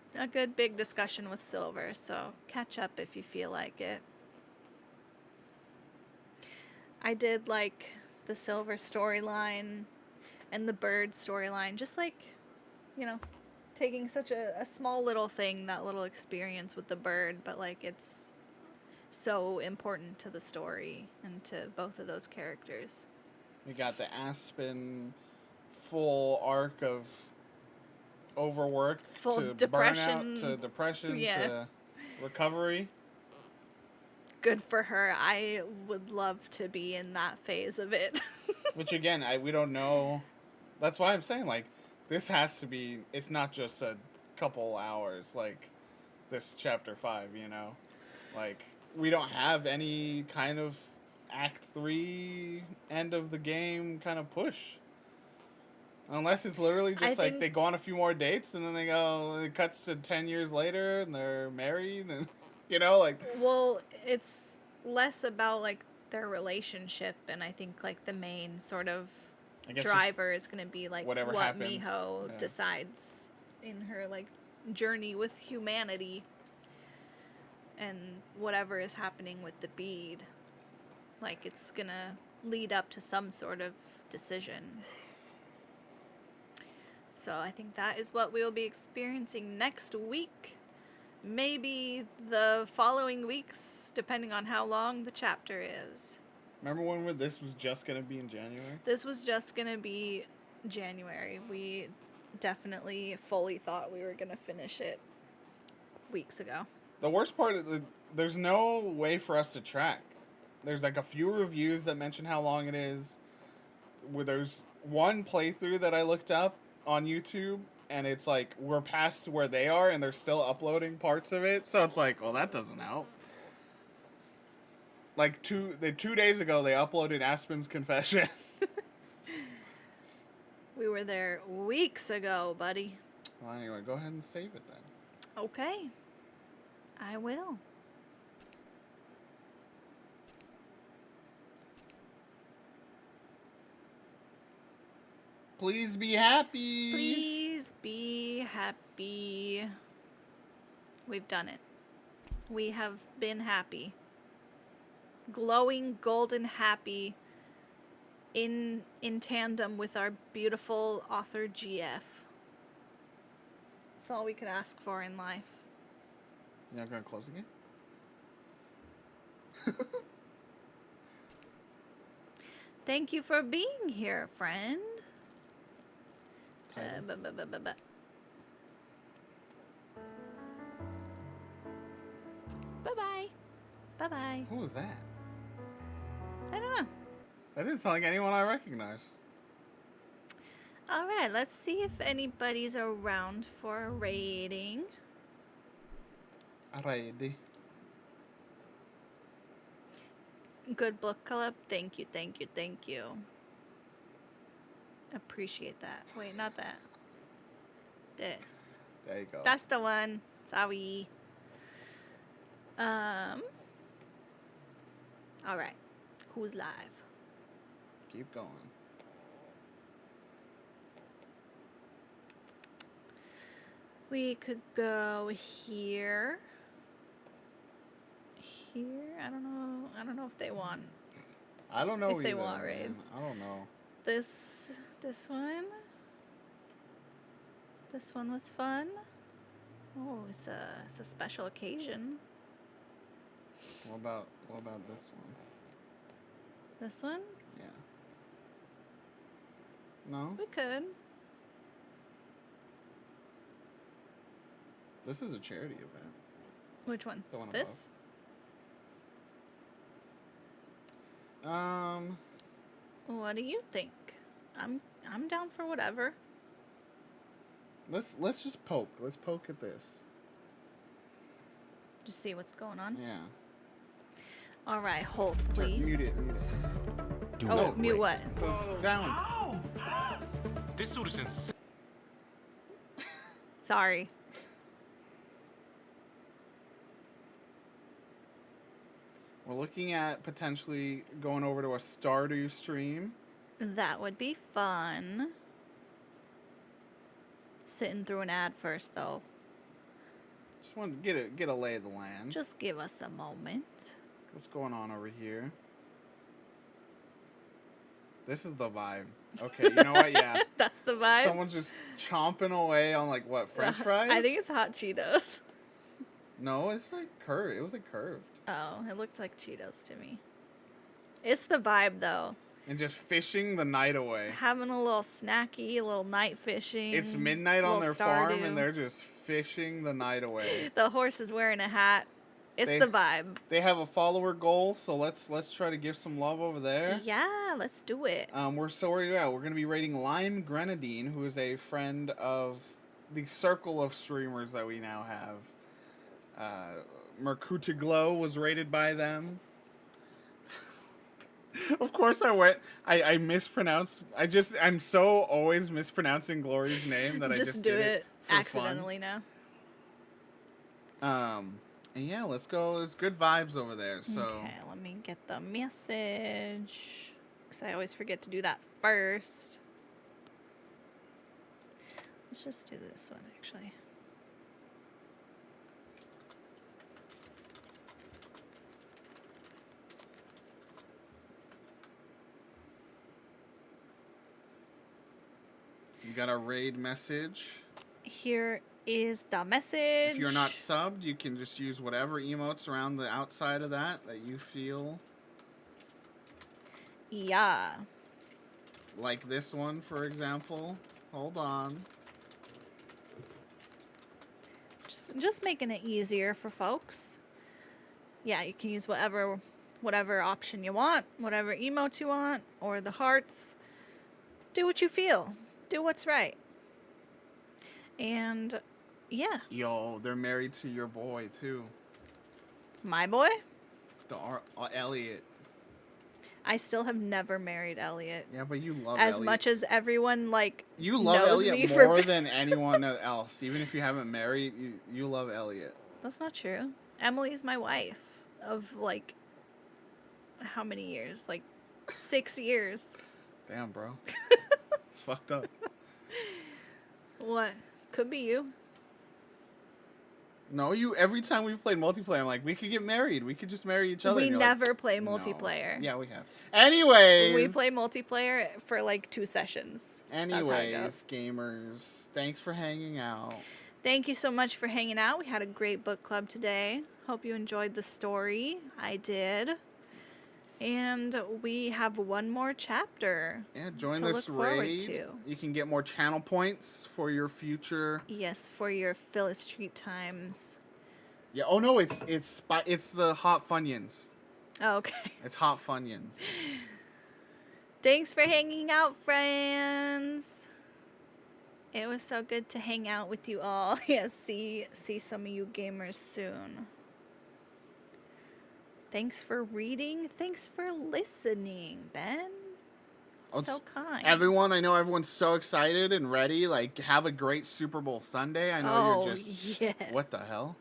big discussion with Silver, so catch up if you feel like it. I did like the Silver storyline and the Bird storyline, just like, you know, taking such a small little thing, that little experience with the bird, but like it's so important to the story and to both of those characters. We got the Aspen full arc of overwork to depression, burnout to depression to recovery. Good for her. I would love to be in that phase of it. Which again, we don't know. That's why I'm saying, like, this has to be, it's not just a couple hours, like this chapter 5, you know? Like, we don't have any kind of Act 3 end of the game kind of push. Unless it's literally just like they go on a few more dates and then they go, it cuts to 10 years later and they're married and, you know, like. Well, it's less about like their relationship, and I think like the main sort of driver is going to be like what happens, Miho decides in her like journey with humanity and whatever is happening with the bead. Like it's going to lead up to some sort of decision. So I think that is what we'll be experiencing next week. Maybe the following weeks, depending on how long the chapter is. Remember when this was just going to be in January? This was just going to be January. We definitely fully thought we were going to finish it weeks ago. The worst part is there's no way for us to track. There's like a few reviews that mention how long it is. Where there's one playthrough that I looked up on YouTube, and it's like we're past where they are and they're still uploading parts of it, so it's like, well, that doesn't help. Like 2 days ago they uploaded Aspen's confession. We were there weeks ago, buddy. Well, anyway, go ahead and save it then. Okay. I will. Please be happy. Please be happy. We've done it. We have been happy. Glowing golden happy in tandem with our beautiful author GF. That's all we could ask for in life. You're not gonna close again? Thank you for being here, friend. Title. Bye-bye. Bye-bye. Who was that? I don't know. That didn't sound like anyone I recognize. All right, let's see if anybody's around for a rating. Alrighty. Good book club. Thank you, thank you, thank you. Appreciate that. Wait, not that. This. There you go. That's the one. Sorry. All right. Who's live? Keep going. We could go here. Here. I don't know. I don't know if they want. I don't know if they either, want man. raids. I don't know. This one. This one was fun. Oh, it's a special occasion. What about this one? This one? Yeah. No? We could. This is a charity event. Which one? The one This? above. What do you think? I'm down for whatever. Let's just poke. Let's poke at this. Just see what's going on. Yeah. All right, hold please. Mute it. Mute it. Do Oh, it. mute what? The sound. This dude is insane. Sorry. We're looking at potentially going over to a Stardew stream. That would be fun. Sitting through an ad first, though. Just wanted to get a lay of the land. Just give us a moment. What's going on over here? This is the vibe. Okay, you know what? Yeah. That's the vibe. Someone's just chomping away on like what, French fries? I think it's hot Cheetos. No, it's like curved. It was like curved. Oh, it looked like Cheetos to me. It's the vibe, though. And just fishing the night away. Having a little snacky, a little night fishing. It's midnight on their little farm Stardew. and they're just fishing the night away. The horse is wearing a hat. It's the vibe. They have a follower goal, so let's try to give some love over there. Yeah, let's do it. We're gonna be rating Lime Grenadine, who is a friend of the circle of streamers that we now have. Mercuti Glow was rated by them. Of course I mispronounced. I'm so always mispronouncing Glory's name that I just do did it for accidentally fun. now. And yeah, let's go. There's good vibes over there. So Okay, let me get the message. Because I always forget to do that first. Let's just do this one, actually. you got a raid message. Here is the message. If you're not subbed, you can just use whatever emotes around the outside of that you feel. Yeah. Like this one, for example. Hold on. Just making it easier for folks. Yeah, you can use whatever option you want, whatever emote you want, or the hearts. Do what you feel. Do what's right. And yeah. Yo, they're married to your boy too. My boy? Elliot. I still have never married Elliot. Yeah, but you love As Elliot. much as everyone, like, You love knows me Elliot for... more than anyone else. Even if you haven't married, you love Elliot. That's not true. Emily's my wife of, like, how many years? Like, 6 years. Damn, bro. It's fucked up. What? Could be you. No, you. Every time we've played multiplayer, I'm like, we could get married. We could just marry each other. We and you're never like, play "No." multiplayer. Yeah, we have. Anyways. We play multiplayer for, like, 2 sessions. That's how it goes. Gamers, thanks for hanging out. Thank you so much for hanging out. We had a great book club today. Hope you enjoyed the story. I did. And we have one more chapter. Yeah, join to this look forward raid. to. You can get more channel points for your future. Yes, for your Phyllis Street times. Yeah. Oh no, it's the Hot Funyuns. Oh, okay. It's Hot Funyuns. Thanks for hanging out, friends. It was so good to hang out with you all. Yes, see some of you gamers soon. Thanks for reading. Thanks for listening, Ben. So kind. Everyone, I know everyone's so excited and ready. Like, have a great Super Bowl Sunday. I know you're just... yeah. What the hell?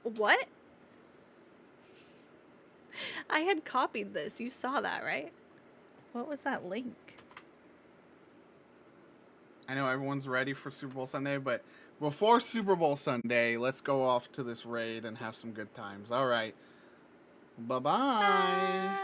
What? I had copied this. You saw that, right? What was that link? I know everyone's ready for Super Bowl Sunday, but before Super Bowl Sunday, let's go off to this raid and have some good times. All right. Bye-bye. Bye.